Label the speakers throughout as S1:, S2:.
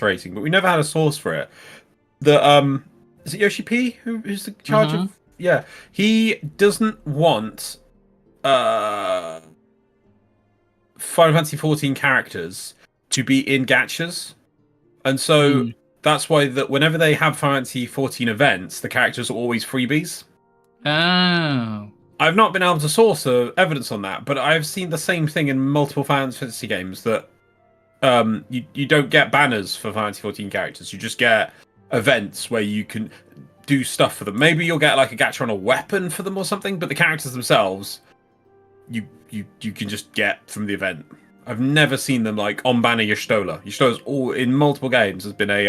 S1: rating, but we never had a source for it. Is it Yoshi P who's the charge of? Yeah, he doesn't want Final Fantasy 14 characters to be in gachas, and so that's why that whenever they have Final Fantasy 14 events, the characters are always freebies.
S2: Oh.
S1: I've not been able to source evidence on that, but I've seen the same thing in multiple Final Fantasy games that you don't get banners for Final Fantasy 14 characters. You just get events where you can do stuff for them. Maybe you'll get like a gacha on a weapon for them or something, but the characters themselves, you can just get from the event. I've never seen them like on banner Y'shtola. Y'shtola's all in multiple games has been a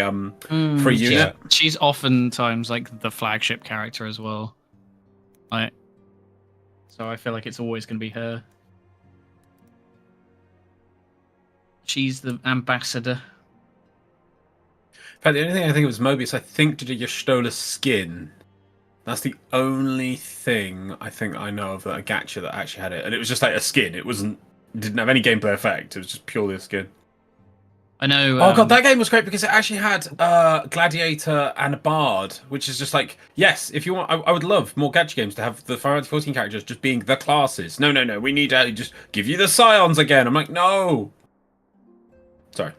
S1: free unit.
S2: She's oftentimes like the flagship character as well. So I feel like it's always going to be her. She's the ambassador.
S1: In fact, the only thing I think of was Mobius, I think, did a Y'shtola skin. That's the only thing I think I know of a gacha that actually had it. And it was just like a skin. It didn't have any gameplay effect. It was just purely a skin.
S2: I know.
S1: Oh god, that game was great because it actually had Gladiator and a Bard, which is just like, yes, if you want, I would love more gacha games to have the Final Fantasy 14 characters just being the classes. No, we need to just give you the Scions again. I'm like, no. Sorry.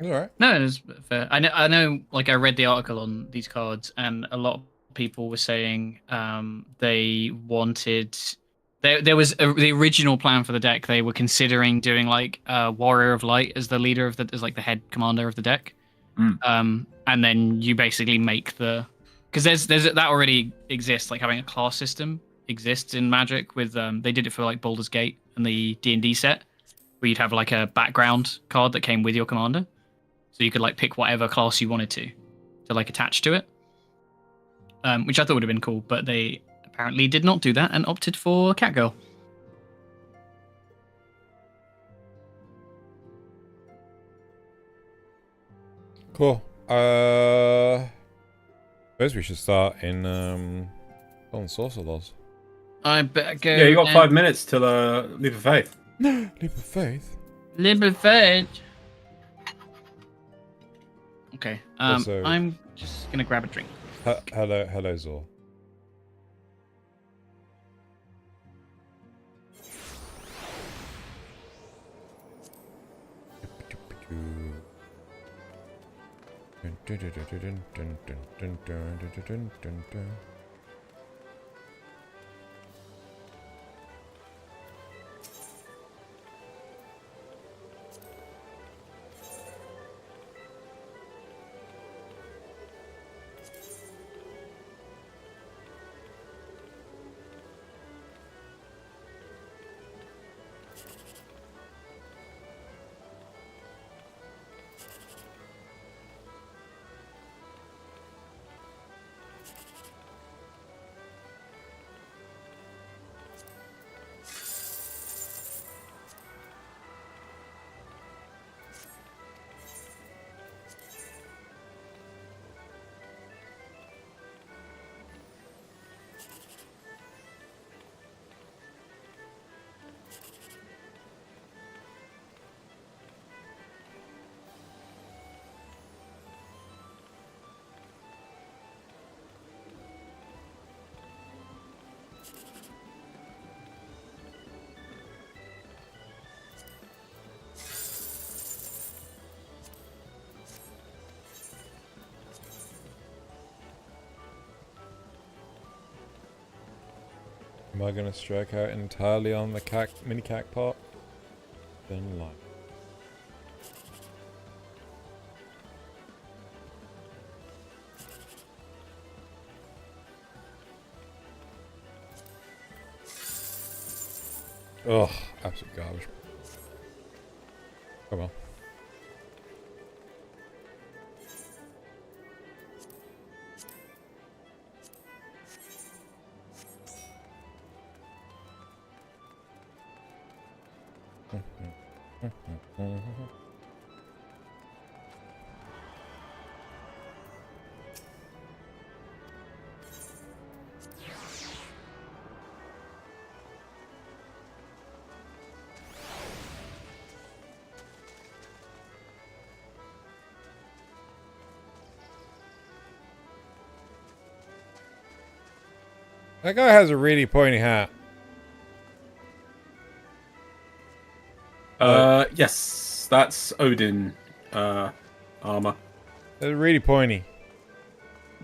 S3: All right.
S2: No, it's fair. I know. Like, I read the article on these cards, and a lot of people were saying they wanted. There was the original plan for the deck. They were considering doing like Warrior of Light as the leader of as like the head commander of the deck, and then you basically make because there's that already exists. Like having a class system exists in Magic with they did it for like Baldur's Gate and the D&D set, where you'd have like a background card that came with your commander, so you could like pick whatever class you wanted to like attach to it, which I thought would have been cool, but they apparently did not do that and opted for Catgirl.
S3: Cool. Suppose we should start in on Saucer Laws.
S2: I better go.
S1: Yeah, you got 5 minutes till Leap of Faith.
S3: Leap of Faith.
S2: Leap of Faith. Okay.
S3: Also,
S2: I'm just gonna grab a drink.
S3: Hello, Zor. Am I going to strike out entirely on the mini cac part? Then life. Ugh, absolute garbage. Oh well. That guy has a really pointy hat.
S1: Yes, that's Odin armor.
S3: It's really pointy.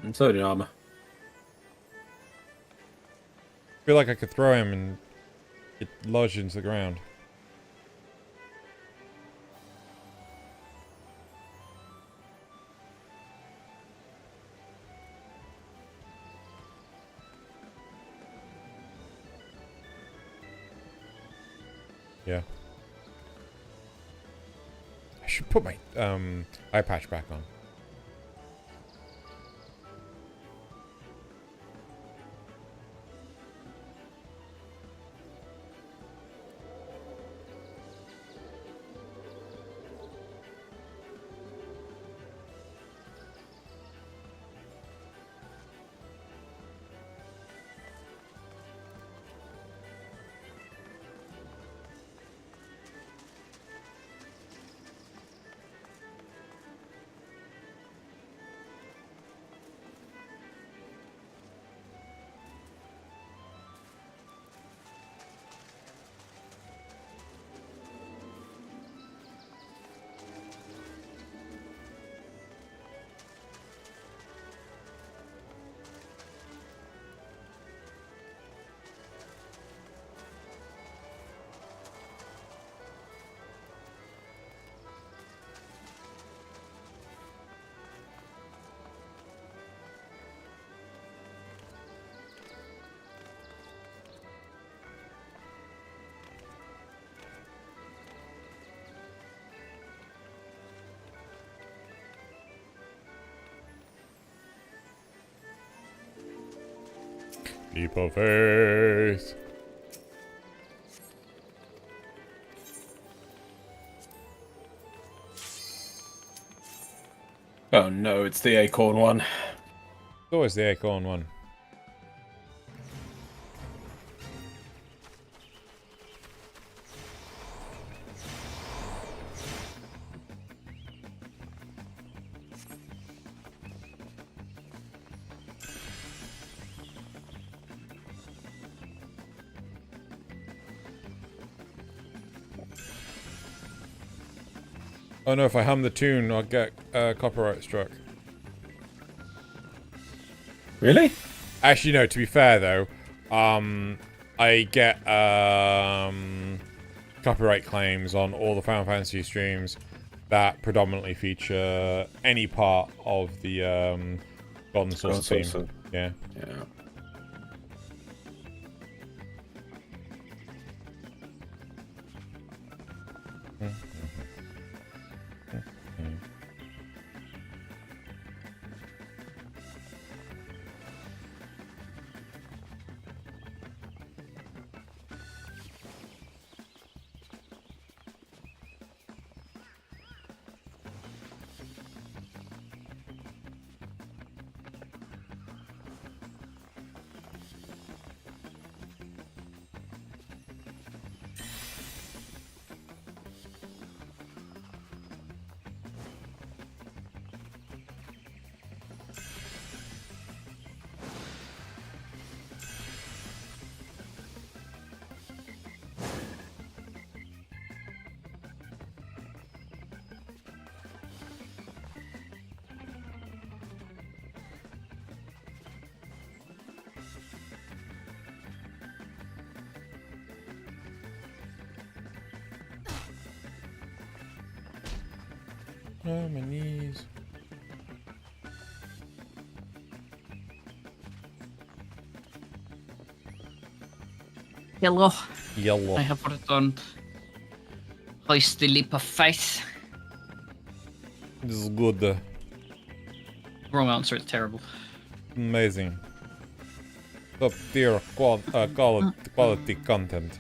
S1: It's Odin armor.
S3: I feel like I could throw him and get lodged into the ground. Yeah. I should put my eye patch back on. Leap of faith.
S1: Oh no, it's the acorn one.
S3: It's always the acorn one. Oh no, if I hum the tune, I'll get copyright struck.
S1: Really?
S3: Actually, no, to be fair though, I get copyright claims on all the Final Fantasy streams that predominantly feature any part of the Golden Source theme. Yeah.
S1: Yeah.
S3: Oh, my knees.
S2: Hello.
S3: Yellow.
S2: I have returned. Hoist the leap of faith.
S3: This is good.
S2: Wrong answer, it's terrible.
S3: Amazing. Top tier quality content.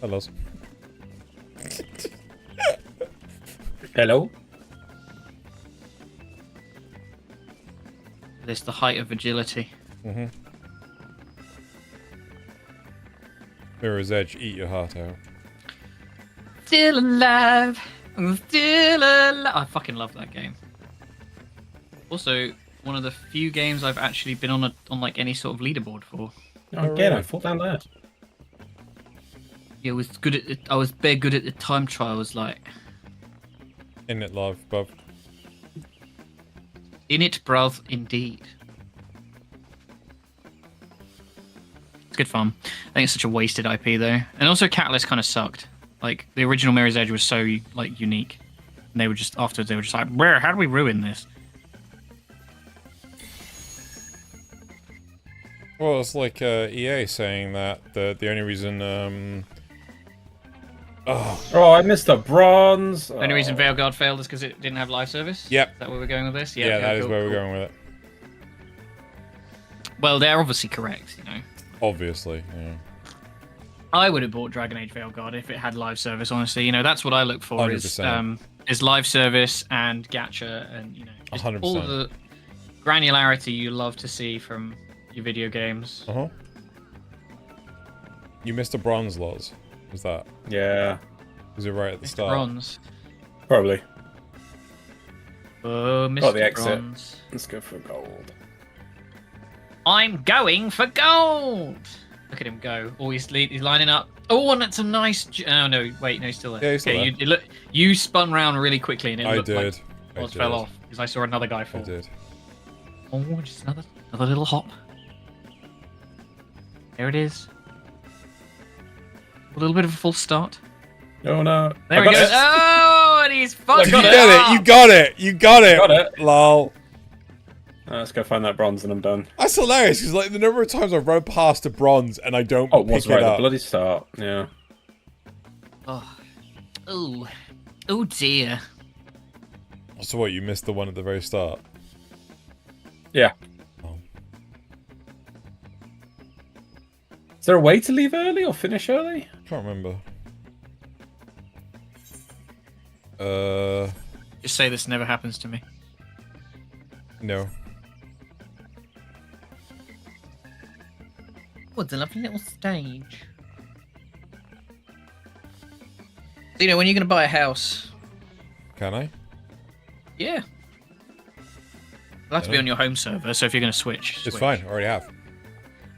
S3: Hello.
S1: Hello?
S2: There's the height of agility.
S3: Mm-hmm. Mirror's Edge, eat your heart out.
S2: Still alive. Still alive. I fucking love that game. Also, one of the few games I've actually been on like any sort of leaderboard for.
S1: Oh, again, I fall down there.
S2: Yeah, I was very good at the time trials, like.
S3: In it, love, bruv.
S2: In it, bruv, indeed. It's good fun. I think it's such a wasted IP though, and also Catalyst kind of sucked. Like the original Mirror's Edge was so like unique, and they were just afterwards they were just like, "Where? How do we ruin this?"
S3: Well, it's like EA saying that the only reason
S1: Oh, I missed a bronze.
S2: The only reason Veilguard failed is because it didn't have live service?
S3: Yep.
S2: Is that where we're going with this?
S3: Yeah, that is
S2: cool,
S3: where
S2: cool.
S3: we're going with it.
S2: Well, they're obviously correct, you know.
S3: Obviously, yeah.
S2: I would have bought Dragon Age Veilguard if it had live service, honestly. You know, that's what I look for
S3: 100%.
S2: is live service and gacha and, you know, just
S3: 100%.
S2: all the granularity you love to see from your video games.
S3: Uh-huh. You missed a bronze, Loz. Was that?
S1: Yeah.
S3: Was it right at the
S2: Mr.
S3: start?
S2: Bronze.
S1: Probably.
S2: Oh, Mr.
S1: Got the exit.
S2: Bronze.
S1: Let's go for gold.
S2: I'm going for gold! Look at him go. Oh, he's lining up. Oh, and that's a nice... Oh, no. Wait, no, he's still there.
S3: Yeah, he's still there.
S2: You spun round really quickly and it
S3: I
S2: looked
S3: did.
S2: like
S3: I
S2: Oz
S3: did.
S2: fell off. Because I saw another guy
S3: I
S2: fall.
S3: did.
S2: Oh, just another little hop. There it is. A little bit of a false start.
S1: Oh no.
S2: There
S1: I
S2: he
S1: got
S2: goes.
S1: it.
S2: Oh, and he's fucking
S3: You get it! You got it! You got it!
S1: Got it.
S3: Lol.
S1: Let's go find that bronze and I'm done.
S3: That's hilarious, because like the number of times I've run past a bronze and I don't
S1: Oh, it
S3: pick
S1: was
S3: it
S1: right at the
S3: up.
S1: bloody start. Yeah.
S2: Oh. Oh. Oh dear.
S3: So what, you missed the one at the very start?
S1: Yeah.
S3: Oh.
S1: Is there a way to leave early or finish early?
S3: Can't remember.
S2: Just say this never happens to me.
S3: No.
S2: Oh, it's a lovely little stage. So, you know, when you're going to buy a house...
S3: Can I?
S2: Yeah. It'll have to be on your home server, so if you're going to switch...
S3: It's fine, I already have.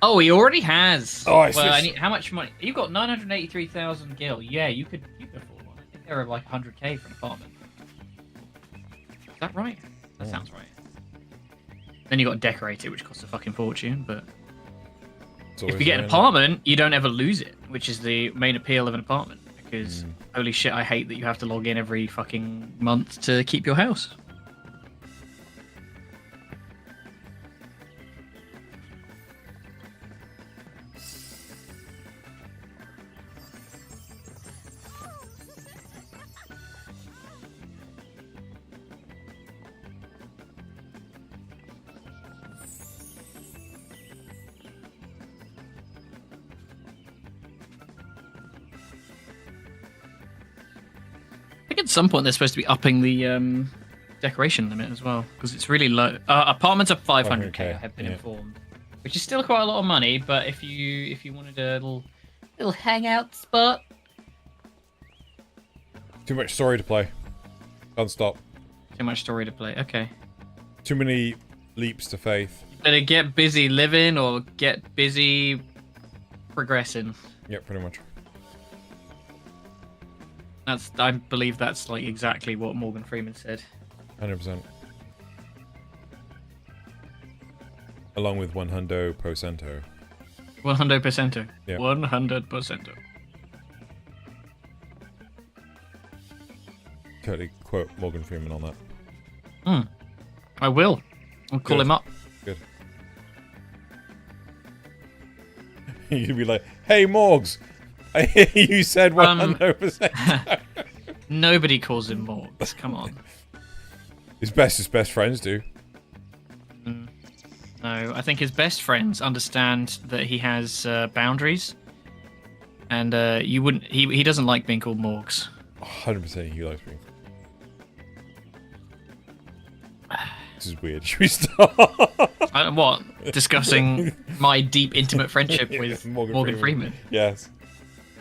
S2: Oh, he already has!
S3: Oh, I
S2: well, I
S3: switched.
S2: need, how much money? You've got 983,000 gil. Yeah, you could afford one. I think they're like 100k for an apartment. Is that right? That sounds right. Then you got to decorate it, which costs a fucking fortune, but...
S3: It's
S2: If
S3: always
S2: you get an
S3: there,
S2: apartment, you don't ever lose it, which is the main appeal of an apartment. Because, holy shit, I hate that you have to log in every fucking month to keep your house. I think at some point they're supposed to be upping the decoration limit as well, because it's really low. Apartments are 500k, I have been informed, which is still quite a lot of money. But if you wanted a little hangout spot,
S3: Too much story to play. Can't stop.
S2: too much story to play. Okay,
S3: Too many leaps to faith.
S2: better get busy living or get busy progressing.
S3: Yep, pretty much.
S2: I believe that's like exactly what Morgan Freeman said.
S3: 100%. Along with 100%.
S2: 100%.
S3: Yeah.
S2: 100%.
S3: Totally quote Morgan Freeman on that.
S2: I will. I'll call
S3: Good.
S2: him up.
S3: Good. You could be like, "Hey, Morgs, I hear you said 100%."
S2: Nobody calls him Morgs. Come on.
S3: His best friends do.
S2: No, I think his best friends understand that he has boundaries, and you wouldn't. He doesn't like being called Morgs.
S3: 100% he likes me. This is weird. Should we start?
S2: What? Discussing my deep, intimate friendship with Morgan Freeman.
S3: Yes.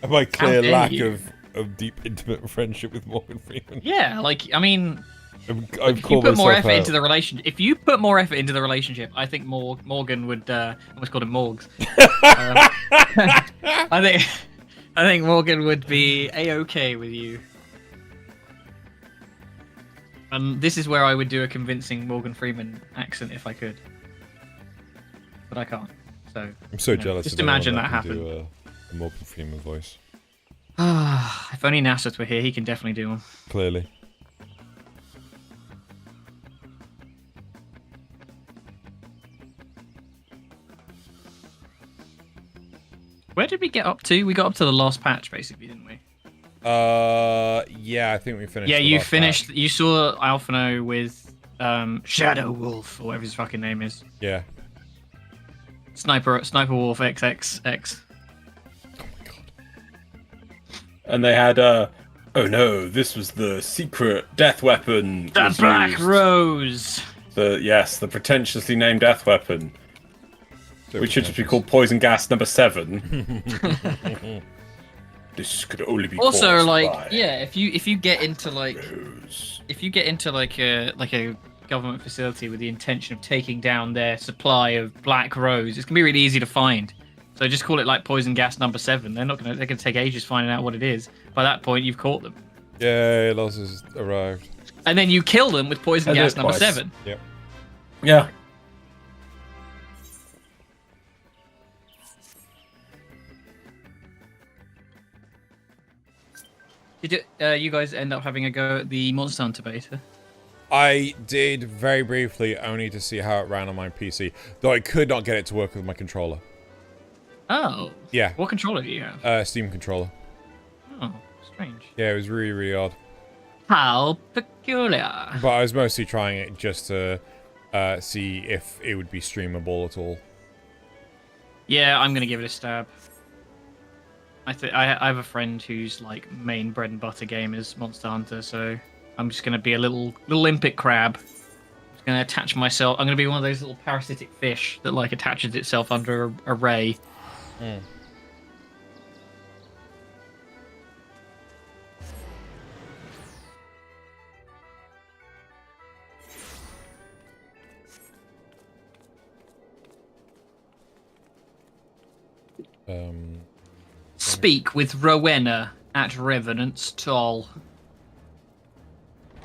S3: And my clear
S2: dare
S3: lack
S2: you.
S3: of a deep, intimate friendship with Morgan Freeman.
S2: Yeah, like I mean,
S3: I've
S2: if you put more effort
S3: out.
S2: into the relationship, if you put more effort into the relationship, I think Morgan would. I almost called him Morgs. I think Morgan would be a-okay with you. This is where I would do a convincing Morgan Freeman accent if I could, but I can't. So
S3: I'm so jealous.
S2: Just
S3: of
S2: imagine
S3: anyone
S2: that
S3: can
S2: happened.
S3: do a Morgan Freeman voice.
S2: If only Nasset were here, he can definitely do one.
S3: Clearly.
S2: Where did we get up to? We got up to the last patch, basically, didn't we?
S3: Yeah, I think we finished.
S2: Yeah,
S3: the
S2: you
S3: last
S2: finished.
S3: patch.
S2: You saw Alphino with Shadow Wolf, or whatever his fucking name is.
S3: Yeah.
S2: Sniper Wolf XXX.
S3: Oh my god.
S1: And they had, oh no, this was the secret death weapon.
S2: The Black Rose.
S1: The pretentiously named death weapon.
S3: So
S1: Which should just be called Poison Gas number 7. This could only be
S2: Also,
S1: caused
S2: like,
S1: by
S2: yeah, if you get into like
S1: Rose.
S2: a government facility with the intention of taking down their supply of Black Rose, it's gonna be really easy to find. So just call it like Poison Gas number 7. They're gonna take ages finding out what it is. By that point, you've caught them.
S3: Yay, Loz has arrived.
S2: And then you kill them with Poison Gas number 7.
S3: Yep.
S1: Yeah.
S2: Did you guys end up having a go at the Monster Hunter beta?
S3: I did very briefly, only to see how it ran on my PC, though I could not get it to work with my controller.
S2: Oh.
S3: Yeah.
S2: What controller do you have?
S3: Steam controller.
S2: Oh, strange.
S3: Yeah, it was really, really odd.
S2: How peculiar.
S3: But I was mostly trying it just to see if it would be streamable at all.
S2: Yeah, I'm gonna give it a stab. I have a friend whose like main bread and butter game is Monster Hunter, so I'm just gonna be a little Olympic crab. I'm just gonna attach myself. I'm gonna be one of those little parasitic fish that like attaches itself under a ray.
S3: Mm.
S2: Speak with Rowena at Revenant's Toll.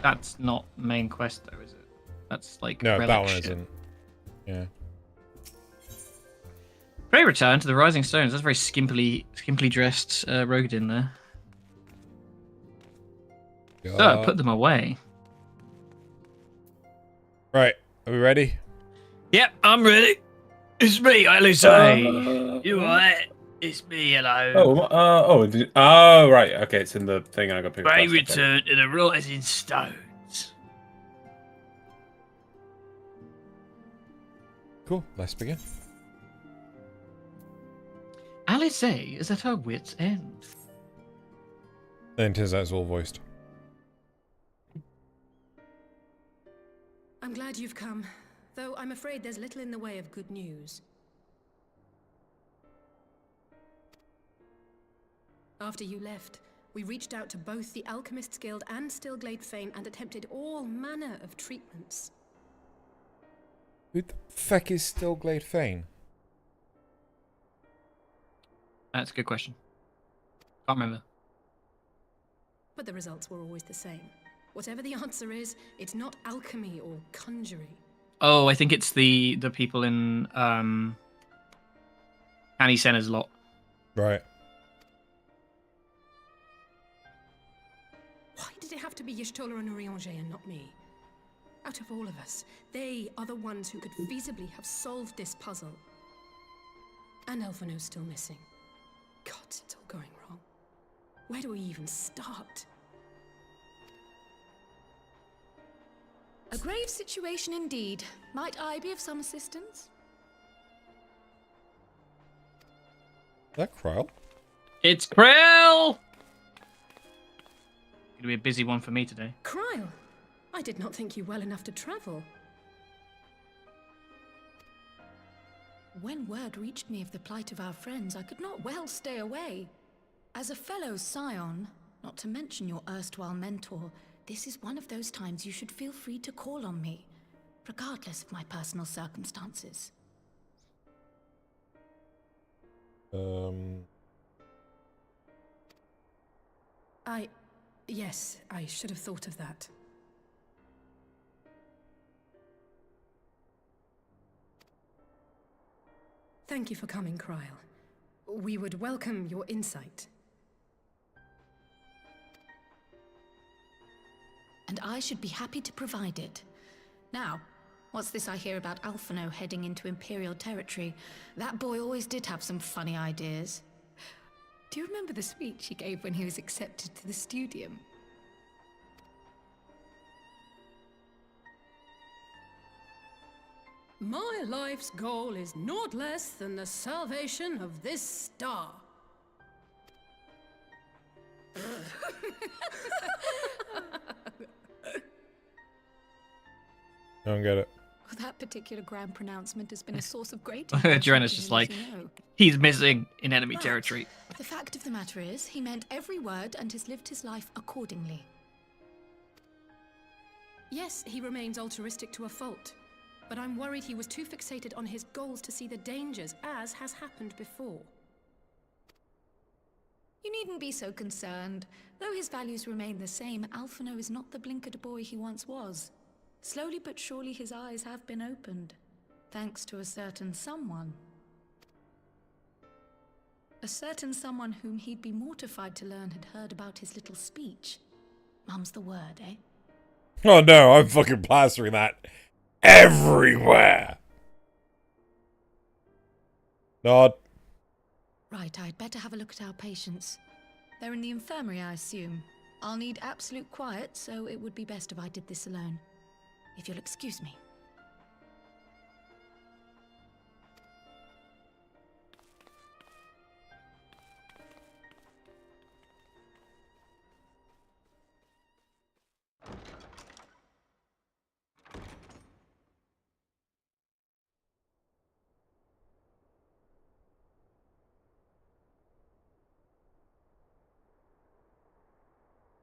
S2: That's not main quest though, is it? That's like
S3: No,
S2: relic
S3: that one
S2: shit.
S3: isn't. Yeah.
S2: Pray return to the Rising Stones. That's very skimpily dressed Rogadin there. So put them away.
S3: Right, are we ready?
S2: Yep, I'm ready. It's me, Alice. You alright? It's me, hello.
S1: Oh, right. Okay, it's in the thing I got picked up.
S2: Pray return to the Rising Stones.
S3: Cool, let's begin.
S2: Alice is at her wit's end.
S3: Then turns out it's all voiced.
S4: I'm glad you've come, though I'm afraid there's little in the way of good news. After you left, we reached out to both the Alchemists Guild and Stillglade Fane and attempted all manner of treatments.
S3: Who the feck is Stillglade Fane?
S2: That's a good question. Can't remember.
S4: But the results were always the same. Whatever the answer is, it's not alchemy or conjuring.
S2: Oh, I think it's the people in Annie Senna's lot.
S3: Right.
S4: Why did it have to be Y'shtola and Urianger and not me? Out of all of us, they are the ones who could feasibly have solved this puzzle. And Elfino's still missing. God, it's all going wrong. Where do we even start?
S5: A grave situation indeed. Might I be of some assistance?
S3: Is that Kryl?
S2: It's Krill! Gonna be a busy one for me today.
S4: Kryle, I did not think you well enough to travel.
S5: When word reached me of the plight of our friends, I could not well stay away. As a fellow Scion, Not to mention your erstwhile mentor, this is one of those times you should feel free to call on me, regardless of my personal circumstances.
S4: Yes, I should have thought of that. Thank you for coming, Kryl. We would welcome your insight.
S5: And I should be happy to provide it. Now, what's this I hear about Alphino heading into Imperial territory? That boy always did have some funny ideas. Do you remember the speech he gave when he was accepted to the Studium?
S4: My life's goal is naught less than the salvation of this star.
S3: I don't get it.
S5: Well, that particular grand pronouncement has been a source of great
S2: Joanna's just like, he's missing in enemy territory.
S5: The fact of the matter is, he meant every word and has lived his life accordingly.
S4: Yes, he remains altruistic to a fault. But I'm worried he was too fixated on his goals to see the dangers, as has happened before.
S5: You needn't be so concerned. Though his values remain the same, Alphino is not the blinkered boy he once was. Slowly but surely his eyes have been opened, thanks to a certain someone. A certain someone whom he'd be mortified to learn had heard about his little speech. Mum's the word, eh?
S3: Oh no, I'm fucking plastering that everywhere. Nod.
S5: Right, I'd better have a look at our patients. They're in the infirmary, I assume. I'll need absolute quiet, so it would be best if I did this alone. If you'll excuse me.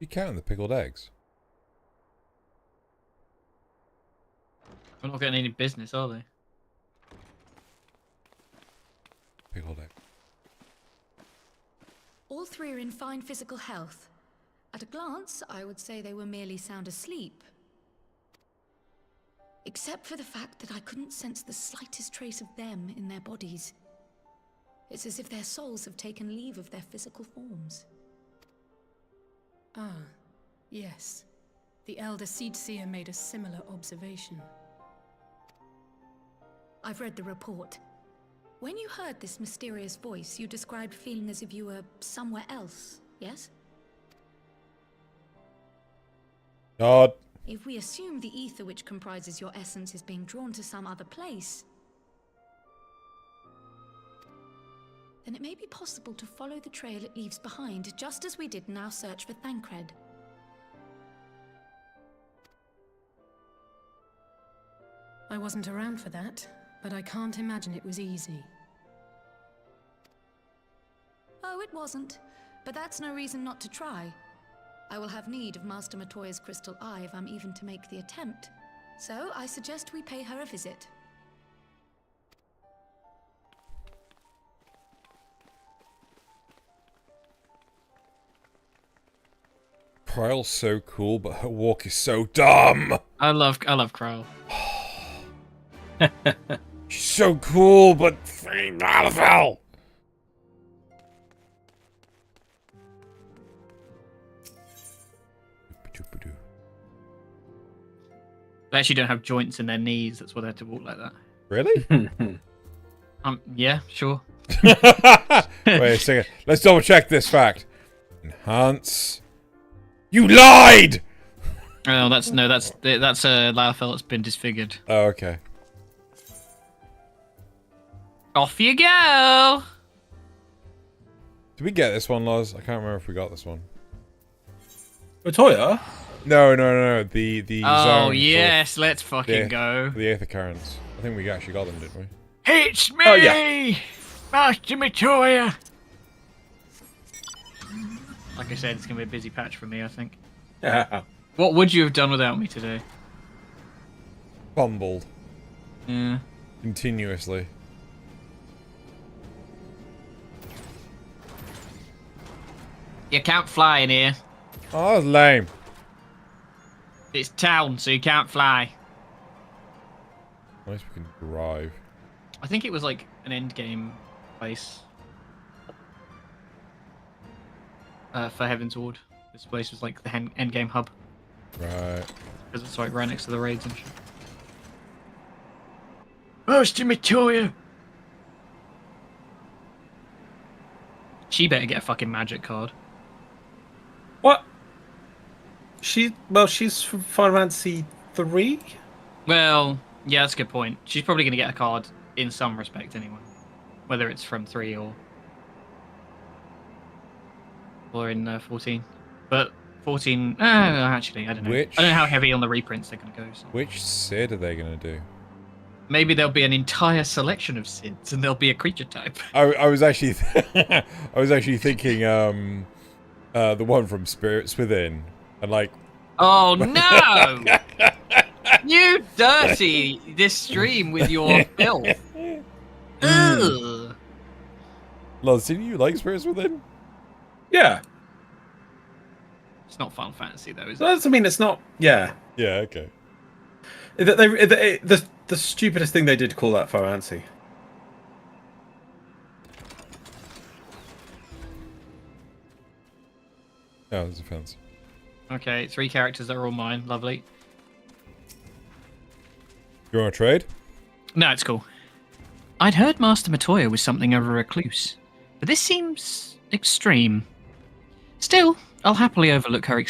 S3: You counting the pickled eggs?
S2: We're not getting any business, are they?
S3: Pickled egg.
S5: All three are in fine physical health. At a glance, I would say they were merely sound asleep. Except for the fact that I couldn't sense the slightest trace of them in their bodies. It's as if their souls have taken leave of their physical forms.
S4: Ah, yes. The Elder Seedseer made a similar observation.
S5: I've read the report. When you heard this mysterious voice, you described feeling as if you were somewhere else, yes?
S3: Nod.
S5: If we assume the ether which comprises your essence is being drawn to some other place, then it may be possible to follow the trail it leaves behind, just as we did in our search for Thancred.
S4: I wasn't around for that, but I can't imagine it was easy.
S5: Oh, it wasn't. But that's no reason not to try. I will have need of Master Matoya's crystal eye if I'm even to make the attempt. So I suggest we pay her a visit.
S3: Kryl's so cool, but her walk is so dumb.
S2: I love Kryle.
S3: She's so cool, but Malafel.
S2: They actually don't have joints in their knees. That's why they have to walk like that.
S3: Really?
S2: Yeah, sure.
S3: Wait a second. Let's double check this fact. Enhance. You lied!
S2: Oh, that's Lalafell that's been disfigured.
S3: Oh, okay.
S2: Off you go!
S3: Did we get this one, Loz? I can't remember if we got this one.
S1: Latoya?
S3: No. The
S2: Oh
S3: zone
S2: yes, let's fucking go.
S3: the Aether Currents. I think we actually got them, didn't we?
S2: It's me,
S1: Oh, yeah.
S2: Master Matoya. like I said, it's gonna be a busy patch for me, I think.
S1: Yeah.
S2: What would you have done without me today?
S3: Fumbled.
S2: Yeah.
S3: Continuously.
S2: You can't fly in here.
S3: Oh, that was lame.
S2: It's town, so you can't fly.
S3: At least we can drive.
S2: I think it was like an end game place. For Heaven's Ward. This place was like the end game hub.
S3: Right.
S2: Because it's like right next to the raids and shit. Master Matoya! She better get a fucking magic card.
S1: What? She's from Final Fantasy 3?
S2: Well, yeah, that's a good point. She's probably going to get a card in some respect anyway. Whether it's from 3 or in 14. But 14... actually, I don't know. I don't know how heavy on the reprints they're going to go. So.
S3: Which Sid are they going to do?
S2: Maybe there'll be an entire selection of Sids, and there'll be a creature type.
S3: I was actually... I was actually thinking the one from Spirits Within. And like...
S2: Oh, no! You dirty this stream with your filth. Ugh.
S3: Lars, did you like Spirits Within?
S1: Yeah.
S2: It's not Final Fantasy, though, is it?
S1: That's, I mean, it's not... Yeah.
S3: Yeah, okay.
S1: The stupidest thing they did to call that Final Fantasy.
S3: Oh, there's a fence.
S2: Okay, 3 characters that are all mine. Lovely.
S3: You want to trade?
S2: No, it's cool. I'd heard Master Matoya was something of a recluse, but this seems extreme. Still, I'll happily overlook her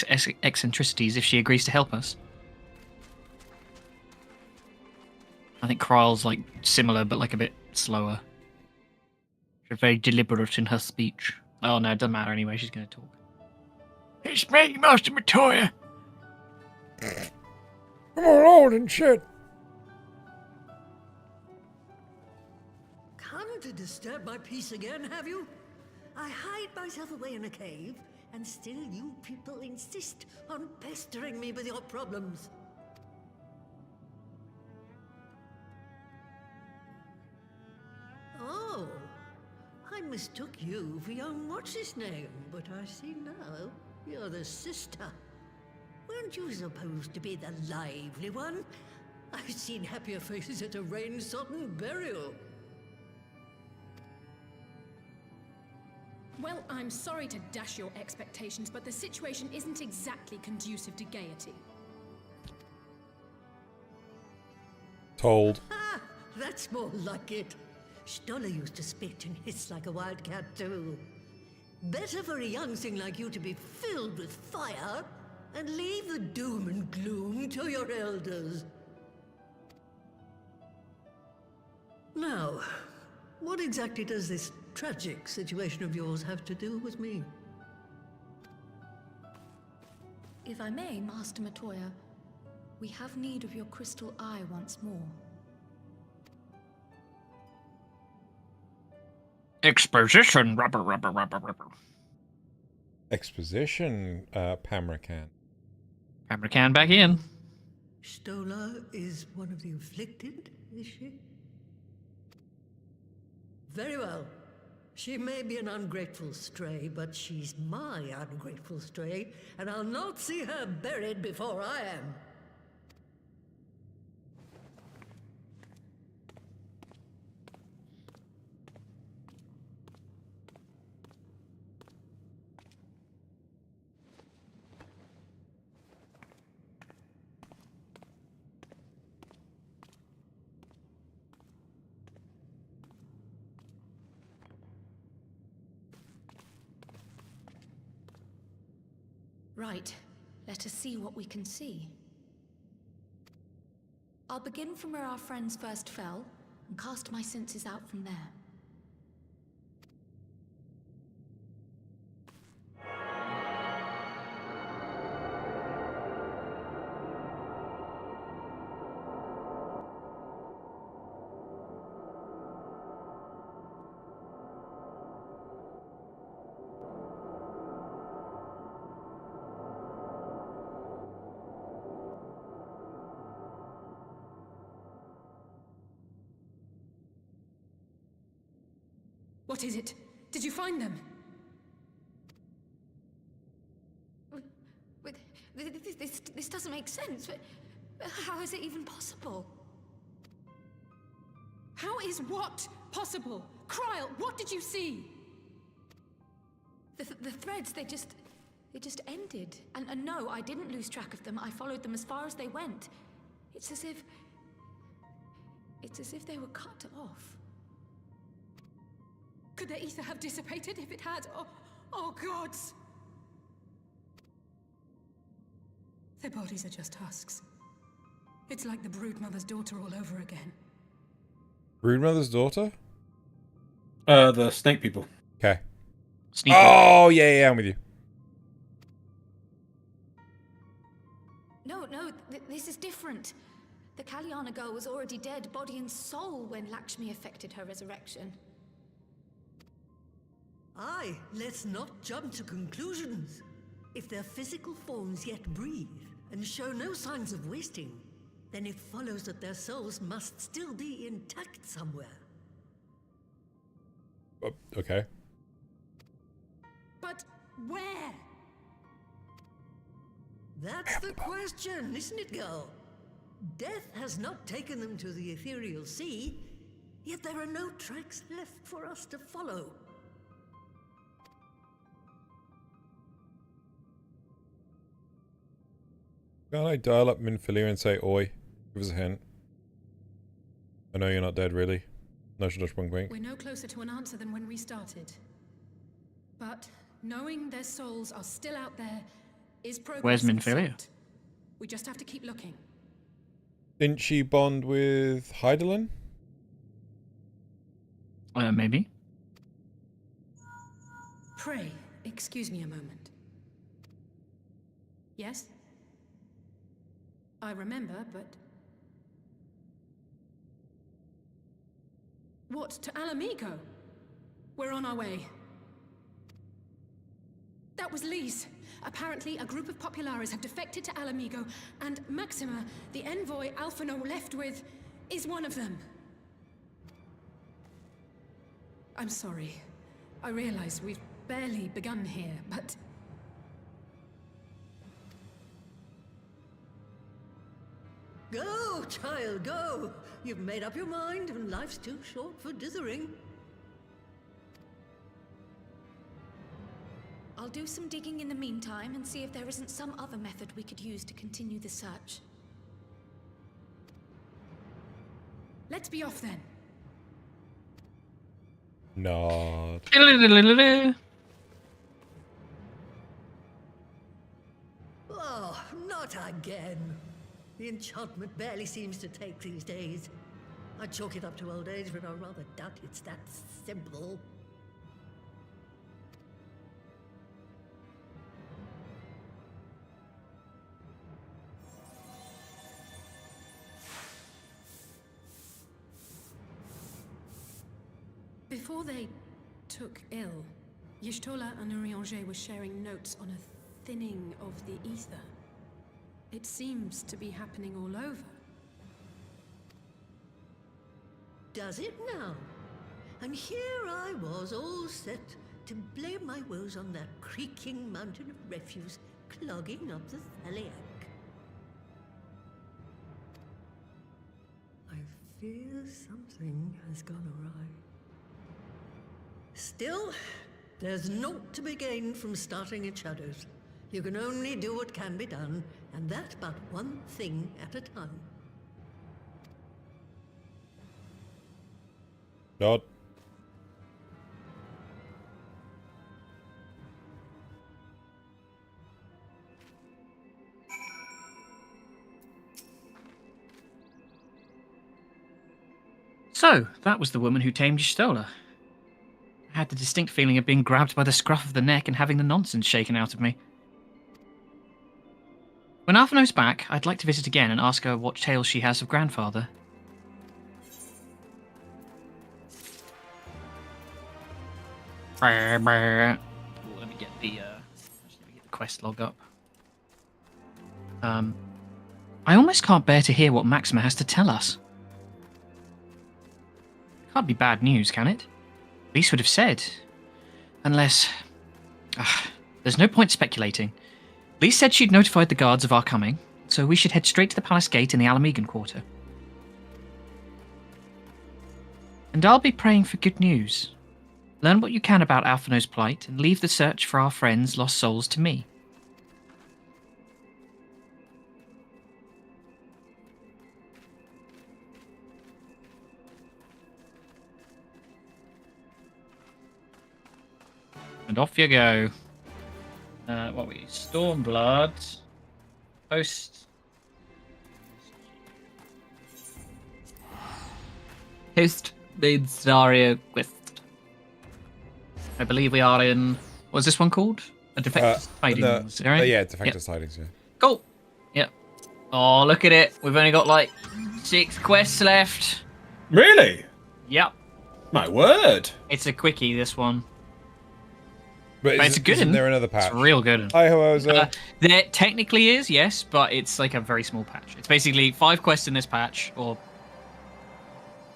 S2: eccentricities if she agrees to help us. I think Kryle's like similar, but like a bit slower. She's very deliberate in her speech. Oh no, it doesn't matter anyway, she's going to talk. It's me, Master Matoya!
S3: I'm all old and shit.
S6: Come to disturb my peace again, have you? I hide myself away in a cave, and still you people insist on pestering me with your problems. Oh, I mistook you for young what's-his-name, but I see now you're the sister. Weren't you supposed to be the lively one? I've seen happier faces at a rain-sodden burial.
S4: Well, I'm sorry to dash your expectations, but the situation isn't exactly conducive to gaiety.
S3: Told.
S6: Ah, that's more like it. Stoller used to spit and hiss like a wildcat too. Better for a young thing like you to be filled with fire and leave the doom and gloom to your elders. Now, what exactly does this tragic situation of yours have to do with me?
S5: If I may, Master Matoya, we have need of your crystal eye once more.
S2: Exposition, rubber.
S3: Exposition, Pamrakan.
S2: Pamrakan back in.
S6: Stoller is one of the afflicted, is she? Very well. She may be an ungrateful stray, but she's my ungrateful stray, and I'll not see her buried before I am.
S5: Right. Let us see what we can see. I'll begin from where our friends first fell, and cast my senses out from there.
S4: What is it? Did you find them?
S5: Wait, this doesn't make sense. How is it even possible?
S4: How is what possible? Kryl, what did you see?
S5: The threads, they just ended. And no, I didn't lose track of them. I followed them as far as they went. It's as if they were cut off.
S4: Could their ether have dissipated if it had? Oh gods! Their bodies are just husks. It's like the Broodmother's daughter all over again.
S3: Broodmother's daughter?
S1: The snake people.
S3: Okay.
S2: Sneaky.
S3: Oh, yeah, I'm with you.
S5: No, this is different. The Kalyana girl was already dead, body and soul, when Lakshmi effected her resurrection.
S6: Aye, let's not jump to conclusions. If their physical forms yet breathe and show no signs of wasting, then it follows that their souls must still be intact somewhere.
S3: Okay.
S4: But where?
S6: That's the question, isn't it, girl? Death has not taken them to the ethereal sea, yet there are no tracks left for us to follow.
S3: Can't I dial up Minfilia and say, oi, give us a hint? I know you're not dead, really. Nudge, nudge, wink, wink.
S4: We're no closer to an answer than when we started. But knowing their souls are still out there is progress.
S2: Where's
S4: of a
S2: Minfilia?
S4: sort. We just have to keep looking.
S3: Didn't she bond with Hydaelyn?
S2: Maybe.
S4: Pray, excuse me a moment. Yes? I remember, but... What, to Alamigo? We're on our way. That was Lee's. Apparently, a group of Populares have defected to Alamigo, and Maxima, the envoy Alphino left with, is one of them. I'm sorry. I realize we've barely begun here, but...
S6: Go, child, go! You've made up your mind, and life's too short for dithering.
S5: I'll do some digging in the meantime and see if there isn't some other method we could use to continue the search.
S4: Let's be off then.
S3: Nod.
S6: Oh, not again. The enchantment barely seems to take these days. I chalk it up to old age, but I rather doubt it's that simple.
S4: Before they took ill, Y'shtola and Urianger were sharing notes on a thinning of the ether. It seems to be happening all over.
S6: Does it now? And here I was, all set to blame my woes on that creaking mountain of refuse clogging up the Thaliac. I fear something has gone awry. Still, there's naught to be gained from starting in shadows. You can only do what can be done, and that but one thing at a time.
S3: Nod.
S2: So, that was the woman who tamed Y'shtola. I had the distinct feeling of being grabbed by the scruff of the neck and having the nonsense shaken out of me. When Alphino's back, I'd like to visit again and ask her what tales she has of grandfather. Let me get the quest log up. I almost can't bear to hear what Maxima has to tell us. Can't be bad news, can it? Lise would have said. Unless... there's no point speculating. Lise said she'd notified the guards of our coming, so we should head straight to the palace gate in the Alamegan quarter. And I'll be praying for good news. Learn what you can about Alphino's plight, and leave the search for our friends' lost souls to me. And off you go. What were you? Stormblood. Post. Post main scenario quest. I believe we are in. What's this one called? A defector's tidings. Right?
S3: Yeah, defector's tidings. Yeah.
S2: Cool. Yep. Oh, look at it. We've only got like 6 quests left.
S1: Really?
S2: Yep.
S1: My word.
S2: It's a quickie, this one.
S3: But
S2: it's good.
S3: Isn't there another patch?
S2: It's real good.
S3: Hi, Hoza.
S2: There technically is, yes, but it's like a very small patch. It's basically 5 quests in this patch, or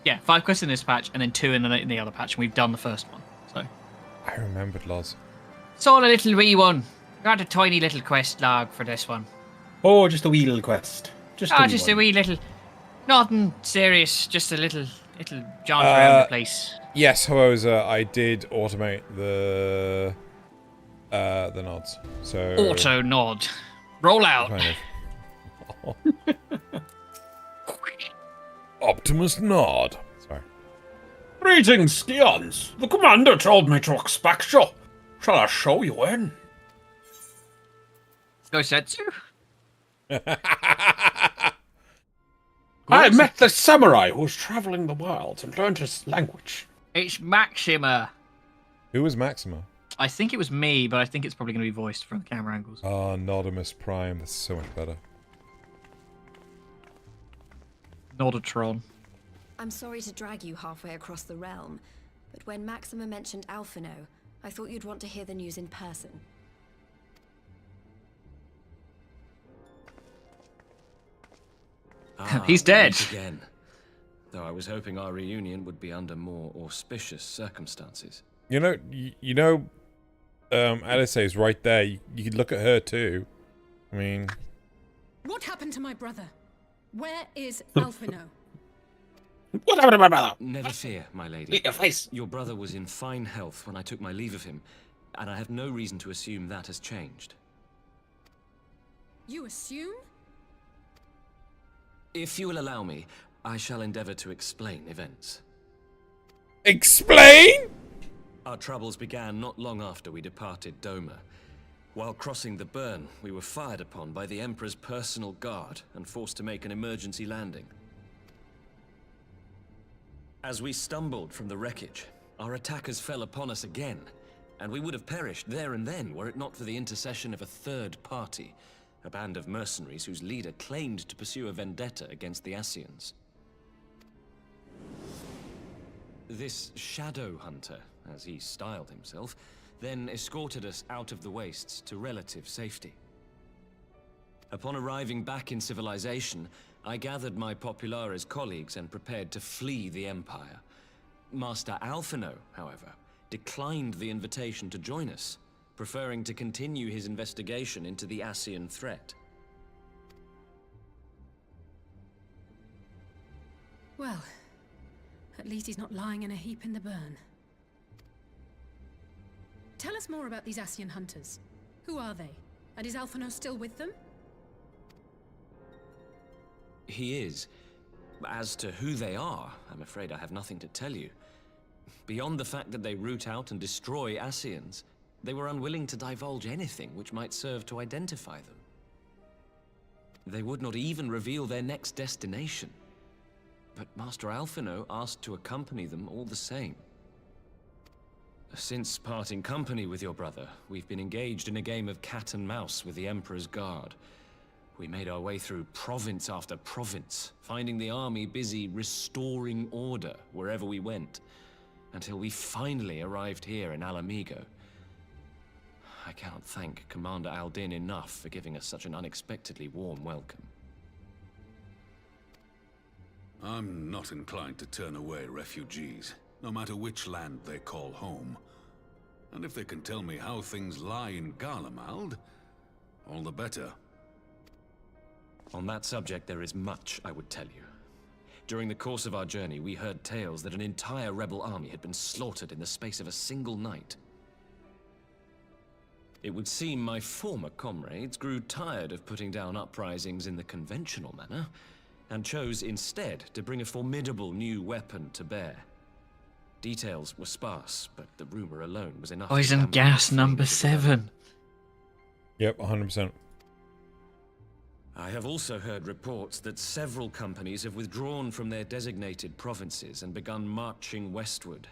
S2: 5 quests in this patch, and then 2 in the other patch. And we've done the first one, so.
S3: I remembered, Loz.
S2: Saw a little wee one. Got a tiny little quest log for this one.
S1: Oh, just a wee little quest. Just
S2: a wee little. Nothing serious. Just a little jaunt around the place.
S3: Yes, Hoza, I did automate the nods. So
S2: auto nod. Roll out.
S3: Kind of. Optimus nod. Sorry.
S1: Greetings, Scions. The commander told me to expect you. Shall I show you in?
S2: Go Setsu.
S1: I met the samurai who's traveling the world and learned his language.
S2: It's Maxima.
S3: Who was Maxima?
S2: I think it was me, but I think it's probably going to be voiced from the camera angles.
S3: Oh, Nodimus Prime. That's so much better.
S2: Nodatron.
S5: I'm sorry to drag you halfway across the realm, but when Maxima mentioned Alphino, I thought you'd want to hear the news in person.
S2: He's dead.
S7: Again. Though I was hoping our reunion would be under more auspicious circumstances.
S3: You know, Alice is right there. You could look at her too. I mean,
S4: what happened to my brother? Where is Alphino?
S1: What happened to my brother?
S7: Never fear, my lady.
S1: Eat your face.
S7: Your brother was in fine health when I took my leave of him, and I have no reason to assume that has changed.
S4: You assume?
S7: If you will allow me, I shall endeavor to explain events.
S3: explain?
S7: Our troubles began not long after we departed Doma. While crossing the burn, we were fired upon by the Emperor's personal guard and forced to make an emergency landing. As we stumbled from the wreckage, our attackers fell upon us again, and we would have perished there and then were it not for the intercession of a third party, a band of mercenaries whose leader claimed to pursue a vendetta against the Ascians. This shadow hunter, as he styled himself, then escorted us out of the wastes to relative safety. Upon arriving back in civilization, I gathered my Populares colleagues and prepared to flee the Empire. Master Alphino, however, declined the invitation to join us, preferring to continue his investigation into the Ascian threat.
S4: Well, at least he's not lying in a heap in the burn. Tell us more about these Ascian hunters. Who are they? And is Alphino still with them?
S7: He is. As to who they are, I'm afraid I have nothing to tell you. Beyond the fact that they root out and destroy Ascians, they were unwilling to divulge anything which might serve to identify them. They would not even reveal their next destination. But Master Alphino asked to accompany them all the same. Since parting company with your brother, we've been engaged in a game of cat and mouse with the Emperor's guard. We made our way through province after province, finding the army busy restoring order wherever we went, until we finally arrived here in Alamigo. I cannot thank Commander Aldin enough for giving us such an unexpectedly warm welcome.
S8: I'm not inclined to turn away refugees. no matter which land they call home. And if they can tell me how things lie in Garlemald, all the better.
S7: On that subject, there is much I would tell you. During the course of our journey, we heard tales that an entire rebel army had been slaughtered in the space of a single night. It would seem my former comrades grew tired of putting down uprisings in the conventional manner, and chose instead to bring a formidable new weapon to bear. Details were sparse, but the rumor alone was enough.
S2: Poison gas number 7.
S3: Yep, 100%.
S7: I have also heard reports that several companies have withdrawn from their designated provinces and begun marching westward.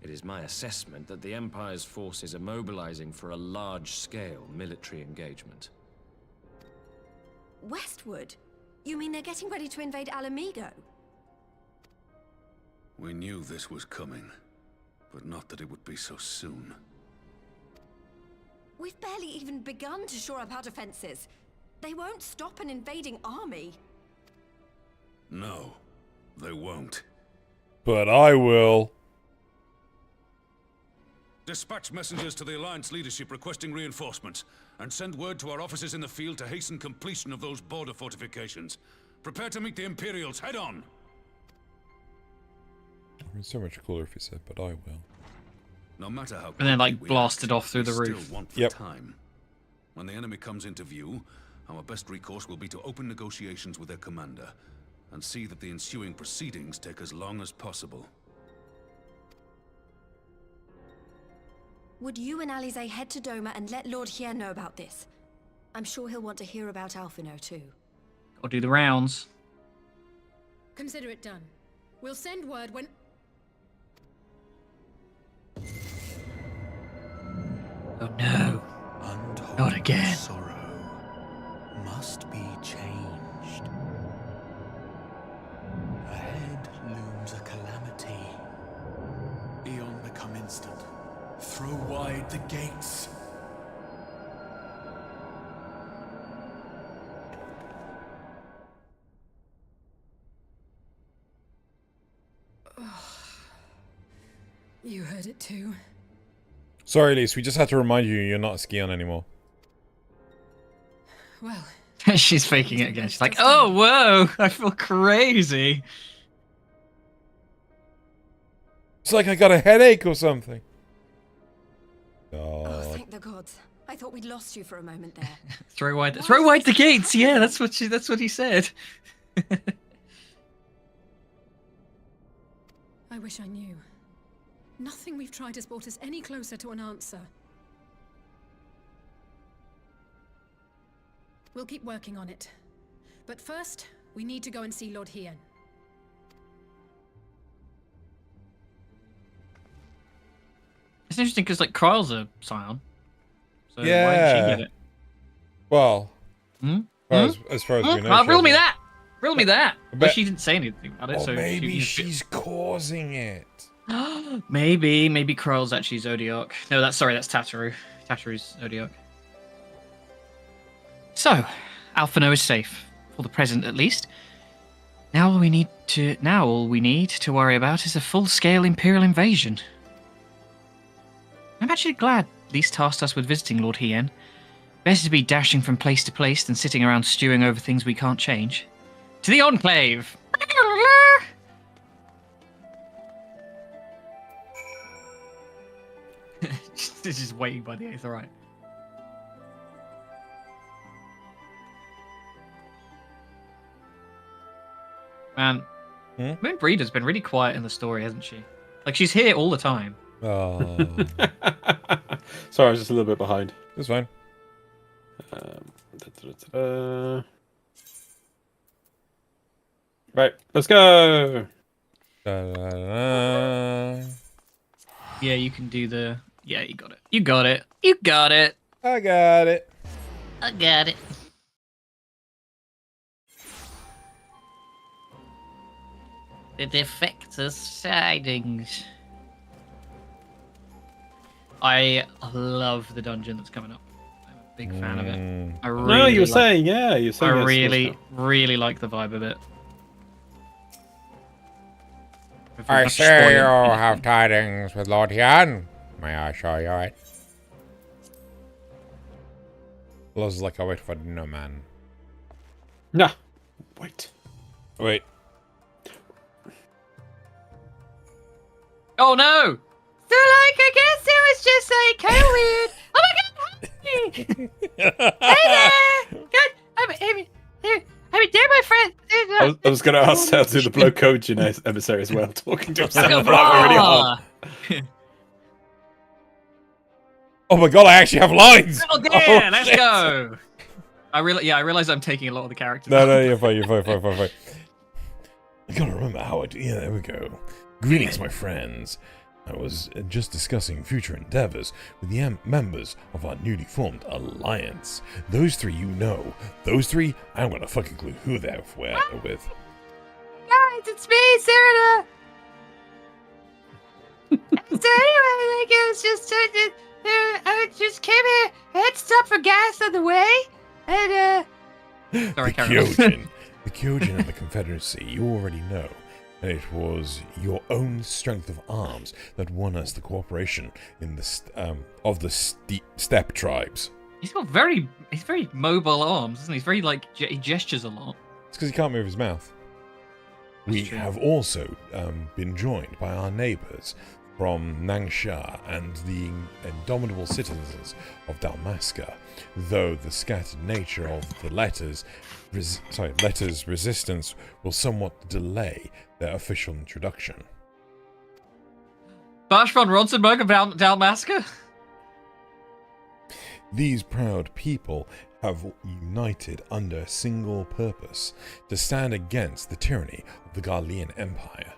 S7: It is my assessment that the Empire's forces are mobilizing for a large-scale military engagement.
S9: Westward? You mean they're getting ready to invade Alamigo?
S8: We knew this was coming, but not that it would be so soon.
S9: We've barely even begun to shore up our defenses. They won't stop an invading army.
S8: No, they won't.
S3: But I will.
S8: Dispatch messengers to the Alliance leadership requesting reinforcements, and send word to our officers in the field to hasten completion of those border fortifications. Prepare to meet the Imperials head on!
S3: I mean, so much cooler if you said, but I will.
S8: No matter how
S2: And then, like,
S8: quickly we
S2: blasted
S8: act,
S2: off through the
S8: we
S2: roof.
S8: Still want the
S3: Yep.
S8: time. When the enemy comes into view, our best recourse will be to open negotiations with their commander, and see that the ensuing proceedings take as long as possible.
S9: Would you and Alize head to Doma and let Lord Hien know about this? I'm sure he'll want to hear about Alphino too.
S2: I'll do the rounds.
S4: Consider it done. We'll send word when...
S2: Oh no.
S10: Untold
S2: Not again.
S10: sorrow must be changed. Ahead looms a calamity. Eon become instant. Throw wide the gates.
S4: You heard it too.
S3: Sorry, Elise, we just had to remind you you're not a Scion anymore.
S4: Well,
S2: She's faking it again. She's like, oh, whoa, I feel crazy.
S3: It's like I got a headache or something.
S9: Oh,
S3: God.
S9: thank the gods. I thought we'd lost you for a moment there.
S2: Throw wide the gates. Yeah, that's what he said.
S4: I wish I knew. Nothing we've tried has brought us any closer to an answer. We'll keep working on it. But first, we need to go and see Lord Hien.
S2: It's interesting because like Kryle's a Scion. So why did
S3: Yeah.
S2: she get it?
S3: Well,
S2: Hmm?
S3: as far as we know, she
S2: Riddle me
S3: hasn't.
S2: that. Riddle me that. But
S3: But-
S2: she didn't say anything about it.
S3: Or
S2: So
S3: maybe
S2: she,
S3: she's causing it.
S2: maybe Kryle's actually Zodiac. No, that's Tataru. Tataru's Zodiac. So, Alphino is safe for the present, at least. Now all we need to worry about is a full-scale Imperial invasion. I'm actually glad Lise tasked us with visiting Lord Hien. Better to be dashing from place to place than sitting around stewing over things we can't change. To the Enclave! Just waiting by the Aether, right? Man, Moon Breeder's been really quiet in the story, hasn't she? Like, she's here all the time.
S3: Oh,
S1: Sorry, I was just a little bit behind.
S3: it's fine.
S1: Right, let's go.
S3: Da-da-da.
S2: Yeah, you can do the... Yeah, you got it. You got it. You got it.
S3: I got it.
S2: I got it. The defector's sidings. I love the dungeon that's coming up. I'm a big fan of it. I really
S1: No, you were
S2: like-
S1: saying, yeah, you were saying.
S2: I
S1: it's
S2: really,
S1: stuff.
S2: really like the vibe of it. before
S3: I
S2: have to
S3: say
S2: spoil
S3: you
S2: it.
S3: have tidings with Lord Yan. May I show you it? Looks like I wait for no man.
S1: Nah. Wait.
S3: Wait.
S2: Oh no! So like, I guess it was just like kind of weird. Oh my god! Hi! Hey there! God, they're my friend.
S1: I was going to ask how to do the blow code emissary as well, talking to himself.
S2: Come
S1: but that went really hard.
S2: on!
S3: Oh my god, I actually have lines!
S2: Oh yeah,
S3: Oh,
S2: let's
S3: shit.
S2: go. I realize I'm taking a lot of the characters.
S3: No, you're fine. I gotta remember how yeah, there we go. Greetings, my friends. I was just discussing future endeavors with the members of our newly formed alliance. Those three you know. Those three, I don't got a fucking clue who they're with.
S2: Guys, it's me, Sarah. So anyway, like it was just I just came here. I had to stop for gas on the way, and sorry,
S3: The Kyojin and the Confederacy, you already know. And it was your own strength of arms that won us the cooperation in the of the steppe tribes.
S2: he's very mobile arms, isn't he? He's very like he gestures a lot.
S3: It's because he can't move his mouth. We
S2: true.
S3: have also been joined by our neighbours from Nangsha and the indomitable citizens of Dalmasca, though the scattered nature of the letters' resistance will somewhat delay their official introduction.
S2: Bash von Ronsenberg of Dalmasca?
S3: These proud people have united under a single purpose, to stand against the tyranny of the Garlean Empire.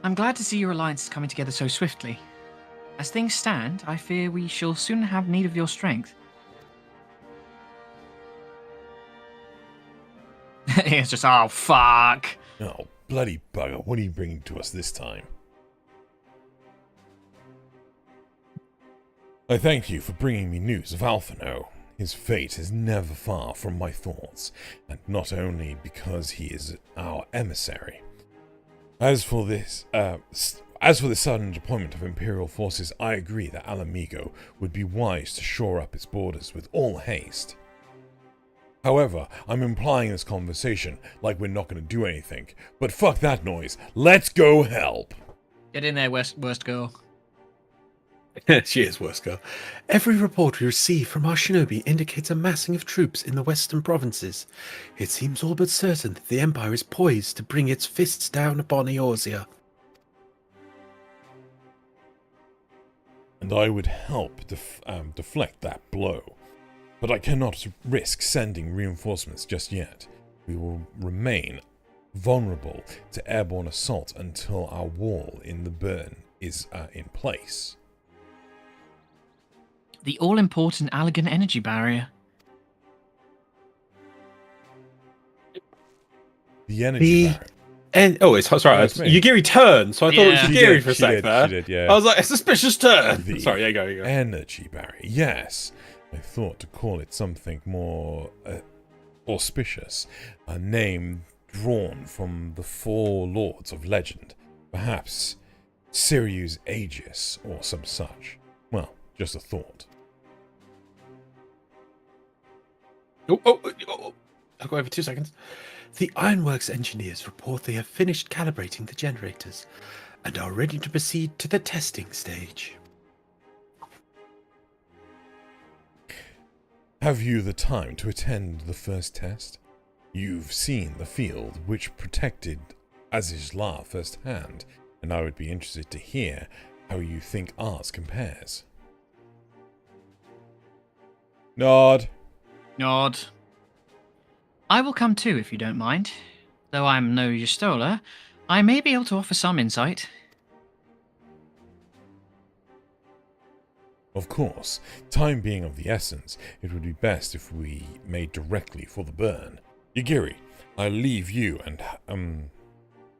S2: I'm glad to see your alliance is coming together so swiftly. As things stand, I fear we shall soon have need of your strength. It's just, oh, fuck.
S3: Oh, bloody bugger, what are you bringing to us this time? I thank you for bringing me news of Alphino. His fate is never far from my thoughts, and not only because he is our emissary. As for the sudden deployment of Imperial forces, I agree that Alamigo would be wise to shore up its borders with all haste. However, I'm implying this conversation like we're not going to do anything, but fuck that noise. Let's go help!
S2: Get in there, worst girl.
S1: She is worse, girl. Every report we receive from our shinobi indicates a massing of troops in the western provinces. It seems all but certain that the Empire is poised to bring its fists down upon Eorzea.
S3: And I would help deflect that blow. But I cannot risk sending reinforcements just yet. We will remain vulnerable to airborne assault until our wall in the burn is in place.
S2: The all-important Allegan energy barrier.
S3: The energy barrier.
S1: And it's sorry,
S3: it's me.
S1: Yugiri turned, so I thought it was
S2: Yeah.
S1: Yugiri for a sec there.
S3: She did, yeah.
S1: I was like, a suspicious turn.
S3: The
S1: Sorry, there you go.
S3: energy barrier, yes. I thought to call it something more auspicious, a name drawn from the four lords of legend, perhaps Sirius Aegis or some such. Well, just a thought.
S1: I'll go over 2 seconds. The Ironworks engineers report they have finished calibrating the generators and are ready to proceed to the testing stage.
S3: Have you the time to attend the first test? You've seen the field which protected Azizla firsthand, and I would be interested to hear how you think ours compares. Nod.
S2: Nod. I will come too, if you don't mind. Though I'm no Yestola, I may be able to offer some insight.
S3: Of course, time being of the essence, it would be best if we made directly for the burn. Yugiri, I leave you and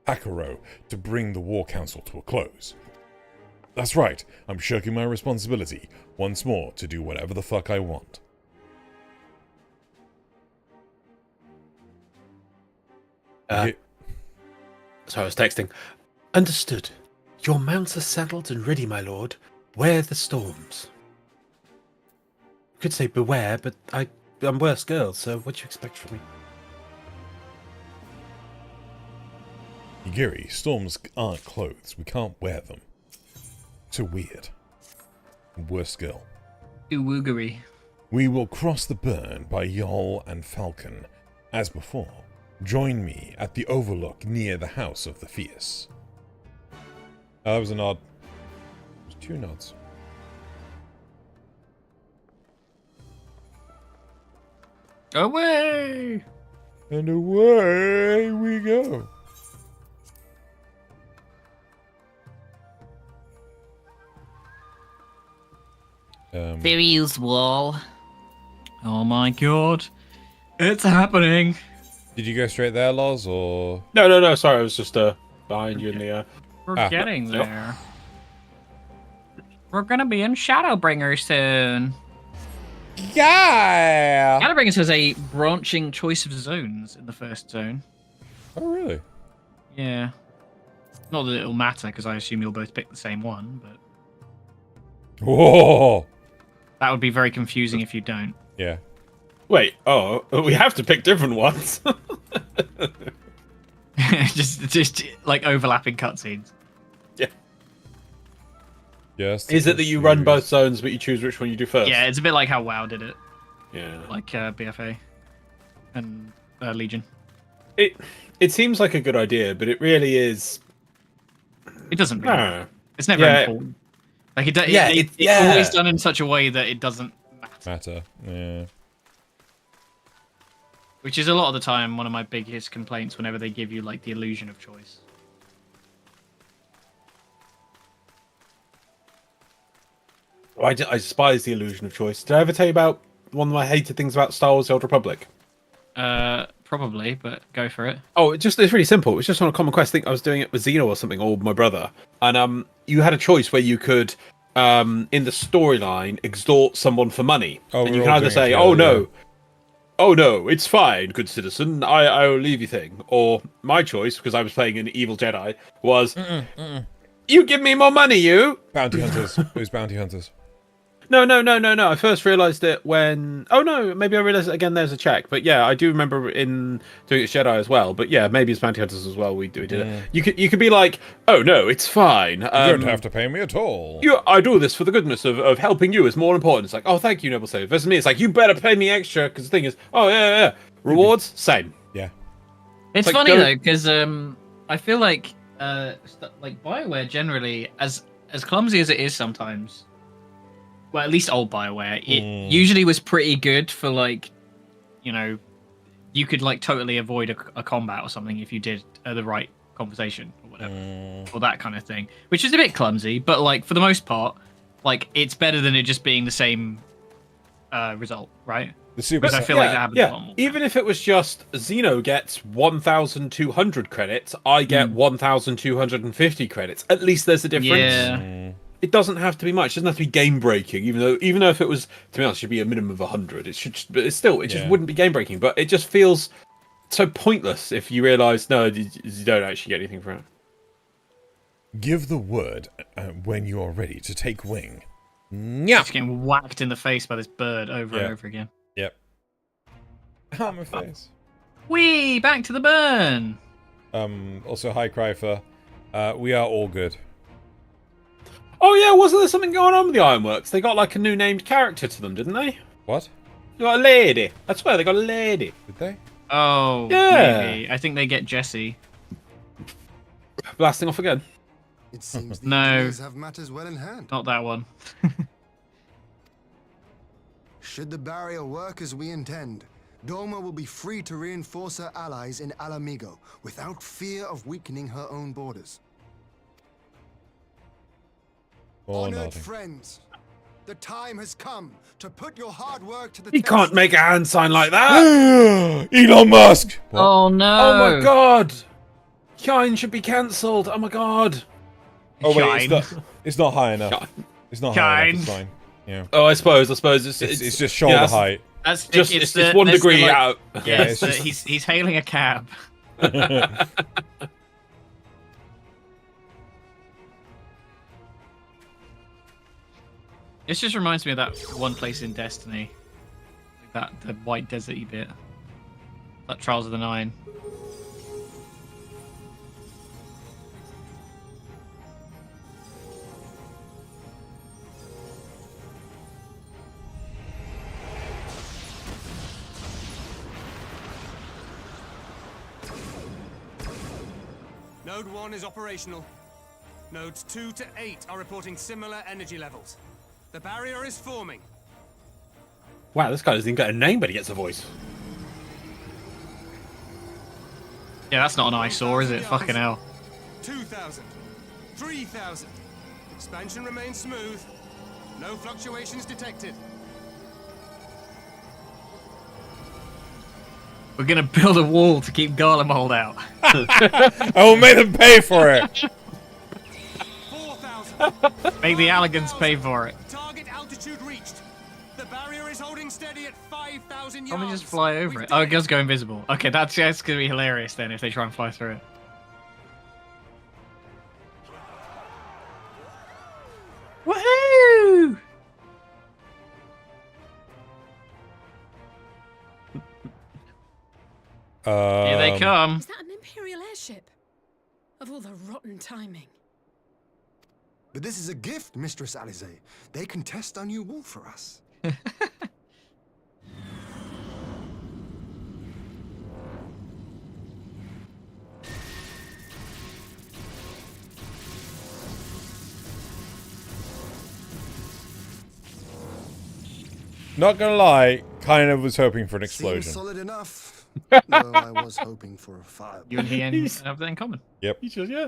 S3: Hakuro to bring the War Council to a close. That's right, I'm shirking my responsibility once more to do whatever the fuck I want. Ye-
S1: Sorry, I was texting. Understood. Your mounts are saddled and ready, my lord. Wear the storms. You could say beware, but I'm worse girl, so what do you expect from me?
S3: Yagiri, storms aren't clothes. We can't wear them. So weird. Worst girl.
S2: Woogery.
S3: We will cross the burn by Yol and Falcon. As before, join me at the overlook near the House of the Fierce. That was a nod. It was 2 nods.
S2: Away!
S3: And away we go.
S2: Furious wall. Oh my god. It's happening.
S3: Did you go straight there, Loz, or...?
S1: No. Sorry, I was just behind you in the.
S2: We're getting there. We're gonna be in Shadowbringer soon.
S3: Yeah!
S2: Shadowbringers has a branching choice of zones in the first zone.
S3: Oh, really?
S2: Yeah. Not that it'll matter, because I assume you'll both pick the same one, but
S3: Whoa!
S2: that would be very confusing if you don't.
S3: Yeah.
S1: Wait. Oh, we have to pick different ones.
S2: just like overlapping cutscenes.
S1: Yeah.
S3: Yes.
S1: Is it that you run both zones, but you choose which one you do first?
S2: Yeah, it's a bit like how WoW did it.
S1: Yeah.
S2: Like BFA and Legion.
S1: It seems like a good idea, but it really is.
S2: It doesn't really.
S1: No.
S2: It's never important. Like it's always done in such a way that it doesn't matter.
S3: Yeah.
S2: Which is a lot of the time one of my biggest complaints whenever they give you like the illusion of choice.
S1: I despise the illusion of choice. Did I ever tell you about one of my hated things about Star Wars: The Old Republic?
S2: Probably, but go for it.
S1: Oh, it's really simple. It was just on a Common Quest. I think I was doing it with Xeno or something, or my brother. And you had a choice where you could, in the storyline, extort someone for money.
S3: Oh,
S1: and you can either say, "Oh no, it's fine, good citizen. I will leave you thing." Or my choice, because I was playing an evil Jedi, was, "You give me more money, you."
S3: Bounty hunters. Who's bounty hunters?
S1: No. I first realised it when... Oh, no, maybe I realised it again there's a check. But yeah, I do remember in doing it Jedi as well. But yeah, maybe it's Bounty Hunters as well we did it. You could be like, "Oh, no, it's fine.
S3: You don't have to pay me at all.
S1: I do this for the goodness of helping you. It's more important." It's like, "Oh, thank you, Noble Savior." Versus me, it's like, "You better pay me extra." Because the thing is, oh, yeah. Rewards, same.
S3: Yeah.
S2: It's
S1: like,
S2: funny, though, because I feel like BioWare generally, as clumsy as it is sometimes... Well, at least old BioWare, it usually was pretty good for like, you could like totally avoid a combat or something if you did the right conversation or whatever, or that kind of thing, which is a bit clumsy, but like for the most part, like it's better than it just being the same result, right?
S3: The super.
S2: I feel like that happens a lot more.
S1: Even if it was just Xeno gets 1,200 credits, I get 1,250 credits. At least there's a difference.
S2: Yeah.
S1: It doesn't have to be much. It doesn't have to be game breaking. Even though if it was, to be honest, it should be a minimum of 100. It should, but it's still, it just wouldn't be game breaking. But it just feels so pointless if you realise no, you don't actually get anything from it.
S3: Give the word when you are ready to take wing.
S2: Yeah. Just getting whacked in the face by this bird over and over again.
S3: Yep. Ah, my face.
S2: Whee! Back to the burn.
S3: Also, hi, Cryfer. We are all good.
S1: Oh yeah, wasn't there something going on with the Ironworks? They got like a new named character to them, didn't they?
S3: What?
S1: They got a lady. I swear they got a lady.
S3: Did they?
S2: Oh,
S1: yeah.
S2: Maybe. I think they get Jesse.
S1: Blasting off again.
S11: It seems the
S2: No.
S11: engineers have matters well in hand.
S2: Not that one.
S11: Should the barrier work as we intend, Doma will be free to reinforce her allies in Alamigo without fear of weakening her own borders. Honored friends, the time has come to put your hard work to the
S1: He
S11: test.
S1: can't make a hand sign like that.
S3: Elon Musk. What?
S2: Oh no!
S1: Oh my god! Shine should be cancelled. Oh my god!
S3: Oh wait, it's not high enough.
S1: Shine.
S3: It's not high enough. It's fine. Yeah.
S1: Oh, I suppose
S3: It's just shoulder height.
S2: That's
S1: just it's 1 degree out.
S2: Yeah, he's hailing a cab. This just reminds me of that one place in Destiny, like the white deserty bit, that Trials of the Nine.
S12: Node 1 is operational. Nodes 2 to 8 are reporting similar energy levels. The barrier is forming.
S1: Wow, this guy doesn't even get a name, but he gets a voice.
S2: Yeah, that's not an eyesore, is it? Fucking hell.
S12: 2,000. 3,000. Expansion remains smooth. No fluctuations detected.
S2: We're gonna build a wall to keep Garlemald out.
S3: I will make them pay for it.
S12: 4,000.
S2: Make the Alligans pay for it.
S12: Target altitude reached. The barrier is holding steady at 5,000 yards.
S2: Why don't we just fly over it? Oh, it does go invisible. Okay, that's gonna be hilarious then if they try and fly through it. Woohoo! Here they come.
S4: Is that an Imperial airship? Of all the rotten timing.
S11: But this is a gift, Mistress Alize. They can test our new wall for us.
S3: Not gonna lie, kind of was hoping for an
S11: Seems
S3: explosion.
S11: solid enough. Though I was hoping for a fire.
S2: You and he have that in common.
S3: Yep.
S1: He just, yeah.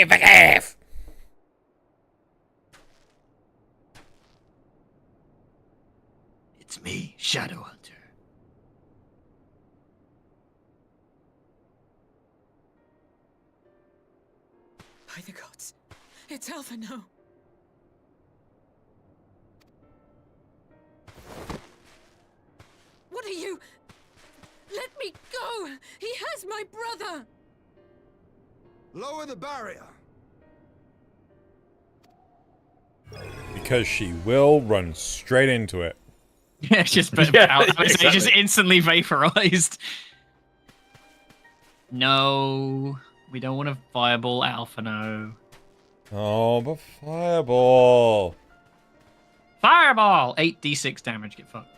S3: Back off!
S2: It's me, Shadowhunter.
S4: By the gods. It's Alphino. What are you? Let me go! He has my brother!
S11: Lower the barrier.
S3: Because she will run straight into it.
S2: Yeah, it's just
S1: exactly.
S2: just instantly vaporized. No, we don't want to fireball Alphino.
S3: Oh, but fireball.
S2: Fireball! 8d6 damage, get fucked.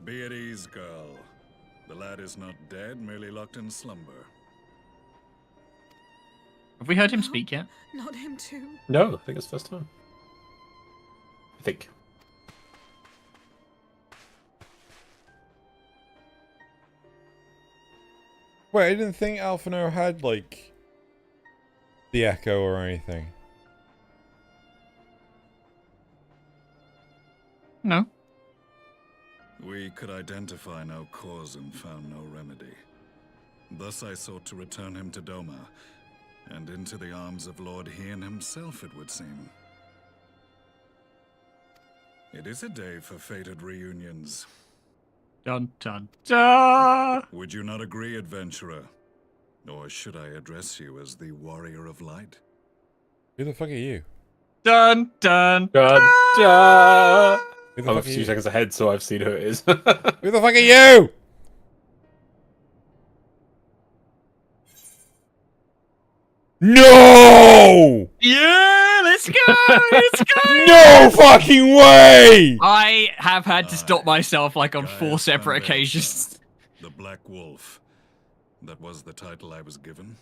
S8: Be at ease, girl. The lad is not dead, merely locked in slumber.
S2: Have we heard him speak yet?
S4: Not him too.
S1: No, I think it's the first time. I think.
S3: Wait, I didn't think Alphino had, like, the echo or anything.
S2: No.
S8: We could identify no cause and found no remedy. Thus I sought to return him to Doma, and into the arms of Lord Hien himself, it would seem. It is a day for fated reunions.
S2: Dun dun dun!
S8: Would you not agree, adventurer? Or should I address you as the Warrior of Light?
S3: Who the fuck are you?
S2: Dun dun
S1: Dun, dun.
S3: Who the
S1: I'm a
S3: fuck are
S1: few
S3: you?
S1: seconds ahead, so I've seen who it is.
S3: Who the fuck are you? No!
S2: Yeah, let's go! Let's go!
S3: No fucking way!
S2: I have had to stop myself like on
S8: Gaius
S2: 4 separate
S8: Van
S2: occasions.
S8: The Black Wolf. That was the title I was given.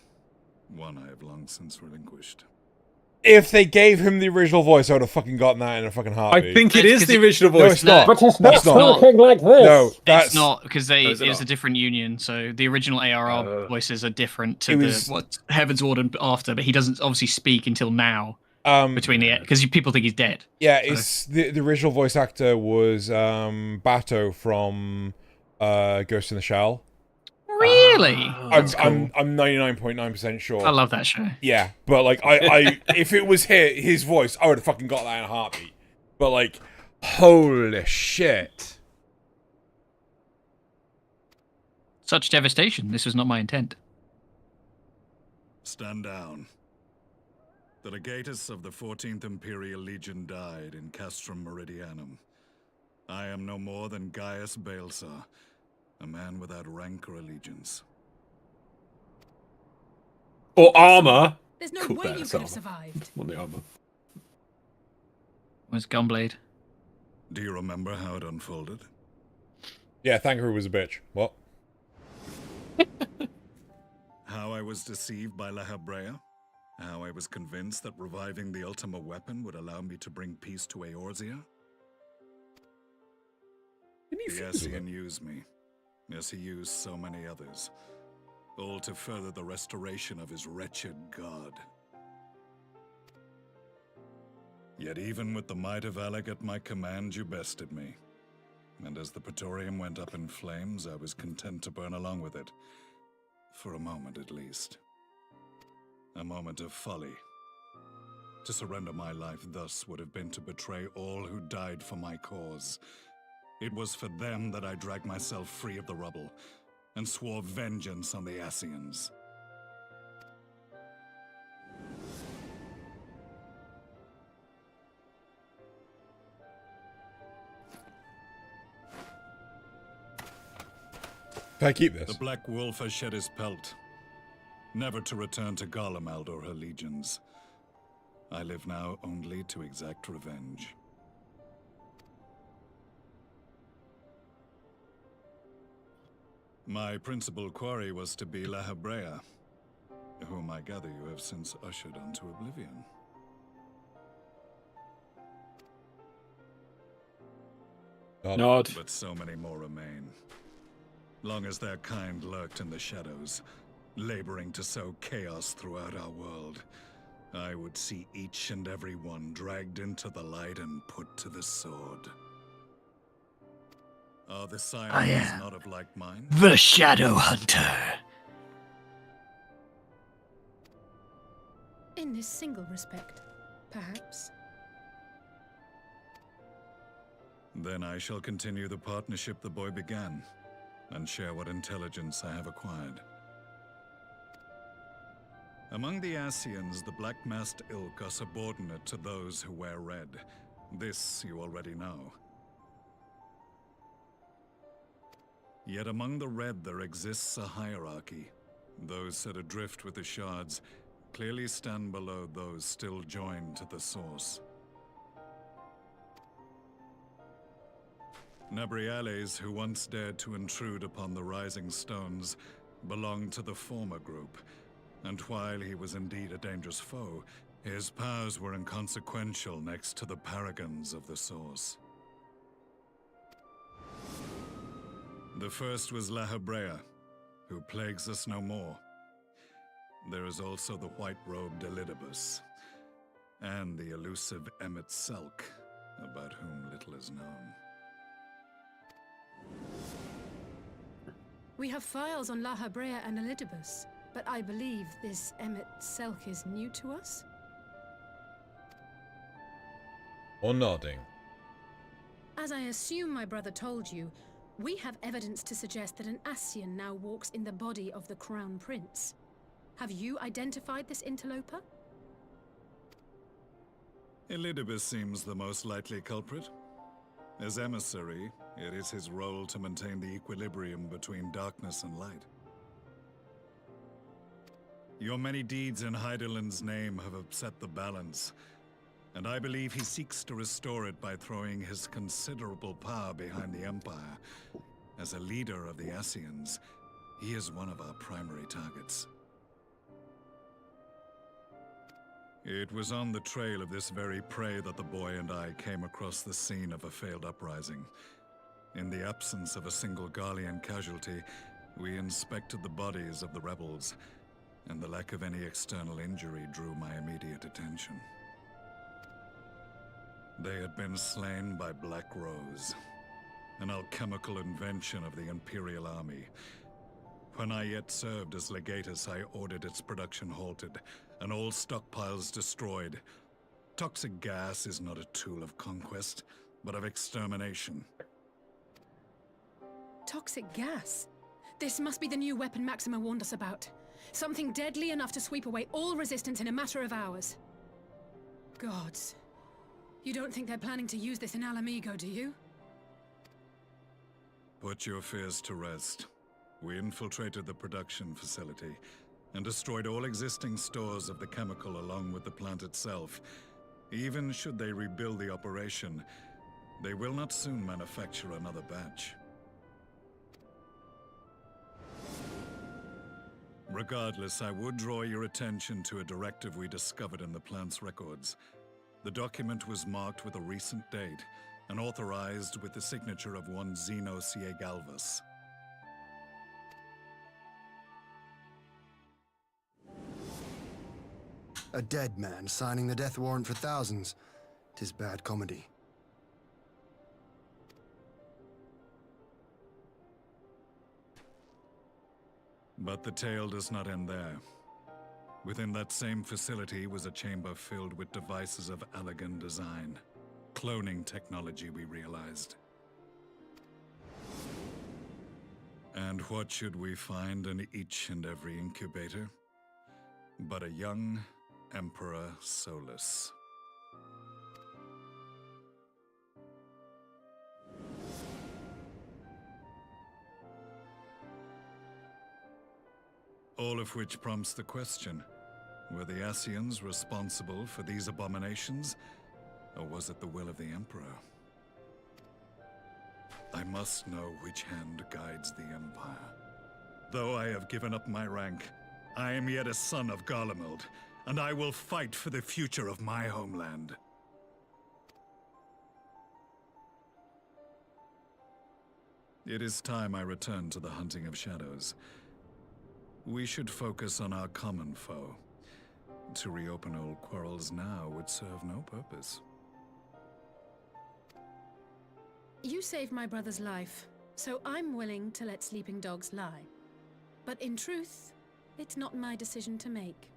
S8: One I have long since relinquished.
S3: If they gave him the original voice, I would have fucking gotten that in a fucking heartbeat.
S1: I think it
S2: It's
S1: is
S2: 'cause
S1: the
S2: it-
S1: original
S3: No,
S1: voice.
S3: it's not.
S1: But it's
S3: It's not.
S1: talking like this.
S3: No, that's
S2: It's not because
S1: Oh, is it
S2: it's
S1: not?
S2: a different union, so the original ARR voices are different to
S3: It
S2: the
S3: was-
S2: what Heaven's Warden after, but he doesn't obviously speak until now between the because people think he's dead.
S3: Yeah, it's the original voice actor was Bato from Ghost in the Shell.
S2: Really?
S3: I'm
S2: That's cool.
S3: I'm 99.9% sure.
S2: I love that show.
S3: Yeah, but like I if it was his voice, I would have fucking got that in a heartbeat. But like, holy shit.
S2: Such devastation. This was not my intent.
S8: Stand down. The legatus of the 14th Imperial Legion died in Castrum Meridianum. I am no more than Gaius Baelsar, a man without rank or allegiance.
S1: Or armor.
S4: There's no
S1: Cool,
S4: way you
S1: that's
S4: could have
S1: armor.
S4: survived.
S1: On the armor.
S2: Was Gunblade.
S8: Do you remember how it unfolded?
S3: Yeah, Thangaroo was a bitch. What?
S8: How I was deceived by La Habrea? How I was convinced that reviving the Ultima weapon would allow me to bring peace to Eorzea? The Ascian used me, as he used so many others, all to further the restoration of his wretched god. Yet even with the might of Alec at my command, you bested me. And as the Praetorium went up in flames, I was content to burn along with it. For a moment at least. A moment of folly. To surrender my life thus would have been to betray all who died for my cause. It was for them that I dragged myself free of the rubble, and swore vengeance on the Ascians.
S3: Can I keep this?
S8: The Black Wolf has shed his pelt, never to return to Garlemald or her legions. I live now only to exact revenge. My principal quarry was to be La Habrea, whom I gather you have since ushered onto oblivion.
S1: Nod.
S8: But so many more remain. Long as their kind lurked in the shadows, laboring to sow chaos throughout our world, I would see each and every one dragged into the light and put to the sword. Are the Scions not of like mind?
S2: The Shadow Hunter.
S4: In this single respect, perhaps.
S8: Then I shall continue the partnership the boy began, and share what intelligence I have acquired. Among the Ascians, the Black-Masked Ilk are subordinate to those who wear red. This you already know. Yet among the Red there exists a hierarchy. Those set adrift with the shards clearly stand below those still joined to the source. Nabriales, who once dared to intrude upon the Rising Stones, belonged to the former group, and while he was indeed a dangerous foe, his powers were inconsequential next to the paragons of the Source. The first was La Habrea, who plagues us no more. There is also the white-robed Elidibus, and the elusive Emmet Selk, about whom little is known.
S4: We have files on La Habrea and Elidibus, but I believe this Emmet Selk is new to us?
S3: Or nodding.
S4: As I assume my brother told you, we have evidence to suggest that an Ascian now walks in the body of the Crown Prince. Have you identified this interloper?
S8: Elidibus seems the most likely culprit. As emissary, it is his role to maintain the equilibrium between darkness and light. Your many deeds in Hydaelyn's name have upset the balance, and I believe he seeks to restore it by throwing his considerable power behind the Empire. As a leader of the Ascians, he is one of our primary targets. It was on the trail of this very prey that the boy and I came across the scene of a failed uprising. In the absence of a single Garlean casualty, we inspected the bodies of the rebels, and the lack of any external injury drew my immediate attention. They had been slain by Black Rose, an alchemical invention of the Imperial Army. When I yet served as legatus, I ordered its production halted, and all stockpiles destroyed. Toxic gas is not a tool of conquest, but of extermination.
S4: Toxic gas? This must be the new weapon Maxima warned us about. Something deadly enough to sweep away all resistance in a matter of hours. Gods. You don't think they're planning to use this in Alamigo, do you?
S8: Put your fears to rest. We infiltrated the production facility and destroyed all existing stores of the chemical along with the plant itself. Even should they rebuild the operation, they will not soon manufacture another batch. Regardless, I would draw your attention to a directive we discovered in the plant's records. The document was marked with a recent date and authorized with the signature of one Zeno Ciegalvas.
S11: A dead man signing the death warrant for thousands. 'Tis bad comedy.
S8: But the tale does not end there. Within that same facility was a chamber filled with devices of elegant design. Cloning technology, we realized. And what should we find in each and every incubator? But a young Emperor Solus. All of which prompts the question, were the Ascians responsible for these abominations, or was it the will of the Emperor? I must know which hand guides the Empire. Though I have given up my rank, I am yet a son of Garlemald, and I will fight for the future of my homeland. It is time I return to the hunting of shadows. We should focus on our common foe. To reopen old quarrels now would serve no purpose.
S4: You saved my brother's life, so I'm willing to let sleeping dogs lie. But in truth, it's not my decision to make.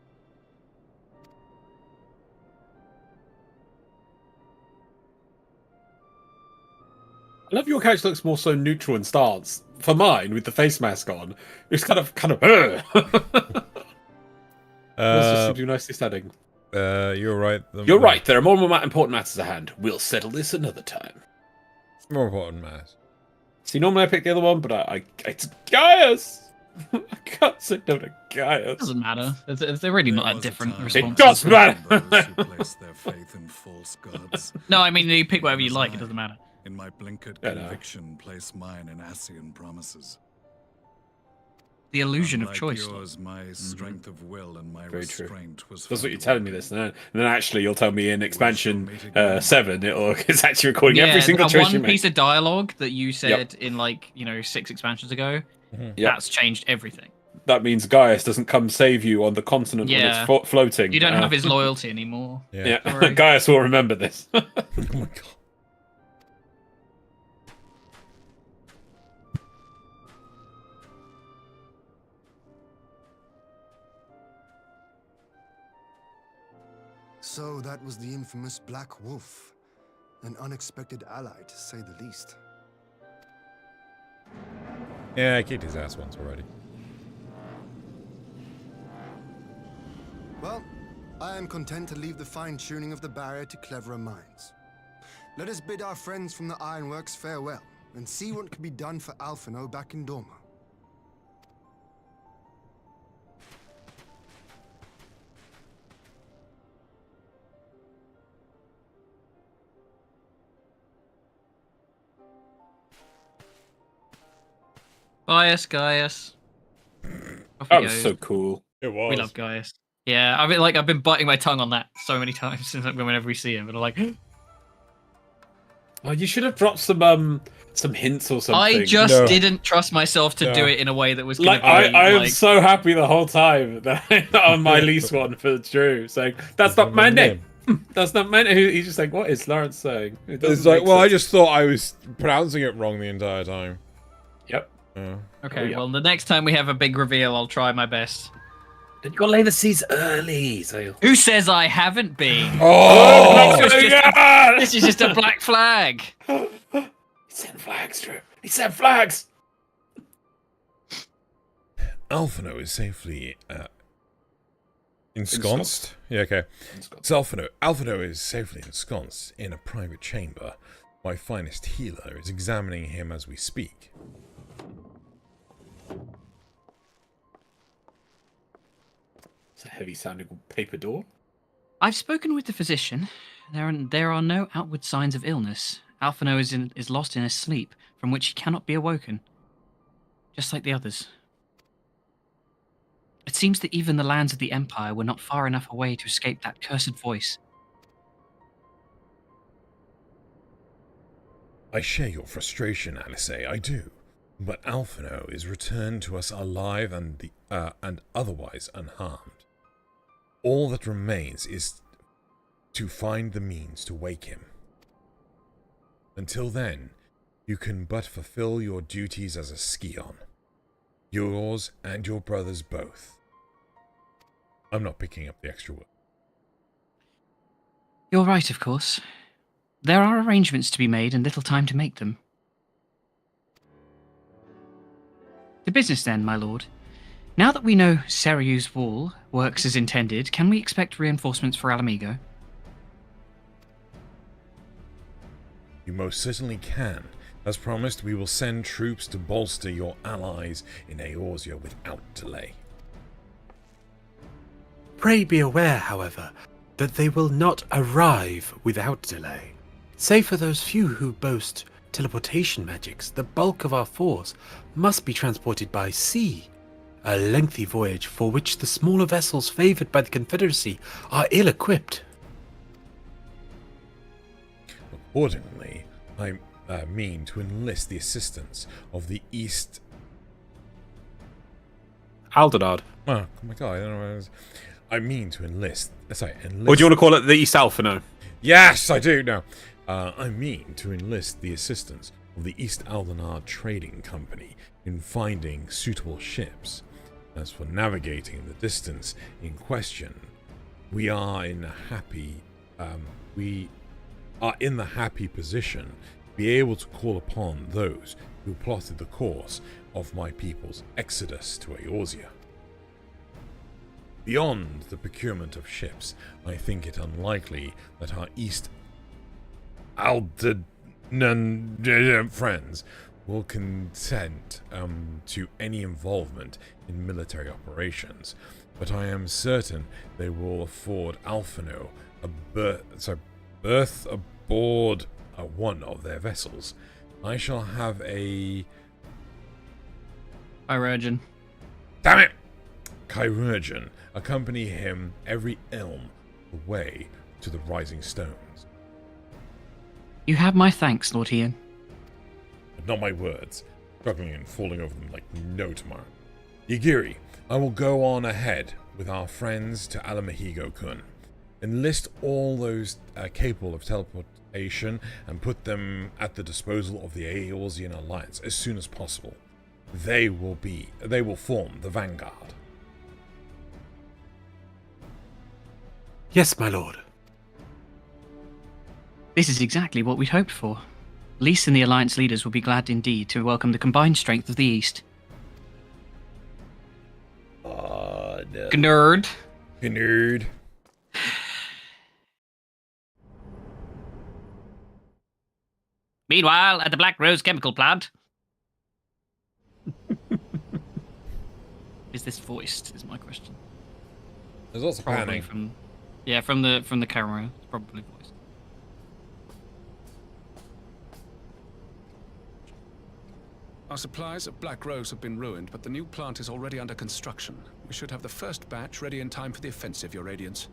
S1: I love your character looks more so neutral in stance. For mine, with the face mask on, it's kind of It's just nicely standing.
S3: You're right.
S1: You're right. There are more important matters at hand. We'll settle this another time.
S3: More important matters.
S1: See, normally I pick the other one, but it's Gaius. I can't say no to Gaius.
S2: Doesn't matter. They're really not that different.
S1: It does matter.
S8: Who place their faith in false gods.
S2: No, I mean you pick whatever you like. It doesn't matter.
S8: In my blinkered conviction, place mine in Ascian promises.
S2: The illusion of
S8: Unlike
S2: choice.
S8: Yours, my strength of will and my
S1: Very true.
S8: restraint was.
S1: That's what you're telling me this, and then actually you'll tell me in expansion 7 it's actually recording every single choice you
S2: one
S1: make.
S2: piece of dialogue that you said in 6 expansions ago. That's changed everything.
S1: That means Gaius doesn't come save you on the continent when it's floating.
S2: You don't have his loyalty anymore.
S1: Yeah. Gaius will remember this.
S3: Oh my god.
S11: So that was the infamous Black Wolf. An unexpected ally, to say the least.
S3: Yeah, I kicked his ass once already.
S11: Well, I am content to leave the fine-tuning of the barrier to cleverer minds. Let us bid our friends from the Ironworks farewell, and see what can be done for Alphino back in Dorma.
S2: Gaius.
S1: That was so cool.
S3: It was.
S2: We love Gaius. Yeah, I've been biting my tongue on that so many times since whenever we see him, but I'm like,
S1: oh, you should have dropped some hints or something.
S2: I just didn't trust myself to do it in a way that was
S1: like I am so happy the whole time that on my least one for Drew saying that's not my name. That's not my name. He's just like, what is Lawrence saying?
S3: It's like, well, I just thought I was pronouncing it wrong the entire time.
S1: Yep.
S2: Okay, well, the next time we have a big reveal, I'll try my best.
S1: You got to lay the seeds early. So.
S2: Who says I haven't been?
S3: Oh!
S2: This is just a black flag.
S1: He sent flags, Drew. He sent flags.
S3: Alphino is safely ensconced. Yeah, okay. So Alphino is safely ensconced in a private chamber. My finest healer is examining him as we speak.
S1: It's a heavy-sounding paper door.
S2: I've spoken with the physician. There are no outward signs of illness. Alphino is lost in a sleep from which he cannot be awoken, just like the others. It seems that even the lands of the Empire were not far enough away to escape that cursed voice.
S3: I share your frustration, Alice, I do. But Alphino is returned to us alive and otherwise unharmed. All that remains is to find the means to wake him. Until then, you can but fulfill your duties as a Scion. Yours and your brother's both. I'm not picking up the extra word.
S2: You're right, of course. There are arrangements to be made and little time to make them. To business then, my lord. Now that we know Seryu's wall works as intended, can we expect reinforcements for Alamigo?
S3: You most certainly can. As promised, we will send troops to bolster your allies in Eorzea without delay.
S13: Pray be aware, however, that they will not arrive without delay. Save for those few who boast teleportation magics, the bulk of our force must be transported by sea. A lengthy voyage for which the smaller vessels favoured by the Confederacy are ill-equipped.
S3: Accordingly, I mean to enlist the assistance of the East...
S1: Aldenard.
S3: Oh my god, I don't know what it is. I mean to enlist... enlist...
S1: Or do you want to call it the East Alphino?
S3: Yes, I do, no. I mean to enlist the assistance of the East Aldenard Trading Company in finding suitable ships. As for navigating the distance in question, we are in the happy position to be able to call upon those who plotted the course of my people's exodus to Eorzea. Beyond the procurement of ships, I think it unlikely that our East Aldenard friends will consent to any involvement in military operations, but I am certain they will afford Alphino a berth aboard one of their vessels. I shall have a...
S2: Chirurgeon.
S3: Damn it! Chirurgeon accompany him every elm the way to the Rising Stones.
S2: You have my thanks, Lord Ian.
S3: But not my words, struggling and falling over them like no tomorrow. Yagiri, I will go on ahead with our friends to Alamahigo-kun. Enlist all those capable of teleportation and put them at the disposal of the Eorzean Alliance as soon as possible. They will form the vanguard.
S13: Yes, my lord.
S2: This is exactly what we'd hoped for. Lys and the Alliance leaders will be glad indeed to welcome the combined strength of the East.
S3: No.
S2: Gnerd.
S3: Gnerd.
S2: Meanwhile, at the Black Rose chemical plant. Is this voiced? Is my question.
S3: There's lots of
S2: probably
S3: panning.
S2: from the camera. It's probably voiced.
S10: Our supplies at Black Rose have been ruined, but the new plant is already under construction. We should have the first batch ready in time for the offensive, Your Radiance.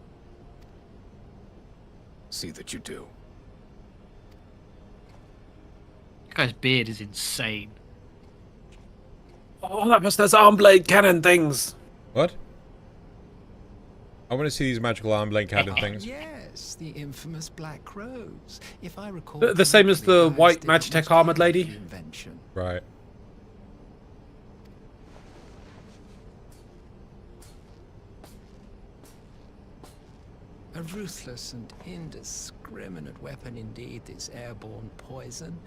S8: See that you do.
S2: That guy's beard is insane.
S13: Oh, that was those arm blade cannon things.
S3: What? I want to see these magical arm blade cannon things.
S14: Yes, the infamous Black Rose. If I recall,
S1: The same as the white Magitech armored lady?
S14: Invention.
S3: Right.
S14: A ruthless and indiscriminate weapon indeed, this airborne poison.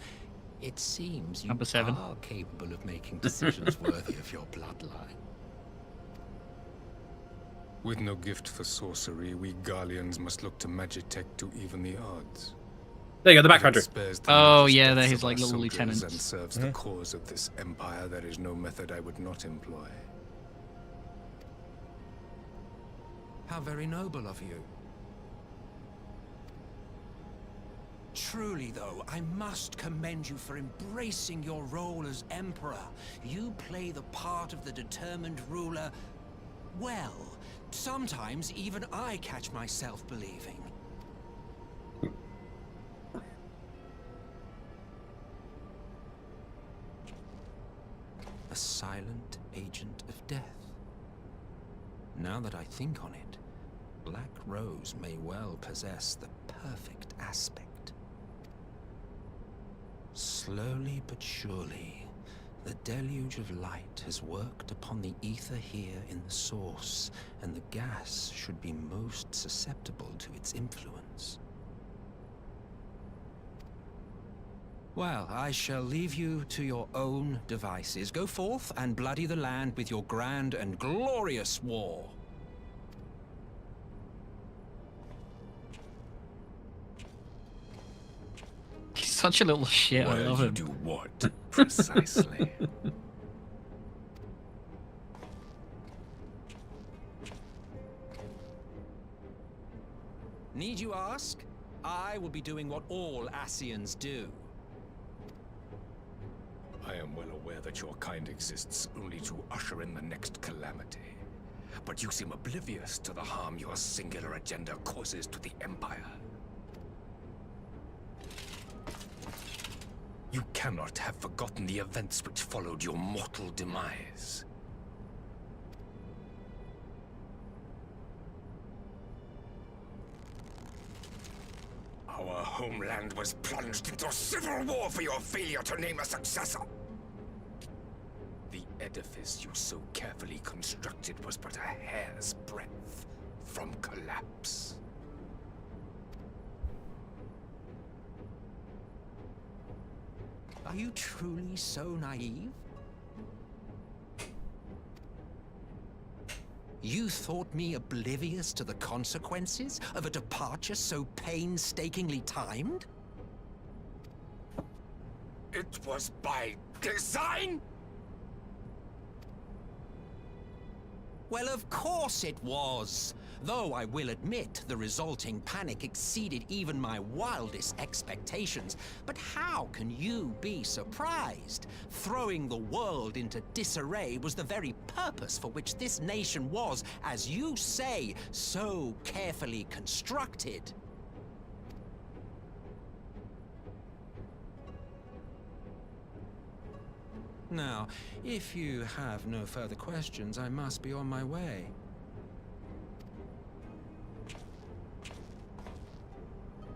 S14: It seems you
S2: Number 7.
S14: are capable of making decisions worthy of your bloodline.
S15: With no gift for sorcery, we Garleans must look to Magitech to even the odds.
S1: There you go, the backcountry.
S2: Oh yeah, they're his like little lieutenants.
S15: And serves the cause of this empire. There is no method I would not employ.
S14: How very noble of you.
S16: Truly, though, I must commend you for embracing your role as Emperor. You play the part of the determined ruler well. Sometimes even I catch myself believing.
S14: A silent agent of death. Now that I think on it, Black Rose may well possess the perfect aspect. Slowly but surely, the deluge of light has worked upon the ether here in the source, and the gas should be most susceptible to its influence. Well, I shall leave you to your own devices. Go forth and bloody the land with your grand and glorious war.
S2: He's such a little shit. I love him.
S15: Do what precisely?
S16: Need you ask? I will be doing what all Ascians do.
S15: I am well aware that your kind exists only to usher in the next calamity. But you seem oblivious to the harm your singular agenda causes to the Empire. You cannot have forgotten the events which followed your mortal demise. Our homeland was plunged into civil war for your failure to name a successor. The edifice you so carefully constructed was but a hair's breadth from collapse.
S16: Are you truly so naive? You thought me oblivious to the consequences of a departure so painstakingly timed?
S15: It was by design?
S16: Well, of course it was. Though I will admit the resulting panic exceeded even my wildest expectations. But how can you be surprised? Throwing the world into disarray was the very purpose for which this nation was, as you say, so carefully constructed.
S14: Now, if you have no further questions, I must be on my way.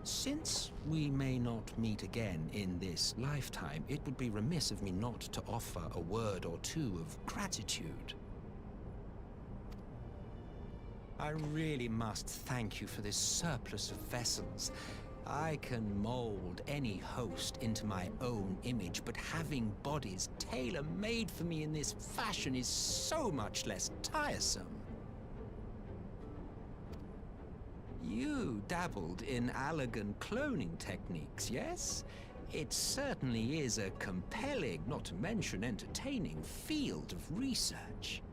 S14: Since we may not meet again in this lifetime, it would be remiss of me not to offer a word or two of gratitude. I really must thank you for this surplus of vessels. I can mold any host into my own image, but having bodies tailor-made for me in this fashion is so much less tiresome. You dabbled in Allagan cloning techniques, yes? It certainly is a compelling, not to mention entertaining, field of research.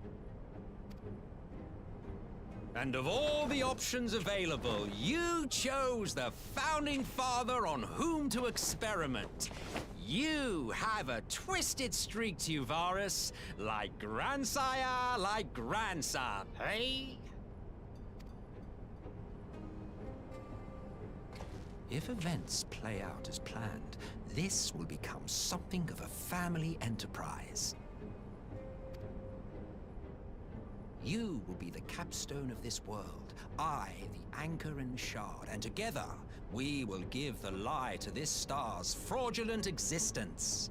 S16: And of all the options available, you chose the Founding Father on whom to experiment. You have a twisted streak to you, Varus, like grandsire, like grandson, hey?
S14: If events play out as planned, this will become something of a family enterprise. You will be the capstone of this world, I the anchor and shard, and together we will give the lie to this star's fraudulent existence.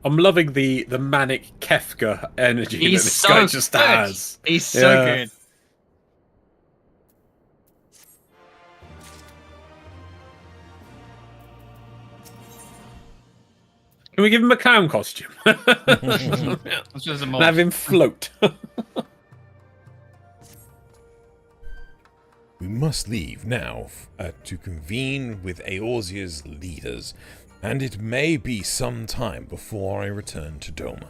S1: I'm loving the manic Kefka energy
S2: He's
S1: that this
S2: so
S1: guy just
S2: good.
S1: has.
S2: He's so good.
S1: Can we give him a clown costume?
S2: That's just a
S1: And
S2: mod.
S1: have him float.
S3: We must leave now to convene with Eorzea's leaders, and it may be some time before I return to Doma.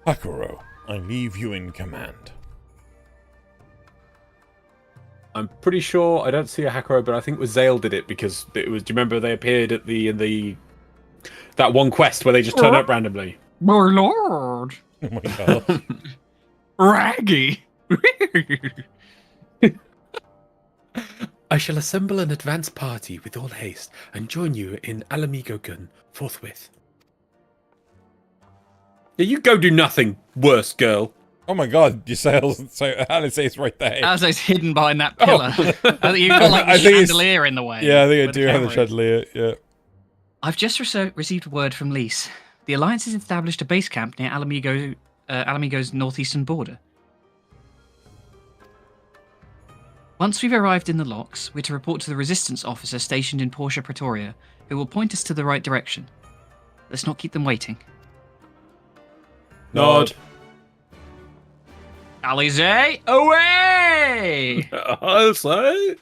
S3: Hakuro, I leave you in command.
S1: I'm pretty sure I don't see a Hakuro, but I think Zale did it because it was. Do you remember they appeared at that one quest where they just turn up randomly?
S2: My lord.
S3: Oh my god.
S2: Raggy.
S13: I shall assemble an advance party with all haste and join you in Alamigo-gun forthwith.
S1: Yeah, you go do nothing, worse girl.
S3: Oh my god, your sails. So Alice's right there.
S2: Alice's hidden behind that pillar. I think you've got like
S3: I
S2: the
S3: think it's-
S2: chandelier in the way.
S3: Yeah, I think I
S2: where
S3: do have the
S2: camera is.
S3: chandelier. Yeah.
S2: I've just received word from Lys. The Alliance has established a base camp near Alamigo's northeastern border. Once we've arrived in the locks, we're to report to the resistance officer stationed in Portia Pretoria, who will point us to the right direction. Let's not keep them waiting.
S1: Nod.
S2: Alize, away!
S1: I'll say.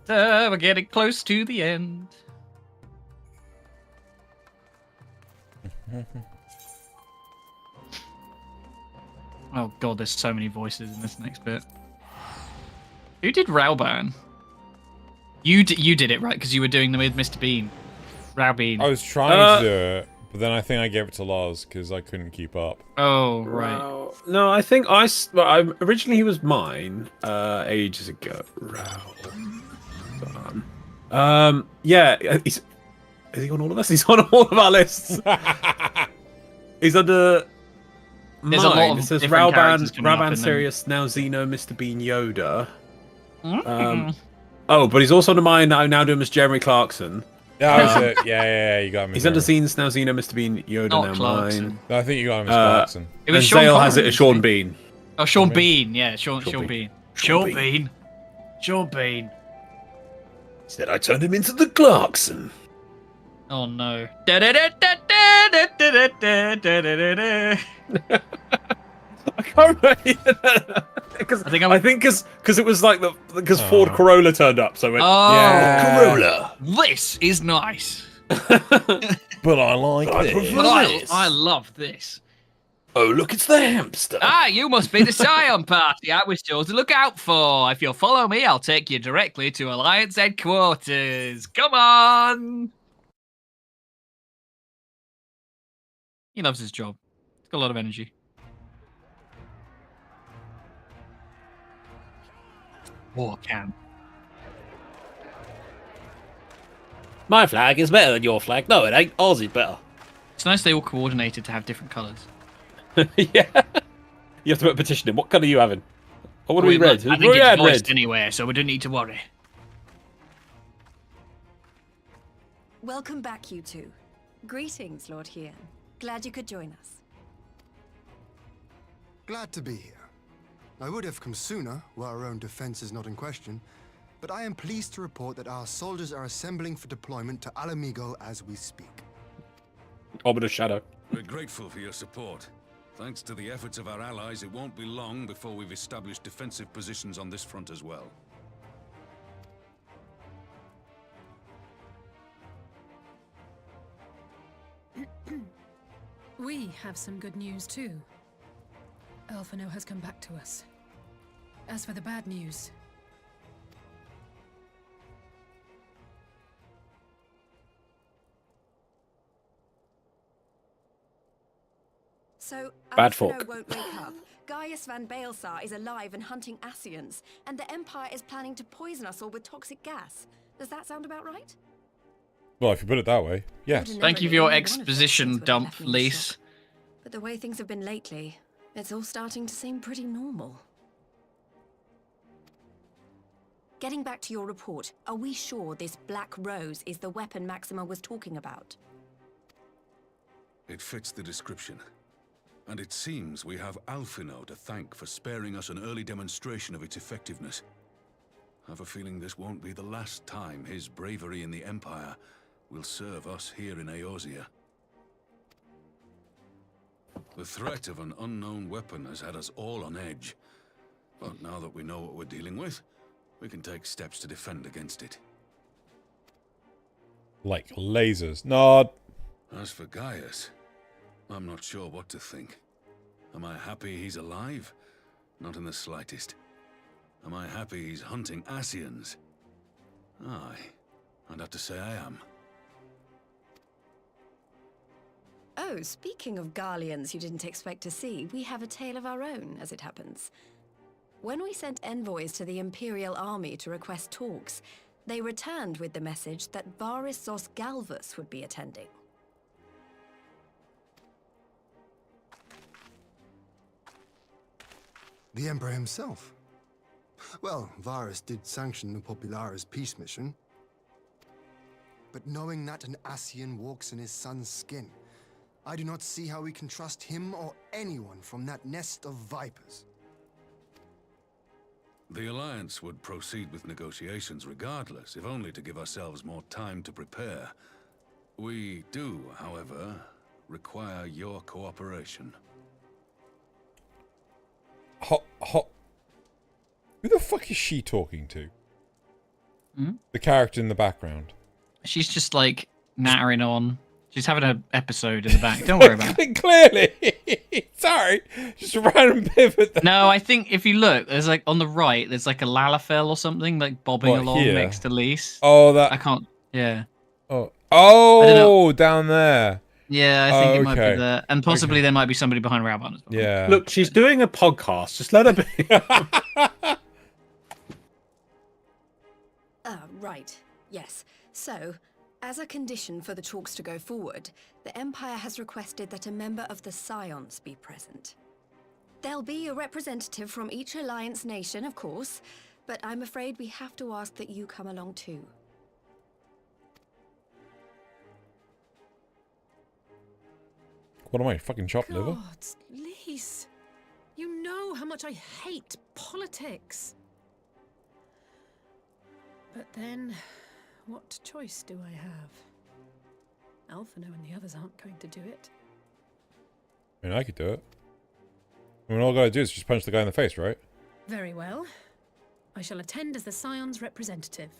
S2: We're getting close to the end. Oh god, there's so many voices in this next bit. Who did Raoban? You did it, right? Because you were doing them with Mr. Bean. Raobean.
S3: I was trying to do it, but then I think I gave it to Lars because I couldn't keep up.
S2: Oh, right.
S1: No, I think originally he was mine ages ago. Yeah, is he on all of us? He's on all of our lists. He's under
S2: There's a lot
S1: mine.
S2: of
S1: It says
S2: different characters coming up
S1: Raoban,
S2: in them.
S1: Sirius, now Zeno, Mr. Bean, Yoda.
S2: Mm.
S1: Oh, but he's also under mine. I now do him as Jeremy Clarkson.
S3: Yeah, that's it. Yeah, you got him.
S1: He's under Zeno's now Zeno, Mr. Bean, Yoda,
S2: Not
S1: now
S2: Clarkson.
S1: mine.
S3: No, I think you got him as Clarkson.
S2: It was
S1: and
S2: Sean
S1: Zale has
S2: Connery,
S1: it as Sean Bean.
S2: Oh, Sean Bean. Yeah, Sean
S1: Bean.
S2: Bean.
S1: Sean
S2: Sean Bean. Sean Bean.
S1: Said I turned him into the Clarkson.
S2: Oh no.
S1: I can't remember. I think because it was like because Ford Corolla turned up, so it,
S2: Oh,
S1: Corolla.
S2: This is nice.
S3: But I like this.
S2: But I love this.
S1: Oh, look, it's the hamster.
S2: Ah, you must be the Scion party I was told to look out for. If you'll follow me, I'll take you directly to Alliance headquarters. Come on. He loves his job. He's got a lot of energy. War camp.
S17: My flag is better than your flag. No, it ain't. Ours is better.
S2: It's nice they all coordinated to have different colours.
S1: Yeah. You have to put a petition in. What colour are you having? Oh, what do we read?
S2: I think it's voiced anyway, so we don't need to worry.
S9: Welcome back, you two. Greetings, Lord Hien. Glad you could join us.
S11: Glad to be here. I would have come sooner, were our own defense is not in question, but I am pleased to report that our soldiers are assembling for deployment to Alamigo as we speak.
S1: Ominous shadow.
S8: We're grateful for your support. Thanks to the efforts of our allies, it won't be long before we've established defensive positions on this front as well.
S4: We have some good news too. Alphino has come back to us. As for the bad news,
S9: So,
S1: Bad
S9: Alphino
S1: folk.
S9: won't wake up. Gaius van Baelsar is alive and hunting Ascians, and the Empire is planning to poison us all with toxic gas. Does that sound about right?
S3: Well, if you put it that way, yes.
S2: Thank you for your exposition dump, Lise.
S9: But the way things have been lately, it's all starting to seem pretty normal. Getting back to your report, are we sure this Black Rose is the weapon Maxima was talking about?
S10: It fits the description. And it seems we have Alphino to thank for sparing us an early demonstration of its effectiveness. I have a feeling this won't be the last time his bravery in the Empire will serve us here in Eorzea. The threat of an unknown weapon has had us all on edge. But now that we know what we're dealing with, we can take steps to defend against it.
S3: Like lasers. Nod.
S10: As for Gaius, I'm not sure what to think. Am I happy he's alive? Not in the slightest. Am I happy he's hunting Ascians? Aye, I'd have to say I am.
S9: Oh, speaking of Garleans you didn't expect to see, we have a tale of our own, as it happens. When we sent envoys to the Imperial Army to request talks, they returned with the message that Varys Zos Galvus would be attending.
S11: The Emperor himself. Well, Varys did sanction the Popularis peace mission. But knowing that an Ascian walks in his son's skin, I do not see how we can trust him or anyone from that nest of vipers.
S10: The Alliance would proceed with negotiations regardless, if only to give ourselves more time to prepare. We do, however, require your cooperation.
S3: Who the fuck is she talking to?
S2: Hmm?
S3: The character in the background.
S2: She's just like nattering on. She's having an episode in the back. Don't worry about it.
S3: Clearly. Sorry. Just a random pivot there.
S2: No, I think if you look, there's like on the right, there's like a Lalafell or something like bobbing
S3: What,
S2: along
S3: here?
S2: next to Lise.
S3: Oh, that.
S2: I can't. Yeah.
S3: Oh, down there.
S2: Yeah, I think it might
S3: okay.
S2: be there, and possibly there might be somebody behind Raban as well.
S3: Yeah.
S1: Look, she's doing a podcast. Just let her be.
S9: Right. Yes. So, as a condition for the talks to go forward, the Empire has requested that a member of the Scions be present. There'll be a representative from each Alliance nation, of course, but I'm afraid we have to ask that you come along too.
S3: What am I, fucking chopped liver?
S4: God, Lise, you know how much I hate politics. But then, what choice do I have? Alphino and the others aren't going to do it.
S3: I mean, I could do it. I mean, all I gotta do is just punch the guy in the face, right?
S4: Very well. I shall attend as the Scion's representative.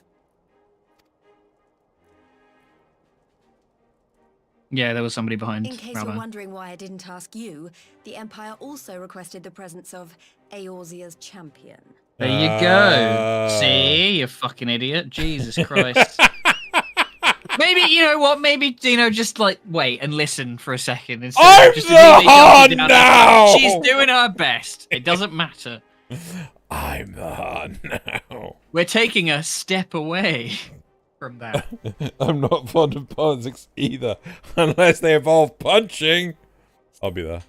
S2: Yeah, there was somebody behind
S9: In case
S2: Raban.
S9: you're wondering why I didn't ask you, the Empire also requested the presence of Eorzea's champion.
S2: There you go. See, you fucking idiot. Jesus Christ. Maybe, you know what? Maybe, just like wait and listen for a second.
S3: I'm
S2: just
S3: the Han now!
S2: She's doing her best. It doesn't matter.
S3: I'm the Han now.
S2: We're taking a step away from that.
S3: I'm not fond of politics either, unless they involve punching. I'll be there.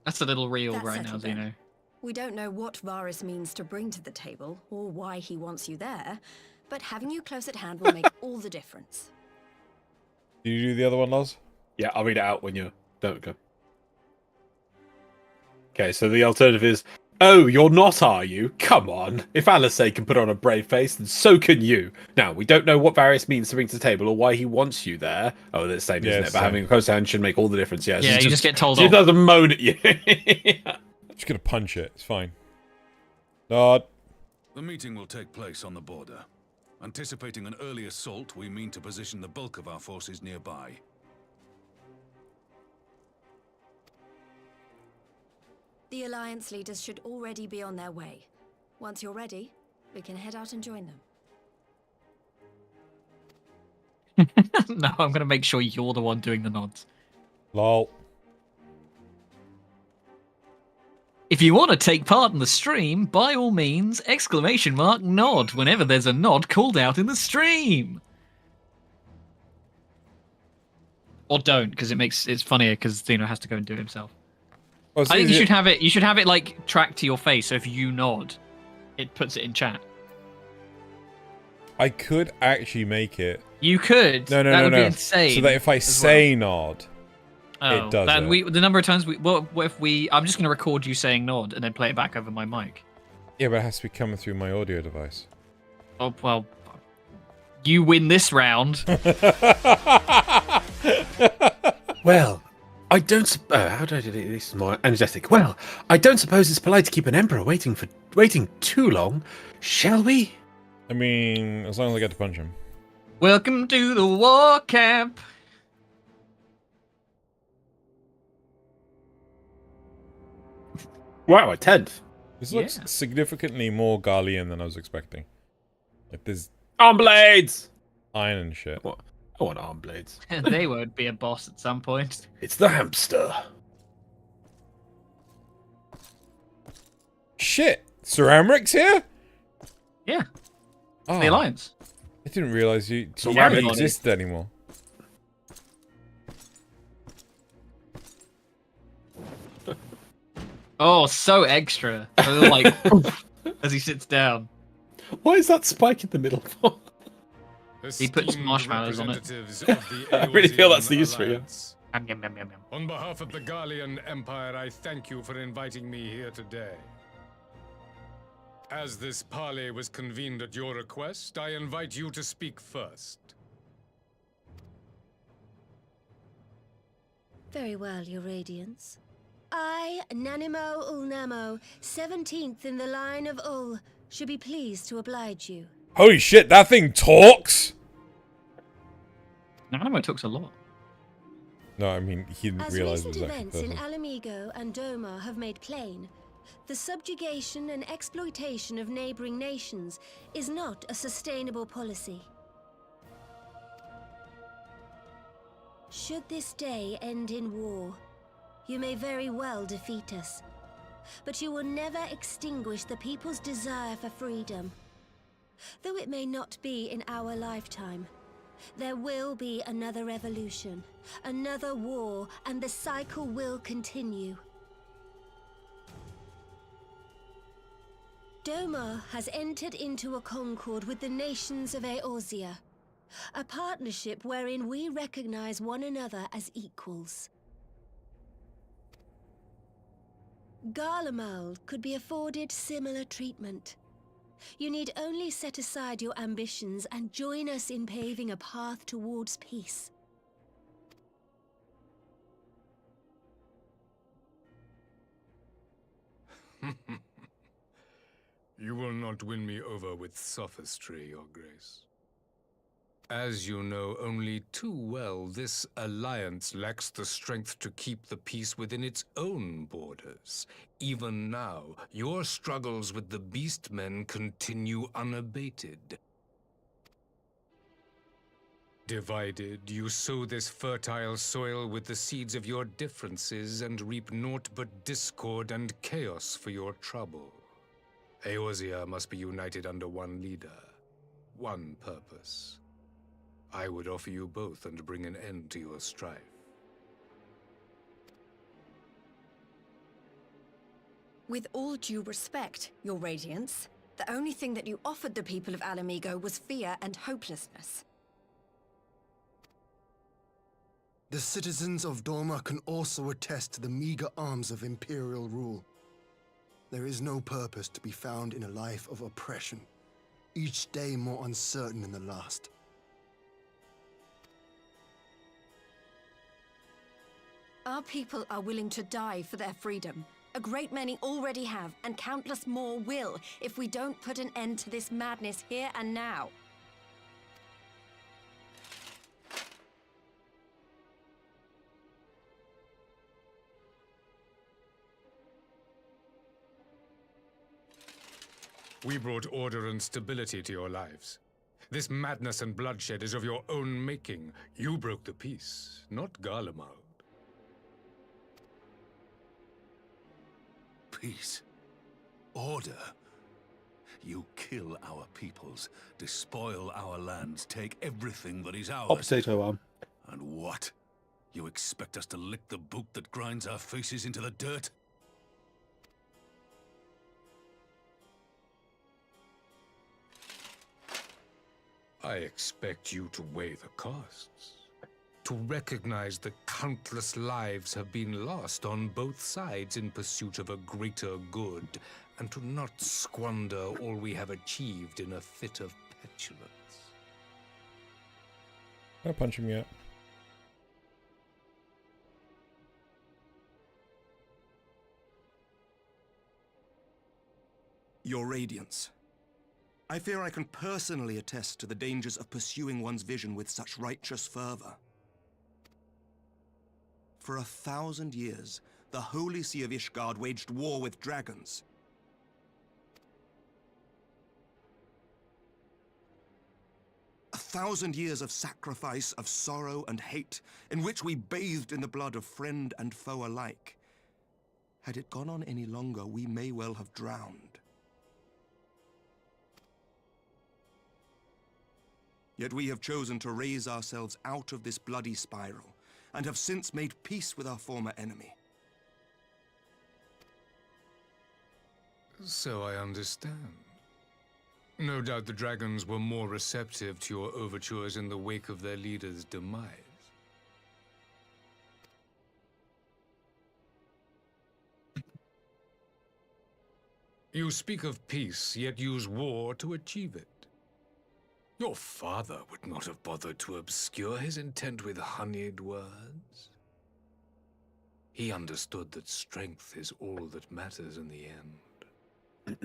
S2: That's a little real
S9: That's
S2: right now,
S9: settled then.
S2: Zeno.
S9: We don't know what Varys means to bring to the table, or why he wants you there, but having you close at hand will make all the difference.
S3: Did you do the other one, Loz?
S1: Yeah, I'll read it out when you're done. Go. Okay, so the alternative is, oh, you're not, are you? Come on. If Alisay can put on a brave face, then so can you. Now, we don't know what Varys means to bring to the table or why he wants you there. Oh, that's the same, isn't it? But having a close hand should make all the difference. Yeah,
S2: Yeah, you just get told
S1: She
S2: off.
S1: doesn't moan at you.
S3: Just gonna punch it. It's fine. Nod.
S10: The meeting will take place on the border. Anticipating an early assault, we mean to position the bulk of our forces nearby.
S9: The Alliance leaders should already be on their way. Once you're ready, we can head out and join them.
S2: No, I'm going to make sure you're the one doing the nods.
S3: Lol.
S2: If you want to take part in the stream, by all means, ! Nod whenever there's a nod called out in the stream. Or don't, because it's funnier because Zeno has to go and do it himself.
S3: Well,
S2: I think you should have it like tracked to your face, so if you nod, it puts it in chat.
S3: I could actually make it.
S2: You could.
S3: No,
S2: That would be insane.
S3: So that if I say nod,
S2: Oh,
S3: it does
S2: then
S3: it.
S2: the number of times what if we? I'm just going to record you saying nod and then play it back over my mic.
S3: Yeah, but it has to be coming through my audio device.
S2: Oh well, you win this round.
S13: Well, I don't. How do I do this? This is more energetic. Well, I don't suppose it's polite to keep an emperor waiting too long, shall we?
S3: I mean, as long as I get to punch him.
S2: Welcome to the war camp.
S13: Wow, a 10th.
S3: This looks significantly more Garlean than I was expecting. Like there's
S13: arm blades,
S3: iron and shit.
S13: What? I want arm blades.
S2: They won't be a boss at some point.
S13: It's the hamster.
S3: Shit! Sir Amric's here?
S2: Yeah.
S3: Oh,
S2: The Alliance.
S3: I didn't realise you
S2: So
S3: didn't exist anymore.
S2: Oh, so extra. Like as he sits down.
S13: Why is that spike in the middle?
S2: He puts marshmallows on it.
S13: I really feel that's the use for you.
S18: On behalf of the Garlean Empire, I thank you for inviting me here today. As this parley was convened at your request, I invite you to speak first.
S19: Very well, Your Radiance. I, Nanimo Ulnamo, 17th in the line of Ul, should be pleased to oblige you.
S3: Holy shit, that thing talks!
S2: Nanimo talks a lot.
S3: No, I mean, he didn't
S19: As
S3: realise it
S19: recent
S3: was actually
S19: events in
S3: person.
S19: Alamigo and Doma have made plain, the subjugation and exploitation of neighboring nations is not a sustainable policy. Should this day end in war, you may very well defeat us, but you will never extinguish the people's desire for freedom. Though it may not be in our lifetime, there will be another revolution, another war, and the cycle will continue. Doma has entered into a concord with the nations of Eorzea, a partnership wherein we recognize one another as equals. Garlemald could be afforded similar treatment. You need only set aside your ambitions and join us in paving a path towards peace.
S18: You will not win me over with sophistry, Your Grace. As you know only too well, this alliance lacks the strength to keep the peace within its own borders. Even now, your struggles with the Beastmen continue unabated. Divided, you sow this fertile soil with the seeds of your differences and reap naught but discord and chaos for your trouble. Eorzea must be united under one leader, one purpose. I would offer you both and bring an end to your strife.
S9: With all due respect, Your Radiance, the only thing that you offered the people of Alamigo was fear and hopelessness.
S11: The citizens of Doma can also attest to the meager arms of Imperial rule. There is no purpose to be found in a life of oppression, each day more uncertain than the last.
S9: Our people are willing to die for their freedom. A great many already have, and countless more will, if we don't put an end to this madness here and now.
S18: We brought order and stability to your lives. This madness and bloodshed is of your own making. You broke the peace, not Garlemald.
S10: Peace. Order. You kill our peoples, despoil our lands, take everything that is ours.
S13: Potato arm.
S10: And what? You expect us to lick the boot that grinds our faces into the dirt?
S18: I expect you to weigh the costs. To recognize that countless lives have been lost on both sides in pursuit of a greater good, and to not squander all we have achieved in a fit of petulance.
S3: I'll punch him yet.
S20: Your Radiance. I fear I can personally attest to the dangers of pursuing one's vision with such righteous fervor. For 1,000 years, the Holy See of Ishgard waged war with dragons. A 1,000 years of sacrifice, of sorrow and hate, in which we bathed in the blood of friend and foe alike. Had it gone on any longer, we may well have drowned. Yet we have chosen to raise ourselves out of this bloody spiral, and have since made peace with our former enemy.
S18: So I understand. No doubt the dragons were more receptive to your overtures in the wake of their leader's demise. You speak of peace, yet use war to achieve it. Your father would not have bothered to obscure his intent with honeyed words. He understood that strength is all that matters in the end.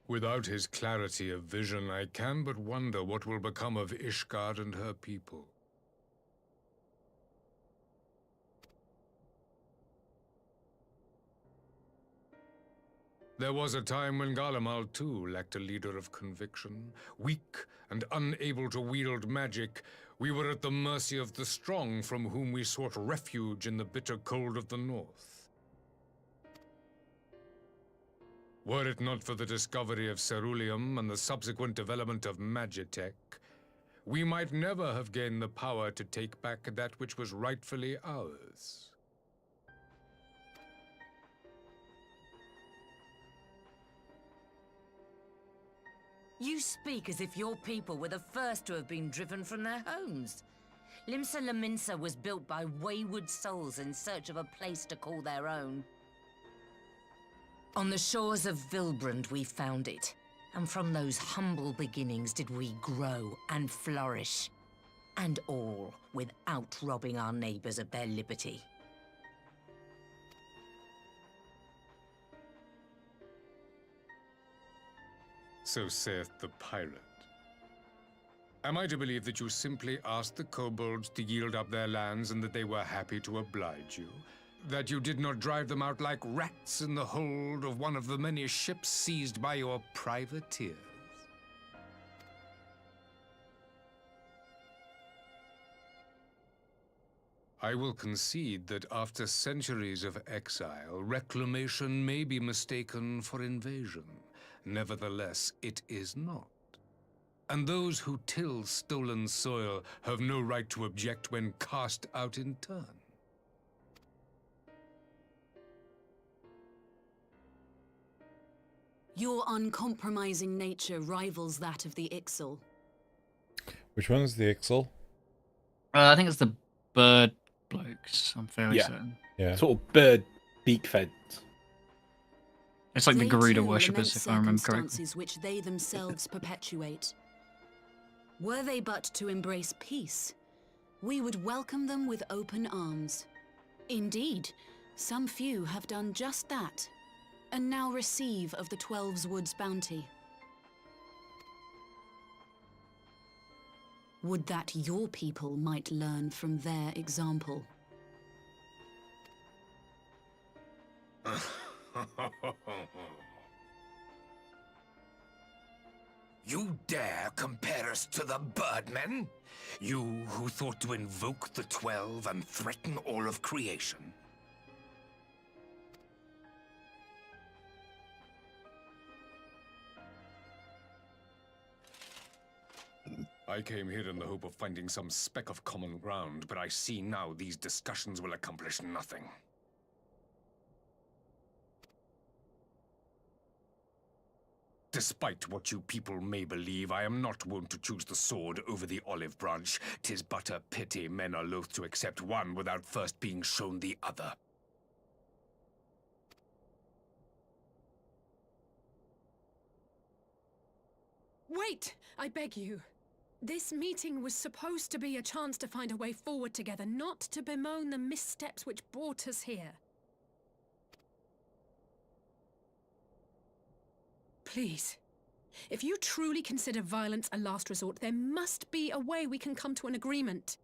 S18: Without his clarity of vision, I can but wonder what will become of Ishgard and her people. There was a time when Garlemald, too, lacked a leader of conviction. Weak and unable to wield magic, we were at the mercy of the strong, from whom we sought refuge in the bitter cold of the north. Were it not for the discovery of ceruleum and the subsequent development of magitech, we might never have gained the power to take back that which was rightfully ours.
S21: You speak as if your people were the first to have been driven from their homes. Limsa Lominsa was built by wayward souls in search of a place to call their own. On the shores of Vilbrand we found it, and from those humble beginnings did we grow and flourish. And all without robbing our neighbors of their liberty.
S18: So saith the pirate. Am I to believe that you simply asked the kobolds to yield up their lands and that they were happy to oblige you? That you did not drive them out like rats in the hold of one of the many ships seized by your privateers? I will concede that after centuries of exile, reclamation may be mistaken for invasion. Nevertheless, it is not. And those who till stolen soil have no right to object when cast out in turn.
S22: Your uncompromising nature rivals that of the Ixal.
S3: Which one's the Ixal?
S2: I think it's the bird blokes, I'm fairly
S13: Yeah.
S2: certain.
S3: Yeah.
S13: Sort of bird beak fence.
S2: It's like the
S22: They
S2: Garuda
S22: too
S2: worshippers,
S22: lament
S2: if I remember correctly.
S22: circumstances which they themselves perpetuate. Were they but to embrace peace, we would welcome them with open arms. Indeed, some few have done just that, and now receive of the 12's Wood's bounty. Would that your people might learn from their example.
S15: You dare compare us to the Birdmen? You who thought to invoke the 12 and threaten all of creation?
S18: I came here in the hope of finding some speck of common ground, but I see now these discussions will accomplish nothing. Despite what you people may believe, I am not wont to choose the sword over the olive branch. 'Tis but a pity men are loath to accept one without first being shown the other.
S4: Wait! I beg you. This meeting was supposed to be a chance to find a way forward together, not to bemoan the missteps which brought us here. Please. If you truly consider violence a last resort, there must be a way we can come to an agreement.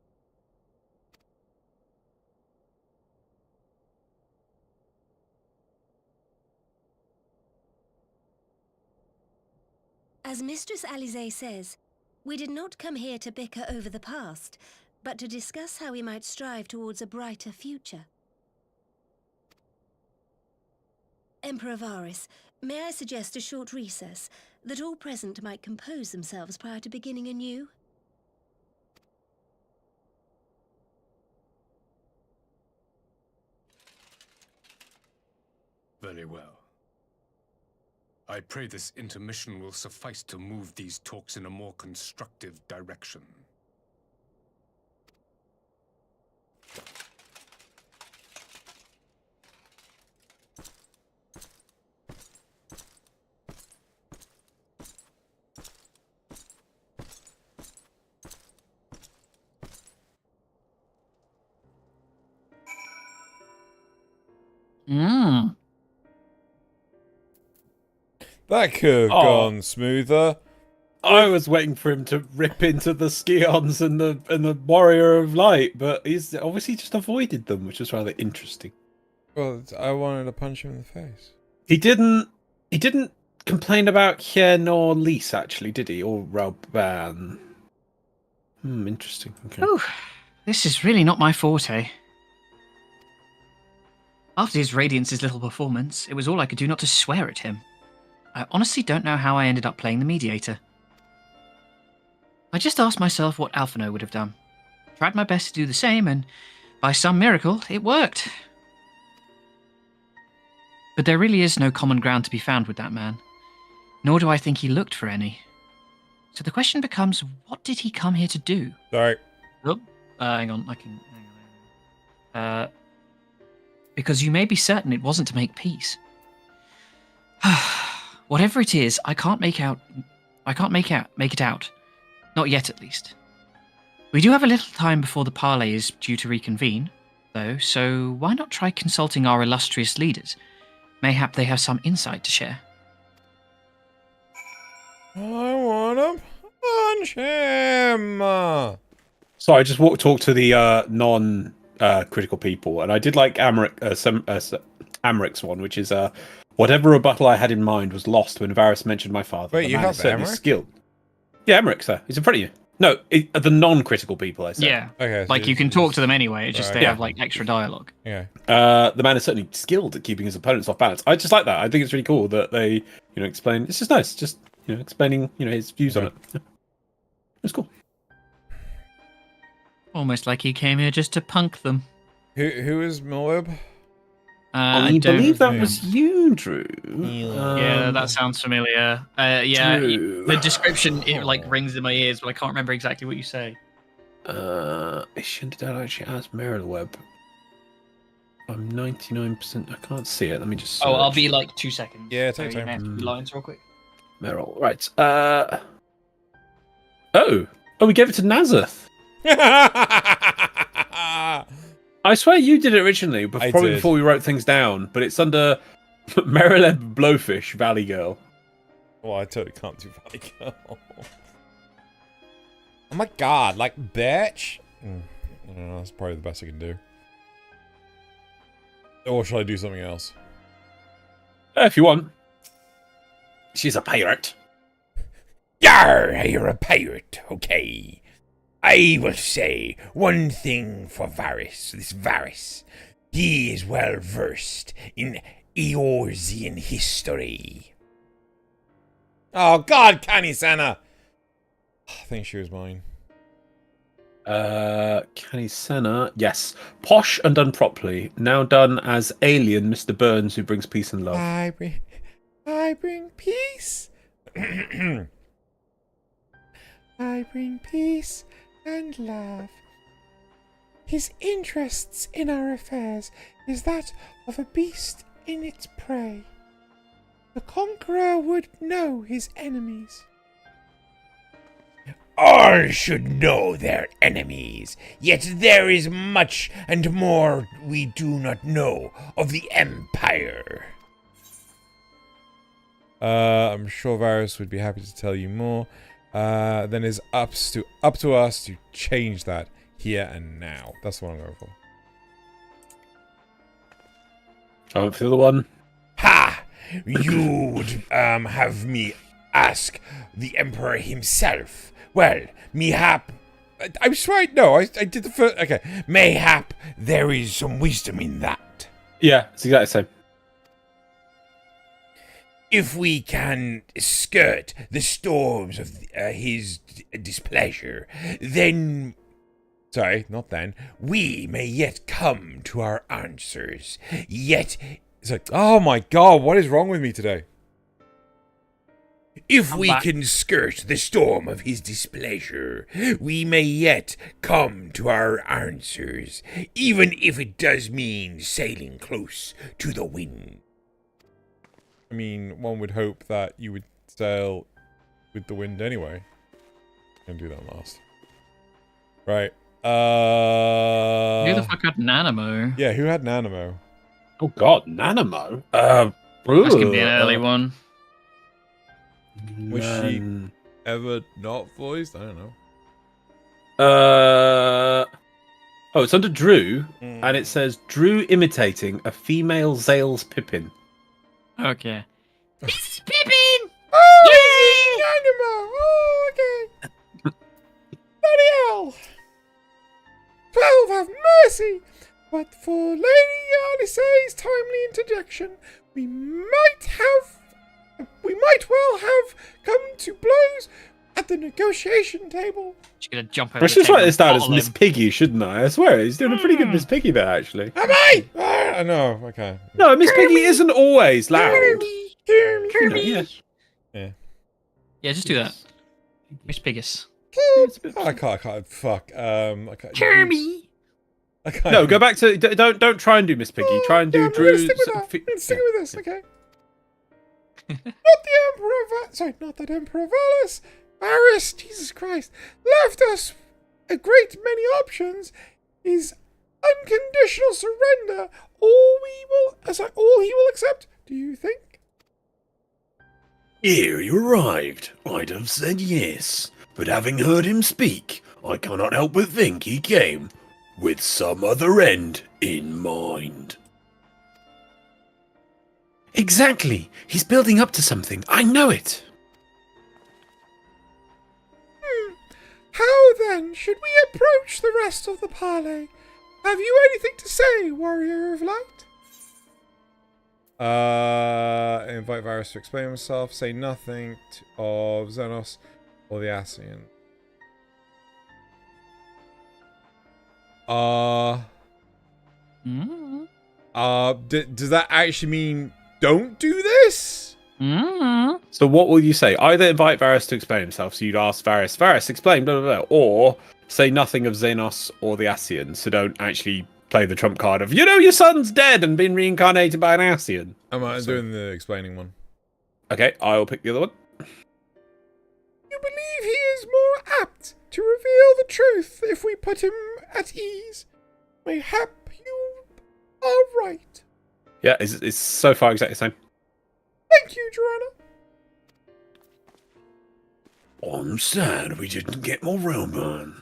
S19: As Mistress Alize says, we did not come here to bicker over the past, but to discuss how we might strive towards a brighter future. Emperor Varys, may I suggest a short recess, that all present might compose themselves prior to beginning anew?
S18: Very well. I pray this intermission will suffice to move these talks in a more constructive direction.
S2: Mm.
S3: That could have gone smoother.
S13: I was waiting for him to rip into the Scions and the Warrior of Light, but he's obviously just avoided them, which is rather interesting.
S3: Well, I wanted to punch him in the face.
S13: He didn't complain about Hier nor Lys, actually, did he? Or Rauban? Interesting. Okay.
S2: Ooh, this is really not my forte. After his Radiance's little performance, it was all I could do not to swear at him. I honestly don't know how I ended up playing the mediator. I just asked myself what Alphino would have done. Tried my best to do the same, and by some miracle, it worked. But there really is no common ground to be found with that man, nor do I think he looked for any. So the question becomes, what did he come here to do?
S3: Sorry.
S2: Oh, hang on, hang on. Because you may be certain it wasn't to make peace. Whatever it is, I can't make it out. Not yet, at least. We do have a little time before the parley is due to reconvene, though, so why not try consulting our illustrious leaders? Mayhap they have some insight to share.
S3: I wanna punch him.
S13: So I just talked to the non-critical people, and I did like Amric's one, which is whatever rebuttal I had in mind was lost when Varys mentioned my father.
S3: Wait, you have Emmerich?
S13: Skilled. Yeah, Emmerich, sir. He's in front of you. No, the non-critical people, I said.
S2: Yeah.
S3: Okay.
S2: Like, you can talk to them anyway, it's just
S3: Right.
S2: they have, like, extra dialogue.
S3: Yeah.
S13: The man is certainly skilled at keeping his opponents off balance. I just like that. I think it's really cool that they, explain. It's just nice, just explaining, his views on it. Yeah. It's cool.
S2: Almost like he came here just to punk them.
S3: Who is Moab?
S13: I believe that was you, Drew.
S2: Yeah, that sounds familiar. Yeah,
S13: Drew.
S2: the description rings in my ears, but I can't remember exactly what you say.
S13: Did that actually ask Merylweb? I'm 99%. I can't see it. Let me just.
S2: Oh, I'll
S13: search.
S2: be like 2 seconds.
S3: Yeah,
S2: so
S3: take
S2: you may
S3: time.
S2: have to do lines real quick.
S13: Meryl, right. Oh, we gave it to Nazeth. I swear you did it originally, but probably
S3: did.
S13: before we wrote things down. But it's under Meryleb Blowfish Valley Girl.
S3: Well, I totally can't do Valley Girl. Oh my god, like, bitch. I don't know, that's probably the best I can do. Or should I do something else?
S13: If you want. She's a pirate.
S5: Yar, you're a pirate, okay. I will say one thing for Varys, this Varys. He is well versed in Eorzean history.
S3: Oh god, Canny Senna! I think she was mine.
S13: Canny Senna, yes. Posh and done properly. Now done as alien Mr. Burns who brings peace and love.
S3: I bring peace. I bring peace and love. His interests in our affairs is that of a beast in its prey. The conqueror would know his enemies.
S5: All should know their enemies, yet there is much and more we do not know of the Empire.
S3: I'm sure Varys would be happy to tell you more. Then it's up to us to change that here and now. That's what I'm going for.
S1: I went for the other one.
S5: Ha! You would have me ask the Emperor himself. Well, mayhap... I'm sorry, no, I did the first... Okay, mayhap there is some wisdom in that.
S1: Yeah, it's exactly the same.
S5: If we can skirt the storms of his displeasure, then... Sorry, not then. We may yet come to our answers. Yet...
S3: It's like, oh my god, what is wrong with me today?
S5: If we can skirt the storm of his displeasure, we may yet come to our answers, even if it does mean sailing close to the wind.
S3: I mean, one would hope that you would sail with the wind anyway. Gonna do that last. Right.
S2: Who the fuck had Nanamo?
S3: Yeah, who had Nanamo?
S1: Oh god, Nanamo?
S2: That's gonna be an early one.
S3: Was she ever not voiced? I don't know.
S1: Oh, it's under Drew, and it says Drew imitating a female Zales Pippin.
S2: Okay.
S21: This is Pippin!
S3: Oh, Nanamo! Oh, okay. Bloody hell! 12 have mercy! But for Lady Alisae's timely interjection, we might well have come to blows at the negotiation table.
S2: She's gonna jump over.
S1: I should write this down as Miss Piggy, shouldn't I? I swear, he's doing a pretty good Miss Piggy there, actually.
S5: Am I?
S3: I know, okay.
S1: No, Miss Piggy isn't always loud.
S2: Kirby.
S1: Yeah.
S2: Yeah, just do that. Miss Piggus.
S3: I can't. Fuck. I can't.
S2: Kirby.
S3: I can't.
S1: No, go back to. Don't try and do Miss Piggy. Try and do Drew.
S3: Stick with this, okay? Not the Emperor not that Emperor Valus. Varys, Jesus Christ, left us a great many options. Is unconditional surrender all he will accept? Do you think?
S6: Ere he arrived, I'd have said yes, but having heard him speak, I cannot help but think he came with some other end in mind.
S13: Exactly. He's building up to something. I know it.
S3: How then should we approach the rest of the parley? Have you anything to say, Warrior of Light? Invite Varys to explain himself. Say nothing of Xenos or the Ascian. Does that actually mean don't do this?
S1: So what will you say? Either invite Varys to explain himself, so you'd ask Varys, explain, blah, blah, blah, or say nothing of Xenos or the Ascian, so don't actually play the trump card of, your son's dead and been reincarnated by an Ascian.
S3: I'm doing the explaining one.
S1: Okay, I will pick the other one.
S3: You believe he is more apt to reveal the truth if we put him at ease. Mayhap you are right.
S1: Yeah, it's so far exactly the same.
S3: Thank you, Joanna.
S6: I'm sad we didn't get more Roman.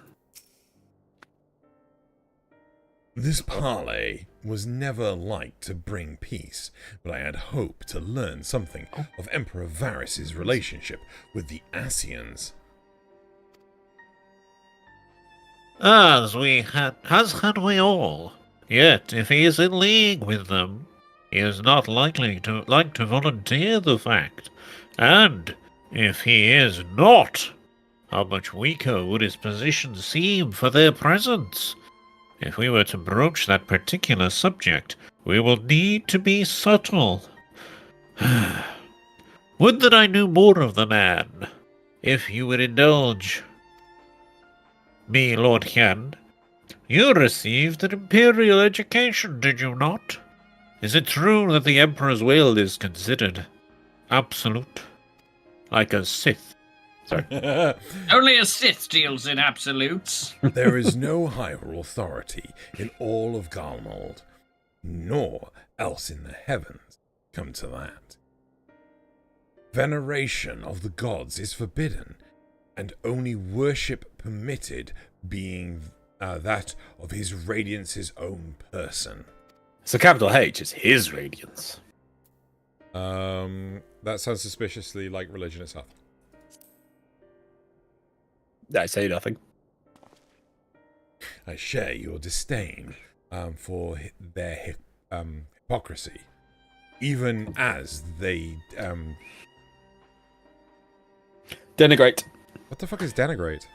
S3: This parley was never like to bring peace, but I had hoped to learn something of Emperor Varys' relationship with the Ascians.
S7: As had we all. Yet, if he is in league with them, he is not likely to volunteer the fact. And if he is not, how much weaker would his position seem for their presence? If we were to broach that particular subject, we will need to be subtle. Would that I knew more of the man. If you would indulge me, Lord Hyan, you received an imperial education, did you not? Is it true that the Emperor's will is considered absolute? Like a Sith? Sorry.
S2: Only a Sith deals in absolutes.
S3: There is no higher authority in all of Garmold, nor else in the heavens, come to that. Veneration of the gods is forbidden, and only worship permitted, being that of his radiance's own person.
S17: So capital H is his radiance.
S3: That sounds suspiciously like religion itself.
S17: I say nothing.
S3: I share your disdain for their hypocrisy, even as they
S17: denigrate.
S3: What the fuck is denigrate?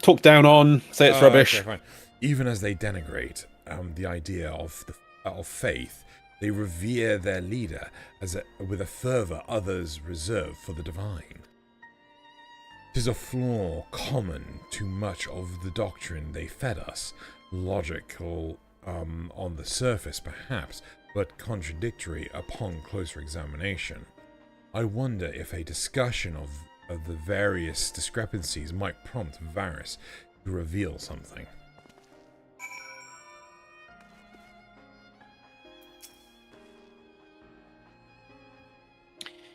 S17: Talk down on, say it's rubbish.
S3: Okay, fine. Even as they denigrate the idea of faith, they revere their leader with a fervor others reserve for the divine. 'Tis a flaw common to much of the doctrine they fed us, logical on the surface perhaps, but contradictory upon closer examination. I wonder if a discussion of the various discrepancies might prompt Varys to reveal something.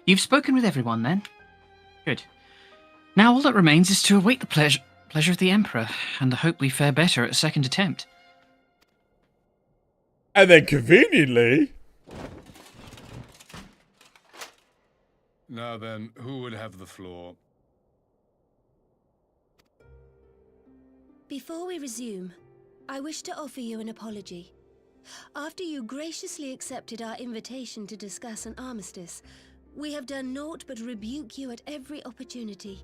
S2: You've spoken with everyone, then? Good. Now all that remains is to await the pleasure of the Emperor, and I hope we fare better at a second attempt.
S3: And then conveniently...
S18: Now then, who would have the floor?
S19: Before we resume, I wish to offer you an apology. After you graciously accepted our invitation to discuss an armistice, we have done naught but rebuke you at every opportunity.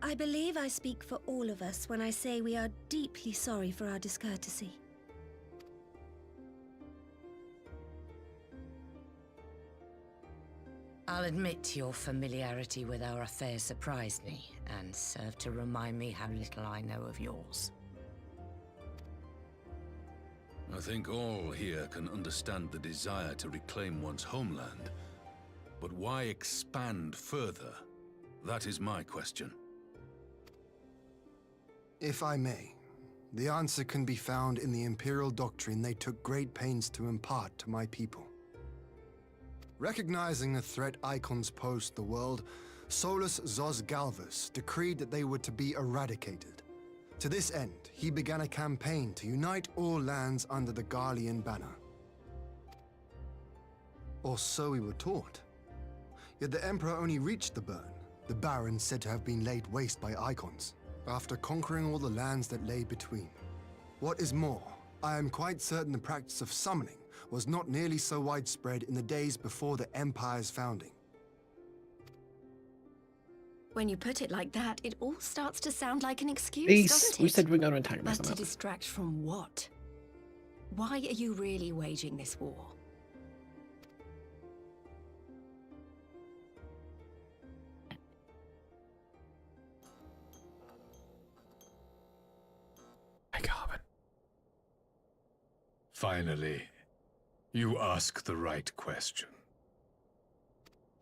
S19: I believe I speak for all of us when I say we are deeply sorry for our discourtesy.
S21: I'll admit your familiarity with our affairs surprised me, and served to remind me how little I know of yours.
S10: I think all here can understand the desire to reclaim one's homeland. But why expand further? That is my question.
S11: If I may, the answer can be found in the Imperial doctrine they took great pains to impart to my people. Recognizing the threat icons posed the world, Solus Zos Galvus decreed that they were to be eradicated. To this end, he began a campaign to unite all lands under the Garlean banner. Or so we were taught. Yet the Emperor only reached the burn, the Baron said to have been laid waste by icons, after conquering all the lands that lay between. What is more, I am quite certain the practice of summoning was not nearly so widespread in the days before the Empire's founding.
S9: When you put it like that, it all starts to sound like an excuse, doesn't it?
S17: We said we're going to antagonize
S9: But
S17: them.
S9: to distract from what? Why are you really waging this war?
S3: Hey, Garvin.
S18: Finally, you ask the right question.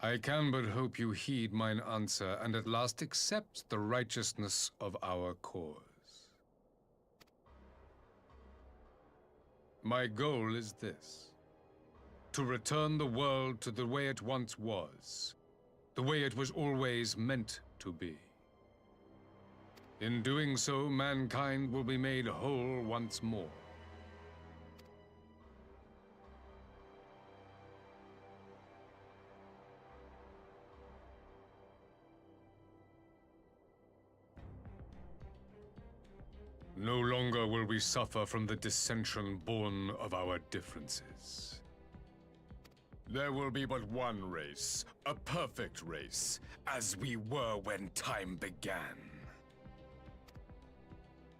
S18: I can but hope you heed mine answer and at last accept the righteousness of our cause. My goal is this: to return the world to the way it once was, the way it was always meant to be. In doing so, mankind will be made whole once more. No longer will we suffer from the dissension born of our differences. There will be but one race, a perfect race, as we were when time began.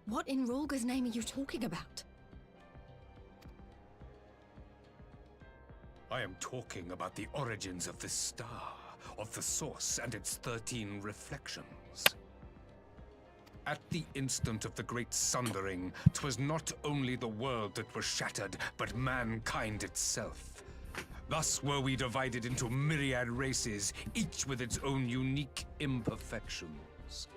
S9: What in Rhalgr's name are you talking about?
S18: I am talking about the origins of this star, of the source and its 13 reflections. At the instant of the great sundering, 'twas not only the world that was shattered, but mankind itself. Thus were we divided into myriad races, each with its own unique imperfections.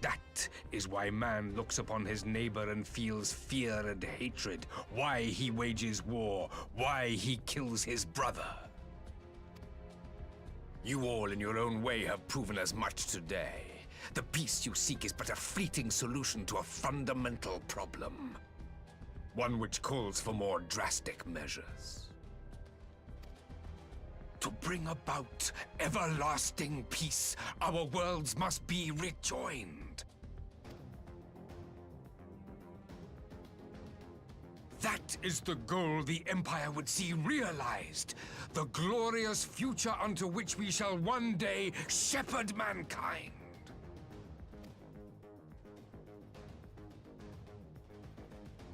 S18: That is why man looks upon his neighbor and feels fear and hatred, why he wages war, why he kills his brother. You all in your own way have proven as much today. The peace you seek is but a fleeting solution to a fundamental problem. One which calls for more drastic measures. To bring about everlasting peace, our worlds must be rejoined. That is the goal the Empire would see realized. The glorious future unto which we shall one day shepherd mankind.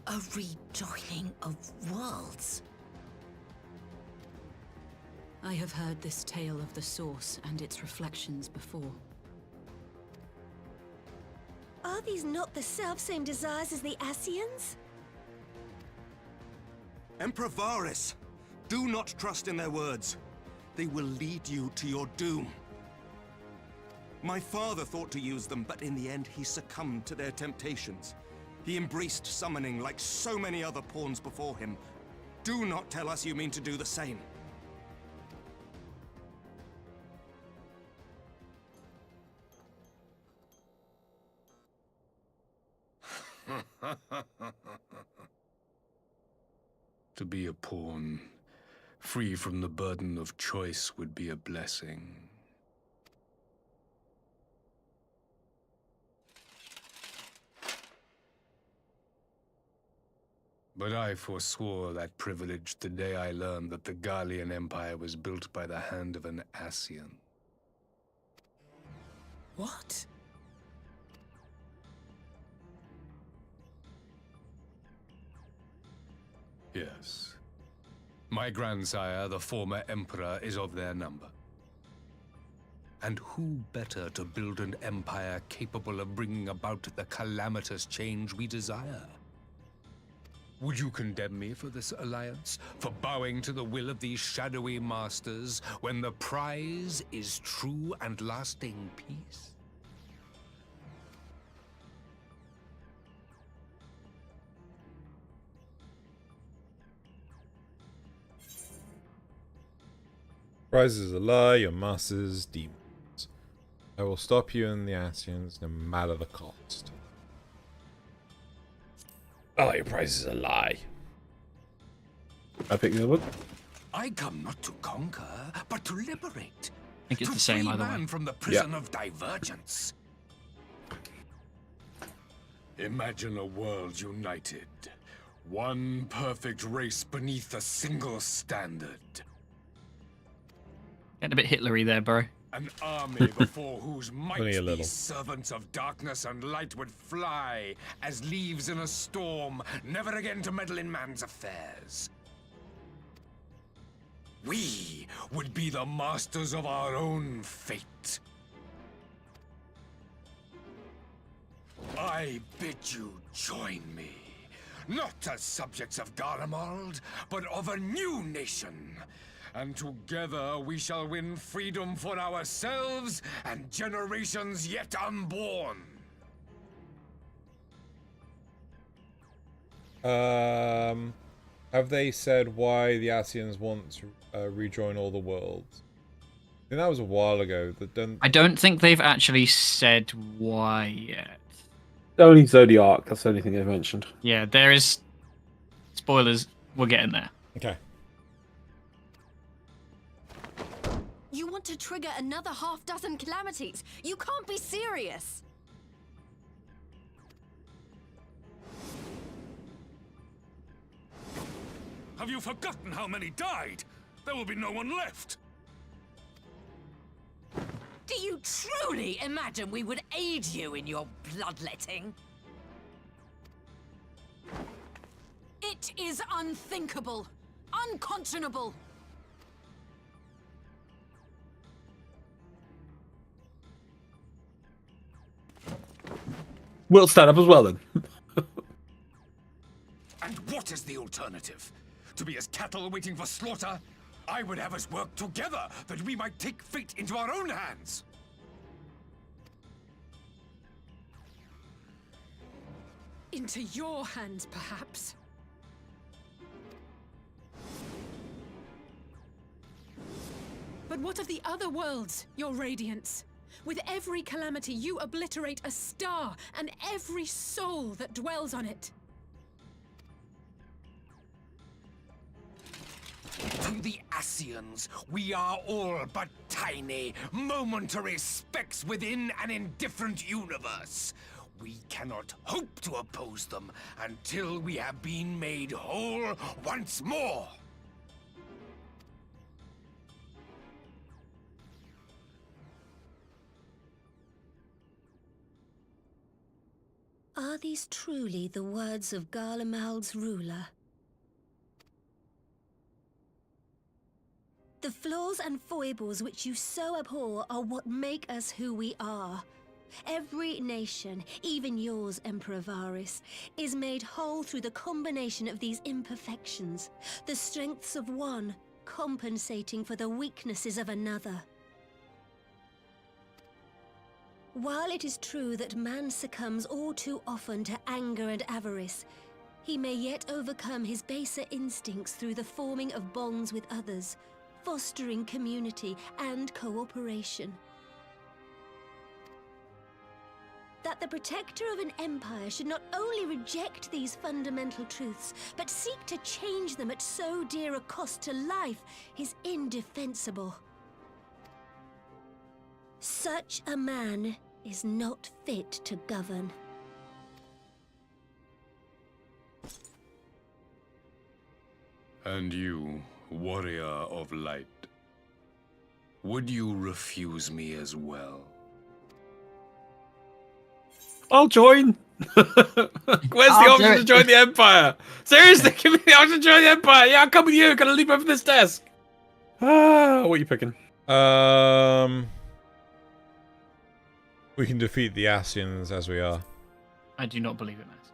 S21: A rejoining of worlds.
S22: I have heard this tale of the Source and its reflections before.
S19: Are these not the self-same desires as the Ascians?
S20: Emperor Varys, do not trust in their words. They will lead you to your doom. My father thought to use them, but in the end he succumbed to their temptations. He embraced summoning like so many other pawns before him. Do not tell us you mean to do the same.
S18: To be a pawn, free from the burden of choice, would be a blessing. But I forswore that privilege the day I learned that the Garlean Empire was built by the hand of an Ascian.
S21: What?
S18: Yes. My grandsire, the former emperor, is of their number. And who better to build an empire capable of bringing about the calamitous change we desire? Would you condemn me for this alliance? For bowing to the will of these shadowy masters, when the prize is true and lasting peace?
S3: Prize is a lie, your masters, demons. I will stop you and the Ascians no matter the cost.
S5: Oh, your prize is a lie.
S1: I pick the other one.
S18: I come not to conquer, but to liberate.
S2: I think it's the same
S18: free
S2: either
S18: man
S2: way.
S18: from the prison of divergence. Imagine a world united. One perfect race beneath a single standard.
S2: Getting a bit Hitlery there, bro.
S18: An army before whose might
S3: Only a little.
S18: these servants of darkness and light would fly as leaves in a storm, never again to meddle in man's affairs. We would be the masters of our own fate. I bid you join me, not as subjects of Garlemald, but of a new nation. And together we shall win freedom for ourselves and generations yet unborn.
S3: Have they said why the Ascians want to rejoin all the worlds? I think that was a while ago.
S2: I don't think they've actually said why yet.
S1: Only Zodiac, that's the only thing they've mentioned.
S2: Yeah, there is. Spoilers, we're getting there.
S3: Okay.
S9: You want to trigger another half-dozen calamities? You can't be serious!
S10: Have you forgotten how many died? There will be no one left.
S21: Do you truly imagine we would aid you in your bloodletting?
S22: It is unthinkable, unconscionable.
S1: We'll stand up as well then.
S15: And what is the alternative? To be as cattle waiting for slaughter? I would have us work together that we might take fate into our own hands.
S4: Into your hands, perhaps. But what of the other worlds, your radiance? With every calamity, you obliterate a star and every soul that dwells on it.
S15: To the Ascians, we are all but tiny, momentary specks within an indifferent universe. We cannot hope to oppose them until we have been made whole once more.
S19: Are these truly the words of Garlemald's ruler? The flaws and foibles which you so abhor are what make us who we are. Every nation, even yours, Emperor Varys, is made whole through the combination of these imperfections, the strengths of one compensating for the weaknesses of another. While it is true that man succumbs all too often to anger and avarice, he may yet overcome his baser instincts through the forming of bonds with others, fostering community and cooperation. That the protector of an empire should not only reject these fundamental truths, but seek to change them at so dear a cost to life is indefensible. Such a man is not fit to govern.
S18: And you, warrior of light, would you refuse me as well?
S1: I'll join. Where's the option to join the Empire? Seriously, give me the option to join the Empire. Yeah, I'll come with you. Gonna leap over this desk. Ah, what are you picking?
S3: We can defeat the Ascians as we are.
S2: I do not believe it matters.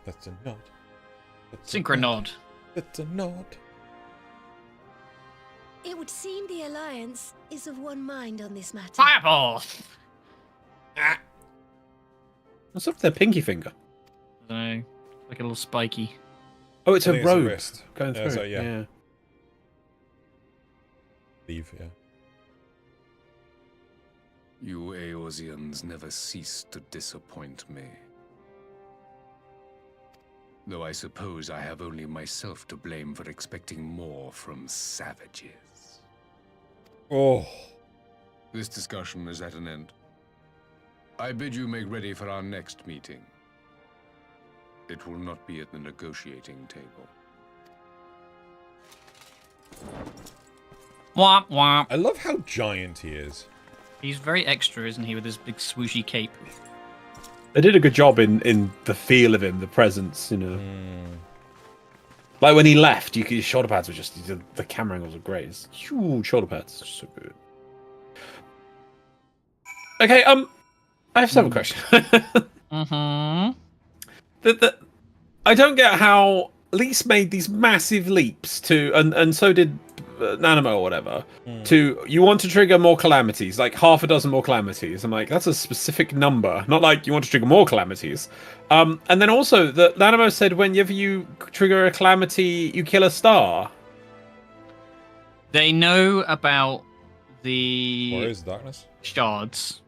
S3: That's a nod.
S2: Synchronod.
S3: That's a nod.
S19: It would seem the Alliance is of one mind on this matter.
S2: Fireball!
S1: What's up with their pinky finger?
S2: I don't know. Like a little spiky.
S1: Oh, it's
S3: I
S1: a
S3: think it's a
S1: robe
S3: wrist.
S1: going
S3: Yeah,
S1: through.
S3: so, yeah.
S1: Yeah.
S3: Leave, yeah.
S18: You Eorzeans never cease to disappoint me. Though I suppose I have only myself to blame for expecting more from savages.
S3: Oh.
S18: This discussion is at an end. I bid you make ready for our next meeting. It will not be at the negotiating table.
S2: Womp womp.
S3: I love how giant he is.
S2: He's very extra, isn't he, with his big swooshy cape?
S1: They did a good job in the feel of him, the presence, you know. Like when he left, his shoulder pads were just the camera angles were great. It's huge shoulder pads, so good. Okay, I have several questions.
S2: Mm-hmm.
S1: I don't get how Lys made these massive leaps to, and so did Nanamo or whatever, to, you want to trigger more calamities, like half a dozen more calamities. I'm like, that's a specific number, not like you want to trigger more calamities. And then also, that Nanamo said whenever you trigger a calamity, you kill a star.
S2: They know about the
S3: Warriors of Darkness?
S2: shards,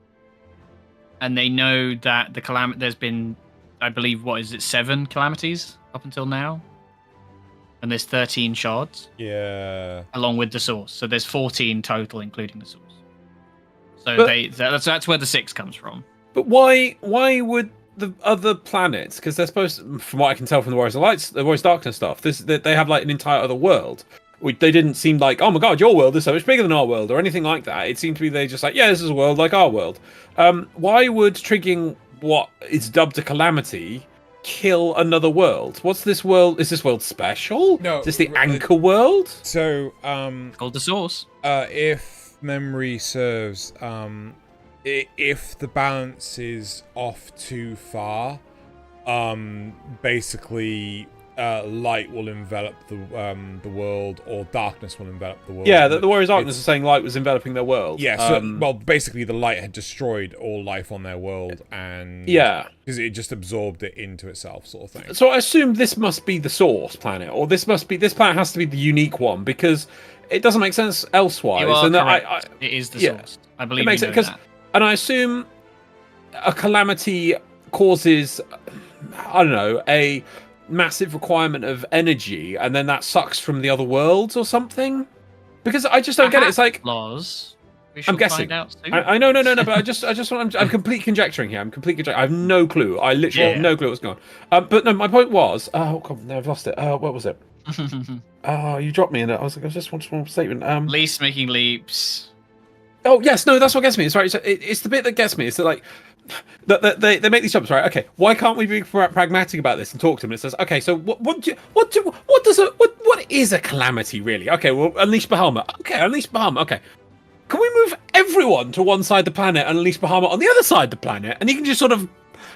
S2: and they know that the there's been, I believe, what is it, 7 calamities up until now? And there's 13 shards.
S3: Yeah.
S2: Along with the source. So there's 14 total, including the source. So
S1: But-
S2: that's where the 6 comes from.
S1: But why would the other planets, because they're supposed to, from what I can tell from the Warriors of Light, the Warriors of Darkness stuff, they have like an entire other world. They didn't seem like, oh my god, your world is so much bigger than our world, or anything like that. It seemed to be they just like, yeah, this is a world like our world. Why would triggering what is dubbed a calamity kill another world? What's this world? Is this world special?
S3: No.
S1: Is this the anchor world?
S3: So,
S2: called the source.
S3: If memory serves, if the balance is off too far, basically light will envelop the world, or darkness will envelop the world.
S1: Yeah, the Warriors of Darkness are saying light was enveloping their world.
S3: Yeah, so well, basically the light had destroyed all life on their world, and because it just absorbed it into itself, sort of thing.
S1: So I assume this must be the source planet, or this planet has to be the unique one, because it doesn't make sense elsewise.
S2: You are
S1: and
S2: correct. It is the source. I believe
S1: it makes
S2: you know
S1: that. And I assume a calamity causes, I don't know, a massive requirement of energy, and then that sucks from the other worlds or something. Because I just don't get it. It's like
S2: laws.
S1: I'm guessing.
S2: Find out soon.
S1: I no, but I just want. I'm complete conjecturing here. I have no clue. I literally have no clue what's going on. But no, my point was. Oh God, no, I've lost it. What was it? Oh, you dropped me in it. I just want one statement.
S2: Least making leaps.
S1: Oh yes, no, that's what gets me. It's right. It's the bit that gets me. It's that, like, they make these jumps, right? Okay, why can't we be pragmatic about this and talk to them? It says, okay, so what is a calamity really? Okay, well, unleash Bahamut. Okay, unleash Bahamut. Okay, can we move everyone to one side of the planet and unleash Bahamut on the other side of the planet, and he can just sort of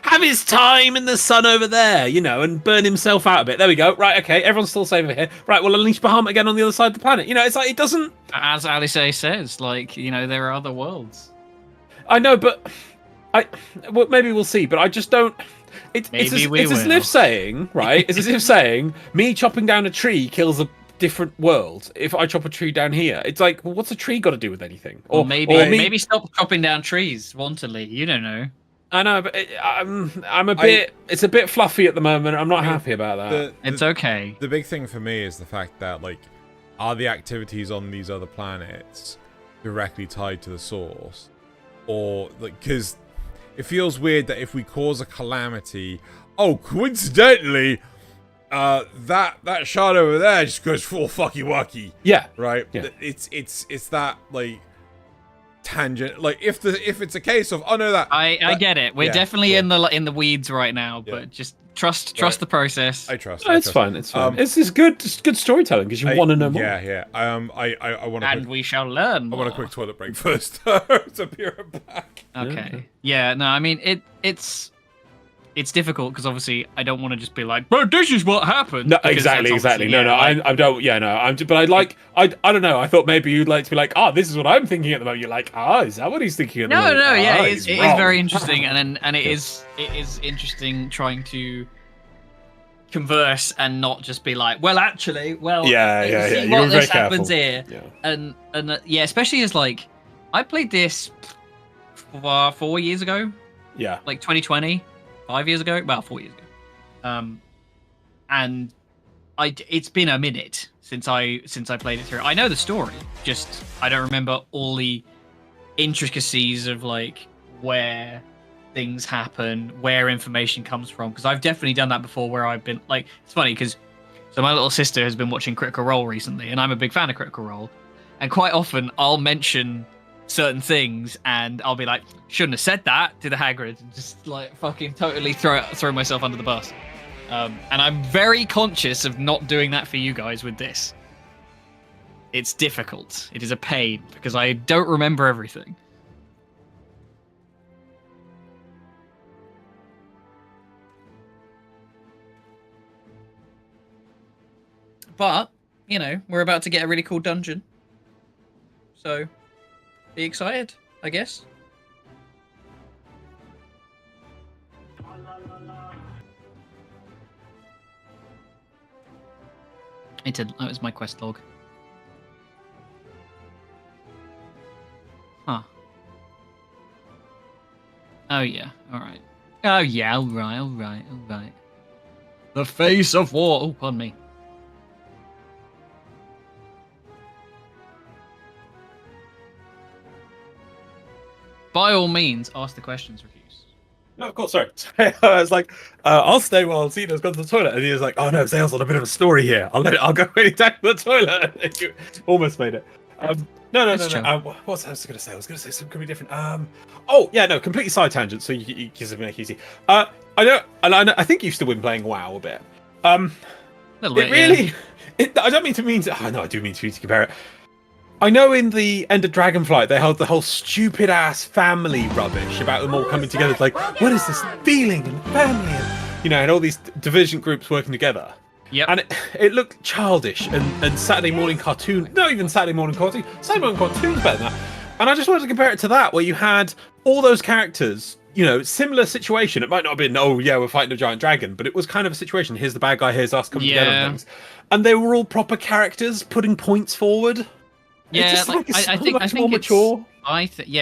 S1: have his time in the sun over there, you know, and burn himself out a bit. There we go. Right, okay, everyone's still safe over here. Right, well, unleash Bahamut again on the other side of the planet. You know, it's like it doesn't.
S2: As Alice says, like, you know, there are other worlds.
S1: I know, but well, maybe we'll see. But I just don't. It's as if saying, right? It's as if saying me chopping down a tree kills a different world. If I chop a tree down here, it's like, well, what's a tree got to do with anything?
S2: Or maybe stop chopping down trees wantonly. You don't know.
S1: I know, but I'm a bit. It's a bit fluffy at the moment. I'm not happy about that.
S2: It's okay.
S3: The big thing for me is the fact that, like, are the activities on these other planets directly tied to the source, or like, because it feels weird that if we cause a calamity, oh, coincidentally, that shot over there just goes full fucky wucky.
S1: Yeah.
S3: Right.
S1: Yeah.
S3: It's that, like, tangent, like, if it's a case of, oh no,
S2: I get it. We're definitely in the weeds right now, but just trust the process.
S3: I trust.
S1: It's fine. It's fine. It's good storytelling because you want to know more.
S3: Yeah. I want to.
S2: And we shall learn more.
S3: I want a quick toilet break first to be right back.
S2: Okay. Yeah. No, I mean it's difficult because obviously I don't want to just be like, but this is what happened.
S1: No, exactly. No, I don't. Yeah, no, but I don't know. I thought maybe you'd like to be like, this is what I'm thinking at the moment. You're like, is that what he's thinking at the moment?
S2: No, yeah, it is very interesting, and it is interesting trying to converse and not just be like, well, actually,
S1: yeah.
S2: See what this happens here, and especially as, like, I played this 4 years ago.
S1: Yeah,
S2: like 2020. 5 years ago, about 4 years ago, and it's been a minute since I played it through. I know the story, just I don't remember all the intricacies of, like, where things happen, where information comes from, because I've definitely done that before, where I've been like, it's funny because my little sister has been watching Critical Role recently, and I'm a big fan of Critical Role, and quite often I'll mention certain things and I'll be like, shouldn't have said that to the Hagrid, and just, like, fucking totally throw myself under the bus, and I'm very conscious of not doing that for you guys with this. It's difficult. It is a pain because I don't remember everything. But, you know, we're about to get a really cool dungeon, so be excited, I guess. That was my quest log. Huh. Oh yeah, alright. Oh yeah, alright. The face of war. Oh, pardon me. By all means, ask the questions, Refuse.
S1: No, of course, sorry. I was like, I'll stay while Zeno's gone to the toilet. And he was like, oh no, Zale's on a bit of a story here. I'll go when he's down to the toilet. You almost made it. No. What was I going to say? I was going to say something completely different. Oh, yeah, no, completely side tangent, so you can make it easy. I think you've still been playing WoW a bit.
S2: I don't mean to
S1: I do mean to compare it. I know in the end of Dragonflight they held the whole stupid ass family rubbish about them all coming together. It's like, what is this feeling and family? And, and all these divergent groups working together.
S2: Yep.
S1: And it looked childish and Saturday morning cartoon. Not even Saturday morning cartoon. Saturday morning cartoon's better than that. And I just wanted to compare it to that, where you had all those characters, similar situation. It might not have been, oh yeah, we're fighting a giant dragon, but it was kind of a situation. Here's the bad guy, here's us coming together and things. And they were all proper characters putting points forward.
S2: Yeah,
S1: it's just
S2: I think
S1: more mature.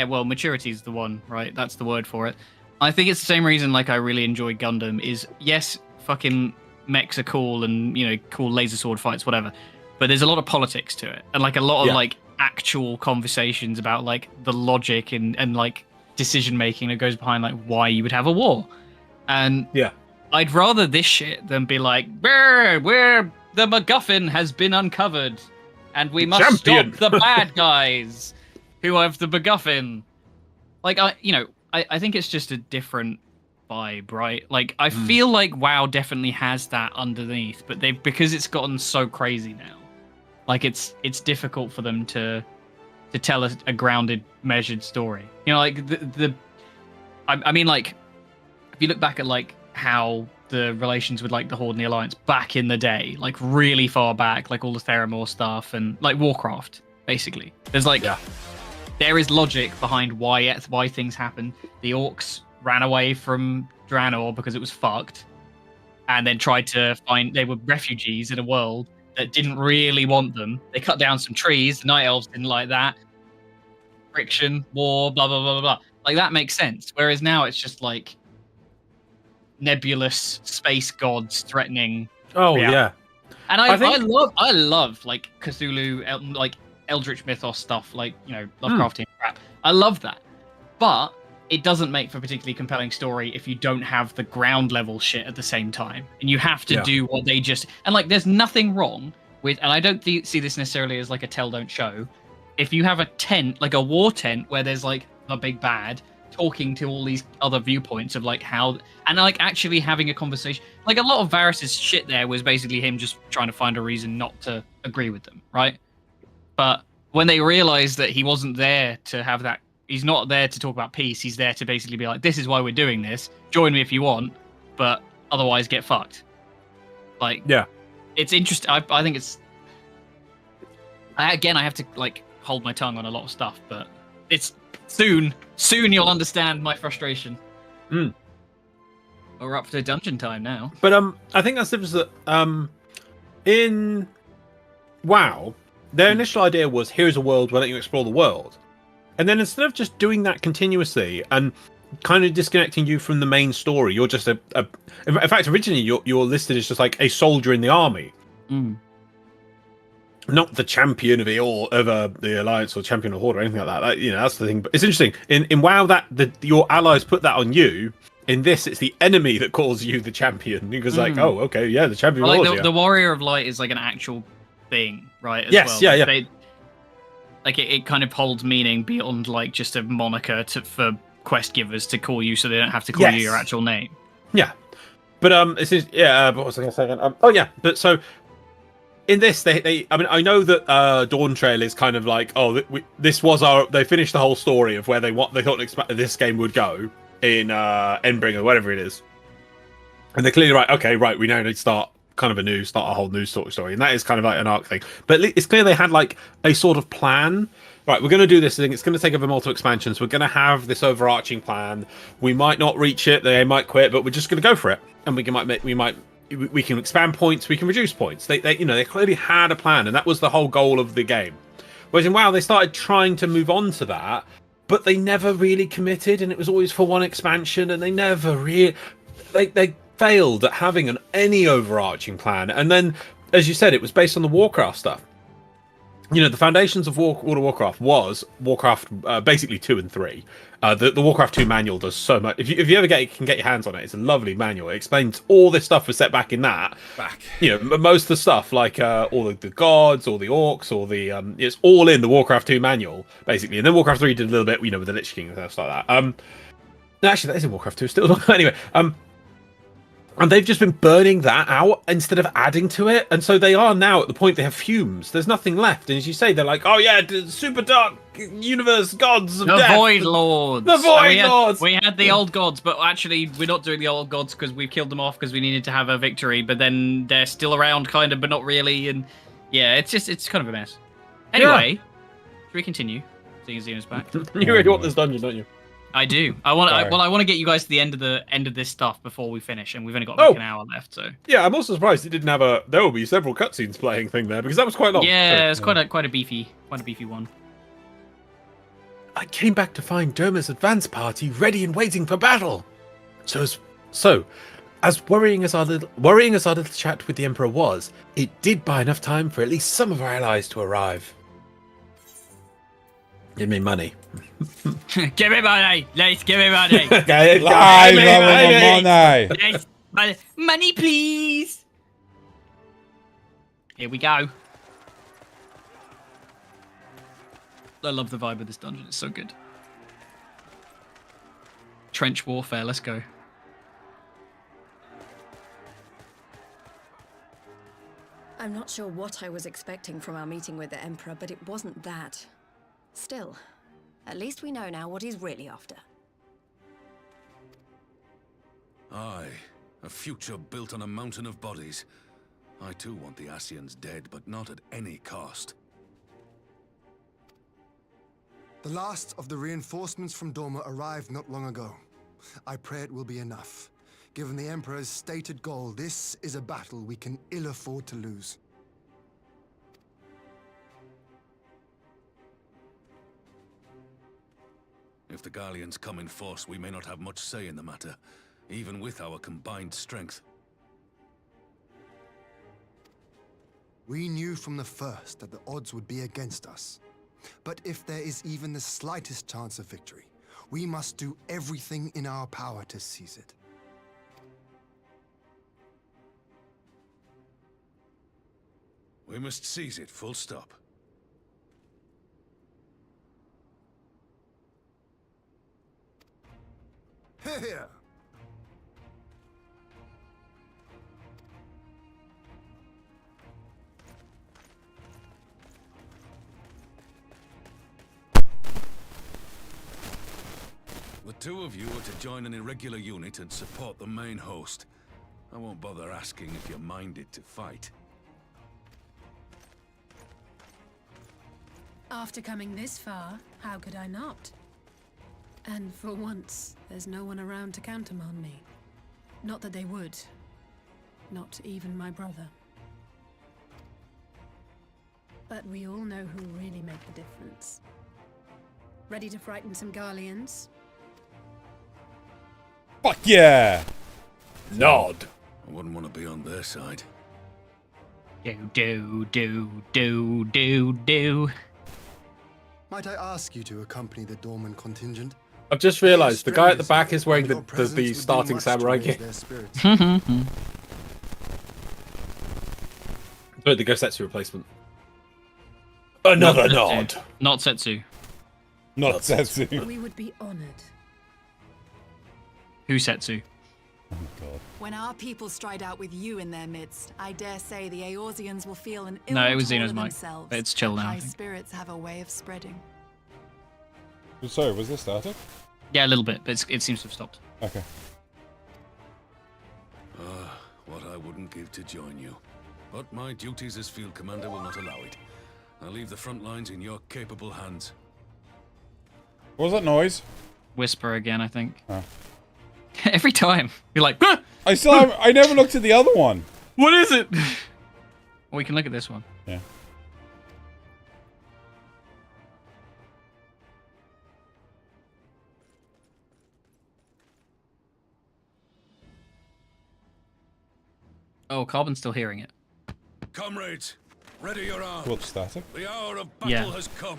S2: Well, maturity is the one, right? That's the word for it. I think it's the same reason I really enjoy Gundam is, yes, fucking mechs are cool and, cool laser sword fights, whatever. But there's a lot of politics to it. And a lot of actual conversations about the logic and decision making that goes behind why you would have a war. And I'd rather this shit than be where the MacGuffin has been uncovered and we must stop the bad guys who have the MacGuffin. I think it's just a different vibe, right? I feel like WoW definitely has that underneath, but because it's gotten so crazy now. It's difficult for them to tell a grounded, measured story. If you look back at how the relations with the Horde and the Alliance back in the day, really far back, all the Theramore stuff and Warcraft, basically. There's there is logic behind why things happen. The Orcs ran away from Draenor because it was fucked, and then tried to they were refugees in a world that didn't really want them. They cut down some trees. The Night Elves didn't like that. Friction, war, blah, blah, blah, blah, blah. That makes sense. Whereas now it's just nebulous space gods threatening.
S1: Oh, yeah.
S2: And I love Cthulhu, Eldritch mythos stuff, Lovecraftian crap. I love that. But it doesn't make for a particularly compelling story if you don't have the ground level shit at the same time. And you have to do what they just... And, there's nothing wrong with... And I don't see this necessarily as, a tell, don't show. If you have a tent, a war tent, where there's, a big bad talking to all these other viewpoints of, how... And, actually having a conversation... a lot of Varys' shit there was basically him just trying to find a reason not to agree with them, right? But when they realized that he wasn't there to have that... He's not there to talk about peace. He's there to basically be this is why we're doing this. Join me if you want, but otherwise get fucked. It's interesting. I think it's... I have to, hold my tongue on a lot of stuff, but it's soon you'll understand my frustration. We're up to dungeon time now.
S1: But I think that's the difference that in WoW, their initial idea was, here's a world, why don't you explore the world? And then instead of just doing that continuously and kind of disconnecting you from the main story, you're just in fact, originally you're listed as just a soldier in the army. Not the champion of the Alliance or champion of Horde or anything like that. That's the thing. But it's interesting. In WoW, your allies put that on you. In this, it's the enemy that calls you the champion. Because oh, okay, yeah, the champion was
S2: the Warrior of Light is an actual thing, right?
S1: Yes,
S2: well.
S1: yeah.
S2: It kind of holds meaning beyond just a moniker for quest givers to call you, so they don't have to call you your actual name.
S1: Yeah, but what was I going to say? But so in this, they I know that Dawn Trail is kind of this was they finished the whole story of where they thought this game would go in Endbringer or whatever it is, and they're clearly right. We now need to start a whole new story, and that is kind of an arc thing. But it's clear they had a sort of plan. Right, we're going to do this thing. It's going to take over multiple expansions. We're going to have this overarching plan. We might not reach it. They might quit, but we're just going to go for it. And we can expand points. We can reduce points. They clearly had a plan, and that was the whole goal of the game. Whereas in WoW, they started trying to move on to that, but they never really committed, and it was always for one expansion, and they never really they failed at having any overarching plan. And then, as you said, it was based on the Warcraft stuff. The foundations of World of Warcraft was Warcraft basically 2 and 3. The Warcraft 2 manual does so much. If you ever can get your hands on it, it's a lovely manual. It explains all this stuff was set back in that. Most of the stuff, all the gods, all the orcs, all the it's all in the Warcraft 2 manual basically. And then Warcraft 3 did a little bit, with the Lich King and stuff like that. Actually, that is in Warcraft 2 still. Anyway, And they've just been burning that out instead of adding to it. And so they are now at the point they have fumes. There's nothing left. And as you say, they're like, oh yeah, super dark universe gods of
S2: The
S1: death.
S2: Void Lords.
S1: The Void Lords.
S2: We had the old gods, but actually we're not doing the old gods because we've killed them off because we needed to have a victory. But then they're still around, kind of, but not really. And yeah, it's kind of a mess. Anyway, should we continue? Seeing as Xena's back.
S1: You really want this dungeon, don't you?
S2: I do. I want to get you guys to the end of this stuff before we finish, and we've only got like an hour left. So
S1: yeah, I'm also surprised it didn't have a. There will be several cutscenes playing thing there because that was quite long.
S2: Yeah, it's quite a beefy one.
S13: I came back to find Derma's advance party ready and waiting for battle. So as worrying as our little chat with the Emperor was, it did buy enough time for at least some of our allies to arrive.
S1: Give me money.
S2: Give me money. Let's give me money.
S3: Money.
S2: Money, please. Here we go. I love the vibe of this dungeon. It's so good. Trench warfare. Let's go.
S9: I'm not sure what I was expecting from our meeting with the Emperor, but it wasn't that. Still, at least we know now what he's really after.
S10: Aye, a future built on a mountain of bodies. I too want the Ascians dead, but not at any cost.
S11: The last of the reinforcements from Dorma arrived not long ago. I pray it will be enough. Given the Emperor's stated goal, this is a battle we can ill afford to lose.
S10: If the Gallians come in force, we may not have much say in the matter, even with our combined strength.
S11: We knew from the first that the odds would be against us. But if there is even the slightest chance of victory, we must do everything in our power to seize it.
S10: We must seize it, full stop.
S11: Here!
S10: The two of you are to join an irregular unit and support the main host. I won't bother asking if you're minded to fight.
S4: After coming this far, how could I not? And for once, there's no one around to countermand me. Not that they would. Not even my brother. But we all know who really make the difference. Ready to frighten some Garleans?
S3: Fuck yeah!
S10: Nod. I wouldn't want to be on their side.
S2: Do.
S11: Might I ask you to accompany the Dorman contingent?
S1: I've just realised the guy at the back is wearing the starting samurai gear. But the Gosetsu replacement.
S6: Another nod.
S2: Not Setsu.
S3: Not Setsu.
S4: We would be honoured.
S2: Who Setsu?
S3: Oh god.
S12: When our people stride out with you in their midst, I dare say the Eorzeans will feel an ill
S2: No, it was
S12: toll
S2: Xeno's
S12: in
S2: mic.
S12: themselves.
S2: It's chill now. I
S12: High
S2: think.
S12: spirits have a way of spreading.
S3: Sorry, was this started?
S2: Yeah, a little bit, but it seems to have stopped.
S3: Okay.
S10: What I wouldn't give to join you. But my duties as field commander will not allow it. I'll leave the front lines in your capable hands.
S3: What was that noise?
S2: Whisper again, I think.
S3: Oh.
S2: Every time you're like, ah!
S3: I never looked at the other one.
S2: What is it? Well, we can look at this one.
S3: Yeah.
S2: Oh, Carbon's still hearing it.
S10: Comrades, ready your arms.
S3: What's static?
S10: The hour of battle
S2: Yeah.
S10: has come.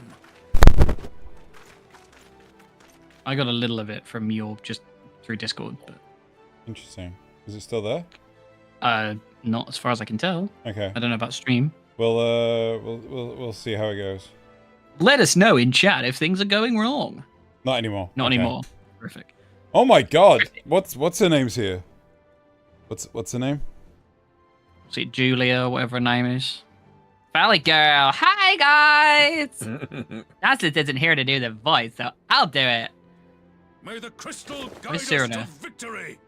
S2: I got a little of it from your just through Discord, but
S3: Interesting. Is it still there?
S2: not as far as I can tell.
S3: Okay.
S2: I don't know about stream.
S3: We'll see how it goes.
S2: Let us know in chat if things are going wrong.
S3: Not anymore.
S2: Not
S3: Okay.
S2: anymore. Perfect.
S3: Oh my god. What's her name's here? What's the name?
S2: Is it Julia or whatever her name is? Valley Girl. Hi guys. Nassus isn't here to do the voice, so I'll do it.
S10: May the crystal guide
S2: Where's
S10: us
S2: Cyrano?
S10: to victory.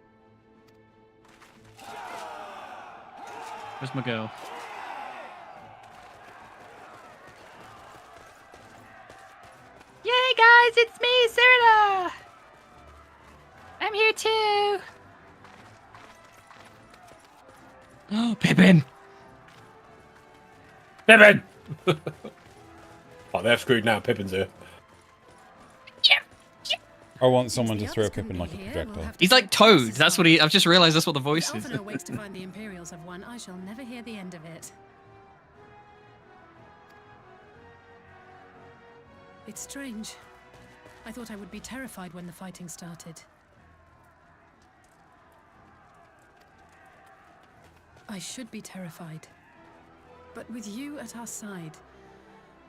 S2: Where's my girl? Yay guys, it's me, Cyrano. I'm here too. Oh, Pippin.
S1: Pippin! Oh, they're screwed now. Pippin's here.
S3: I want someone to throw Pippin like a projectile.
S2: He's like Toad. That's what he. I've just realized that's what the voice is.
S4: Alphinaud waits to find the Imperials have won. I shall never hear the end of it. It's strange. I thought I would be terrified when the fighting started. I should be terrified. But with you at our side,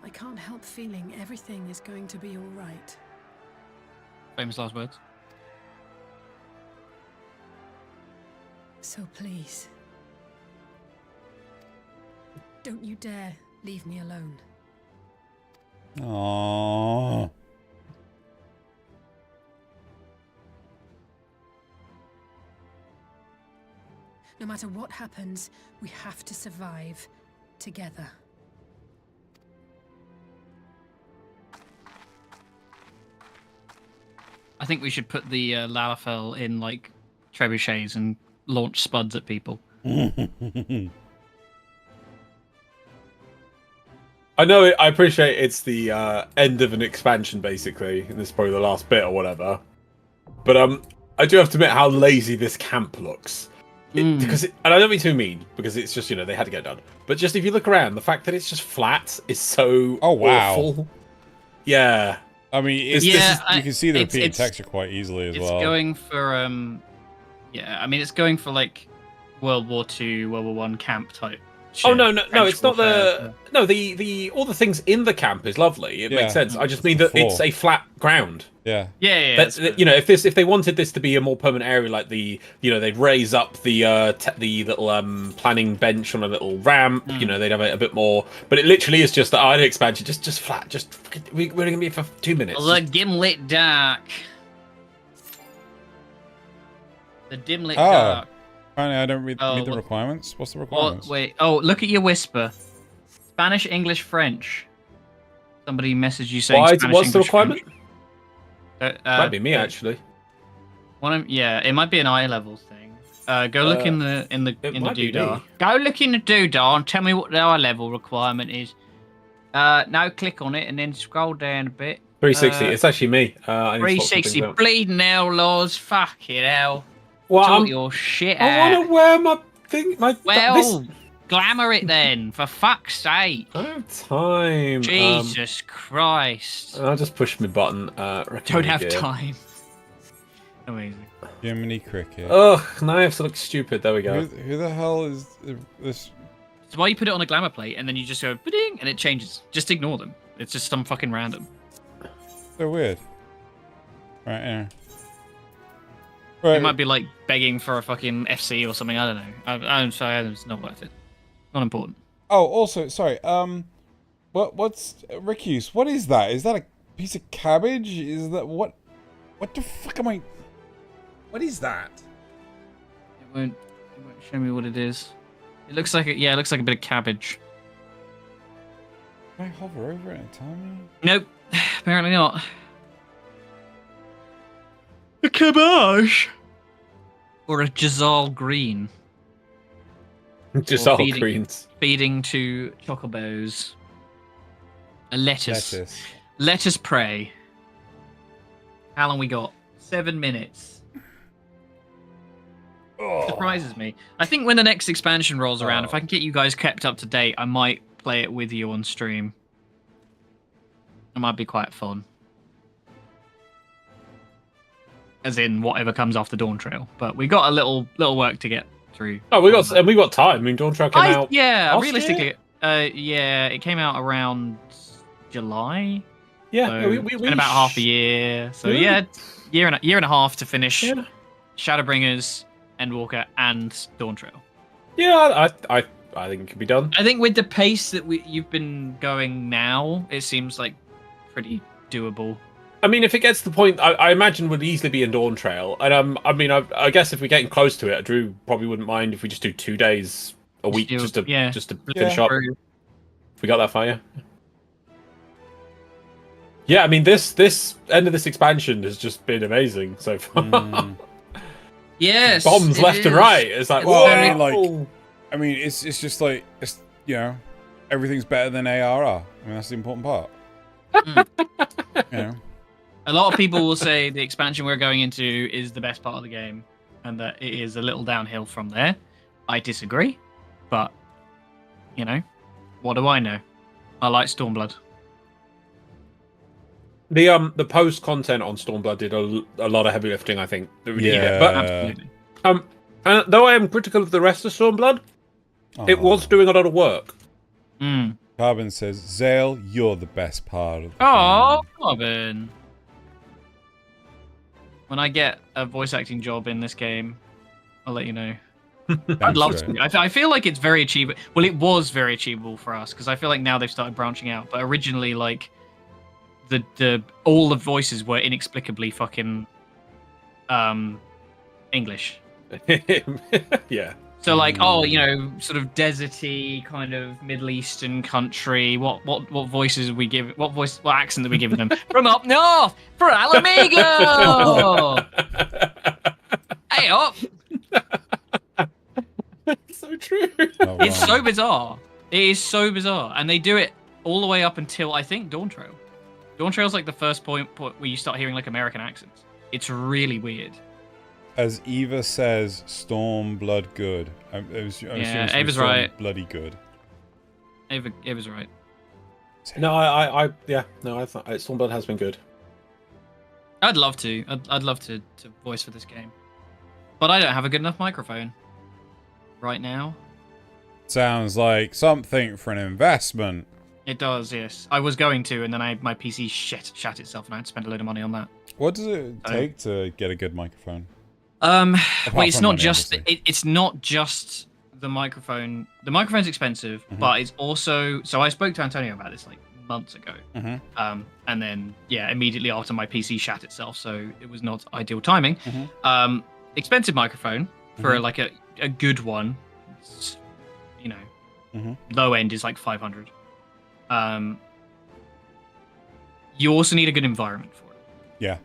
S4: I can't help feeling everything is going to be all right.
S2: Famous last words.
S4: So please, don't you dare leave me alone.
S3: Aww.
S4: No matter what happens, we have to survive together.
S2: I think we should put the Lalafell in like trebuchets and launch spuds at people.
S1: I know. I appreciate it's the end of an expansion, basically, and this is probably the last bit or whatever. But I do have to admit how lazy this camp looks. Because, and I don't mean to be mean, because it's just, they had to get it done. But just if you look around, the fact that it's just flat is so awful. Yeah.
S3: I mean, you can see the repeated texture quite easily as well.
S2: It's going for, yeah, I mean, it's going for like World War II, World War One camp type.
S1: Oh no, it's not the all the things in the camp is lovely. It makes sense. I just mean that it's a flat ground.
S3: Yeah.
S2: That's,
S1: if they wanted this to be a more permanent area, like they'd raise up the little planning bench on a little ramp. They'd have it a bit more. But it literally is just the island expansion, just flat. We're gonna be here for 2 minutes.
S2: The Gimlet Dark. The Dimlit Dark.
S3: Apparently, I don't read the requirements. What's the requirements?
S2: Look at your whisper. Spanish, English, French. Somebody messaged you saying Spanish,
S1: what's
S2: English,
S1: the requirement?
S2: Might
S1: be me actually.
S2: It might be an eye level thing. Go look in the doodah. Go look in the doodah and tell me what the eye level requirement is. Now click on it and then scroll down a bit.
S1: 360. It's actually me.
S2: 360. Bleeding hell, laws. Fucking hell.
S1: Well,
S2: your shit
S1: I
S2: out.
S1: want to wear my thing.
S2: Glamour it then, for fuck's sake.
S1: I don't have time.
S2: Jesus Christ.
S1: I'll just push my button.
S2: Don't have time. Amazing.
S3: Jiminy Cricket.
S1: Ugh, now I have to look stupid. There we go.
S3: Who the hell is this?
S2: So why you put it on a glamour plate and then you just go ba-ding and it changes. Just ignore them. It's just some fucking random.
S3: So weird. Right here.
S2: It might be like begging for a fucking FC or something. I don't know. I'm sorry, it's not worth it. Not important.
S3: Oh, also, sorry. What's Ricky's? What is that? Is that a piece of cabbage? Is that what? What the fuck am I? What is that?
S2: It won't show me what it is. It looks like it looks like a bit of cabbage.
S3: Can I hover over it and tell me?
S2: Nope. Apparently not. A cabbage. Or a Jazal green.
S1: Jazal greens.
S2: Feeding to chocobos. A lettuce. Let us pray. How long we got? 7 minutes. Surprises me. I think when the next expansion rolls around, if I can get you guys kept up to date, I might play it with you on stream. It might be quite fun. As in whatever comes after Dawn Trail, but we got a little work to get through.
S1: Oh, we got time. I mean, Dawn Trail came out.
S2: Yeah, realistically, it came out around July.
S1: Yeah,
S2: so it's been about half a year. So year and a half to finish Shadowbringers, Endwalker and Dawntrail.
S1: Yeah, I think it can be done.
S2: I think with the pace that you've been going now, it seems like pretty doable.
S1: I mean, if it gets to the point, I imagine would easily be in Dawntrail, and I guess if we're getting close to it, Drew probably wouldn't mind if we just do 2 days a week just to finish up. If we got that far, yeah. Yeah, I mean, this end of this expansion has just been amazing so far.
S2: Yes,
S1: bombs left and right. It's like,
S14: well,
S1: whoa.
S14: I mean, it's just like everything's better than ARR. I mean, that's the important part.
S2: A lot of people will say the expansion we're going into is the best part of the game, and that it is a little downhill from there. I disagree, but what do I know? I like Stormblood.
S1: The post content on Stormblood did a lot of heavy lifting, I think. But
S2: absolutely.
S1: And though I am critical of the rest of Stormblood, it was doing a lot of work.
S14: Carbon says, Zale, you're the best part of the
S2: Oh, Carbon. When I get a voice acting job in this game, I'll let you know. I'd love to. I feel like it's very achievable. Well, it was very achievable for us because I feel like now they've started branching out. But originally, like all the voices were inexplicably fucking English.
S1: Yeah.
S2: So like, sort of deserty kind of Middle Eastern country. What voices we give? What accent are we giving them? From up north, for Alamigo. Hey up.
S1: It's so true.
S2: It's so bizarre. It is so bizarre, and they do it all the way up until I think Dawntrail. Dawntrail's like the first point where you start hearing like American accents. It's really weird.
S14: As Eva says, Stormblood good. I'm
S2: Ava's right.
S14: Bloody good.
S2: Ava's right.
S1: No, I thought Stormblood has been good.
S2: I'd love to. I'd love to voice for this game, but I don't have a good enough microphone right now.
S14: Sounds like something for an investment.
S2: It does, yes. I was going to, and then my PC shat itself, and I had to spend a load of money on that.
S14: What does it take to get a good microphone?
S2: Well, it's not just it's not just the microphone. The microphone's expensive, but it's also. So I spoke to Antonio about this like months ago, and then immediately after my PC shat itself, so it was not ideal timing. Expensive microphone for like a good one. Low end is like 500. You also need a good environment for it.
S14: Yeah.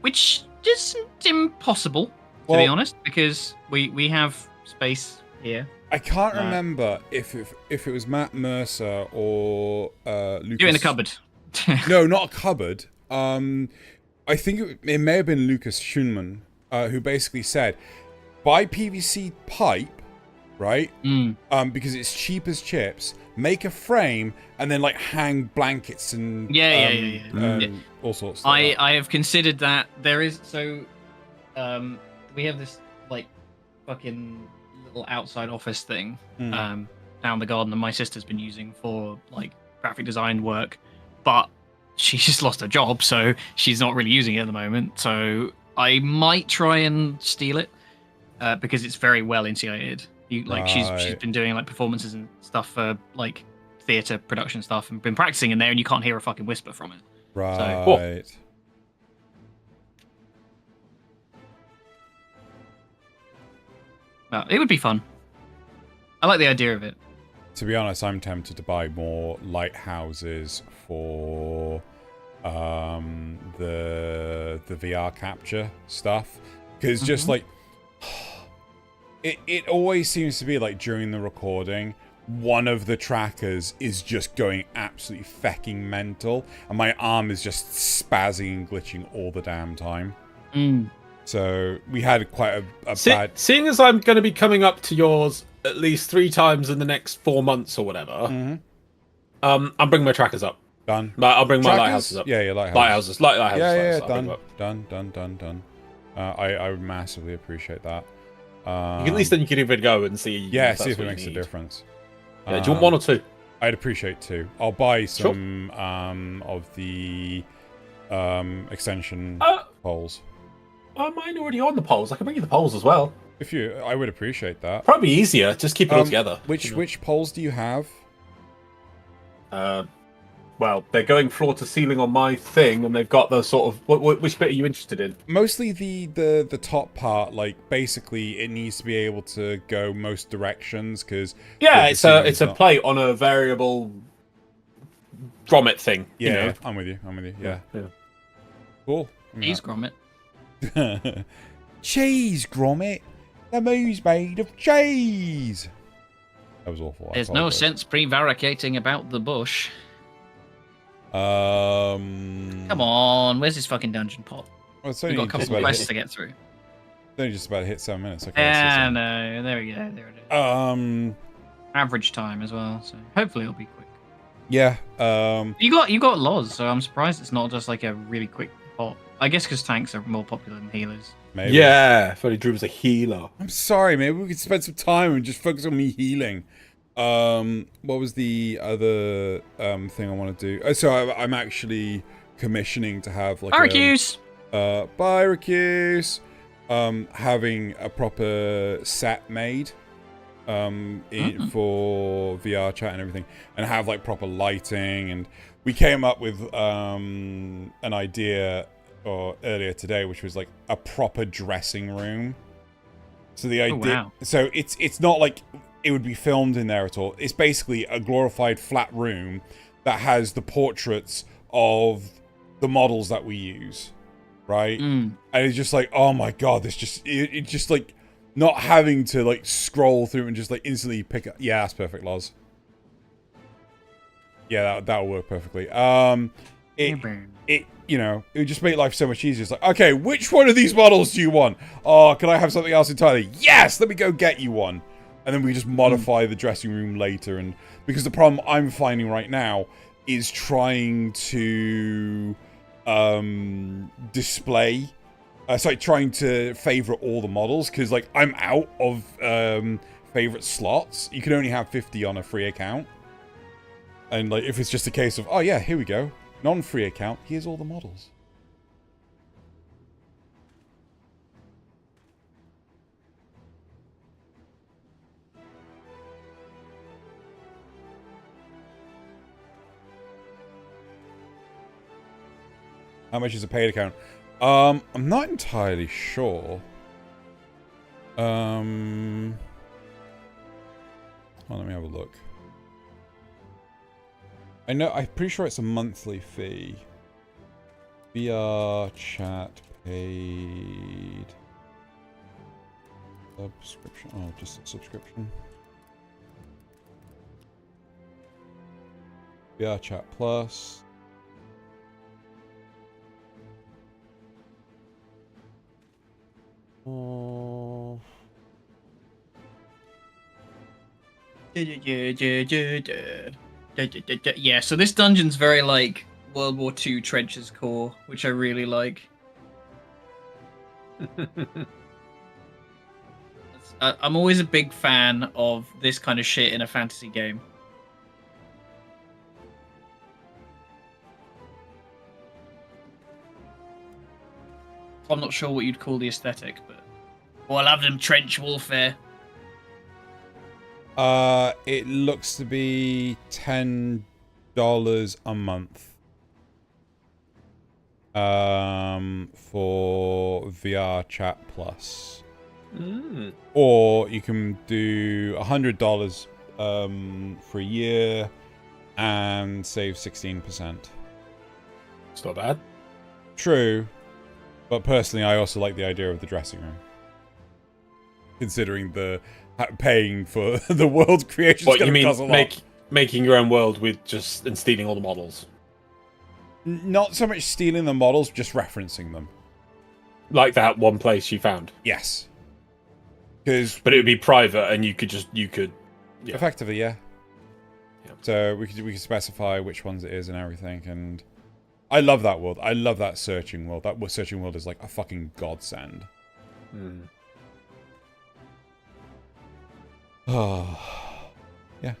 S2: Which isn't impossible, to be honest, because we have space here.
S14: I can't remember if it was Matt Mercer or Lucas.
S2: You're in the cupboard.
S14: No, not a cupboard. I think it may have been Lucas Schunman, who basically said, buy PVC pipe, right? Because it's cheap as chips. Make a frame and then like hang blankets and all sorts.
S2: I have considered that. There is we have this like fucking little outside office thing down the garden that my sister's been using for like graphic design work, but she's just lost her job, so she's not really using it at the moment. So I might try and steal it because it's very well insulated. She's been doing like performances and stuff for like theatre production stuff and been practicing in there, and you can't hear a fucking whisper from it.
S14: Right.
S2: So, cool. Well, it would be fun. I like the idea of it.
S14: To be honest, I'm tempted to buy more lighthouses for the VR capture stuff, because just like it always seems to be like during the recording, one of the trackers is just going absolutely fecking mental, and my arm is just spazzing and glitching all the damn time. So we had quite a bad.
S1: Seeing as I'm going to be coming up to yours at least 3 times in the next 4 months or whatever, I'm bringing my trackers up.
S14: Done.
S1: I'll bring my lighthouses up.
S14: Yeah, lighthouses.
S1: Lighthouses.
S14: Yeah, done. I would massively appreciate that.
S1: At least then you can even go and see.
S14: Yeah, see if it makes a difference.
S1: Yeah, do you want 1 or 2?
S14: I'd appreciate 2. I'll buy some of the extension poles.
S1: Are mine already on the polls? I can bring you the polls as well.
S14: If you, I would appreciate that.
S1: Probably easier. Just keep it all together.
S14: Which polls do you have?
S1: Well, they're going floor to ceiling on my thing, and they've got the sort of which bit are you interested in?
S14: Mostly the top part. Like basically, it needs to be able to go most directions because
S1: yeah, it's a plate on a variable grommet thing.
S14: Yeah,
S1: you know?
S14: I'm with you. Yeah.
S1: Cool.
S2: Cheese grommet.
S14: Cheese grommet. The moon's made of cheese. That was awful.
S2: There's no sense prevaricating about the bush. Come on, where's this fucking dungeon pot?
S14: Well, it's
S2: We've
S14: only
S2: got a couple
S14: just
S2: of
S14: about
S2: quests
S14: hit-
S2: to get through.
S14: It's only just about to hit 7 minutes. Okay.
S2: No, there we go. There it is. Average time as well, so hopefully it'll be quick.
S14: Yeah.
S2: You got Loz, so I'm surprised it's not just like a really quick pot. I guess because tanks are more popular than healers.
S14: Maybe.
S1: Yeah, Freddy Droom's a healer.
S14: I'm sorry, maybe we could spend some time and just focus on me healing. What was the other thing I want to do? So I'm actually commissioning to have like
S2: Byracuse!
S14: Byracuse. Having a proper set made for VR chat and everything, and have like proper lighting. And we came up with an idea earlier today, which was like a proper dressing room. So the idea, so it's not like it would be filmed in there at all. It's basically a glorified flat room that has the portraits of the models that we use, right? And it's just like, oh my god, this just it just like not having to like scroll through and just like instantly pick up. Yeah, that's perfect, Loz. Yeah, that'll work perfectly. It you know, it would just make life so much easier. It's like, okay, which one of these models do you want? Oh, can I have something else entirely? Yes, let me go get you one. And then we just modify the dressing room later. And because the problem I'm finding right now is trying to trying to favorite all the models, because like I'm out of favorite slots. You can only have 50 on a free account. And like if it's just a case of, oh yeah, here we go, non-free account, here's all the models. How much is a paid account? I'm not entirely sure. Well, let me have a look. I know, I'm pretty sure it's a monthly fee. VR chat paid. Subscription. Oh, just a subscription. VR chat plus. Oh.
S2: Yeah, so this dungeon's very like World War II trenches core, which I really like. I'm always a big fan of this kind of shit in a fantasy game. I'm not sure what you'd call the aesthetic, but I love them trench warfare.
S14: It looks to be $10 a month. For VR Chat Plus. Or you can do $100 for a year and save 16%.
S1: It's not bad.
S14: True. But personally, I also like the idea of the dressing room. Considering the paying for the world creation.
S1: What you mean, making your own world with just and stealing all the models?
S14: Not so much stealing the models, just referencing them.
S1: Like that one place you found.
S14: Yes.
S1: But it would be private, and you could. Yeah.
S14: Effectively, yeah. So we could specify which ones it is and everything, and I love that world. I love that searching world. That searching world is like a fucking godsend. Oh, yeah.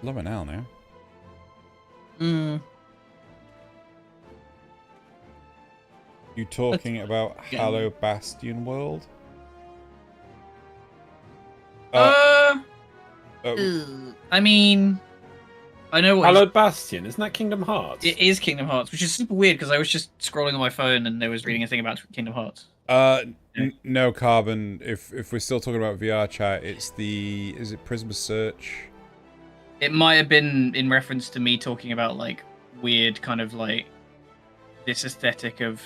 S14: 11 L now.
S2: Hmm.
S14: You talking about Hello Bastion World?
S2: I mean, I know what.
S1: Hallowed Bastion, isn't that Kingdom Hearts?
S2: It is Kingdom Hearts, which is super weird because I was just scrolling on my phone and I was reading a thing about Kingdom Hearts.
S14: No, Carbon. If we're still talking about VR chat, it's the is it Prisma Search?
S2: It might have been in reference to me talking about like weird kind of like this aesthetic of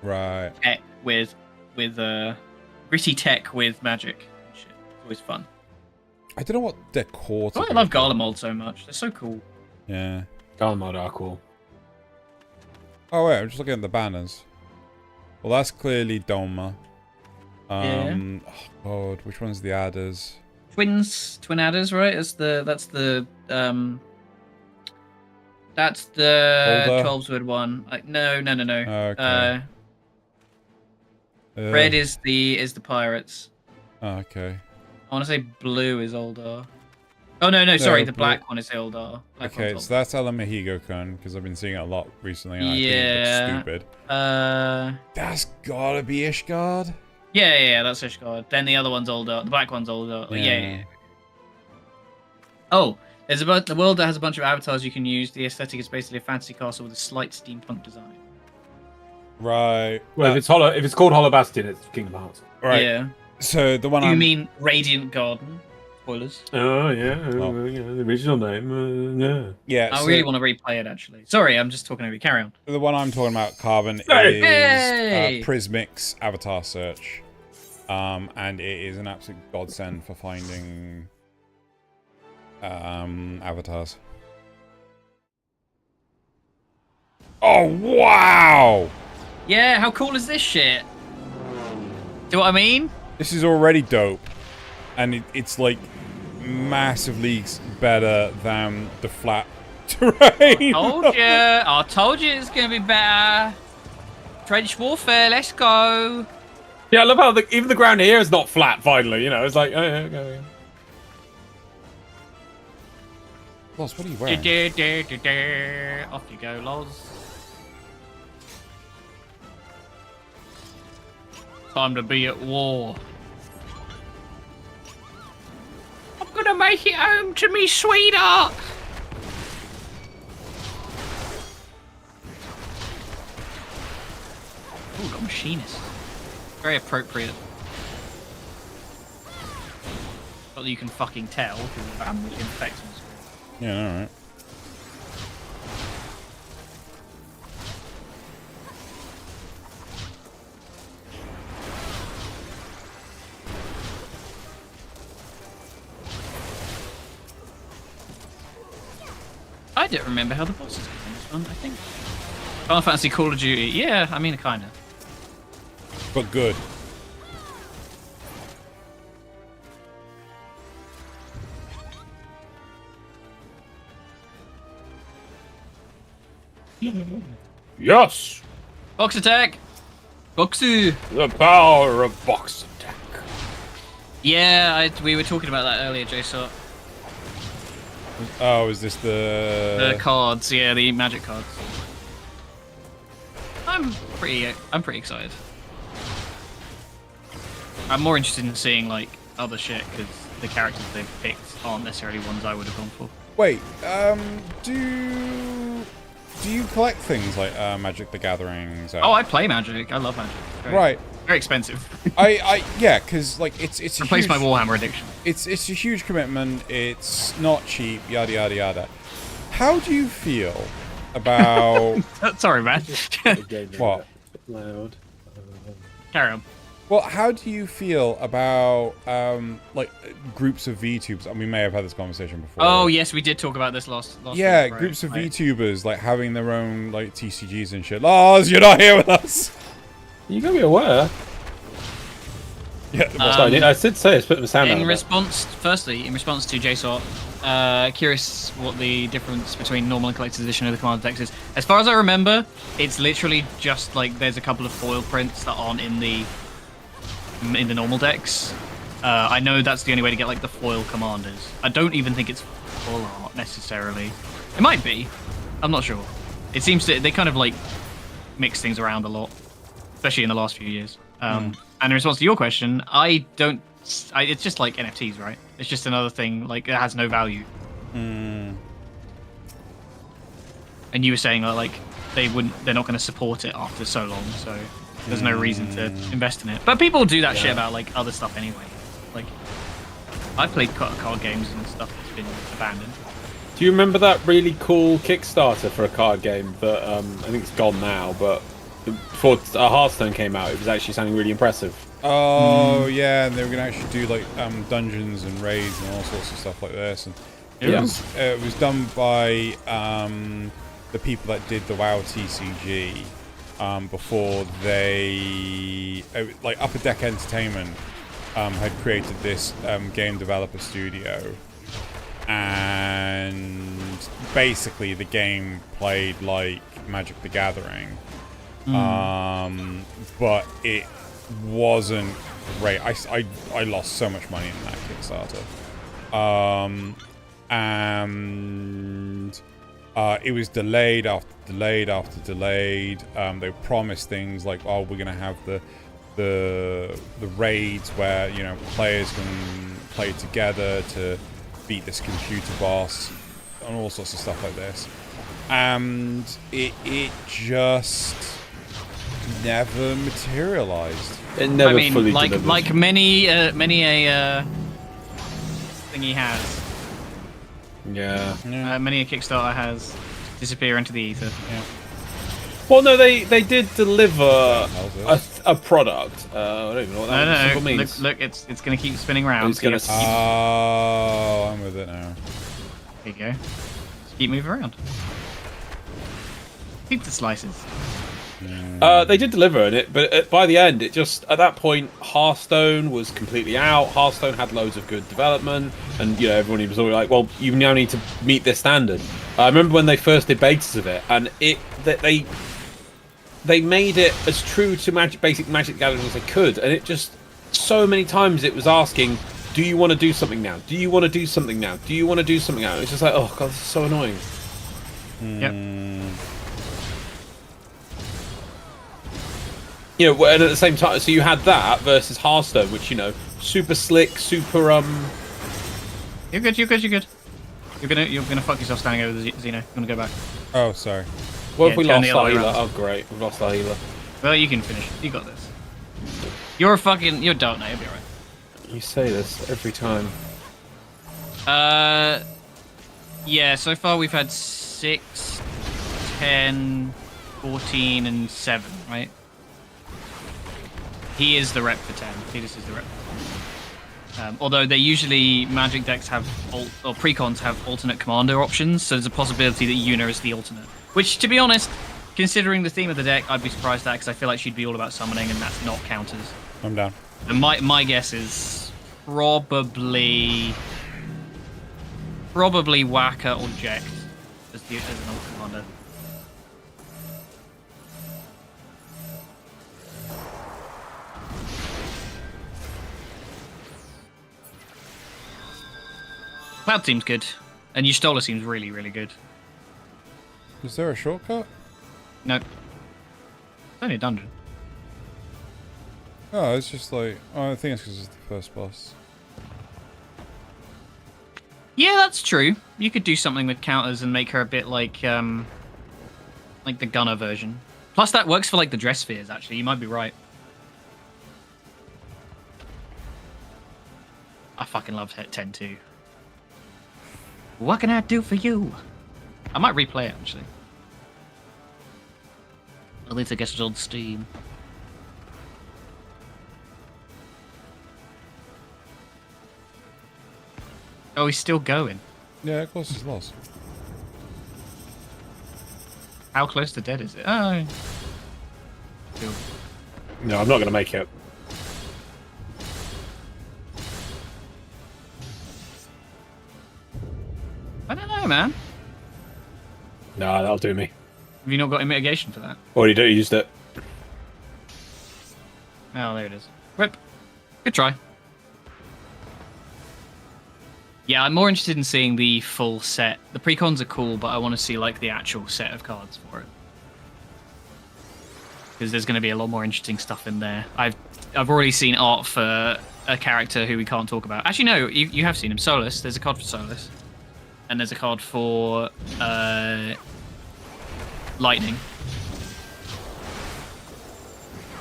S2: tech with gritty tech with magic and shit. It's always fun.
S14: I don't know what decor.
S2: Oh, I love Garlemald so much. They're so cool.
S14: Yeah,
S1: Garlemald are cool.
S14: Oh wait, I'm just looking at the banners. Well, that's clearly Doma. Oh God, which one's the adders?
S2: Twin adders, right? That's the 12-sword one. No.
S14: Okay.
S2: Red is the pirates.
S14: Oh, okay.
S2: I want to say blue is Oldar. Oh no, sorry, the black one is Eldar.
S14: Okay, so that's Alamahigo-kun, because I've been seeing it a lot recently, and I think it looks stupid. That's gotta be Ishgard.
S2: Yeah, that's Ishgard. Then the other one's Eldar. The black one's Eldar. Yeah. Oh, there's the world that has a bunch of avatars you can use. The aesthetic is basically a fantasy castle with a slight steampunk design.
S14: Right.
S1: Well, if it's called Hollow Bastion, it's Kingdom Hearts.
S14: Right.
S2: Yeah.
S14: So the one
S2: You mean Radiant Garden? Spoilers.
S1: Oh yeah, the original name.
S14: Yeah.
S2: I really want to replay it actually. Sorry, I'm just talking over you. Carry on.
S14: The one I'm talking about, Carbon, is Prismic's Avatar Search, and it is an absolute godsend for finding avatars. Oh wow!
S2: Yeah, how cool is this shit? Do what I mean?
S14: This is already dope, and it's like massively better than the flat terrain.
S2: I told you it's gonna be better. Trench warfare, let's go.
S1: Yeah, I love how even the ground here is not flat. Finally, it's like, oh yeah, okay.
S14: Loz, what are you wearing?
S2: Off you go, Loz. Time to be at war. I'm gonna make it home to me sweetheart. Ooh, got machinist. Very appropriate. Not that you can fucking tell because of how much effects on the screen.
S14: Yeah, alright.
S2: I don't remember how the bosses go in this one, I think. Final Fantasy Call of Duty. Yeah, I mean, kinda.
S14: But good.
S1: Yes!
S2: Box attack! Boxu!
S1: The power of box attack.
S2: Yeah, we were talking about that earlier, JSOT.
S14: Oh, is this the
S2: cards? Yeah, the magic cards. I'm pretty excited. I'm more interested in seeing like other shit because the characters they've picked aren't necessarily ones I would have gone for.
S14: Wait, do you collect things like Magic the Gathering?
S2: Oh, I play Magic. I love Magic.
S14: Right.
S2: Very expensive.
S14: Yeah, because like it's
S2: replace my Warhammer addiction.
S14: It's a huge commitment. It's not cheap. Yada yada yada. How do you feel about?
S2: Sorry, man.
S14: What?
S1: Loud.
S2: Carry on.
S14: Well, how do you feel about like groups of VTubers? And we may have had this conversation before.
S2: Oh yes, we did talk about this last
S14: yeah,
S2: week, right?
S14: groups of VTubers like having their own like TCGs and shit. Lars, you're not here with us.
S1: You gotta be aware. Yeah, I did say it's put the sound
S2: in response to JSOT, curious what the difference between normal and collector's edition of the Commander decks is. As far as I remember, it's literally just like there's a couple of foil prints that aren't in the normal decks. I know that's the only way to get like the foil commanders. I don't even think it's full art necessarily. It might be. I'm not sure. It seems they kind of like mix things around a lot, especially in the last few years. And in response to your question, it's just like NFTs, right? It's just another thing, like it has no value. And you were saying that like they're not going to support it after so long, so there's no reason to invest in it. But people do that shit about like other stuff anyway. Like I've played card games and stuff that's been abandoned.
S1: Do you remember that really cool Kickstarter for a card game that I think it's gone now, but before Hearthstone came out, it was actually sounding really impressive.
S14: Oh yeah, and they were gonna actually do like dungeons and raids and all sorts of stuff like this. And it was done by the people that did the WoW TCG before they like Upper Deck Entertainment had created this game developer studio, and basically the game played like Magic the Gathering, but it wasn't great. I lost so much money in that Kickstarter, and it was delayed after delayed after delayed. They promised things like, oh, we're gonna have the raids where, you know, players can play together to beat this computer boss and all sorts of stuff like this, and it just never materialized.
S1: It never fully
S2: like
S1: delivered.
S2: like many a thing he has.
S1: Yeah.
S2: Many a Kickstarter has disappear into the ether. Yeah.
S1: Well, no, they did deliver a product. I don't even know what that means.
S2: Look, it's going to keep spinning around.
S1: It's gonna
S14: Oh, I'm with it now.
S2: There you go. Just keep moving around. Keep the slices.
S1: They did deliver in it, but by the end, it just, at that point, Hearthstone was completely out. Hearthstone had loads of good development, and you know, everyone was all like, "Well, you now need to meet this standard." I remember when they first did betas of it, and they made it as true to basic Magic Gathering as they could, and it just so many times it was asking, "Do you want to do something now? Do you want to do something now? Do you want to do something now?" It's just like, oh god, this is so annoying.
S2: Yep.
S1: You know, and at the same time, so you had that versus Hearthstone, which, you know, super slick, super
S2: You're good. You're gonna fuck yourself standing over the Xeno. I'm gonna go back.
S14: Oh, sorry.
S1: What if we
S2: turn
S1: lost
S2: the other
S1: our
S2: way
S1: healer?
S2: around.
S1: Oh great, we've lost our healer.
S2: Well, you can finish. You got this. You're dark now. You'll be alright.
S1: You say this every time.
S2: Yeah. So far we've had 6, 10, 14, and 7. Right. He is the rep for 10. Tidus is the rep for 10. Although they usually, Magic decks have, or precons have alternate commander options, so there's a possibility that Yuna is the alternate. Which, to be honest, considering the theme of the deck, I'd be surprised at, because I feel like she'd be all about summoning, and that's not counters.
S14: I'm down.
S2: And my guess is probably Waka or Jack as an alt commander. Cloud seems good, and Yustola seems really, really good.
S14: Is there a shortcut?
S2: No. It's only a dungeon.
S14: Oh, it's just like... Oh, I think it's because it's the first boss.
S2: Yeah, that's true. You could do something with counters and make her a bit like the Gunner version. Plus, that works for like the dress spheres. Actually, you might be right. I fucking love 10 too. What can I do for you? I might replay it actually. At least I guess it's on Steam. Oh, he's still going.
S14: Yeah, of course he's lost.
S2: How close to dead is it? Oh. Still.
S1: No, I'm not going to make it.
S2: I don't know, man.
S1: No, that'll do me.
S2: Have you not got a mitigation for that?
S1: Already used it.
S2: Oh, there it is. Rip. Good try. Yeah, I'm more interested in seeing the full set. The precons are cool, but I want to see like the actual set of cards for it. Because there's going to be a lot more interesting stuff in there. I've already seen art for a character who we can't talk about. Actually, no, you have seen him. Solus. There's a card for Solus. And there's a card for Lightning.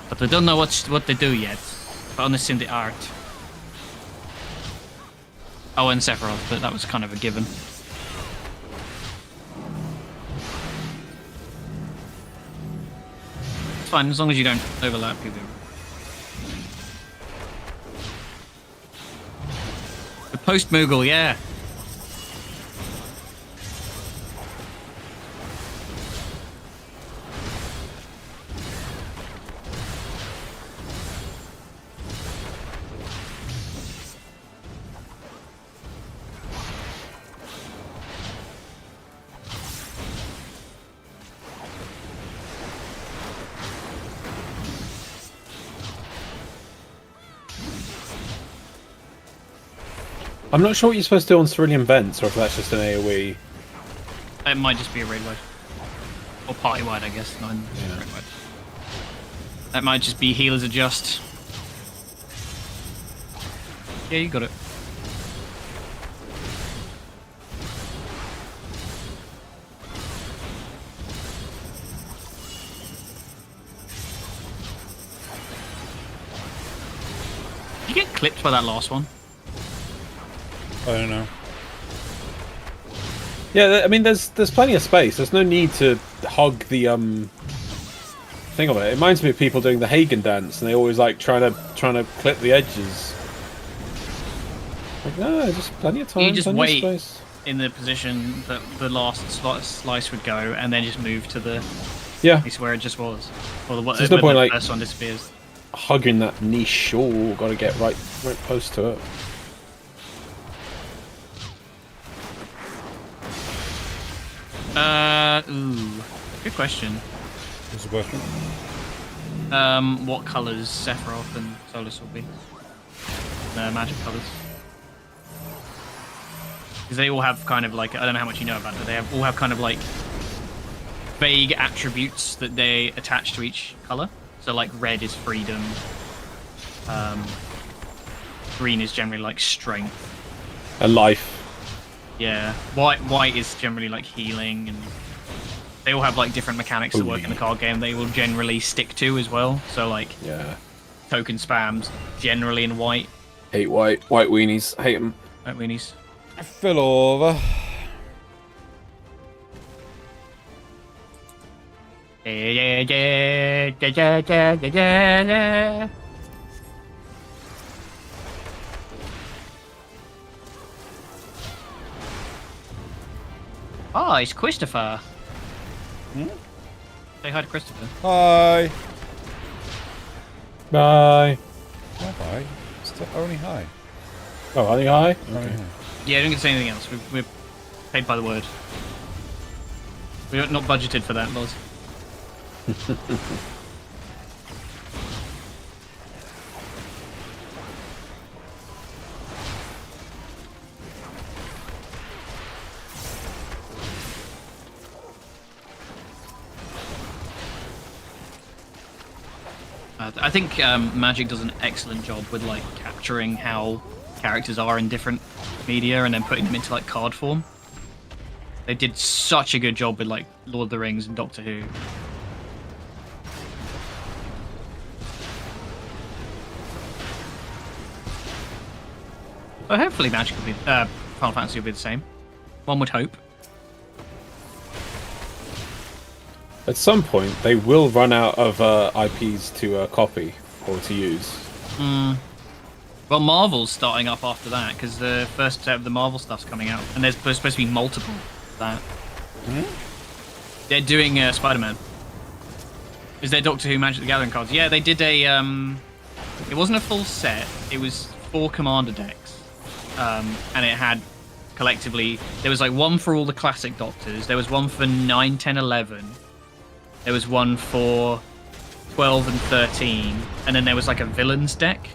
S2: But we don't know what they do yet. But only seen the art. Oh, and Sephiroth, but that was kind of a given. It's fine, as long as you don't overlap people. The post-Moogle, yeah.
S13: I'm not sure what you're supposed to do on Cerulean Vents, or if that's just an AoE.
S2: It might just be a raid wide. Or party wide, I guess. Not raid wide. That might just be healers adjust. Yeah, you got it. Did you get clipped by that last one?
S14: I don't know.
S13: Yeah, I mean, there's plenty of space. There's no need to hug the thing of it. It reminds me of people doing the Hagen dance, and they always like trying to clip the edges. Like, no, just plenty of time.
S2: You just wait
S13: space.
S2: In the position that the last slice would go, and then just move to the place where it just was, or the,
S13: There's no point like
S2: first one disappears.
S13: Hugging that niche. Oh, got to get right close to it.
S2: Good question.
S14: What's the question?
S2: What colours Sephiroth and Solus will be? Magic colours. Because they all have kind of like, I don't know how much you know about it, they all have kind of like vague attributes that they attach to each colour. So like red is freedom, green is generally like strength.
S13: And life.
S2: Yeah, white is generally like healing, and they all have like different mechanics that work in the card game. They will generally stick to as well. So like, token spams generally in white.
S13: Hate white weenies. Hate them.
S2: White weenies.
S14: I fell over.
S2: Yeah. Oh, it's Christopher. Say hi to Christopher.
S14: Hi.
S13: Bye.
S14: Oh, bye. Only hi.
S13: Oh, only hi?
S14: Okay.
S2: Yeah, don't get to say anything else. We're paid by the word. We're not budgeted for that, Loz. I think Magic does an excellent job with like capturing how characters are in different media and then putting them into like card form. They did such a good job with like Lord of the Rings and Doctor Who. So hopefully Magic will be Final Fantasy will be the same. One would hope.
S13: At some point, they will run out of IPs to copy or to use.
S2: Well, Marvel's starting up after that because the first set of the Marvel stuff's coming out, and there's supposed to be multiple of that. They're doing Spider-Man. Is there Doctor Who Magic the Gathering cards? Yeah, they did a. It wasn't a full set. It was 4 commander decks, and it had collectively there was like one for all the classic Doctors. There was one for 9, 10, 11. There was one for 12 and 13, and then there was like a villains deck.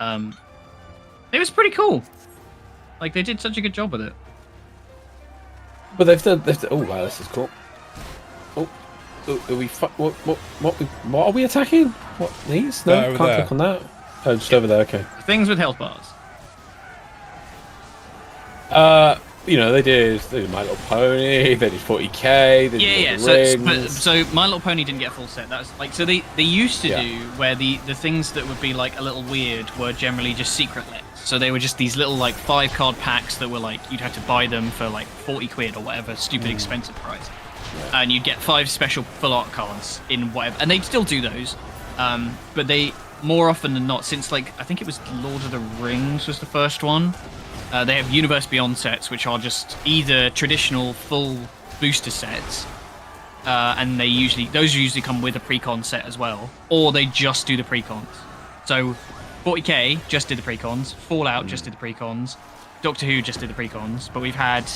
S2: It was pretty cool. Like they did such a good job with it.
S13: But they've done. Oh wow, this is cool. Oh, are we? What are we attacking? What these? No,
S14: Over
S13: can't
S14: there.
S13: click on that. Oh, just over there. Okay.
S2: Things with health bars.
S13: You know, they did My Little Pony. They did 40k. They did Lord of the Rings.
S2: So My Little Pony didn't get a full set. That was like so they used to do where the things that would be like a little weird were generally just secret lets. So they were just these little like 5-card packs that were like you'd have to buy them for like 40 quid or whatever stupid expensive price, and you'd get 5 special full art cards in whatever, and they'd still do those, but they more often than not, since like I think it was Lord of the Rings was the first one. They have Universe Beyond sets, which are just either traditional full booster sets, and those usually come with a precon set as well, or they just do the precons. So 40k just did the precons, Fallout just did the precons, Doctor Who just did the precons, but we've had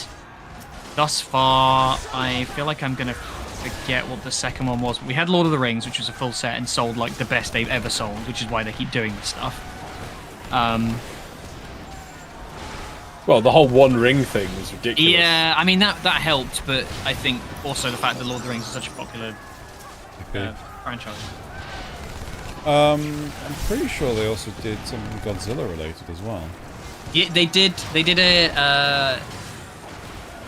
S2: thus far, I feel like I'm gonna forget what the second one was, but we had Lord of the Rings, which was a full set and sold like the best they've ever sold, which is why they keep doing this stuff.
S13: Well, the whole One Ring thing was ridiculous.
S2: Yeah, I mean that helped, but I think also the fact that Lord of the Rings is such a popular franchise.
S14: I'm pretty sure they also did something Godzilla related as well.
S2: Yeah, they did. They did a.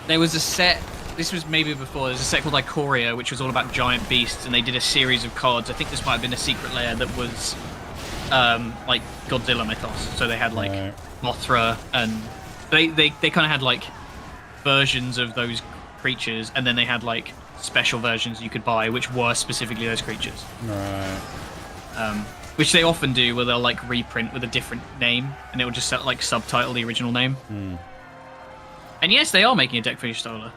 S2: There was a set. This was maybe before. There's a set called Ikoria, which was all about giant beasts, and they did a series of cards. I think this might have been a secret layer that was, like Godzilla mythos. So they had like Mothra and. They kind of had like versions of those creatures, and then they had like special versions you could buy, which were specifically those creatures.
S14: Right.
S2: Which they often do, where they'll like reprint with a different name, and it will just set like subtitle the original name. And yes, they are making a deck for Y'shtola,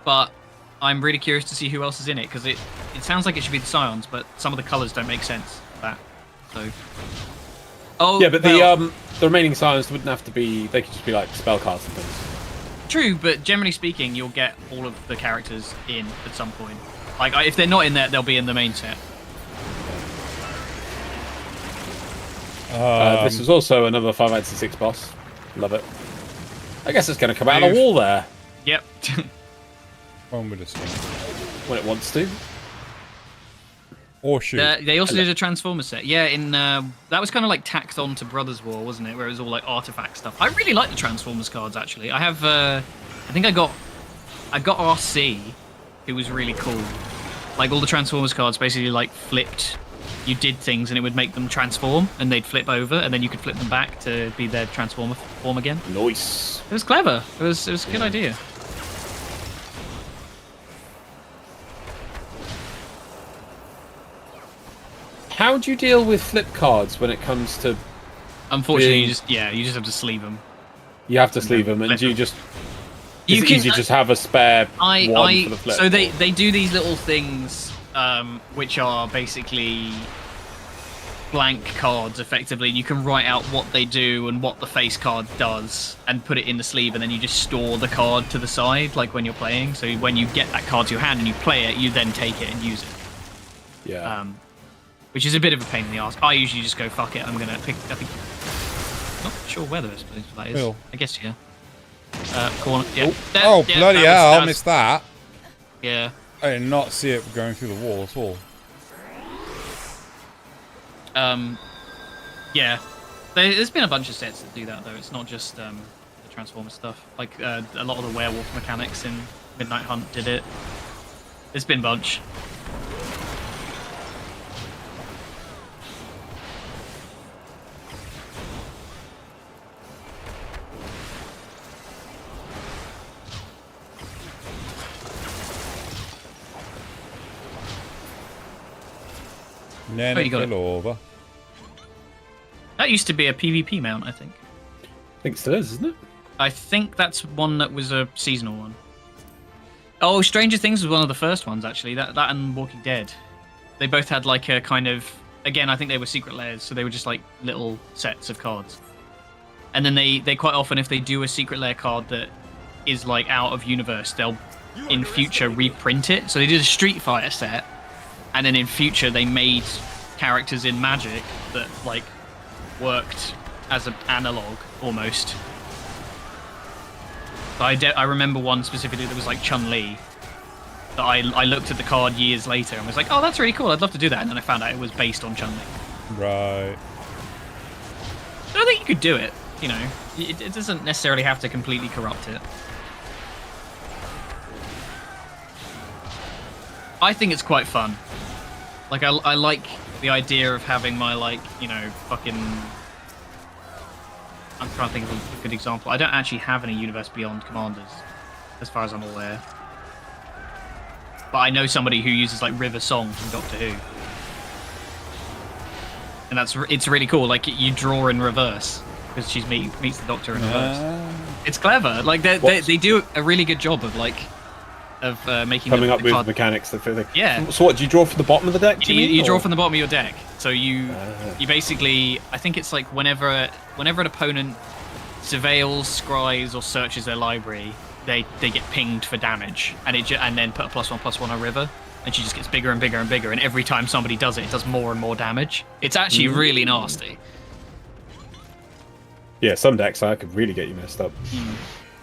S2: but I'm really curious to see who else is in it, because it sounds like it should be the Scions, but some of the colors don't make sense for that. So. Oh
S13: yeah, but the remaining Scions wouldn't have to be. They could just be like spell cards and things.
S2: True, but generally speaking, you'll get all of the characters in at some point. Like if they're not in there, they'll be in the main set.
S13: This was also another 586 boss. Love it. I guess it's going to come out of the wall there.
S2: Yep.
S14: When would it start?
S13: When it wants to.
S14: Or shoot.
S2: They also did a Transformer set. Yeah, that was kind of like tacked on to Brothers War, wasn't it? Where it was all like artifact stuff. I really like the Transformers cards actually. I have, I think I got RC, who was really cool. Like all the Transformers cards basically like flipped. You did things and it would make them transform, and they'd flip over, and then you could flip them back to be their Transformer form again.
S13: Nice.
S2: It was clever. It was a good idea.
S13: How do you deal with flip cards when it comes to?
S2: Unfortunately, you just have to sleeve them.
S13: You have to sleeve them, and you just. Is it easy to just have a spare one for the flip?
S2: So they do these little things, which are basically blank cards, effectively. You can write out what they do and what the face card does, and put it in the sleeve, and then you just store the card to the side, like when you're playing. So when you get that card to your hand and you play it, you then take it and use it.
S13: Yeah.
S2: Which is a bit of a pain in the ass. I usually just go, fuck it, I'm gonna pick. I think. Not sure where that is.
S14: Cool.
S2: I guess yeah. Corner. Yeah.
S14: Bloody hell! I missed that.
S2: Yeah.
S14: I did not see it going through the wall at all.
S2: Yeah. There's been a bunch of sets that do that though. It's not just the Transformer stuff. Like a lot of the werewolf mechanics in Midnight Hunt did it. There's been a bunch.
S14: Nearly fell over.
S2: That used to be a PvP mount, I think.
S13: I think it still is, isn't it?
S2: I think that's one that was a seasonal one. Oh, Stranger Things was one of the first ones, actually. That and Walking Dead. They both had like a kind of... Again, I think they were secret layers, so they were just like little sets of cards. And then they quite often, if they do a secret layer card that is like out of universe, they'll in future reprint it. So they did a Street Fighter set, and then in future they made characters in Magic that like worked as an analog almost, I remember one specifically that was like Chun-Li. That I looked at the card years later and was like, oh, that's really cool. I'd love to do that. And then I found out it was based on Chun-Li.
S14: Right.
S2: I don't think you could do it. You know, it doesn't necessarily have to completely corrupt it. I think it's quite fun. Like, I like the idea of having my, like, you know, fucking... I'm trying to think of a good example. I don't actually have any Universe Beyond commanders, as far as I'm aware. But I know somebody who uses, like, River Song from Doctor Who. And it's really cool. Like, you draw in reverse, because she meets the Doctor in reverse. It's clever. Like, they do a really good job of, like... making
S8: coming
S2: the
S8: up with
S2: card...
S8: mechanics that fit.
S2: Yeah.
S8: So what do you draw from the bottom of the deck?
S2: You draw from the bottom of your deck. So you basically, I think it's like whenever an opponent surveils, scries, or searches their library, they get pinged for damage, and then put a +1/+1 on River, and she just gets bigger and bigger and bigger. And every time somebody does it, it does more and more damage. It's actually really nasty.
S8: Yeah, some decks I could really get you messed up.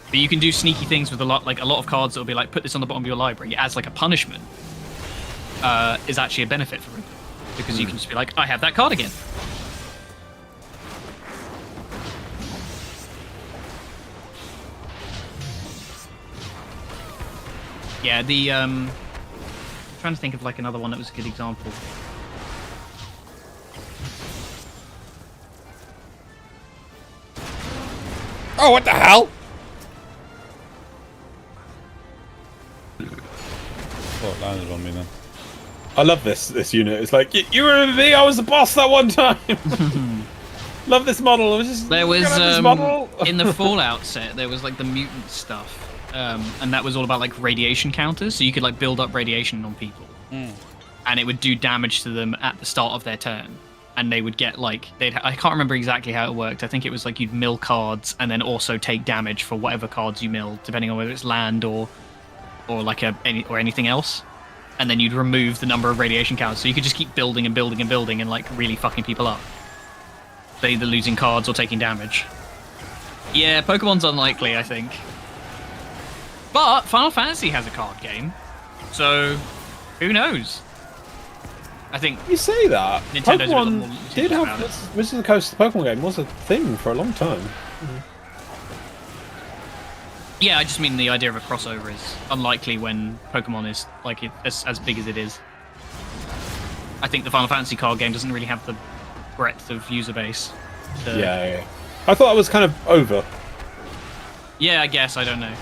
S2: But you can do sneaky things with a lot of cards that will be like, put this on the bottom of your library as like a punishment. Is actually a benefit for River, because you can just be like, I have that card again. Yeah, I'm trying to think of like another one that was a good example.
S14: Oh, what the hell? Oh, it landed on me then.
S8: I love this unit. It's like, you remember me? I was the boss that one time. Love this model.
S2: There was in the Fallout set, there was like the mutant stuff, and that was all about like radiation counters. So you could like build up radiation on people, and it would do damage to them at the start of their turn. And they would get like I can't remember exactly how it worked. I think it was like you'd mill cards and then also take damage for whatever cards you mill, depending on whether it's land or like anything else. And then you'd remove the number of radiation counters, so you could just keep building and building and building and like really fucking people up. They're either losing cards or taking damage. Yeah, Pokemon's unlikely, I think. But Final Fantasy has a card game, so who knows? I think
S8: you say that
S2: Nintendo's
S8: Pokemon did have Wizards of the Coast. The Pokemon game was a thing for a long time.
S2: Yeah, I just mean the idea of a crossover is unlikely when Pokemon is like as big as it is. I think the Final Fantasy card game doesn't really have the breadth of user base.
S8: Yeah. I thought that was kind of over.
S2: Yeah, I guess. I don't know.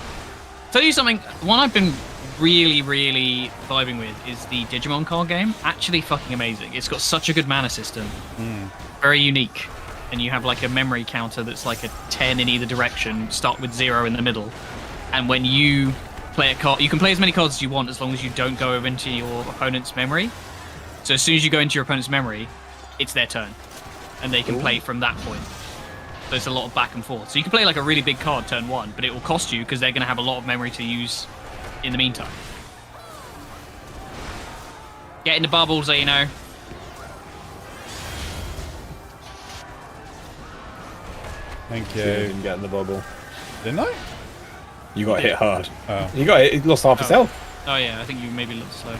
S2: Tell you something, one I've been really, really vibing with is the Digimon card game. Actually fucking amazing. It's got such a good mana system. Very unique. And you have like a memory counter that's like a 10 in either direction, start with 0 in the middle. And when you play a card, you can play as many cards as you want as long as you don't go over into your opponent's memory. So as soon as you go into your opponent's memory, it's their turn. And they can play from that point. So it's a lot of back and forth. So you can play like a really big card turn 1, but it will cost you because they're going to have a lot of memory to use in the meantime. Get in the bubbles, so you know.
S14: Thank you.
S8: Yeah, didn't get in the bubble.
S14: Didn't I?
S8: You got hit hard.
S14: Oh.
S8: You got hit. You lost half his health.
S2: Oh yeah, I think you maybe looked slow.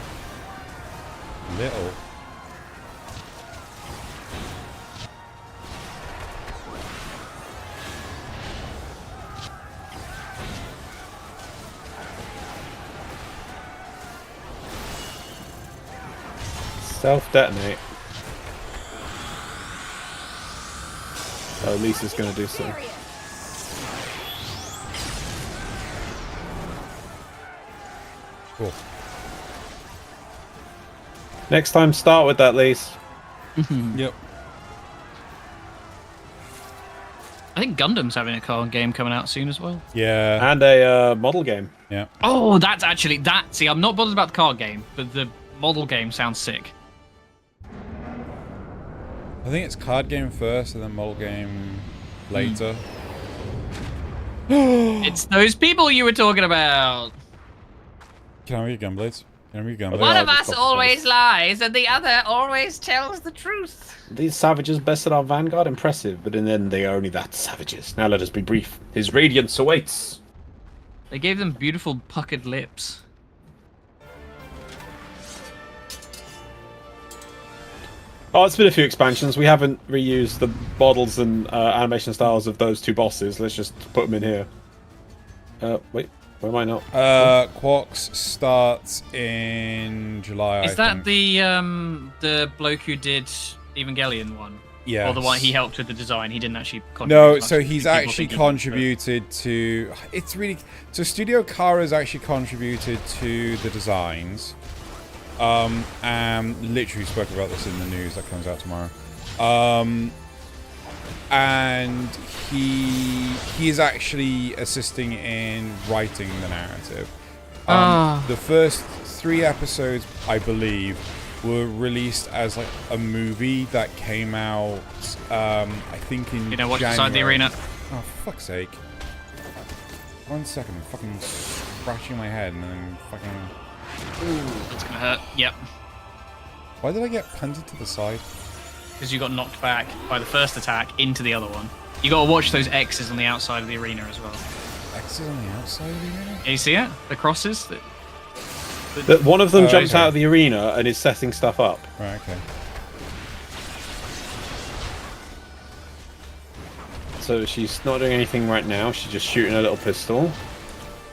S14: Little.
S8: Self-detonate. Oh, Lisa's going to do so.
S14: Cool.
S8: Next time, start with that, Lise.
S14: Yep.
S2: I think Gundam's having a card game coming out soon as well.
S14: Yeah.
S8: And a model game.
S14: Yeah.
S2: Oh, that's actually... See, I'm not bothered about the card game, but the model game sounds sick.
S14: I think it's card game first and then model game later.
S2: It's those people you were talking about.
S14: Can I read Gunblades? Can I read Gunblades?
S21: One of us always lies, and the other always tells the truth.
S8: These savages bested our vanguard. Impressive, but in the end they are only that, savages. Now let us be brief. His radiance awaits.
S2: They gave them beautiful puckered lips.
S8: Oh, it's been a few expansions. We haven't reused the models and animation styles of those two bosses. Let's just put them in here. Wait, where am I not?
S14: Quarks starts in July.
S2: Is that the bloke who did Evangelion one?
S14: Yeah.
S2: Or the one he helped with the design? He didn't actually contribute.
S14: No,
S2: as much
S14: so
S2: as
S14: he's
S2: people
S14: actually
S2: think he did,
S14: contributed to. It's really so. Studio Kara's actually contributed to the designs. And literally spoke about this in the news that comes out tomorrow. And he is actually assisting in writing the narrative. The first 3 episodes, I believe, were released as like a movie that came out, I think in
S2: what's
S14: January.
S2: inside the arena?
S14: Oh, for fuck's sake. 1 second, I'm fucking scratching my head and then fucking...
S2: Ooh, that's gonna hurt. Yep.
S14: Why did I get punted to the side?
S2: Because you got knocked back by the first attack into the other one. You gotta watch those X's on the outside of the arena as well.
S14: X's on the outside of the arena?
S2: Can you see it? The crosses?
S8: That one of them jumps out of the arena and is setting stuff up.
S14: Right, okay.
S8: So she's not doing anything right now. She's just shooting a little pistol.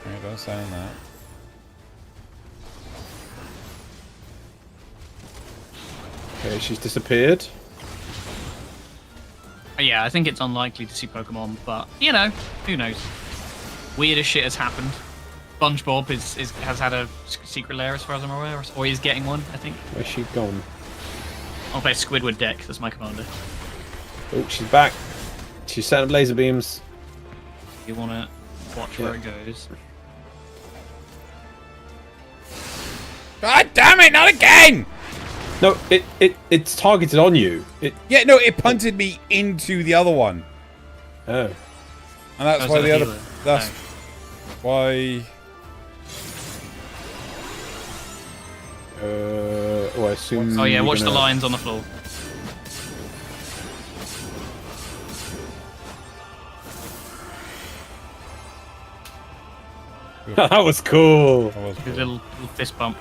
S14: Yeah, don't sound that.
S8: Okay, she's disappeared.
S2: Yeah, I think it's unlikely to see Pokemon, but you know, who knows? Weirdest shit has happened. SpongeBob has had a secret lair as far as I'm aware, or he's getting one, I think.
S8: Where's she gone?
S2: I'll play Squidward deck, that's my commander.
S8: Oh, she's back. She's setting up laser beams.
S2: You want to watch where it goes.
S14: God damn it, not again!
S8: No, it's targeted on you.
S14: Yeah, no, it punted me into the other one.
S8: Oh.
S14: And that's why the other...
S2: healer?
S14: That's why...
S8: I assume...
S2: Oh yeah, watch the lines on the floor.
S8: That was cool.
S14: That was
S2: cool. Little fist bump.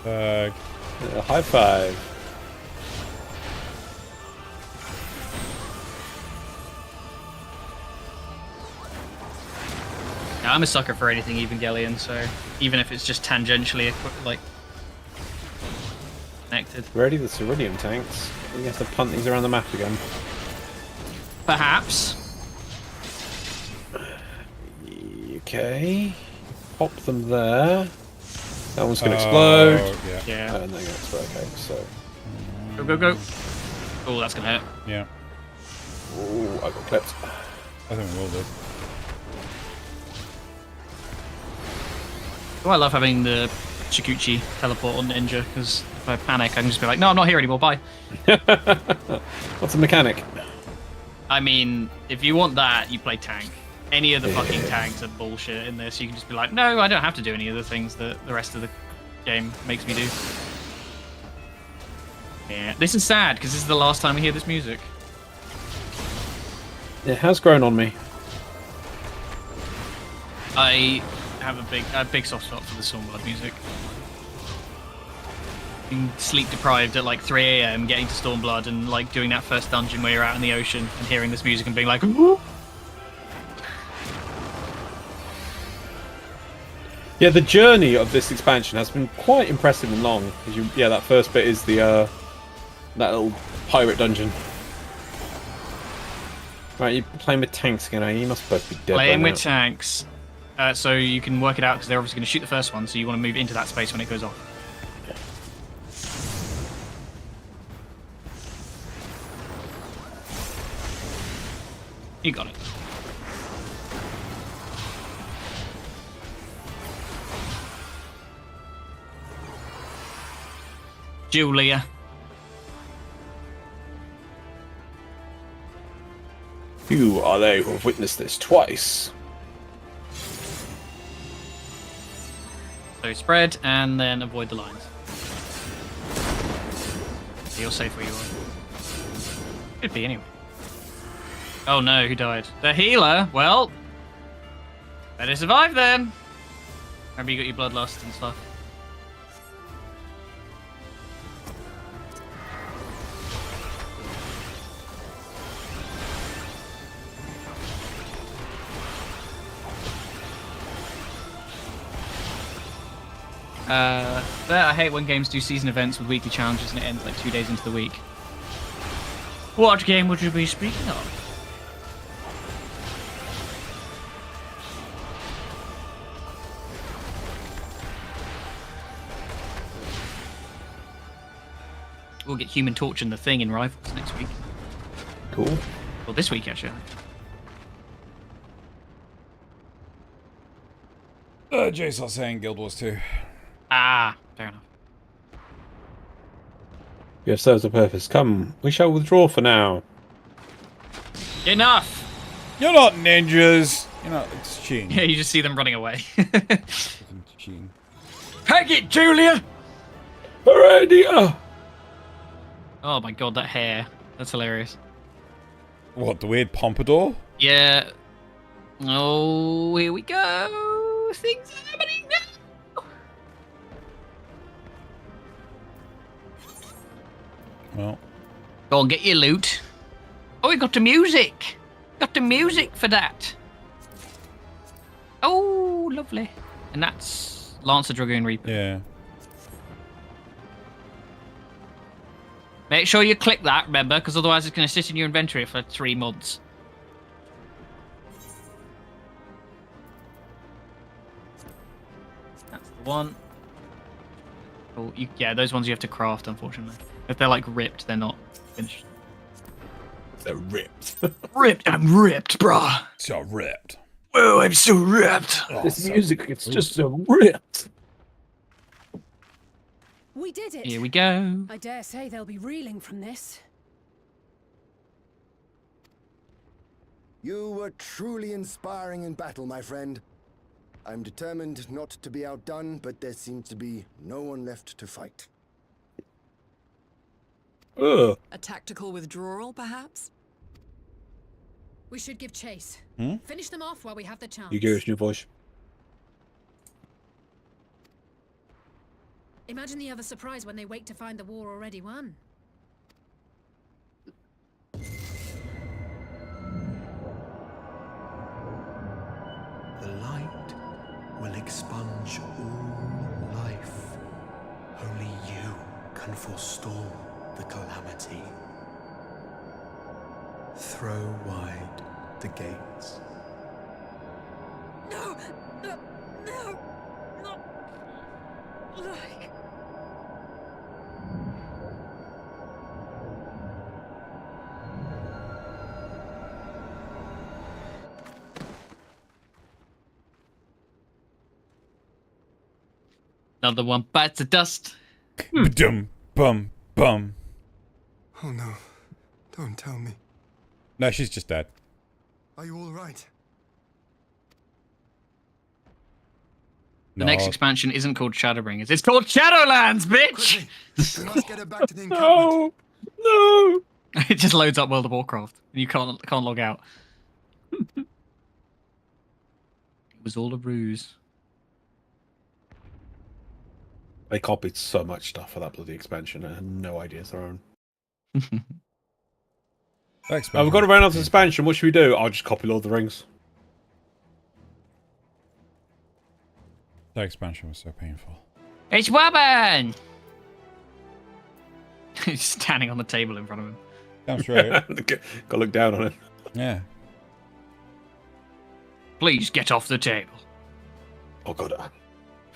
S8: High five.
S2: Yeah, I'm a sucker for anything Evangelion, so even if it's just tangentially like connected.
S8: Ready the Cerulean tanks. We have to punt these around the map again.
S2: Perhaps.
S8: Okay. Pop them there. That one's gonna explode.
S2: Yeah.
S8: And they're gonna explode. Okay, so.
S2: Go, go, go. Oh, that's gonna hurt.
S14: Yeah.
S8: Oh, I got clipped.
S14: I think we all did.
S2: Oh, I love having the Chikuchi teleport on Ninja, because if I panic, I can just be like, no, I'm not here anymore, bye.
S8: What's the mechanic?
S2: I mean, if you want that, you play tank. Any of the fucking tanks are bullshit in this. You can just be like, no, I don't have to do any of the things that the rest of the game makes me do. Yeah, this is sad, because this is the last time we hear this music.
S8: It has grown on me.
S2: I have a big soft spot for the Stormblood music. Being sleep deprived at like 3 AM, getting to Stormblood and like doing that first dungeon where you're out in the ocean and hearing this music and being like, whoop.
S8: Yeah, the journey of this expansion has been quite impressive and long. Yeah, that first bit is the that little pirate dungeon. Right, you're playing with tanks again, are you? You must both be dead.
S2: Playing with tanks. So you can work it out because they're obviously going to shoot the first one, so you want to move into that space when it goes off.
S8: Okay.
S2: You got it. Julia.
S8: Who are they who have witnessed this twice?
S2: So spread and then avoid the lines. You're safe where you are. Could be anyway. Oh no, who died? The healer? Well, Better survive then. Remember, you got your bloodlust and stuff. I hate when games do season events with weekly challenges and it ends like 2 days into the week. What game would you be speaking of? We'll get Human Torch and the Thing in Rivals next week.
S8: Cool.
S2: Well, this week actually.
S14: Jay's not saying Guild Wars 2.
S2: Ah, fair enough.
S8: Yes, serves a purpose. Come, we shall withdraw for now.
S2: Enough!
S14: You're not ninjas! You're not. It's cheating.
S2: Yeah, you just see them running away.
S14: Cheating.
S2: Peg it, Julia!
S8: Heredia!
S2: Oh my god, that hair. That's hilarious.
S14: What, the weird pompadour?
S2: Yeah. Oh, here we go. Things are happening now.
S14: Well.
S2: Go on, get your loot. Oh, we got the music. Got the music for that. Oh, lovely. And that's Lancer Dragoon Reaper.
S14: Yeah.
S2: Make sure you click that, remember, because otherwise it's going to sit in your inventory for 3 months. That's the one. Oh, yeah, those ones you have to craft, unfortunately. If they're like ripped, they're not finished.
S6: They're ripped.
S2: Ripped, I'm ripped, brah.
S14: So ripped.
S6: Whoa, I'm so ripped.
S8: Oh, this music, it's just so ripped.
S4: We did it.
S2: Here we go.
S4: I dare say they'll be reeling from this.
S11: You were truly inspiring in battle, my friend. I'm determined not to be outdone, but there seems to be no one left to fight.
S12: A tactical withdrawal, perhaps?
S4: We should give chase.
S14: Hmm?
S4: Finish them off while we have the chance.
S8: You give us new voice.
S4: Imagine the other surprise when they wake to find the war already won.
S7: The light will expunge all life. Only you can forestall the calamity. Throw wide the gates.
S4: No! No! No! Not like...
S2: Another one bites the dust.
S14: Dum bum bum.
S11: Oh no. Don't tell me.
S14: No, she's just dead.
S11: Are you all right?
S2: The next expansion isn't called Shadowbringers. It's called Shadowlands, bitch!
S11: We must get her back to the encampment.
S2: No! It just loads up World of Warcraft. And you can't log out. It was all a ruse.
S8: They copied so much stuff for that bloody expansion. I had no idea it's their own. We've got to run out of expansion. What should we do? I'll just copy Lord of the Rings.
S14: That expansion was so painful.
S2: It's woman! He's standing on the table in front of him.
S14: That's right.
S8: Got to look down on it.
S14: Yeah.
S2: Please get off the table.
S6: Oh god.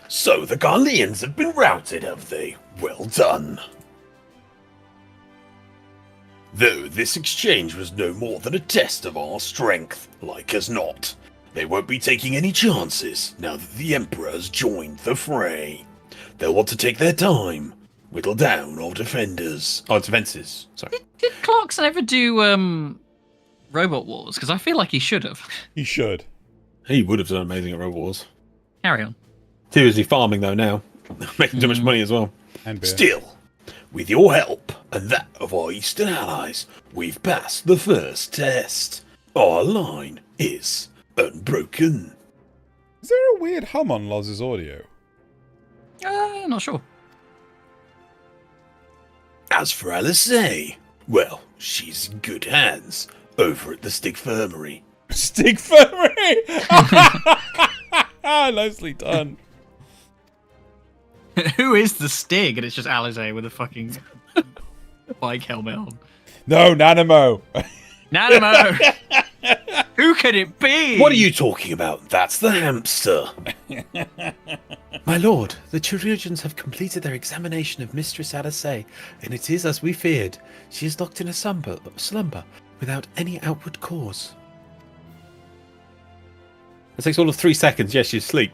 S6: So the Garleans have been routed, have they? Well done. Though this exchange was no more than a test of our strength, like as not. They won't be taking any chances now that the Emperor has joined the fray. They'll want to take their time, whittle down our defenders. Our defenses, sorry.
S2: Did Clarkson ever do Robot Wars? Because I feel like he should have.
S14: He should.
S8: He would have done amazing at Robot Wars.
S2: Carry on.
S8: Too busy farming though now. Making too much money as well.
S14: And beer.
S6: Still, with your help and that of our Eastern allies, we've passed the first test. Our line is unbroken.
S14: Is there a weird hum on Loz's audio?
S2: Not sure.
S6: As for Alizé, well, she's in good hands over at the Stigfirmary.
S14: Stigfirmary! Nicely done.
S2: Who is the Stig? And it's just Alizé with a fucking bike helmet on.
S14: No, Nanamo.
S2: Nanamo! Who could it be?
S6: What are you talking about? That's the hamster.
S13: My lord, the chirurgeons have completed their examination of Mistress Alizé, and it is as we feared. She is locked in a slumber without any outward cause.
S8: It takes all of 3 seconds. Yes, she's asleep.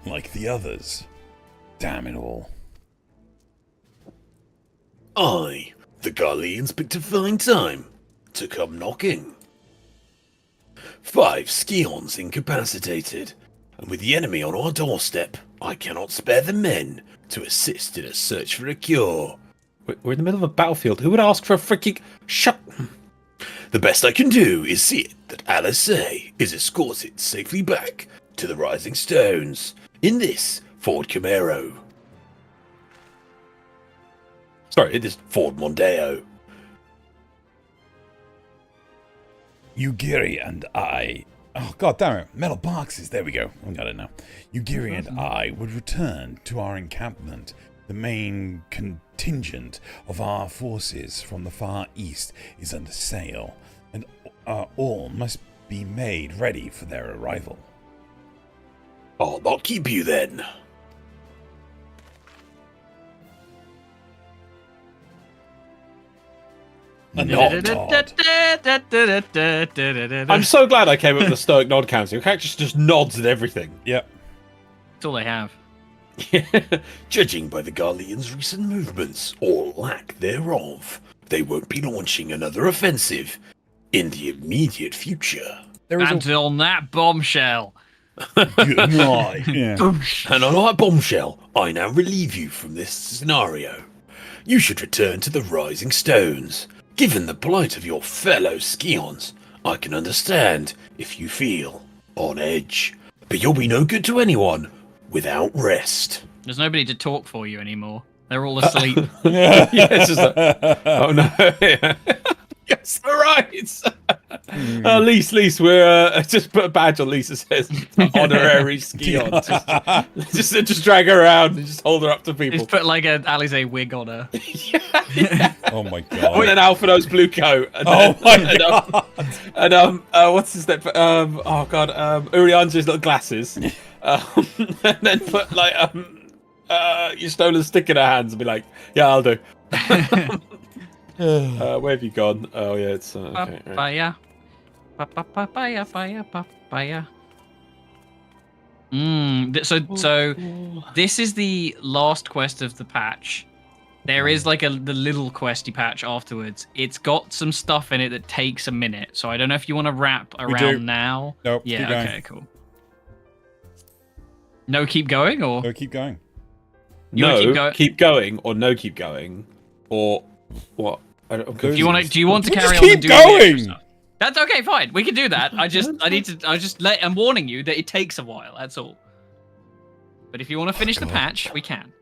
S14: Like the others. Damn it all.
S6: The Garleans picked a fine time to come knocking. 5 Scions incapacitated, and with the enemy on our doorstep, I cannot spare the men to assist in a search for a cure.
S8: We're in the middle of a battlefield. Who would ask for a freaking... Shut...
S6: The best I can do is see it that Alizé is escorted safely back to the Rising Stones in this Ford Camaro. Sorry, it is Ford Mondeo.
S14: Ugiri and I... Oh, god damn it. Metal boxes. There we go. I got it now. Ugiri and I would return to our encampment. The main contingent of our forces from the far east is under sail, and all must be made ready for their arrival.
S6: I'll not keep you then.
S8: I'm so glad I came up with the stoic nod counter. Your character just nods at everything.
S14: Yep.
S2: That's all they have.
S6: Judging by the Garleans' recent movements, or lack thereof, they won't be launching another offensive in the immediate future.
S2: Until that bombshell.
S14: Good night. Yeah.
S6: And on that bombshell, I now relieve you from this scenario. You should return to the Rising Stones. Given the plight of your fellow Scions, I can understand if you feel on edge. But you'll be no good to anyone without rest.
S2: There's nobody to talk for you anymore. They're all asleep.
S8: Yeah, it's just like, oh no. Yes, all right. Lise, we're just put a badge on Lisa says honorary Scion. just drag her around and just hold her up to people.
S2: Just put like an Alizé wig on her.
S14: Oh my god.
S8: With an Alphino's blue coat. And what's his name? Urianja's little glasses. And then put like your stolen stick in her hands and be like, yeah, I'll do. Where have you gone? Oh yeah, it's okay.
S2: Papaya. Papaya. So this is the last quest of the patch. There is like the little questy patch afterwards. It's got some stuff in it that takes a minute. So I don't know if you want to wrap around now.
S14: Nope.
S2: Yeah.
S14: Keep going.
S2: Okay. Cool. No, keep going, or
S14: no, keep going.
S8: Keep going, or no, keep going, or what?
S2: Do you want to carry on
S14: keep
S2: and do
S14: going?
S2: the extra stuff? That's okay, fine. We can do that. I'm warning you that it takes a while. That's all. But if you want to finish the patch, we can.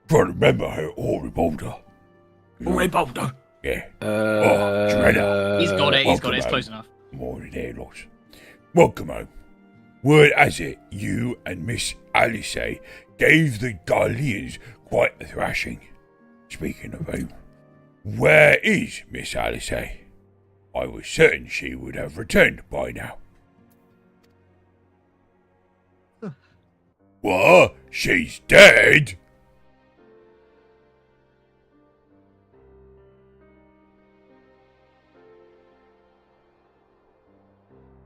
S5: Try to remember how Ori Boulder.
S2: Ori Boulder.
S5: Yeah.
S2: He's got it. It's close enough.
S5: Morning there, Lots. Welcome home. Word has it, you and Miss Alizé gave the Garleans quite a thrashing. Speaking of whom, where is Miss Alizé? I was certain she would have returned by now. What? She's dead?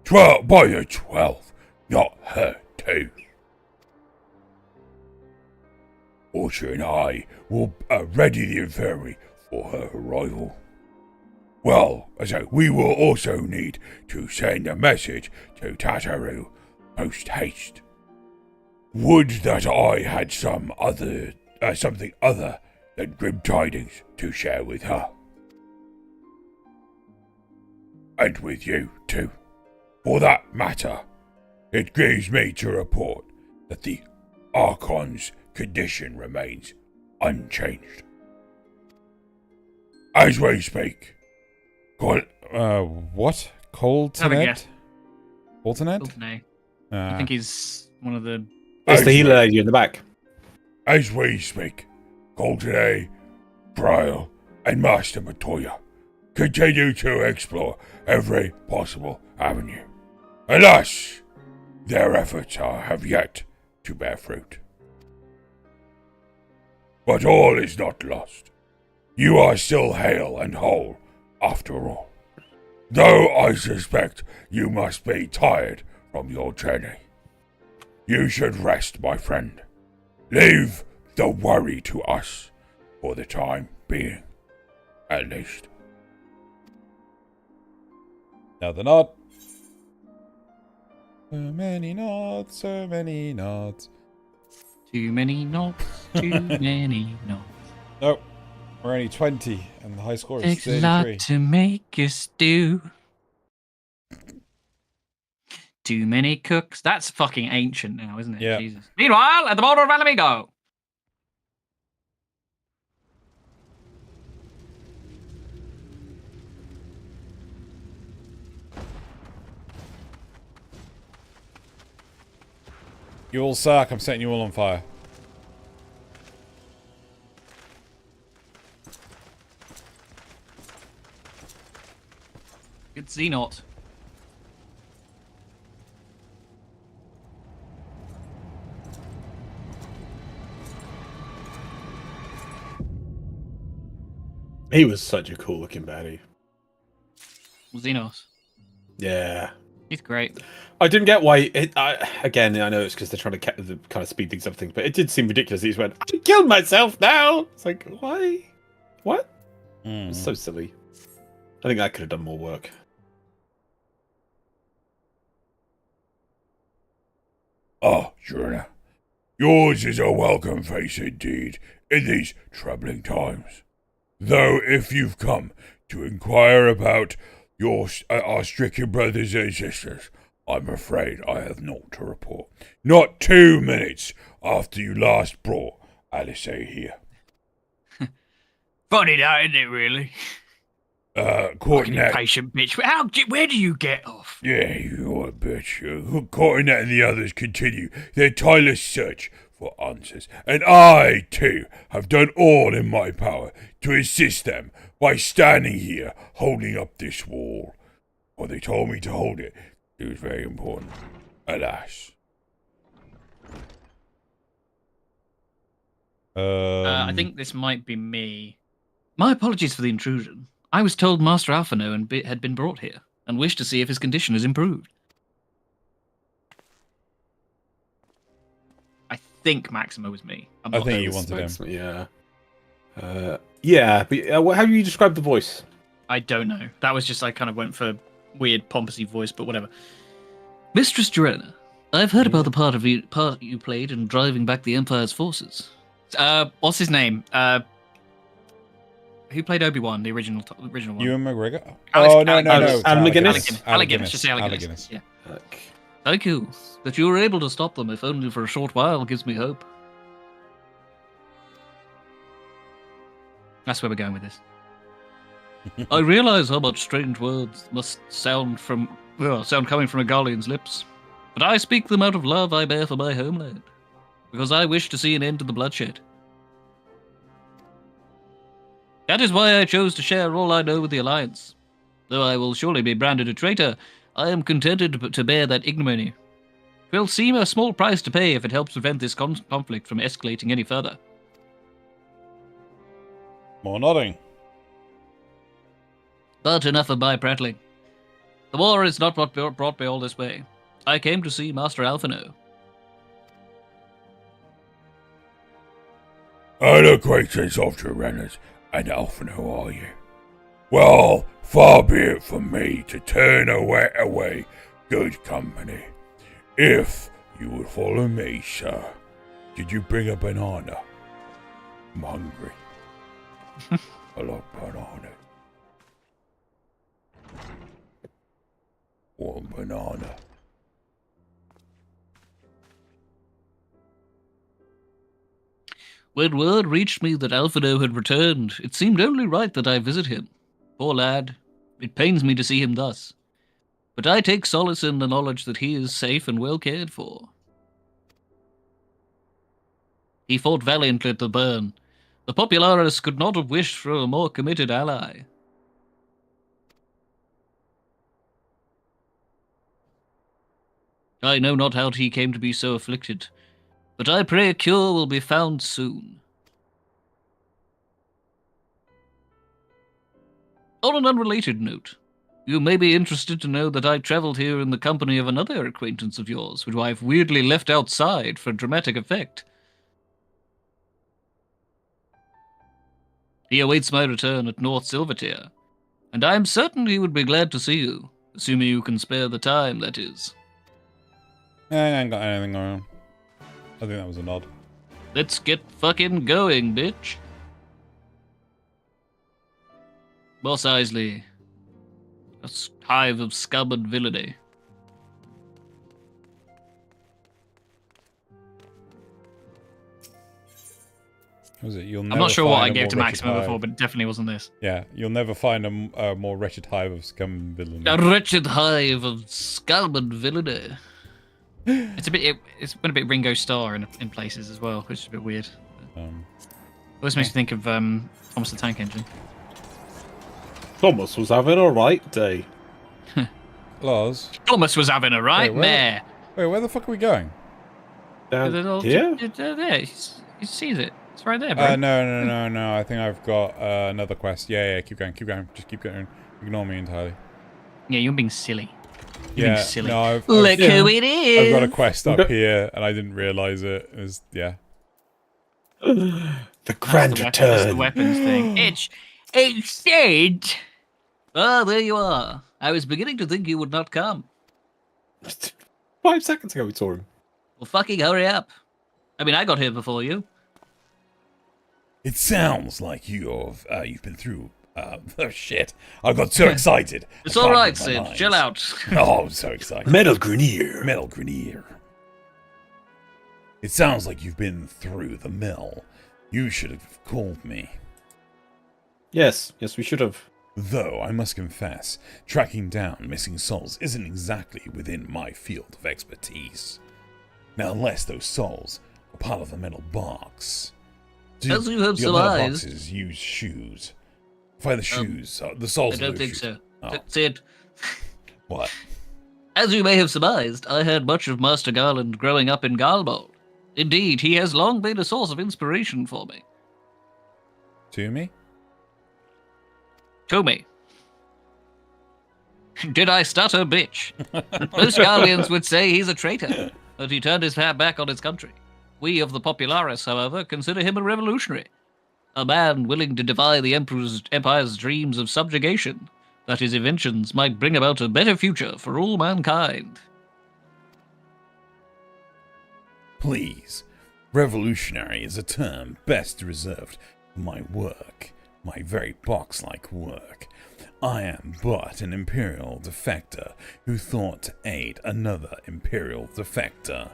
S5: By the 12th, not her too. Archer and I will ready the infirmary for her arrival. Well, so we will also need to send a message to Tataru post-haste. Would that I had something other than grim tidings to share with her. And with you, too. For that matter, It grieves me to report that the Archon's condition remains unchanged. As we speak,
S3: what? Coltonet?
S2: Coltonet. I think he's one of the...
S8: It's the healer lady in the back.
S5: As we speak, Coltonet, Trial, and Master Matoya continue to explore every possible avenue. Alas, their efforts have yet to bear fruit. But all is not lost. You are still hale and whole, after all. Though I suspect you must be tired from your journey. You should rest, my friend. Leave the worry to us, for the time being, at least.
S3: Now the knot. So many knots, so many knots.
S2: Too many knots, too many knots.
S3: Nope. We're only 20, and the high score is
S2: Takes
S3: 33.
S2: a lot to make a stew. Too many cooks. That's fucking ancient now, isn't it?
S3: Yeah.
S2: Jesus. Meanwhile, at the border of Alamigo.
S3: You all suck. I'm setting you all on fire.
S2: It's Xenot.
S8: He was such a cool looking baddie.
S2: Xenos.
S8: Yeah.
S2: He's great.
S8: I didn't get why. Again, I know it's because they're trying to kind of speed things up, things, but it did seem ridiculous. He just went, "I killed myself now." It's like, why? What? It's so silly. I think I could have done more work.
S5: Ah, Joanna, yours is a welcome face indeed in these troubling times. Though if you've come to inquire about our stricken brothers and sisters, I'm afraid I have naught to report. Not 2 minutes after you last brought Alice here.
S2: Funny that, isn't it, really?
S5: Fucking
S2: impatient bitch. Where do you get off?
S5: Yeah, you're a bitch. Cortinet and the others continue their tireless search for answers, and I, too, have done all in my power to assist them by standing here holding up this wall. Well, they told me to hold it. It was very important. Alas.
S2: I think this might be me. My apologies for the intrusion. I was told Master Alphino had been brought here, and wished to see if his condition has improved. I think Maximo was me.
S3: I think you wanted him.
S8: Yeah. Yeah, but how do you describe the voice?
S2: I don't know. That was just, I kind of went for weird, pompousy voice, but whatever. Mistress Joanna, I've heard about the part you played in driving back the Empire's forces. What's his name? Who played Obi-Wan, the original one?
S3: Ewan McGregor?
S8: Alan
S2: McGuinness. Alec Guinness. Just say Alec Guinness. Yeah. Thank you. That you were able to stop them, if only for a short while, gives me hope. That's where we're going with this. I realize how much strange words must sound coming from a Garlean's lips, but I speak them out of love I bear for my homeland, because I wish to see an end to the bloodshed. That is why I chose to share all I know with the Alliance. Though I will surely be branded a traitor, I am contented to bear that ignominy. It will seem a small price to pay if it helps prevent this conflict from escalating any further.
S3: More nodding.
S2: But enough of my prattling. The war is not what brought me all this way. I came to see Master Alphino.
S5: An acquaintance of Tyranna's and Alphino, are you? Well, far be it from me to turn away good company. If you would follow me, sir. Did you bring a banana? I'm hungry. I love banana. One banana.
S2: When word reached me that Alphino had returned, it seemed only right that I visit him. Poor lad, it pains me to see him thus. But I take solace in the knowledge that he is safe and well cared for. He fought valiantly at the burn. The Popularis could not have wished for a more committed ally. I know not how he came to be so afflicted, but I pray a cure will be found soon. On an unrelated note, you may be interested to know that I travelled here in the company of another acquaintance of yours, who I've weirdly left outside for dramatic effect. He awaits my return at North Silvertier, and I am certain he would be glad to see you, assuming you can spare the time, that is.
S14: I ain't got anything going on. I think that was a nod.
S2: Let's get fucking going, bitch. Boss Isley. A hive of scum and villainy.
S14: Was it?
S2: I'm not sure what I gave to Maxima before, but it definitely wasn't this.
S14: Yeah, you'll never find a more wretched hive of scum and villainy.
S2: A wretched hive of scum and villainy. It's been a bit Ringo Starr in places as well, which is a bit weird. Always makes me think of Thomas the Tank Engine.
S8: Thomas was having a right day.
S14: Lars?
S2: Thomas was having a right mare.
S14: Wait, where the fuck are we going?
S8: Down here?
S2: There, you see it. It's right there, bro.
S14: No. I think I've got another quest. Yeah, keep going. Just keep going. Ignore me entirely.
S2: Yeah, you're being silly. You're being silly.
S14: No,
S2: Look who it is.
S14: I've got a quest up here, and I didn't realise it. It was, yeah.
S6: The grand return.
S2: That's the weapons thing. It said... Ah, there you are. I was beginning to think you would not come.
S8: 5 seconds ago we saw him.
S2: Well, fucking hurry up. I mean, I got here before you.
S5: It sounds like you've been through... oh, shit. I got so excited.
S2: It's alright, Sid. Chill out.
S5: Oh, I'm so excited.
S6: Metal Grenier.
S5: It sounds like you've been through the mill. You should have called me.
S8: Yes, we should have.
S5: Though, I must confess, tracking down missing souls isn't exactly within my field of expertise. Now, unless those souls are part of the metal box.
S2: As you have
S5: metal
S2: surmised.
S5: boxes use shoes. Find the shoes. The souls
S2: I don't
S5: of
S2: think
S5: those
S2: so.
S5: shoes. Oh.
S2: Sid.
S5: What?
S2: As you may have surmised, I heard much of Master Garland growing up in Galbald. Indeed, he has long been a source of inspiration for me.
S14: To me?
S2: To me. Did I stutter, bitch? Most Guardians would say he's a traitor, that he turned his back on his country. We of the Popularis, however, consider him a revolutionary. A man willing to defy the Empire's dreams of subjugation, that his inventions might bring about a better future for all mankind.
S5: Please. Revolutionary is a term best reserved for my work. My very box-like work. I am but an Imperial defector who thought to aid another Imperial defector.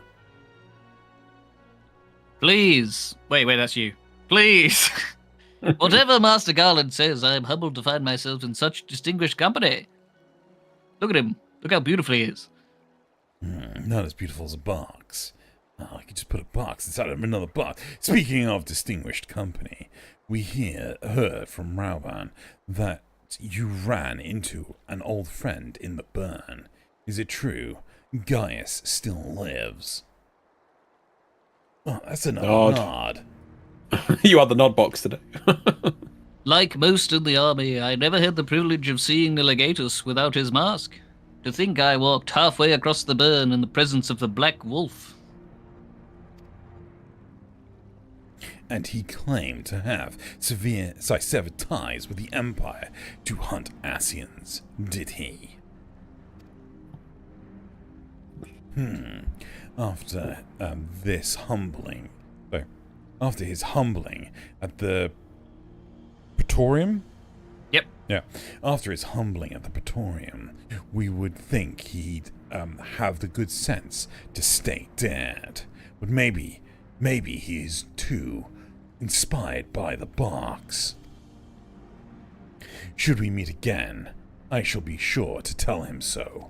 S2: Please. Wait, that's you. Please. Whatever Master Garland says, I am humbled to find myself in such distinguished company. Look at him. Look how beautiful he is.
S5: Not as beautiful as a box. Oh, I could just put a box inside of another box. Speaking of distinguished company, we heard from Rauban that you ran into an old friend in the burn. Is it true? Gaius still lives. Oh, that's another nod.
S8: You are the nod box today.
S2: Like most in the army, I never had the privilege of seeing the Legatus without his mask. To think I walked halfway across the burn in the presence of the Black Wolf.
S5: And he claimed to have severed ties with the Empire to hunt Ascians, did he? After after his humbling at the Praetorium?
S2: Yep.
S5: Yeah. After his humbling at the Praetorium, we would think he'd have the good sense to stay dead. But maybe he is too
S3: inspired by the barks. Should we meet again, I shall be sure to tell him so.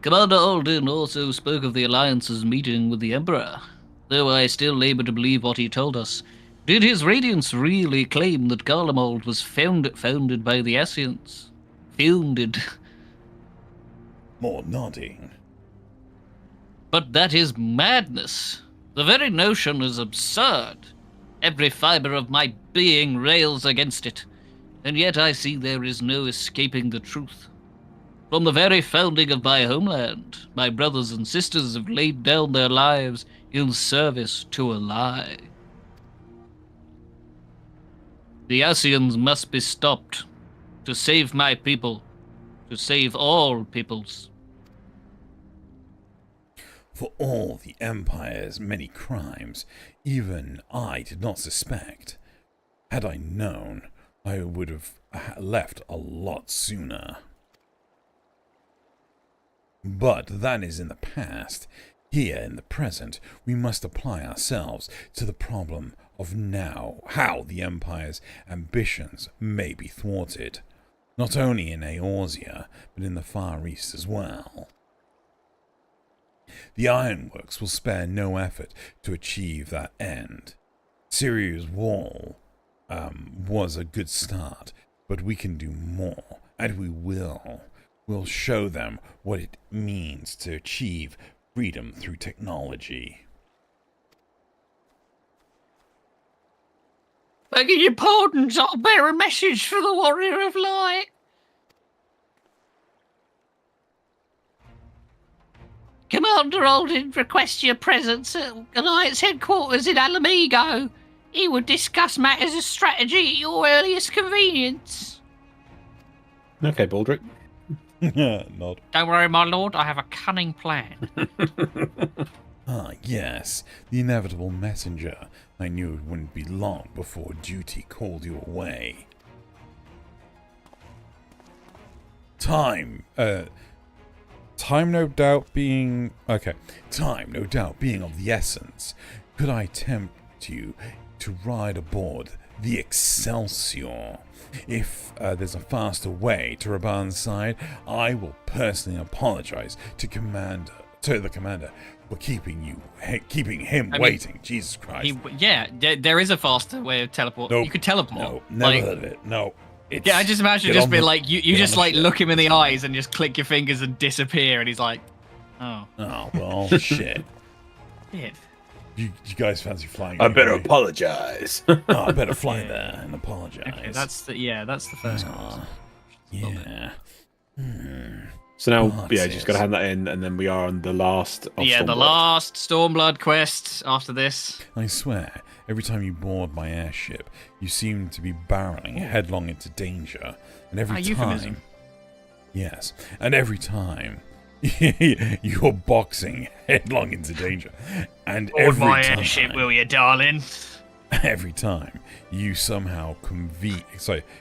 S2: Commander Alden also spoke of the Alliance's meeting with the Emperor, though I still labor to believe what he told us. Did His Radiance really claim that Garlemald was founded by the Ascians? Founded.
S3: More nodding.
S2: But that is madness. The very notion is absurd. Every fiber of my being rails against it, and yet I see there is no escaping the truth. From the very founding of my homeland, my brothers and sisters have laid down their lives in service to a lie. The Ascians must be stopped to save my people, to save all peoples.
S3: For all the Empire's many crimes, even I did not suspect. Had I known, I would have left a lot sooner. But that is in the past. Here in the present, we must apply ourselves to the problem of now, how the Empire's ambitions may be thwarted, not only in Eorzea, but in the Far East as well. The Ironworks will spare no effort to achieve that end. Syria's wall was a good start, but we can do more, and we will. We'll show them what it means to achieve freedom through technology.
S2: Begging your pardons, I'll bear a message for the Warrior of Light. Commander Alden requests your presence at Alliance headquarters in Alamigo. He would discuss matters of strategy at your earliest convenience.
S8: Okay, Baldric.
S3: Nod.
S2: Don't worry, my lord, I have a cunning plan.
S3: Ah, yes, the inevitable messenger. I knew it wouldn't be long before duty called you away. Time no doubt being... Okay. Time, no doubt, being of the essence. Could I tempt you to ride aboard the Excelsior? If there's a faster way to Raban's side, I will personally apologize to the commander for keeping him waiting. Jesus Christ.
S2: There is a faster way of teleport.
S3: Nope.
S2: You could teleport.
S3: No, never heard of it. No.
S2: I just imagine just being like, you just like look him in the eyes and just click your fingers and disappear, and he's like, oh.
S3: Oh, well, shit.
S2: Shit.
S3: You guys fancy flying?
S6: I better apologize.
S3: I better fly there and apologize.
S2: Okay, that's the first one.
S3: Yeah.
S8: So now, just got to hand that in, and then we are on the last of
S2: the last Stormblood quest after this.
S3: I swear, every time you board my airship, you seem to be barreling headlong into danger. And every time...
S2: Euphemism.
S3: Yes, and every time... you're boxing headlong into danger. And
S2: board
S3: every
S2: my
S3: time...
S2: airship, will you, darling?
S3: Every time, you somehow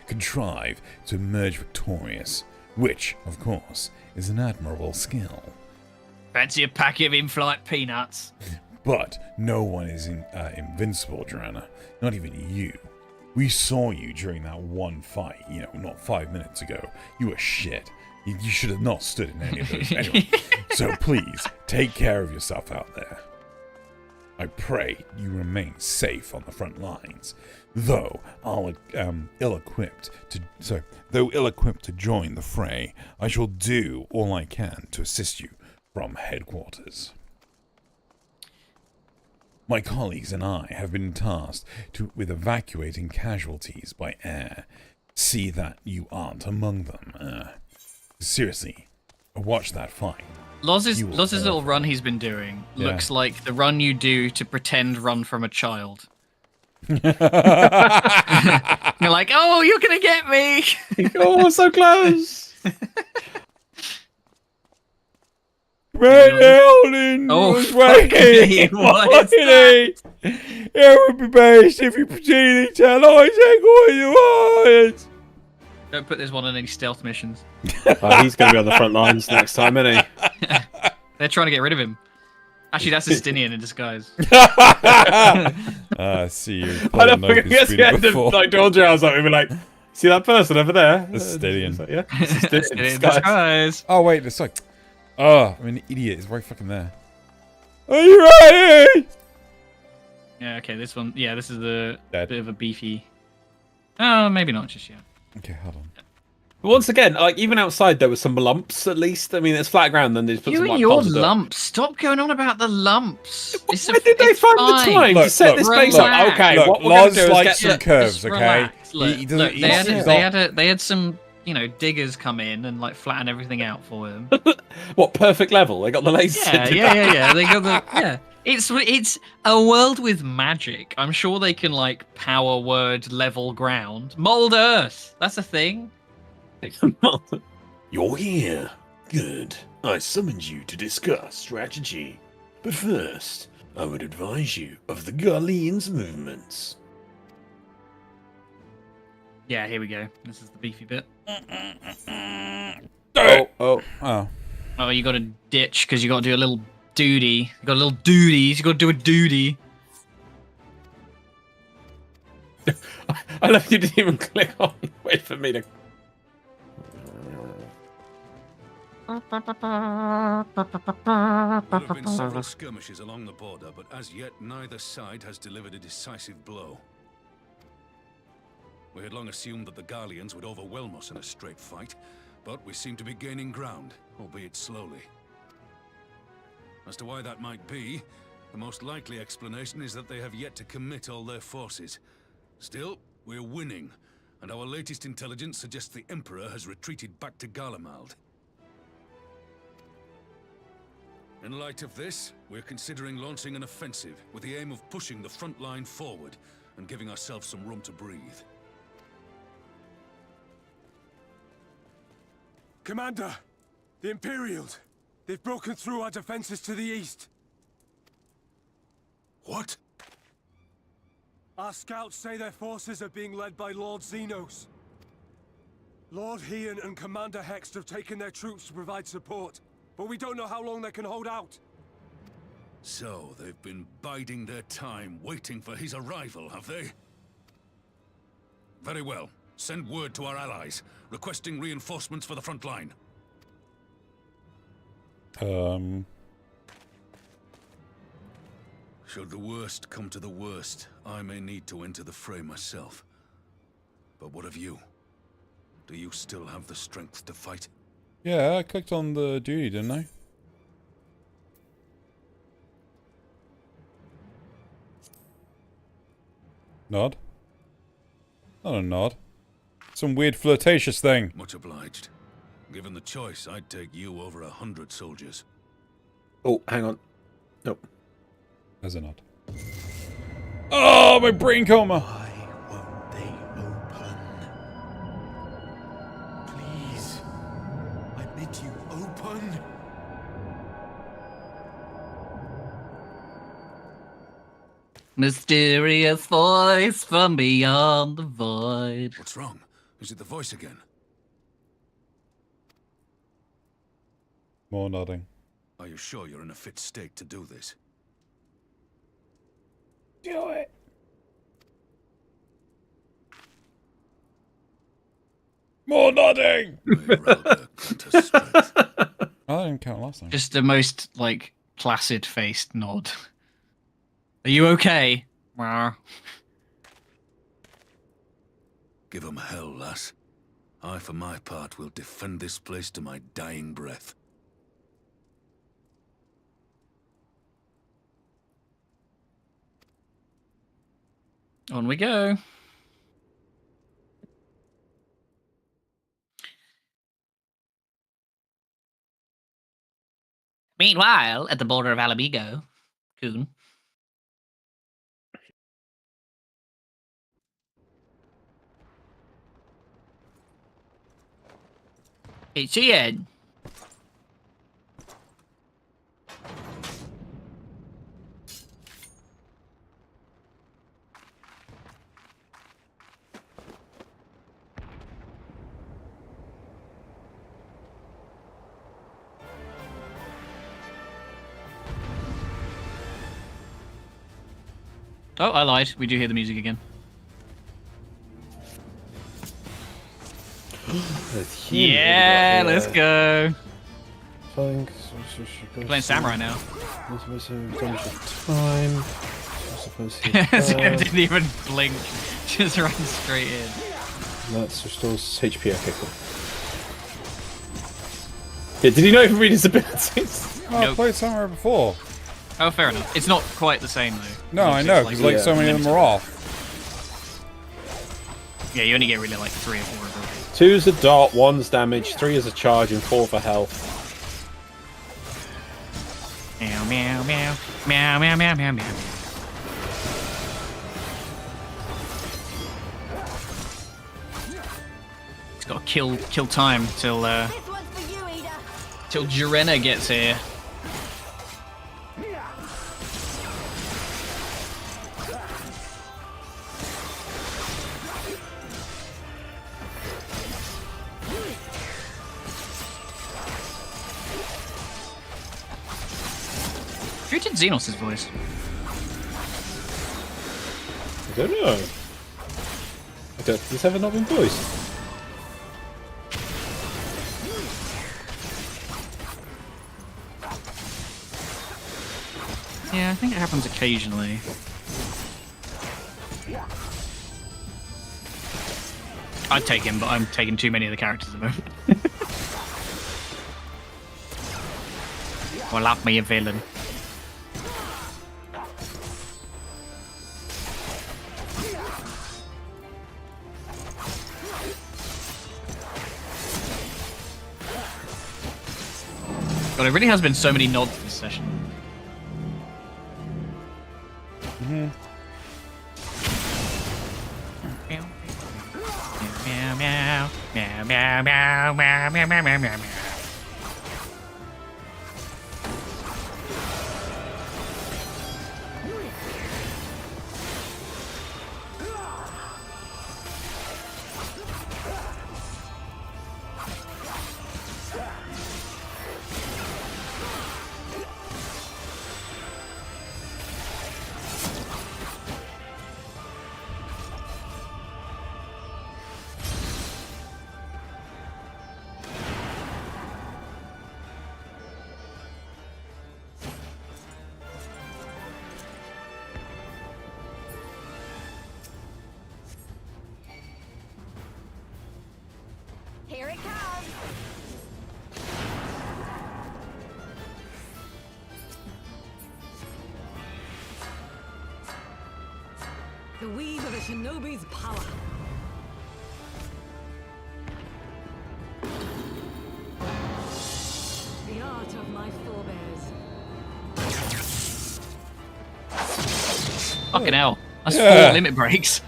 S3: contrive to emerge victorious, which, of course, is an admirable skill.
S2: Fancy a packet of in-flight peanuts?
S3: But no one is invincible, Joanna. Not even you. We saw you during that one fight, not 5 minutes ago. You were shit. You should have not stood in any of those. Anyway, so please, take care of yourself out there. I pray you remain safe on the front lines. Though ill-equipped to join the fray, I shall do all I can to assist you from headquarters. My colleagues and I have been tasked with evacuating casualties by air. See that you aren't among them. Seriously, watch that fight.
S2: Loz's little run he's been doing looks like the run you do to pretend run from a child. You're like, oh, you're gonna get me!
S8: Oh, so close!
S3: Was waiting.
S2: What is that?
S3: It would be best if you proceeded to tell Isaac what you want.
S2: Don't put this one on any stealth missions.
S8: He's going to be on the front lines next time, isn't he?
S2: They're trying to get rid of him. Actually, that's Justinian in disguise.
S14: See you.
S8: I don't guess we had to like draw drawers up and be like, see that person over there?
S14: Justinian.
S8: Like, yeah, Justinian
S2: in disguise.
S14: Oh wait, it's like, oh, I'm an idiot. It's right fucking there. Are you ready?
S2: Yeah. Okay. This one. Yeah. This is the
S14: Dead.
S2: bit of a beefy. Oh, maybe not just yet.
S14: Okay, hold on.
S8: But once again, like even outside there were some lumps at least. I mean, it's flat ground. Then they just put
S2: You
S8: some
S2: and
S8: like
S2: your
S8: pods of dirt.
S2: lumps. Stop going on about the lumps.
S8: Where did they find the time to set this place up? Okay,
S14: look,
S8: what we're going to do is
S14: likes
S8: get
S14: some curves. Okay,
S2: Relax. Look,
S14: He doesn't-
S2: look,
S14: he's
S2: they had some, you know, diggers come in and like flatten everything out for him.
S8: What perfect level? They got the lasers.
S2: Yeah. They got the yeah. It's a world with magic. I'm sure they can like power word level ground. Mold Earth. That's a thing.
S6: You're here. Good. I summoned you to discuss strategy. But first, I would advise you of the Garlean's movements.
S2: Yeah, here we go. This is the beefy bit. Oh, you got to ditch because you got to do a little duty. You got a little duties. You got to do a duty.
S8: I love you didn't even click on. Wait for me to.
S10: There have been several skirmishes along the border, but as yet neither side has delivered a decisive blow. We had long assumed that the Garleans would overwhelm us in a straight fight, but we seem to be gaining ground, albeit slowly. As to why that might be, the most likely explanation is that they have yet to commit all their forces. Still, we're winning, and our latest intelligence suggests the Emperor has retreated back to Garlemald. In light of this, we're considering launching an offensive with the aim of pushing the front line forward and giving ourselves some room to breathe.
S16: Commander, the Imperials, they've broken through our defenses to the east.
S10: What?
S16: Our scouts say their forces are being led by Lord Xenos. Lord Heian and Commander Hext have taken their troops to provide support, but we don't know how long they can hold out.
S10: So, they've been biding their time, waiting for his arrival, have they? Very well. Send word to our allies, requesting reinforcements for the front line. Should the worst come to the worst, I may need to enter the fray myself. But what of you? Do you still have the strength to fight?
S14: Yeah, I clicked on the duty, didn't I? Nod? Not a nod. Some weird flirtatious thing.
S10: Much obliged. Given the choice, I'd take you over 100 soldiers.
S8: Oh, hang on. Nope.
S14: There's a nod. Oh, my brain coma!
S7: Why won't they open? Please, I bid you open.
S2: Mysterious voice from beyond the void.
S10: What's wrong? Is it the voice again?
S14: More nodding.
S10: Are you sure you're in a fit state to do this?
S14: Do it. More nodding! I didn't count last time.
S2: Just the most like placid-faced nod. Are you okay?
S10: Give 'em hell, lass. I, for my part, will defend this place to my dying breath.
S2: On we go. Meanwhile, at the border of Alamigo, Coon. It's Ian. Oh, I lied. We do hear the music again. Yeah, let's go.
S8: Playing
S2: samurai now.
S8: Time.
S2: Didn't even blink. Just ran straight in.
S8: That restores HP. Okay, cool. Yeah, did he not even read his abilities?
S14: Oh, I played Samurai before.
S2: Oh, fair enough. It's not quite the same, though.
S14: No, I know, because like so many of them are off.
S2: Yeah, you only get really like 3 or 4 of them.
S8: 2's a dart, 1's damage, 3 is a charge, and 4 for health.
S2: Meow, meow, meow. Meow, meow, meow, meow, meow. It's got to kill time till Jarena gets here. Who did Xenos' voice?
S8: I don't know. He's ever not been voiced.
S2: Yeah, I think it happens occasionally. I'd take him, but I'm taking too many of the characters at the moment. Well, love me a villain. God, it really has been so many nods this session.
S14: Mm-hmm.
S2: Meow, meow, meow, meow, meow, meow, meow, meow, meow, meow.
S9: Here it comes!
S17: The weave of a shinobi's power. The art of my forebears.
S2: Fucking hell. That's
S14: Yeah.
S2: 4 limit breaks.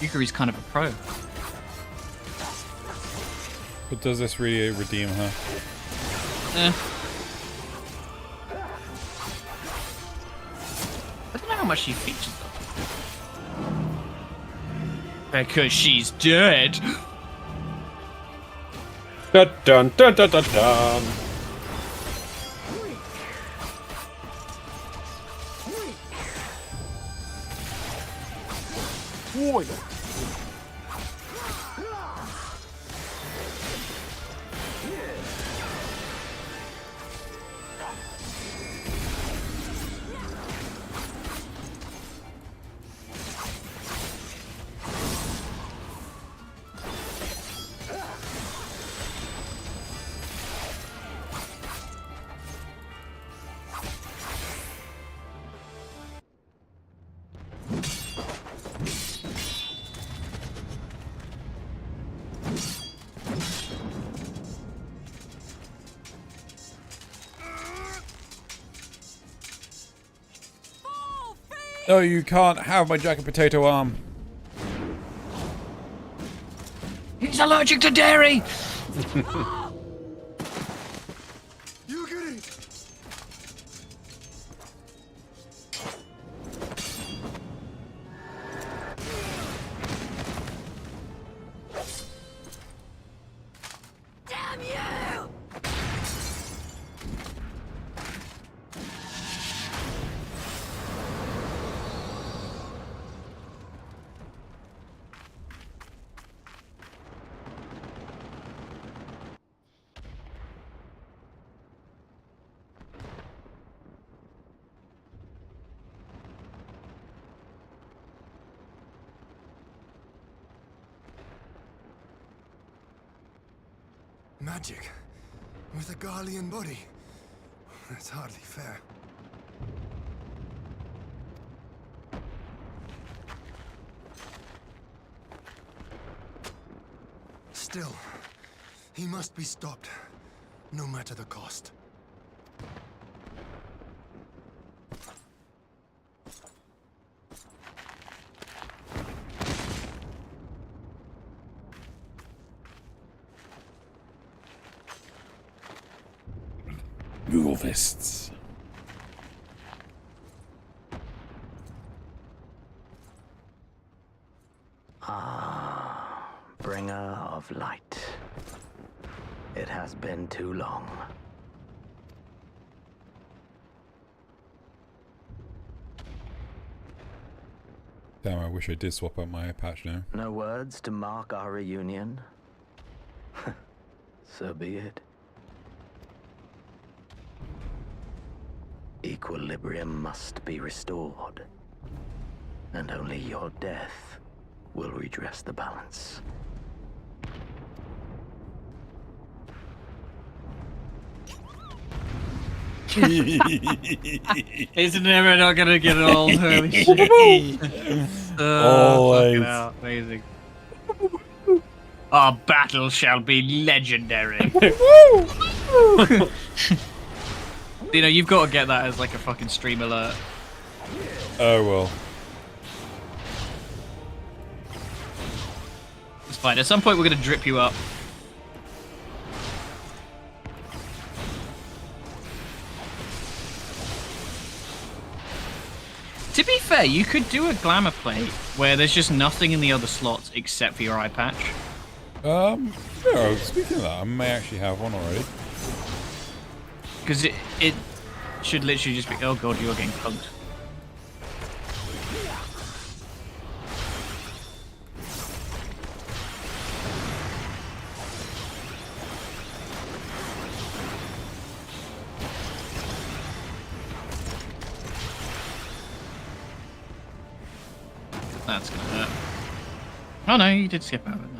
S2: Yukari's kind of a pro.
S14: But does this really redeem her?
S2: I don't know how much she features though. Because she's dead.
S8: Dun dun dun dun dun dun.
S1: Boy.
S14: No, you can't have my jacket potato arm.
S2: He's allergic to dairy!
S11: magic with a Garlean body. That's hardly fair. Still, he must be stopped, no matter the cost.
S3: Noodle fists.
S20: Ah, bringer of light. It has been too long.
S14: Damn, I wish I did swap out my eye patch now.
S20: No words to mark our reunion? So be it. Equilibrium must be restored, and only your death will redress the balance.
S2: It's never not gonna get old. Holy shit.
S14: Always.
S2: Fucking hell, amazing. Our battle shall be legendary. You know, you've got to get that as like a fucking stream alert.
S14: Oh well.
S2: It's fine. At some point, we're gonna drip you up. To be fair, you could do a glamour plate where there's just nothing in the other slots except for your eye patch.
S14: Yeah, speaking of that, I may actually have one already.
S2: Because it should literally just be, oh god, you are getting punked. That's gonna hurt. Oh no, you did skip over. Nice.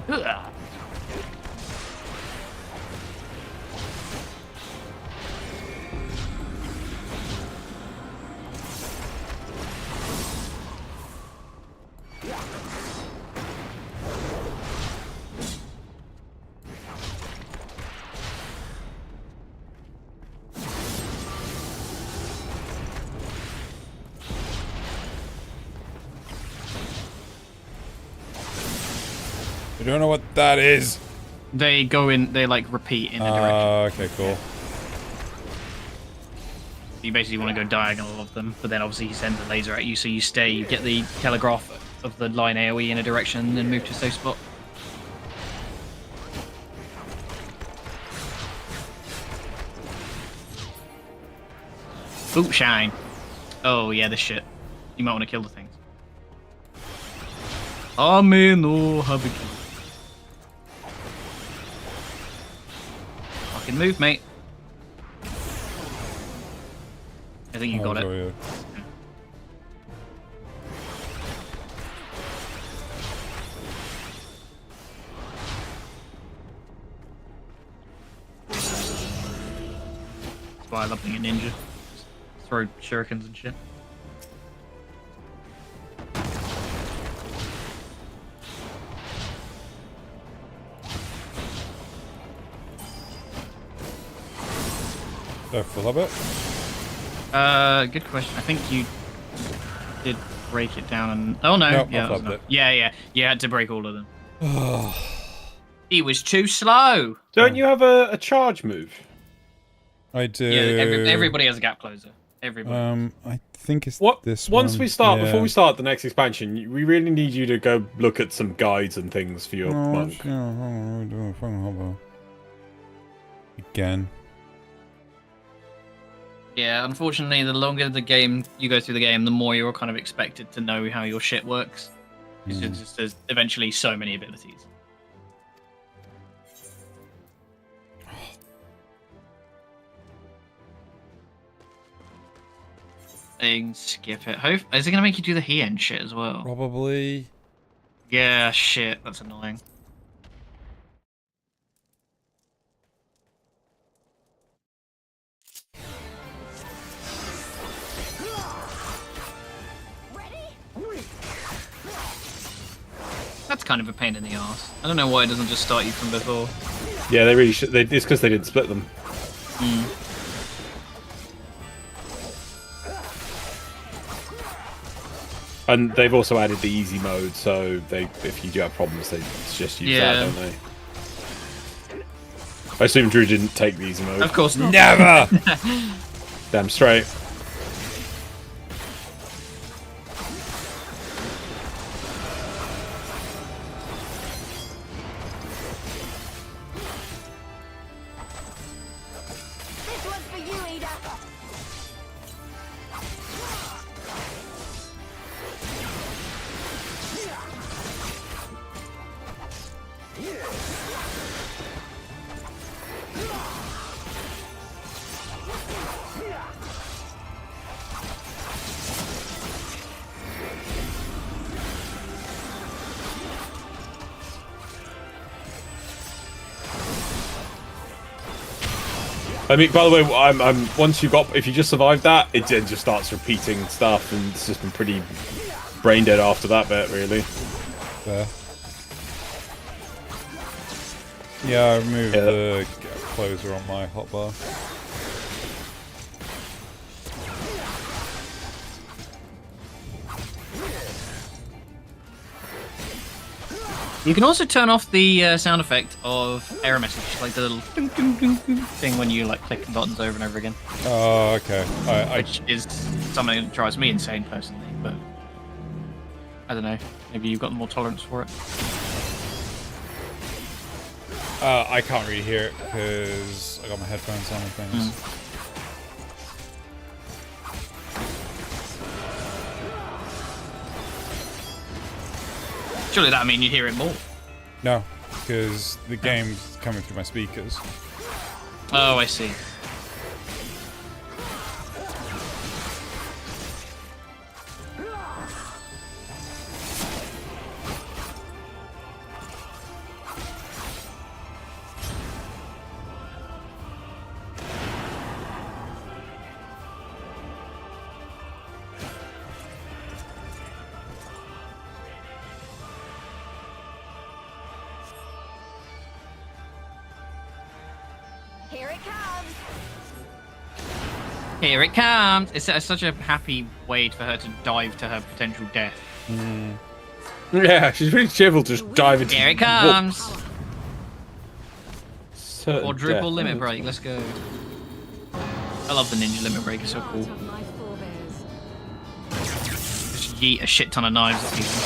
S2: Ugh.
S14: I don't know what that is.
S2: They go in, they like repeat in a direction.
S14: Okay, cool.
S2: You basically want to go diagonal of them, but then obviously he sends a laser at you, so you stay, you get the telegraph of the line AoE in a direction, and then move to a safe spot. Ooh, shine. Oh yeah, this shit. You might want to kill the things. Ame no Habuki. Fucking move, mate. I think you got it.
S14: Yeah.
S2: That's why I love being a ninja. Just throw shurikens and shit.
S14: Full of it?
S2: Good question. I think you did break it down and... Oh no,
S14: Nope,
S2: yeah,
S14: I flubbed it.
S2: yeah. You had to break all of them. He was too slow.
S8: Don't you have a charge move?
S14: I do.
S2: Yeah, everybody has a gap closer. Everybody.
S14: I think it's this
S8: Once
S14: one.
S8: we start,
S14: Yeah.
S8: before we start the next expansion, we really need you to go look at some guides and things for your monk.
S14: Again.
S2: Yeah, unfortunately, the longer the game you go through the game, the more you're kind of expected to know how your shit works. Because there's eventually so many abilities. thing, skip it. Is it gonna make you do the Hien shit as well?
S14: Probably.
S2: Yeah, shit, that's annoying. That's kind of a pain in the ass. I don't know why it doesn't just start you from before.
S8: Yeah, they really should. It's because they didn't split them.
S2: Hmm.
S8: And they've also added the easy mode, so if you do have problems, they just use that, don't they? I assume Drew didn't take the easy mode.
S2: Of course not.
S14: Never!
S8: Damn straight.
S19: This one's for you, Ada.
S8: I mean, by the way, I'm once if you just survive that, it then just starts repeating stuff, and it's just been pretty brain dead after that bit, really.
S14: Fair. Yeah, I removed the closer on my hotbar.
S2: You can also turn off the sound effect of error message, like the little ding, ding, ding, ding thing when you like click buttons over and over again.
S14: Oh, okay.
S2: Which is something that drives me insane personally, but I don't know. Maybe you've got more tolerance for it.
S14: I can't really hear it because I got my headphones on and things.
S2: Surely that mean you hear it more.
S14: No, because the game's coming through my speakers.
S2: Oh, I see.
S19: Here it comes.
S2: Here it comes. It's such a happy way for her to dive to her potential death.
S8: Yeah, she's really cheerful to just dive into.
S2: Here it comes.
S8: death.
S2: Quadruple limit break. Let's go. I love the ninja limit break. It's so cool. Just yeet a shit ton of knives at people.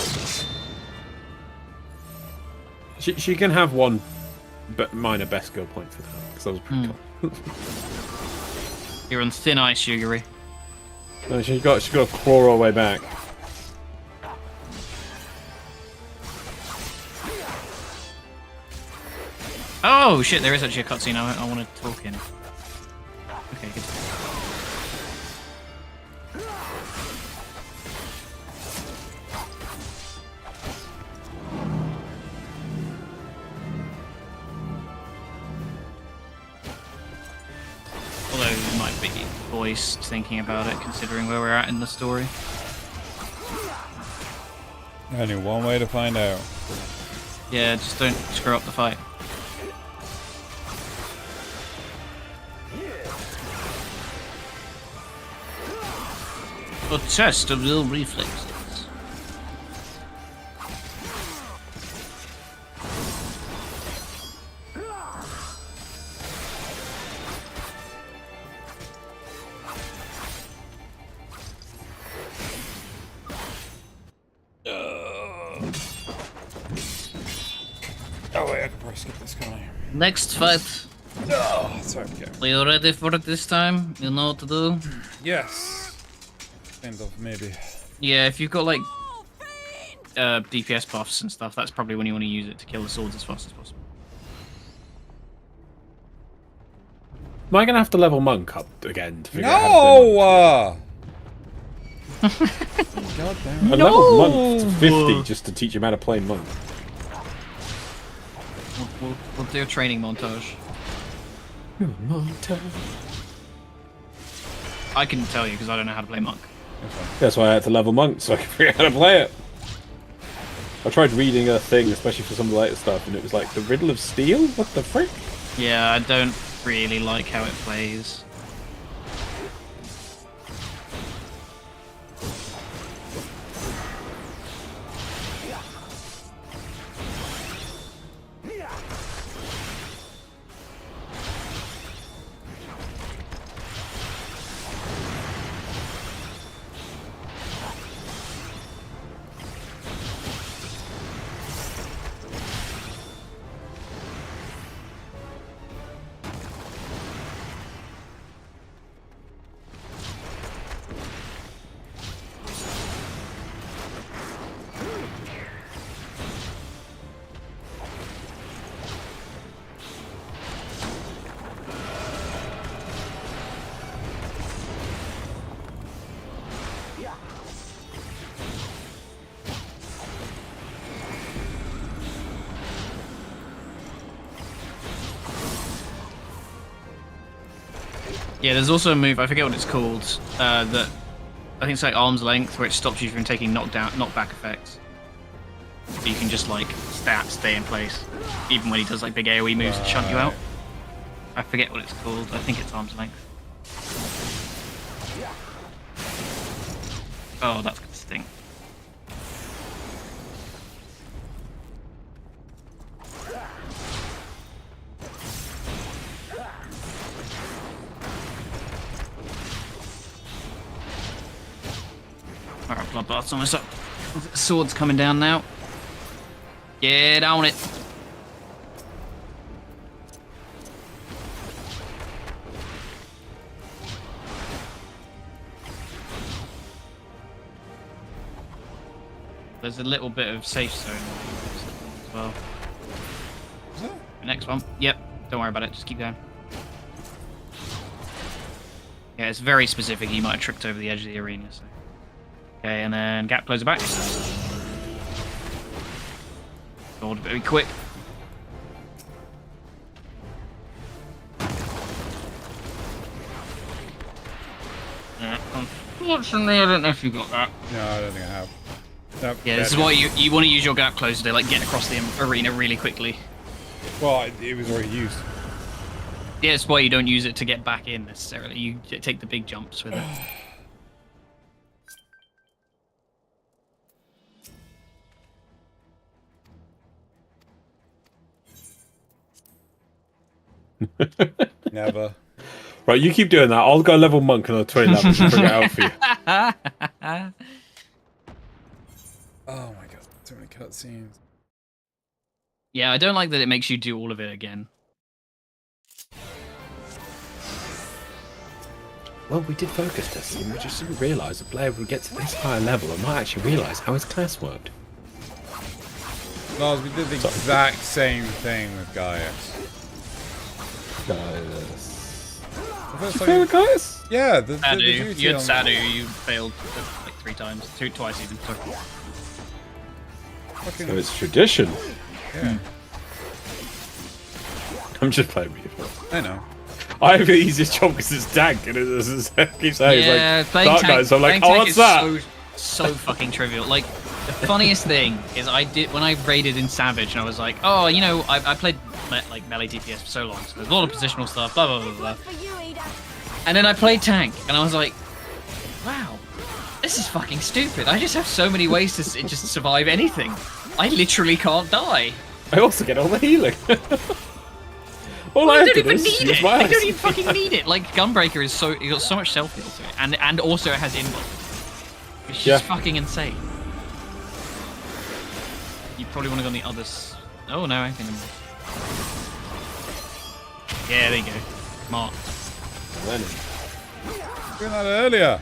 S8: She can have one minor best skill point for that, because that was pretty cool.
S2: You're on thin ice, Yuguri.
S8: No, she got to claw her way back.
S2: Oh shit! There is actually a cutscene I want to talk in. Okay, good. Although it might be voiced thinking about it, considering where we're at in the story.
S14: Only one way to find out.
S2: Yeah, just don't screw up the fight. A test of your reflexes.
S14: Oh wait, I can probably skip this, can't I?
S2: Next fight.
S14: Oh, sorry, okay.
S2: Are you ready for it this time? You know what to do?
S14: Yes. Kind of, maybe.
S2: Yeah, if you've got like DPS buffs and stuff, that's probably when you want to use it to kill the swords as fast as possible.
S8: Am I gonna have to level monk up again to figure out
S14: No! God damn.
S8: I leveled monk to 50 just to teach him how to play monk.
S2: We'll do a training montage. I can tell you because I don't know how to play monk.
S8: That's why I had to level monk so I could figure out how to play it. I tried reading a thing, especially for some of the later stuff, and it was like the Riddle of Steel. What the frick?
S2: Yeah, I don't really like how it plays. Yeah, there's also a move, I forget what it's called, that I think it's like arm's length, where it stops you from taking knockback effects. So you can just like stay in place, even when he does like big AoE moves to shunt you out. I forget what it's called, I think it's arm's length. Oh, that's gonna stink. Alright, Bloodbath's almost up. Sword's coming down now. Get on it. There's a little bit of safe zone as well. Next one. Yep. Don't worry about it. Just keep going. Yeah, it's very specific. You might have tripped over the edge of the arena. So. Okay, and then gap closer back. Hold very quick. Unfortunately, I don't know if you got that.
S14: No, I don't think I have. Nope,
S2: yeah, this is why you want to use your gap closer to like get across the arena really quickly.
S14: Well, it was already used.
S2: Yeah, it's why you don't use it to get back in necessarily. You take the big jumps with it.
S14: Never.
S8: Right, you keep doing that. I'll go level monk another 20 levels and bring it out for you.
S14: Oh my god, so many cutscenes.
S2: Yeah, I don't like that it makes you do all of it again.
S13: Well, we did focus testing, we just didn't realise a player would get to this higher level and might actually realise how his class worked.
S14: Lars, we did the exact same thing with Gaius.
S8: Did you fail with Gaius?
S14: Yeah,
S2: Sadu. You had Sadu, you failed like 3 times. Twice even.
S8: So it's tradition.
S14: Yeah.
S8: I'm just playing with you.
S14: I know.
S8: I have the easiest job because it's tank, and it keeps saying
S2: yeah,
S8: it's like Dark Knight, so I'm like,
S2: oh,
S8: what's that?
S2: So fucking trivial. Like, the funniest thing is when I raided in Savage, and I was like, oh, you know, I played like melee DPS for so long, so there's a lot of positional stuff, blah blah blah blah. And then I played tank, and I was like, wow, this is fucking stupid. I just have so many ways to just survive anything. I literally can't die.
S8: I also get all the healing.
S2: I don't even need it. I don't even fucking need it. Like Gunbreaker is you got so much self heal to it, and also it has inbox. It's just fucking insane. You probably want to go on the others. Oh no, I think. Yeah, there you go. Smart.
S14: Doing that earlier.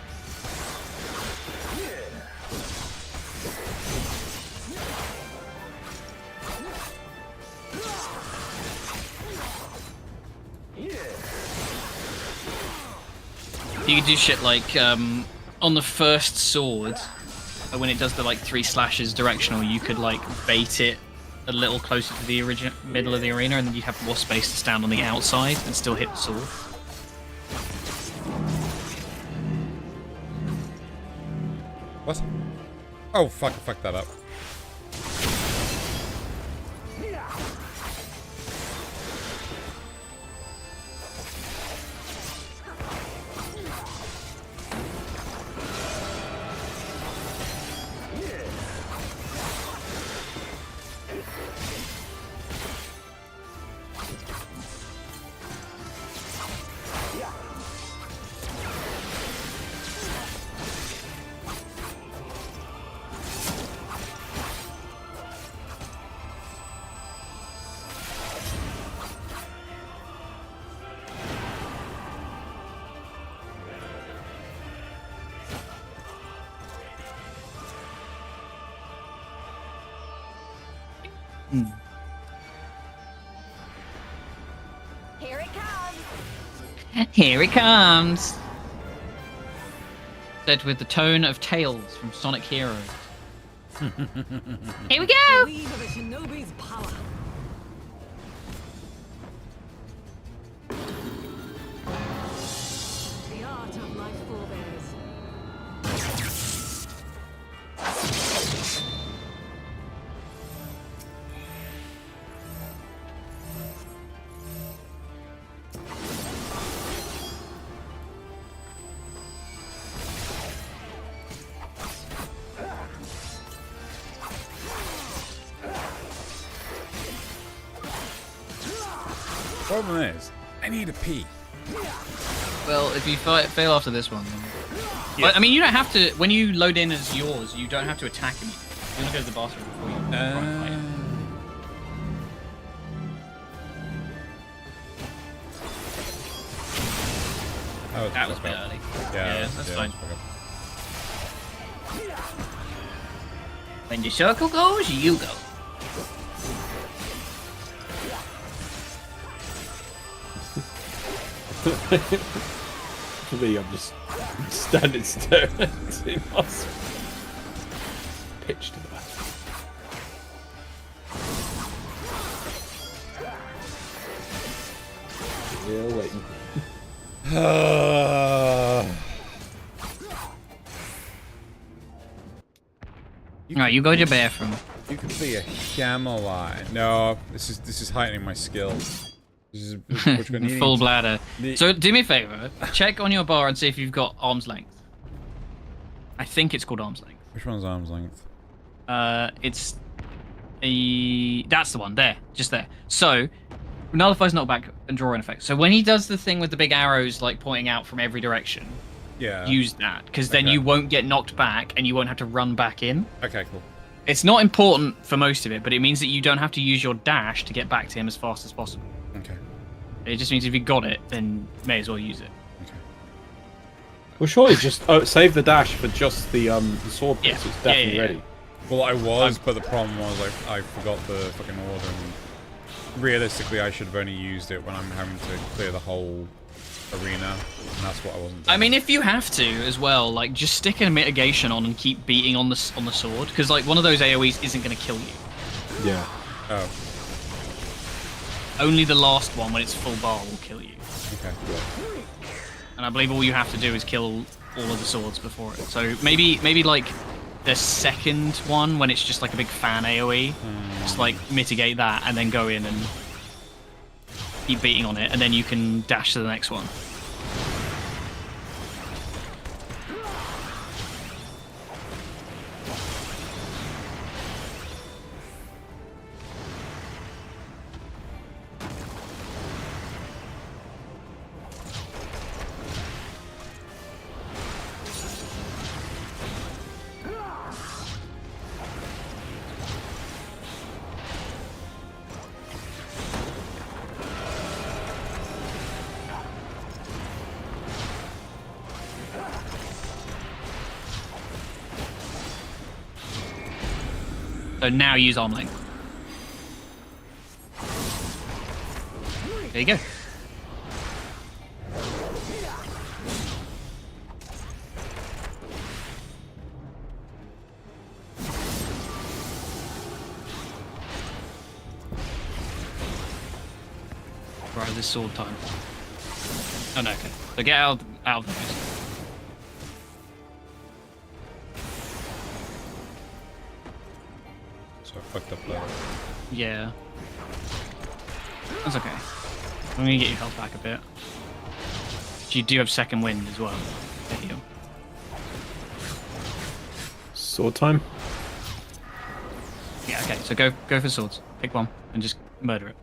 S2: You could do shit like on the first sword, when it does the like 3 slashes directional, you could like bait it a little closer to the middle of the arena, and then you'd have more space to stand on the outside and still hit the sword.
S14: What? Oh fuck! I fucked that up.
S17: Here it comes.
S2: Here it comes. Said with the tone of Tails from Sonic Heroes. Here we go.
S17: The weave of a shinobi's power. The art of my forebears.
S14: Problem is, I need a pee.
S2: Well, if you fail after this one, then... Well, I mean, you don't have to. When you load in as yours, you don't have to attack him. You want to go to the bathroom before you try and fight him. That was a bit early. Yeah, that's fine. When the circle goes, you go.
S8: For me, I'm just standing staring at him. Pitch to the back. Yeah, waiting.
S2: Alright, you go to your bathroom.
S14: You could be a Shamalai. No, this is heightening my skill.
S2: Full bladder. So do me a favor, check on your bar and see if you've got arm's length. I think it's called arm's length.
S14: Which one's arm's length?
S2: It's that's the one there, just there. So nullifies knockback and draw in effect. So when he does the thing with the big arrows like pointing out from every direction, use that, because then you won't get knocked back and you won't have to run back in.
S14: Okay, cool.
S2: It's not important for most of it, but it means that you don't have to use your dash to get back to him as fast as possible.
S14: Okay.
S2: It just means if you got it, then may as well use it.
S8: Well, surely just save the dash for just the sword bit, so it's definitely ready.
S14: Well, I was, but the problem was I forgot the fucking order. And realistically, I should have only used it when I'm having to clear the whole arena, and that's what I wasn't doing.
S2: I mean, if you have to as well, like just stick a mitigation on and keep beating on the sword, because like one of those AOE's isn't going to kill you.
S8: Yeah.
S14: Oh.
S2: Only the last one, when it's full bar, will kill you.
S14: Okay.
S8: Yeah.
S2: And I believe all you have to do is kill all of the swords before it. So maybe like the second one, when it's just like a big fan AOE, just like mitigate that and then go in and keep beating on it, and then you can dash to the next one. So now use arm length. There you go. has this sword time. Oh no, okay. So get out of the way.
S14: So I fucked up there.
S2: Yeah. That's okay. I'm gonna get your health back a bit. You do have second wind as well. There you.
S8: Sword time.
S2: Yeah, okay, so go for swords. Pick one and just murder it.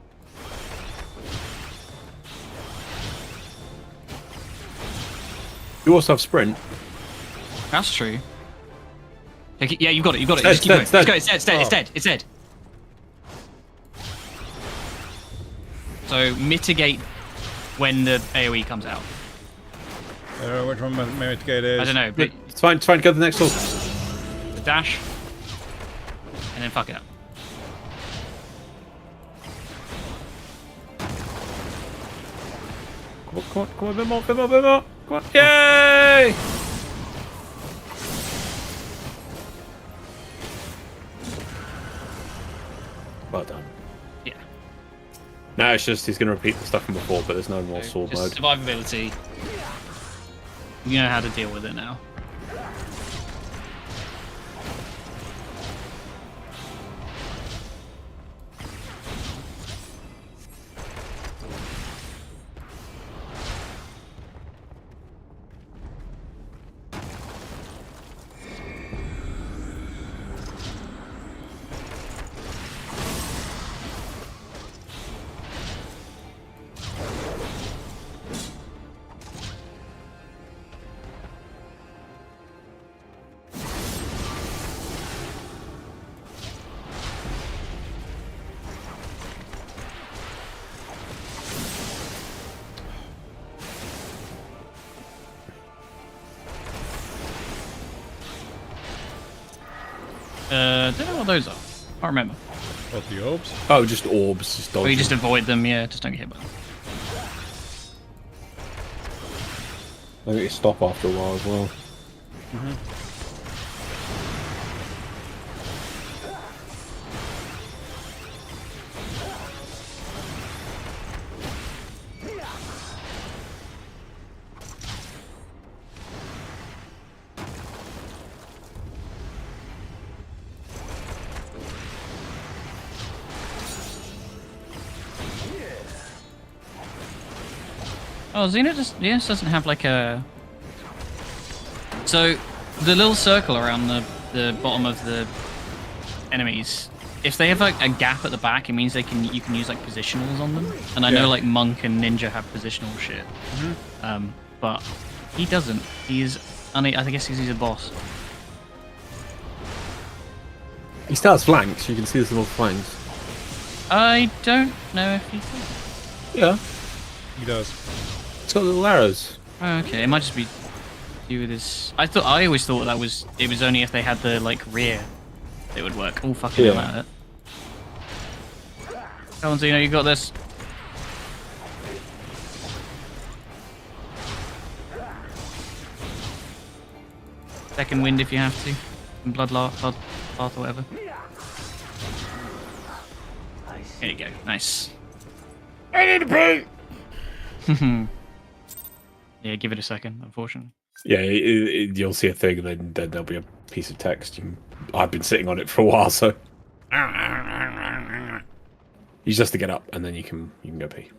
S8: You also have sprint.
S2: That's true. Yeah, you've got it.
S8: It's
S2: Just keep
S8: dead,
S2: going.
S8: it's dead.
S2: Let's go. It's dead. It's
S8: Oh.
S2: dead. It's dead. So mitigate when the AoE comes out.
S14: Which one mitigate is?
S2: I don't know, but
S8: It's fine. Go to the next sword.
S2: the dash, and then fuck it up.
S8: Come on, a bit more. Come on, yay! Well done.
S2: Yeah.
S8: Now it's just he's going to repeat the stuff from before, but there's no more sword mode.
S2: Just survivability. You know how to deal with it now. Don't know what those are. Can't remember.
S14: What, the orbs?
S8: Oh, just orbs. Just
S2: Or you just avoid them, yeah, just don't get hit by them.
S8: I think you stop after a while as well.
S2: Oh, Xena doesn't have like a... So, the little circle around the bottom of the enemies, if they have like a gap at the back, it means you can use like positionals on them. And I know like Monk and Ninja have positional shit. But he doesn't. I guess he's a boss.
S8: He still has flanks. You can see his little flanks.
S2: I don't know if he does.
S8: Yeah.
S14: He does.
S8: It's got little arrows.
S2: Oh, okay, it might just be to do with his... I always thought it was only if they had the like rear it would work. Oh fucking hell at it. Come on, Xeno, you got this. Second wind if you have to. And blood path or whatever. There you go. Nice.
S5: I need to pee!
S2: Yeah, give it a second, unfortunately.
S8: Yeah, you'll see a thing, and then there'll be a piece of text. I've been sitting on it for a while, so you just have to get up, and then you can go pee.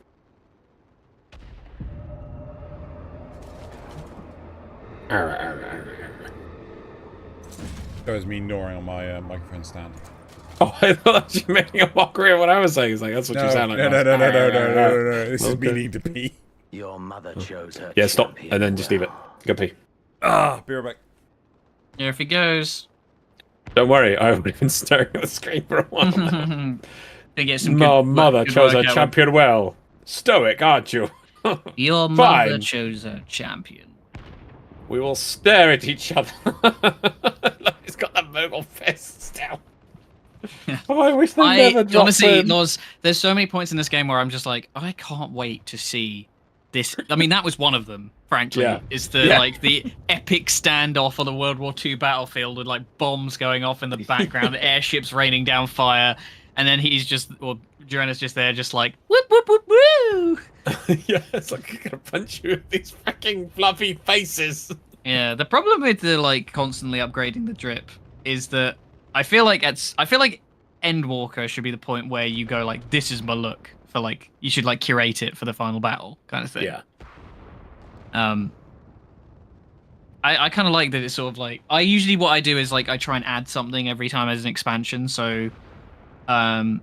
S14: That was me gnawing on my microphone stand.
S8: Oh, I thought you were making a mockery of what I was saying. It's like that's what you sound like.
S14: No. This is me needing to pee.
S20: Your mother chose her.
S8: Yeah, stop, and then just leave it. Go pee.
S14: Be right back.
S2: Here if he goes.
S8: Don't worry, I've been staring at the screen for a while.
S2: Get some
S8: My
S2: good,
S8: mother
S2: good
S8: chose her
S2: workout.
S8: champion well. Stoic, aren't you?
S2: Your mother
S8: Fine.
S2: chose a champion.
S8: We will stare at each other. Look, he's got the mogul fists down. Oh, I wish they never dropped
S2: honestly,
S8: in.
S2: Noz, there's so many points in this game where I'm just like, I can't wait to see this. I mean, that was one of them, frankly.
S8: Yeah.
S2: Is the epic standoff on the World War II battlefield with like bombs going off in the background, airships raining down fire, and then he's just, or Joanna's just there, just like whoop whoop whoop woo.
S8: Yeah, it's like I'm gonna punch you with these fucking fluffy faces.
S2: Yeah, the problem with the like constantly upgrading the drip is that I feel like Endwalker should be the point where you go like, this is my look for like, you should like curate it for the final battle kind of thing.
S8: Yeah.
S2: I kind of like that it's sort of like, what I do is like I try and add something every time as an expansion. So, after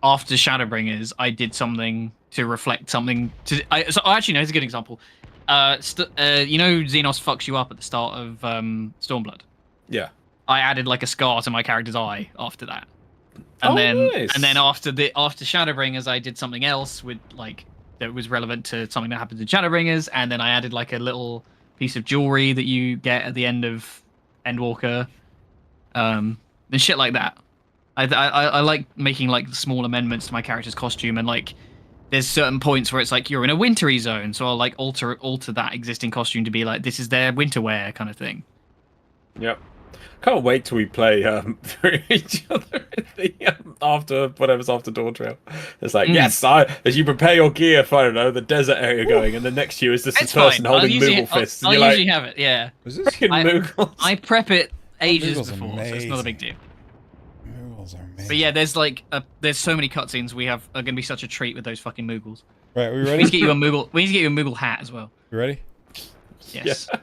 S2: Shadowbringers, I did something to reflect something to. Actually, no, here's a good example. You know, Xenos fucks you up at the start of Stormblood.
S8: Yeah.
S2: I added like a scar to my character's eye after that, and then after Shadowbringers, I did something else with like that was relevant to something that happened in Shadowbringers, and then I added like a little piece of jewelry that you get at the end of Endwalker, and shit like that. I like making like small amendments to my character's costume, and like there's certain points where it's like you're in a wintry zone, so I'll like alter that existing costume to be like this is their winter wear kind of thing.
S8: Yep. Can't wait till we play through each other after whatever's after Dawn Trail. It's like, yes, as you prepare your gear for, I don't know, the desert area going, and the next year is just this person holding Moogle fists.
S2: I'll usually have it, yeah.
S14: Was this
S2: I prep it ages
S14: Moogle's
S2: before, so it's not a big deal.
S14: Moogles are amazing.
S2: But yeah, there's like there's so many cutscenes are gonna be such a treat with those fucking Moogles.
S14: Right, are we ready?
S2: We need to get you a Moogle hat as well.
S14: You ready?
S2: Yes.
S20: Yeah.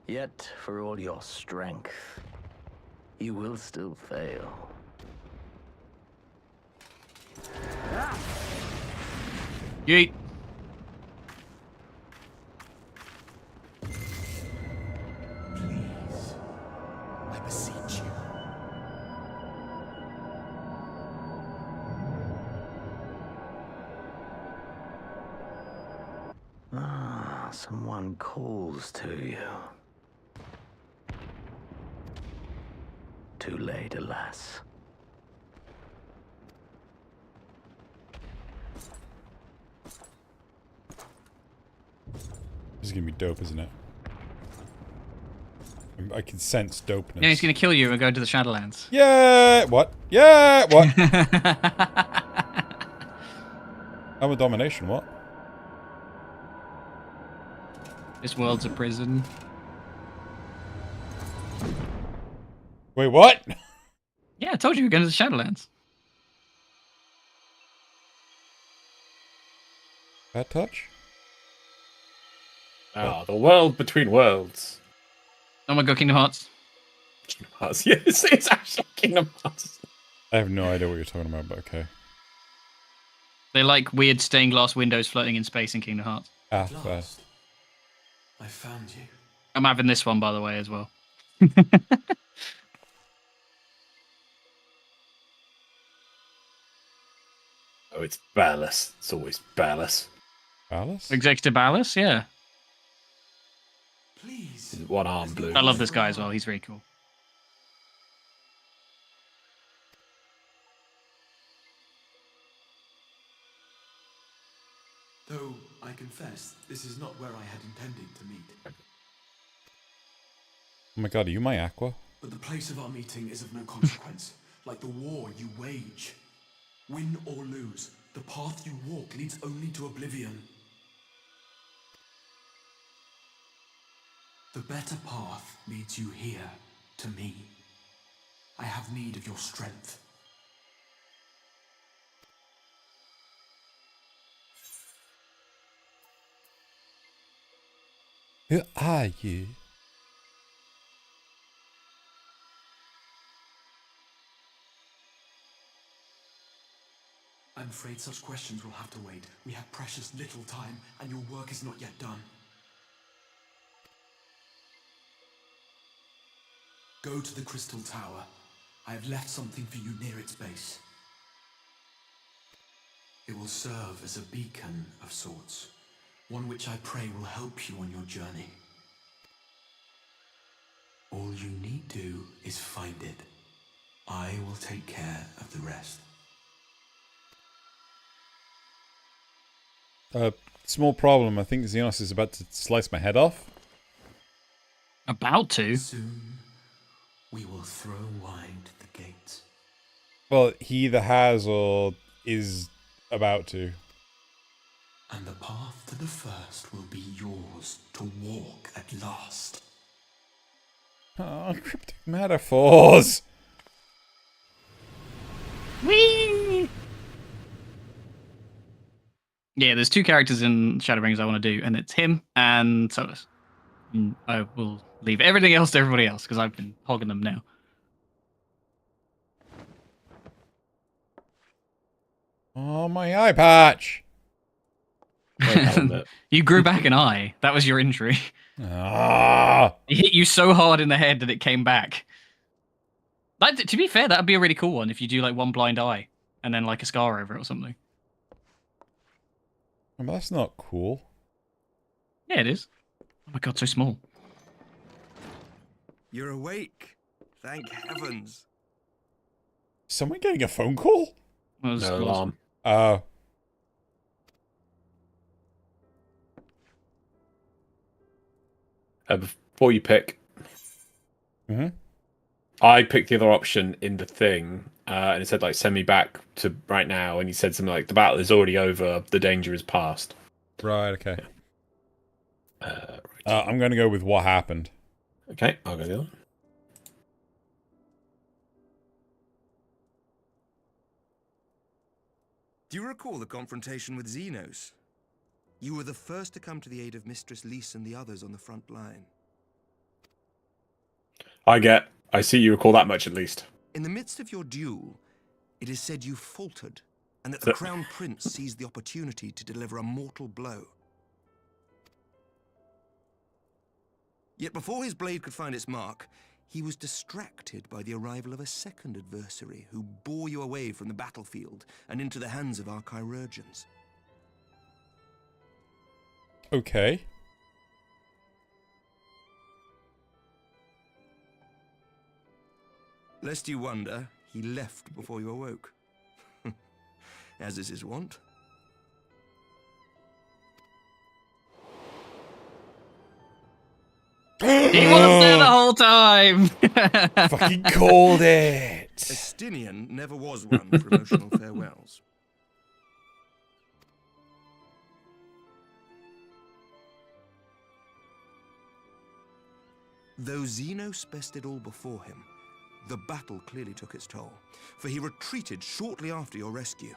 S20: Yet, for all your strength, you will still fail.
S2: Yeet.
S7: Please, I beseech you.
S20: Ah, someone calls to you. Too late, alas.
S14: This is gonna be dope, isn't it? I can sense dopeness.
S2: Yeah, he's gonna kill you and go into the Shadowlands.
S14: Yeah, what? Yeah, what? I'm a domination, what?
S2: This world's a prison.
S14: Wait, what?
S2: Yeah, I told you we're going to the Shadowlands.
S14: Bad touch?
S8: Ah, the world between worlds.
S2: Oh my god, Kingdom Hearts.
S8: Kingdom Hearts, yes, it's actually Kingdom Hearts.
S14: I have no idea what you're talking about, but okay.
S2: They like weird stained glass windows floating in space in Kingdom Hearts.
S14: Ah, fair.
S7: I found you.
S2: I'm having this one, by the way, as well.
S8: Oh, it's Ballas. It's always Ballas.
S14: Ballas?
S2: Executive Ballas, yeah.
S7: Please.
S8: One arm blue.
S2: I love this guy as well. He's really cool.
S7: Though, I confess, this is not where I had intended to meet.
S14: Oh my god, are you my Aqua?
S7: But the place of our meeting is of no consequence, like the war you wage. Win or lose, the path you walk leads only to oblivion. The better path leads you here, to me. I have need of your strength.
S14: Who are you?
S7: I'm afraid such questions will have to wait. We have precious little time, and your work is not yet done. Go to the Crystal Tower. I have left something for you near its base. It will serve as a beacon of sorts, one which I pray will help you on your journey. All you need do is find it. I will take care of the rest.
S14: Small problem. I think Xenos is about to slice my head off.
S2: About to?
S7: Soon, we will throw wide the gates.
S14: Well, he either has or is about to.
S7: And the path to the first will be yours to walk at last.
S14: Oh, cryptic metaphors.
S2: Whee! Yeah, there's 2 characters in Shadowbringers I want to do, and it's him and Solus. I will leave everything else to everybody else because I've been hogging them now.
S14: Oh, my eye patch.
S2: You grew back an eye. That was your injury.
S14: Ah!
S2: It hit you so hard in the head that it came back. To be fair, that would be a really cool one if you do like one blind eye and then like a scar over it or something.
S14: Well, that's not cool.
S2: Yeah, it is. Oh my god, so small.
S15: You're awake. Thank heavens.
S14: Someone getting a phone call?
S8: No alarm.
S14: Oh.
S8: Before you pick, I picked the other option in the thing, and it said like send me back to right now, and he said something like the battle is already over, the danger is past.
S14: Right. Okay.
S8: Yeah.
S14: I'm going to go with what happened.
S8: Okay, I'll go the other.
S15: Do you recall the confrontation with Xenos? You were the first to come to the aid of Mistress Lys and the others on the front line.
S8: I see you recall that much at least.
S15: In the midst of your duel, it is said you faltered, and that the Crown Prince seized the opportunity to deliver a mortal blow. Yet before his blade could find its mark, he was distracted by the arrival of a second adversary who bore you away from the battlefield and into the hands of our chirurgeons.
S14: Okay.
S15: Lest you wonder, he left before you awoke. As is his wont.
S2: He was there the whole time!
S14: Fucking called it!
S15: Estinian never was one for emotional farewells. Though Xenos bested all before him, the battle clearly took its toll, for he retreated shortly after your rescue.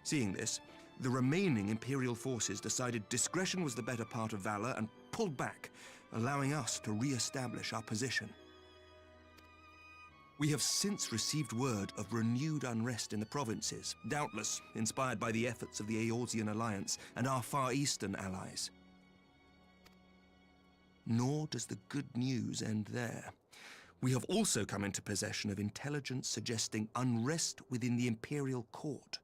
S15: Seeing this, the remaining Imperial forces decided discretion was the better part of valor and pulled back, allowing us to re-establish our position. We have since received word of renewed unrest in the provinces, doubtless inspired by the efforts of the Eorzean Alliance and our Far Eastern allies. Nor does the good news end there. We have also come into possession of intelligence suggesting unrest within the Imperial Court.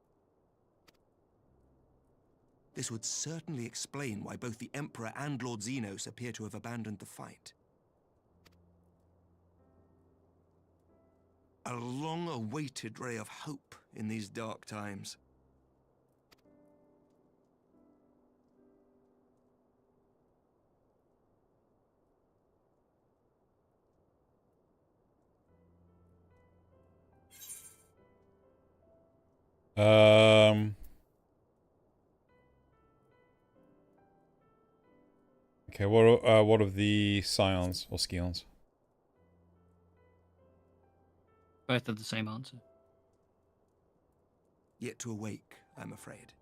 S15: This would certainly explain why both the Emperor and Lord Xenos appear to have abandoned the fight. A long-awaited ray of hope in these dark times.
S14: Okay, what of the Scions or Scions?
S2: Both have the same answer.
S15: Yet to awake, I'm afraid.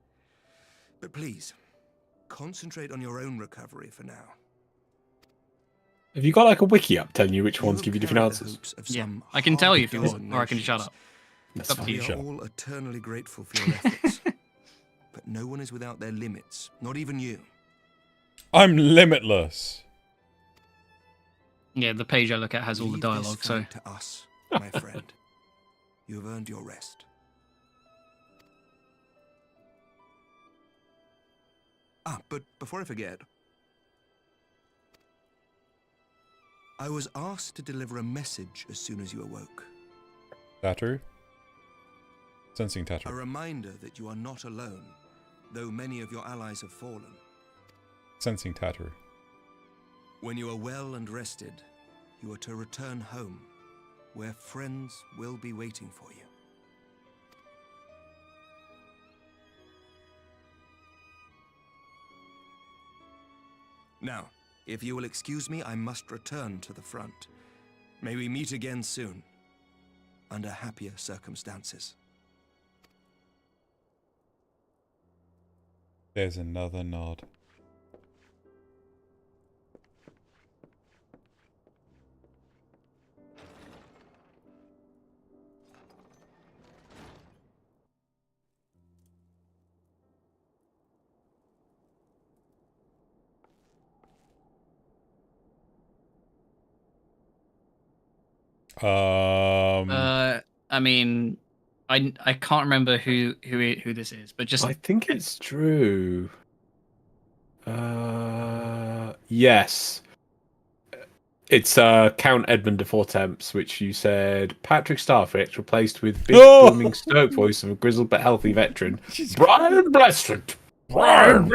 S15: But please, concentrate on your own recovery for now.
S8: Have you got like a wiki up telling you which ones give you different answers?
S2: Yeah, I can tell you if you want, or I can shut up.
S8: That's fine.
S15: We are all eternally grateful for your efforts. But no one is without their limits, not even you.
S14: I'm limitless.
S2: Yeah, the page I look at has all the
S15: Leave
S2: dialogue,
S15: this
S2: so...
S15: fight to us, my friend. You have earned your rest. But before I forget, I was asked to deliver a message as soon as you awoke.
S14: Tattoo? Sensing
S15: A
S14: tattoo.
S15: reminder that you are not alone, though many of your allies have fallen.
S14: Sensing tattoo.
S15: When you are well and rested, you are to return home where friends will be waiting for you. Now, if you will excuse me, I must return to the front. May we meet again soon, under happier circumstances.
S14: There's another nod.
S2: I mean, I can't remember who this is, but just
S8: I think it's Drew. Yes. It's Count Edmund de Fortemps, which you said Patrick Starfitch replaced with big booming stoic voice of a grizzled but healthy veteran. Brian Blessed.
S5: Brian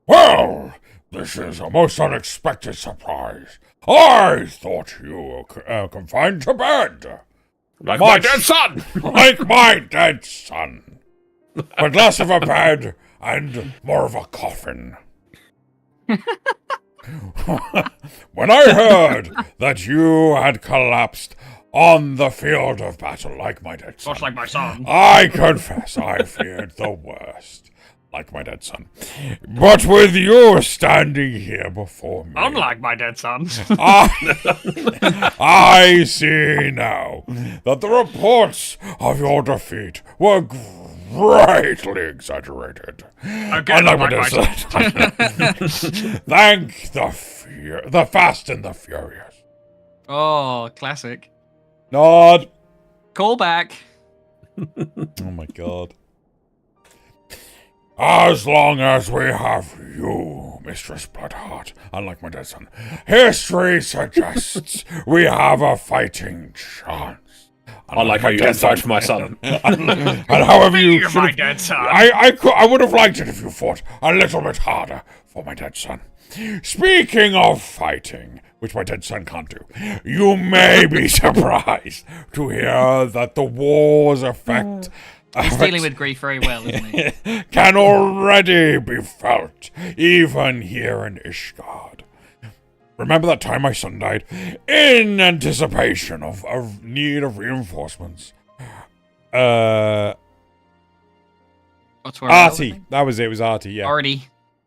S5: Well, this is a most unexpected surprise. I thought you were confined to bed.
S8: Like my dead son!
S5: Like my dead son. But less of a bed and more of a coffin. When I heard that you had collapsed on the field of battle like my dead son,
S2: just like my son,
S5: I confess I feared the worst. Like my dead son. But with you standing here before me,
S2: unlike my dead son,
S5: I see now that the reports of your defeat were greatly exaggerated.
S2: Again,
S5: unlike my dead son. Thank the Fast and the Furious.
S2: Oh, classic.
S14: Nod.
S2: Call back.
S14: Oh my god.
S5: As long as we have you, Mistress Bloodheart, unlike my dead son, history suggests we have a fighting chance.
S8: Unlike how you died for my son.
S5: And however you
S2: my dead son.
S5: I would have liked it if you fought a little bit harder for my dead son. Speaking of fighting, which my dead son can't do, you may be surprised to hear that the war's effect...
S2: He's dealing with grief very well, isn't he?
S5: can already be felt, even here in Ishgard. Remember that time my son died? In anticipation of a need of reinforcements.
S2: What's where
S5: Artie. That was it. It was Artie, yeah.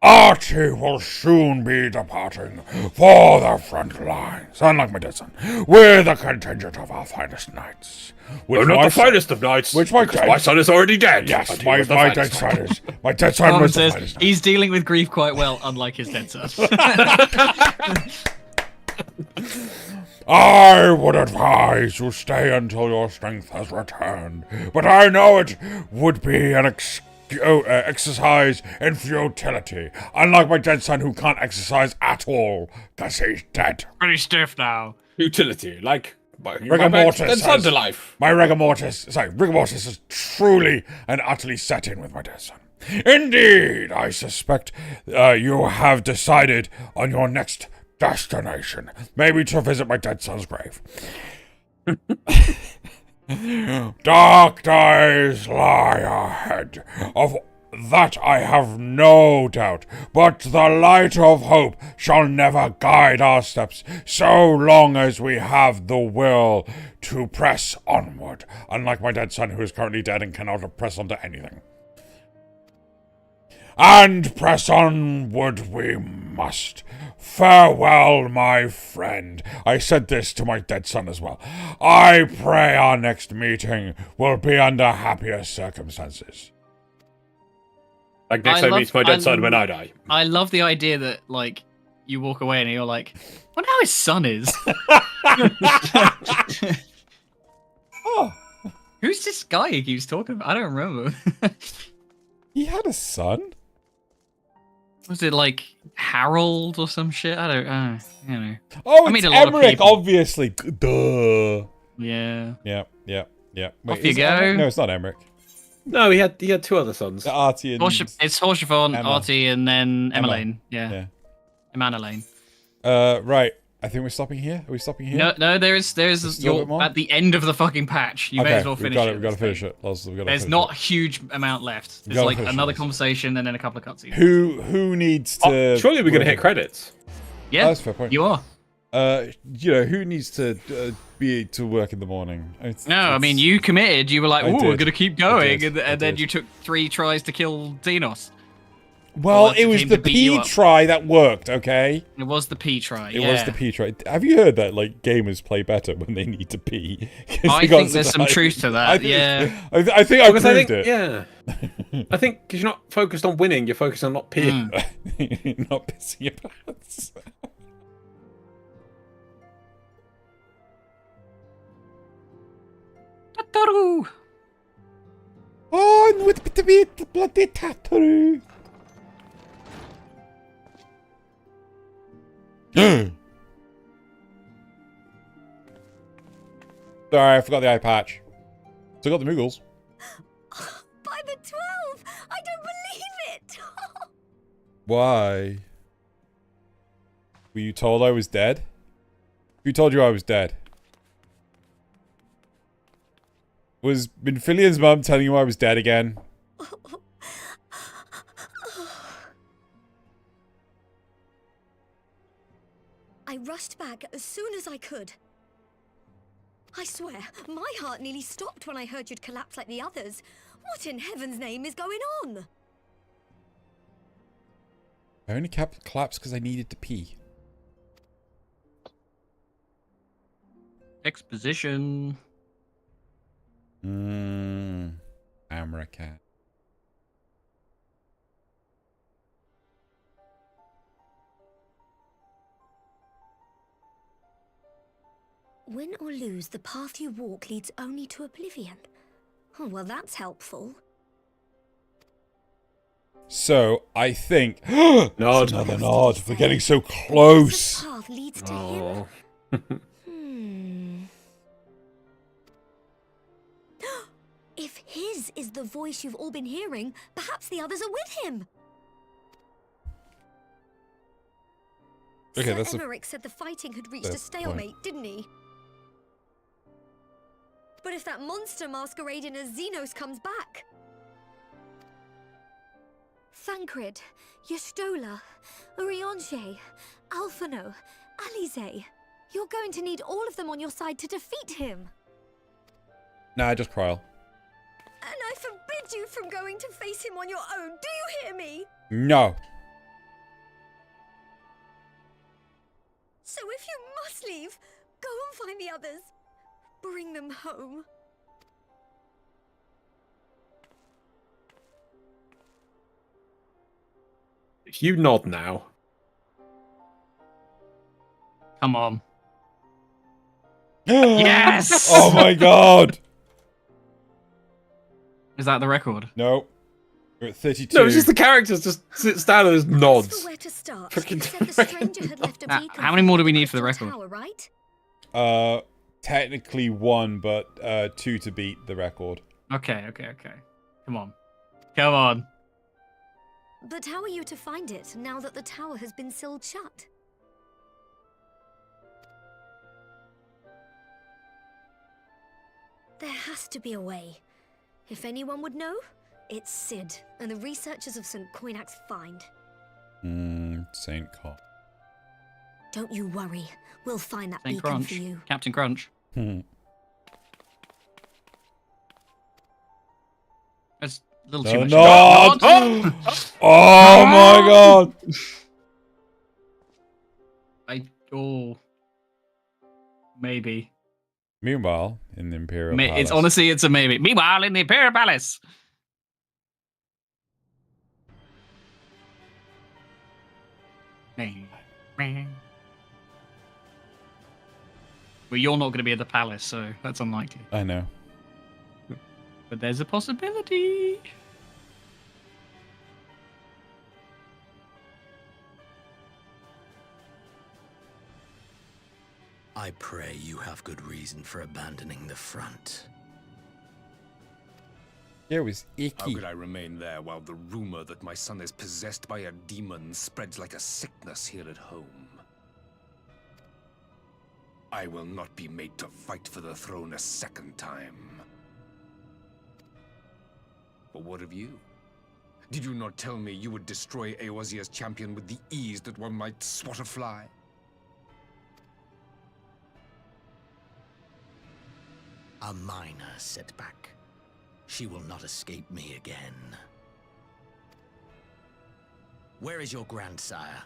S5: Artie will soon be departing for the front lines, unlike my dead son, with a contingent of our finest knights.
S8: We're not the finest of knights,
S5: which
S8: my son is already dead.
S5: Yes, my dead son is. My dead son was the finest.
S2: He's dealing with grief quite well, unlike his dead son.
S5: I would advise you stay until your strength has returned, but I know it would be an exercise in futility, unlike my dead son who can't exercise at all, because he's dead.
S2: Pretty stiff now.
S8: Futility, like...
S5: Rigor mortis
S8: has
S5: is truly and utterly set in with my dead son. Indeed, I suspect you have decided on your next destination, maybe to visit my dead son's grave. Dark days lie ahead. Of that I have no doubt, but the light of hope shall never guide our steps so long as we have the will to press onward, unlike my dead son who is currently dead and cannot press onto anything. And press onward we must. Farewell, my friend. I said this to my dead son as well. I pray our next meeting will be under happier circumstances.
S8: Like next time meets my dead son when I die.
S2: I love the idea that, like, you walk away and you're like, I wonder how his son is.
S14: Oh.
S2: Who's this guy he keeps talking about? I don't remember.
S14: He had a son?
S2: Was it like Harold or some shit? I don't know.
S14: Oh,
S2: I
S14: it's
S2: mean, a lot of
S14: Emmerich,
S2: people.
S14: obviously. Duh.
S2: Yeah.
S14: Yeah. Wait,
S2: Off you
S14: is it
S2: go.
S14: Emmerich? No, it's not Emmerich.
S8: No, he had two other sons.
S14: Artie and...
S2: It's Horshavon,
S14: Emma.
S2: Artie, and then
S14: Emma.
S2: Emmeline. Yeah. Emmanuel.
S14: Right. I think we're stopping here. Are we stopping here?
S2: No, there's
S14: still a bit
S2: you're
S14: more?
S2: at the end of the fucking patch. You may
S14: Okay,
S2: as well finish it.
S14: We've got to finish it.
S2: There's not a huge amount left. There's like another conversation and then a couple of cutscenes.
S14: Who needs to?
S8: Surely we're gonna hit credits.
S2: Yeah,
S14: that's a fair point.
S2: You are.
S14: You know, who needs to be to work in the morning?
S2: I mean, you committed. You were like,
S14: I
S2: "Oh, we're
S14: did.
S2: gonna keep going," and then you took 3 tries to kill Xenos.
S14: Well, it was the P try that worked, okay?
S2: It was the P try.
S14: It was the P try. Have you heard that like gamers play better when they need to pee?
S2: I think there's some truth to that.
S14: I think I proved it.
S8: Yeah. I think because you're not focused on winning, you're focused on not peeing.
S14: Not pissing your pants.
S2: Tataru.
S14: On with the bloody Tataru. Sorry, I forgot the eye patch. Still got the Moogles.
S19: By the 12! I don't believe it!
S14: Why? Were you told I was dead? Who told you I was dead? Was Minfilian's mum telling you I was dead again?
S19: I rushed back as soon as I could. I swear, my heart nearly stopped when I heard you'd collapse like the others. What in heaven's name is going on?
S14: I only collapsed because I needed to pee.
S2: Exposition.
S14: America.
S19: Win or lose, the path you walk leads only to oblivion. Oh, well, that's helpful.
S14: So, I think... Nod. Another nod. We're getting so close.
S19: This path leads to him. If his is the voice you've all been hearing, perhaps the others are with him.
S14: Okay,
S19: Sir
S14: that's
S19: Emmerich said the fighting had reached a stalemate, didn't he? But if that monster masquerading as Xenos comes back... Thancred, Yestola, Urianger, Alphino, Alize... You're going to need all of them on your side to defeat him.
S14: Nah, just Kryl.
S19: And I forbid you from going to face him on your own. Do you hear me?
S14: No.
S19: So if you must leave, go and find the others. Bring them home.
S8: You nod now.
S2: Come on. Yes!
S14: Oh my god!
S2: Is that the record?
S14: No. We're at 32.
S8: No, it's just the characters just sits down and just nods.
S19: Where to start?
S8: Freaking
S19: Said the stranger had left a beacon
S2: How many more do we need for the record?
S19: tower, right?
S14: Technically 1, but 2 to beat the record.
S2: Okay. Come on. Come on.
S19: But how are you to find it now that the tower has been sealed shut? There has to be a way. If anyone would know, it's Sid and the researchers of St. Coinac's find.
S14: Saint Cop.
S19: Don't you worry. We'll find that
S2: Saint
S19: beacon
S2: Crunch.
S19: for you.
S2: Captain Crunch. That's a little too much.
S14: Nod! Oh my god!
S2: Maybe.
S14: Meanwhile, in the Imperial Palace.
S2: It's honestly, it's a maybe. Meanwhile, in the Imperial Palace. Well, you're not going to be at the palace, so that's unlikely.
S14: I know.
S2: But there's a possibility.
S20: I pray you have good reason for abandoning the front.
S14: Yeah, it was icky.
S10: How could I remain there while the rumor that my son is possessed by a demon spreads like a sickness here at home? I will not be made to fight for the throne a second time. But what of you? Did you not tell me you would destroy Eorzea's champion with the ease that one might swat a fly?
S20: A minor setback. She will not escape me again. Where is your grandsire?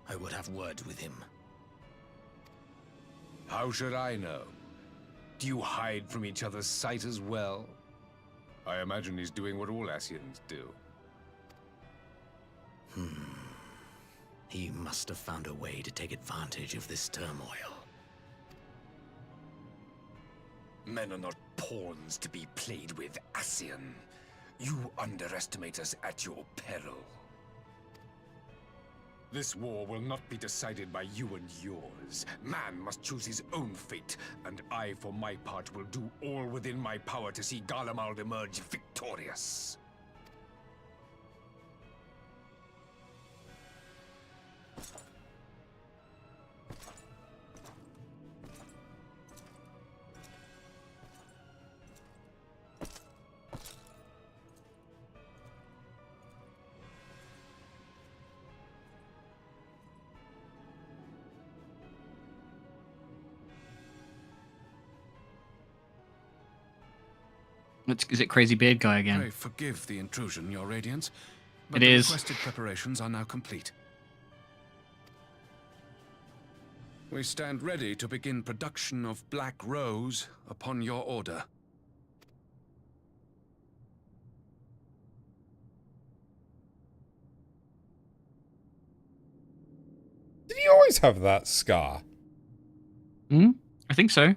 S20: I would have words with him.
S10: How should I know? Do you hide from each other's sight as well? I imagine he's doing what all Ascians do.
S20: He must have found a way to take advantage of this turmoil.
S10: Men are not pawns to be played with, Ascian. You underestimate us at your peril. This war will not be decided by you and yours. Man must choose his own fate, and I, for my part, will do all within my power to see Garlemald emerge victorious.
S2: Is it Crazy Beard Guy again?
S10: Pray forgive the intrusion, Your Radiance, but
S2: It
S10: the
S2: is.
S10: requested preparations are now complete. We stand ready to begin production of Black Rose upon your order.
S14: Did he always have that scar?
S2: I think so.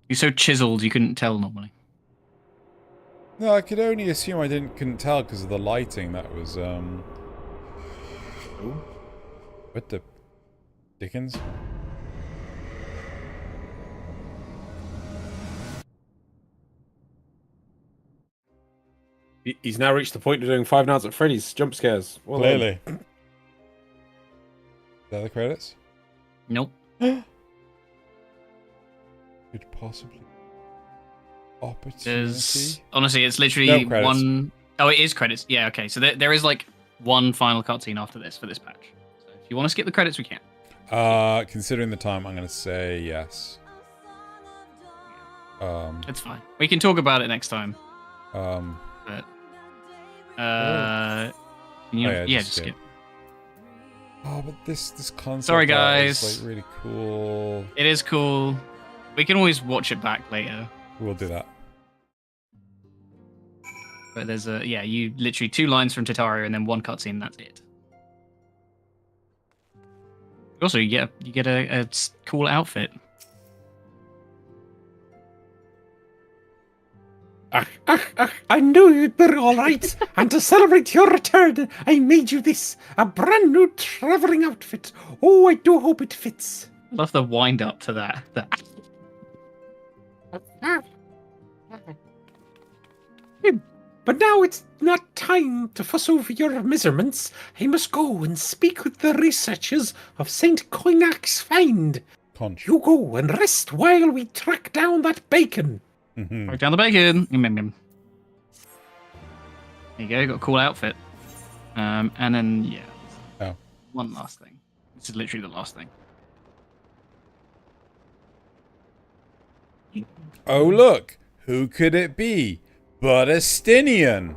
S2: He's so chiseled you couldn't tell normally.
S14: No, I could only assume I couldn't tell because of the lighting. That was Ooh. What the dickens?
S8: He's now reached the point of doing Five Nights at Freddy's jump scares. Well
S14: Clearly. Is that the credits?
S2: Nope.
S14: Could possibly opportunity.
S2: Honestly, it's literally
S14: No credits.
S2: one. Oh, it is credits. Yeah, okay. So there is like one final cutscene after this for this patch. So if you want to skip the credits, we can.
S14: Considering the time, I'm going to say yes.
S2: It's fine. We can talk about it next time.
S14: But
S2: just skip.
S14: Oh, but this concept
S2: Sorry,
S14: art
S2: guys.
S14: is like really cool.
S2: It is cool. We can always watch it back later.
S14: We'll do that.
S2: But there's you literally 2 lines from Tataria and then one cutscene. That's it. Also, you get a cool outfit.
S13: I knew you'd be all right. And to celebrate your return, I made you this, a brand new traveling outfit. Oh, I do hope it fits.
S2: I love the wind up to that.
S13: But now it's not time to fuss over your measurements. I must go and speak with the researchers of St. Coinac's find. You go and rest while we track down that bacon.
S2: Track down the bacon. There you go. Got a cool outfit. And then one last thing. This is literally the last thing.
S14: Oh look, who could it be but Astinian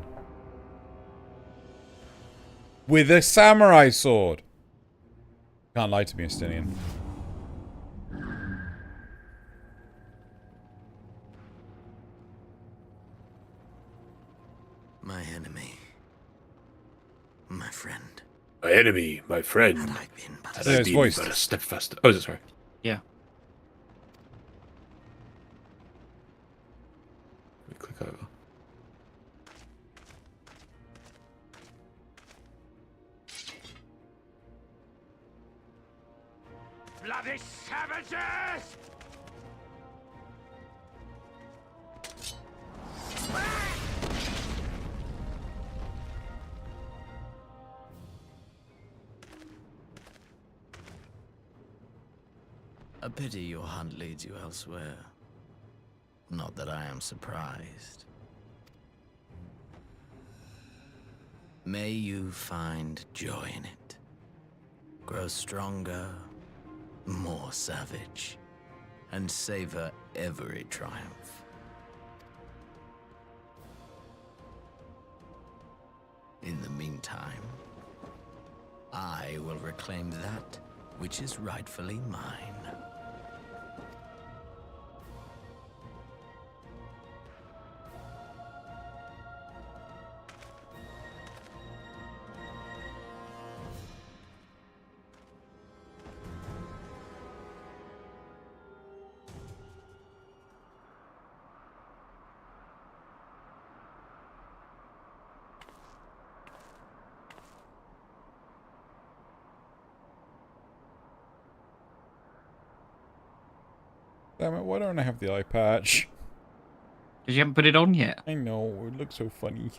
S14: with a samurai sword? Can't lie to me, Astinian.
S20: My enemy. My friend.
S6: My enemy, my friend.
S20: Had I been but
S6: Had
S20: a
S6: I
S14: his
S6: been
S14: voice.
S6: but a step faster. Oh, is it sorry?
S2: Yeah.
S6: Let me click over.
S5: Bloody savages!
S20: A pity your hunt leads you elsewhere. Not that I am surprised. May you find joy in it. Grow stronger, more savage, and savor every triumph. In the meantime, I will reclaim that which is rightfully mine.
S14: Damn it, why don't I have the eye patch?
S2: Because you haven't put it on yet.
S14: I know, it looks so funny.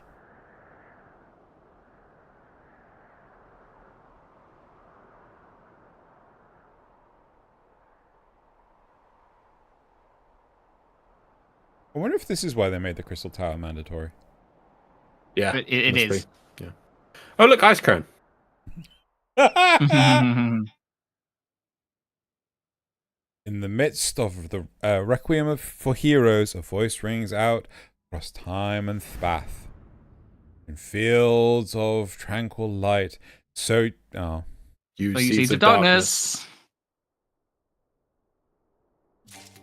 S14: I wonder if this is why they made the Crystal Tower mandatory.
S8: Yeah,
S2: it is.
S8: Be. Yeah. Oh, look, Ice Crown.
S14: In the midst of the Requiem for Heroes, a voice rings out across time and Spath. In fields of tranquil light, so... Oh.
S2: You see the darkness.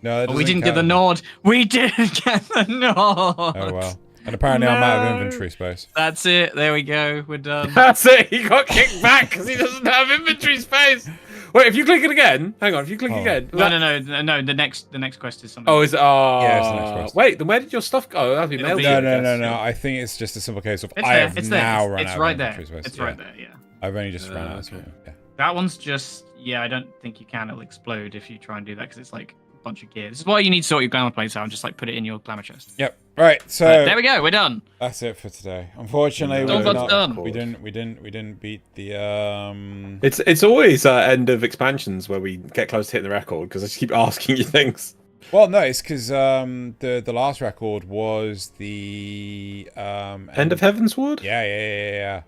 S14: No,
S2: we didn't get the nod. We didn't get the nod.
S14: Oh, well. And apparently I'm out of inventory space.
S2: That's it. There we go. We're done.
S8: That's it. He got kicked back because he doesn't have inventory space. Wait, if you click it again, hang on. If you click again,
S2: no. The next quest is something.
S8: Oh, is it?
S14: Yeah, it's the next quest.
S8: Wait, then where did your stuff go? That'd be mailed.
S14: No. I think it's just a simple case of I have now run out of inventory space.
S2: It's right there. Yeah.
S14: I've only just run out.
S2: Okay. Yeah. That one's just I don't think you can. It'll explode if you try and do that because it's like a bunch of gear. This is why you need to sort your glamour plates out and just like put it in your glamour chest.
S14: Yep. Right. So
S2: there we go. We're done.
S14: That's it for today. Unfortunately, we didn't beat the.
S8: It's always end of expansions where we get close to hitting the record because I just keep asking you things.
S14: Well, no, it's because the last record was the
S8: end of Heavensward.
S14: Yeah.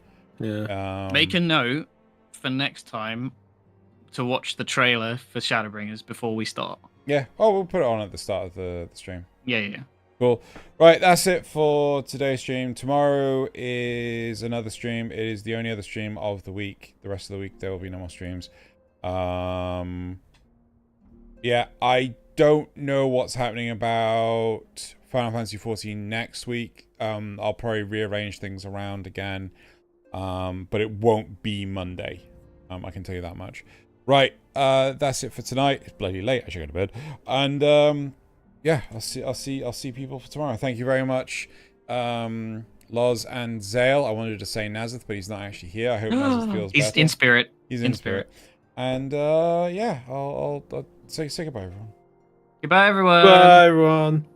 S2: Make a note for next time to watch the trailer for Shadowbringers before we start.
S14: Yeah. Oh, we'll put it on at the start of the stream.
S2: Yeah.
S14: Cool. Right, that's it for today's stream. Tomorrow is another stream. It is the only other stream of the week. The rest of the week there will be no more streams. Yeah, I don't know what's happening about Final Fantasy XIV next week. I'll probably rearrange things around again. But it won't be Monday. I can tell you that much. Right, that's it for tonight. It's bloody late. I should go to bed. And yeah, I'll see people for tomorrow. Thank you very much, Loz and Zale. I wanted to say Nazith, but he's not actually here. I hope Nazith feels better.
S2: He's in spirit.
S14: He's in spirit. And yeah, I'll say goodbye, everyone.
S2: Goodbye, everyone.
S8: Bye, everyone.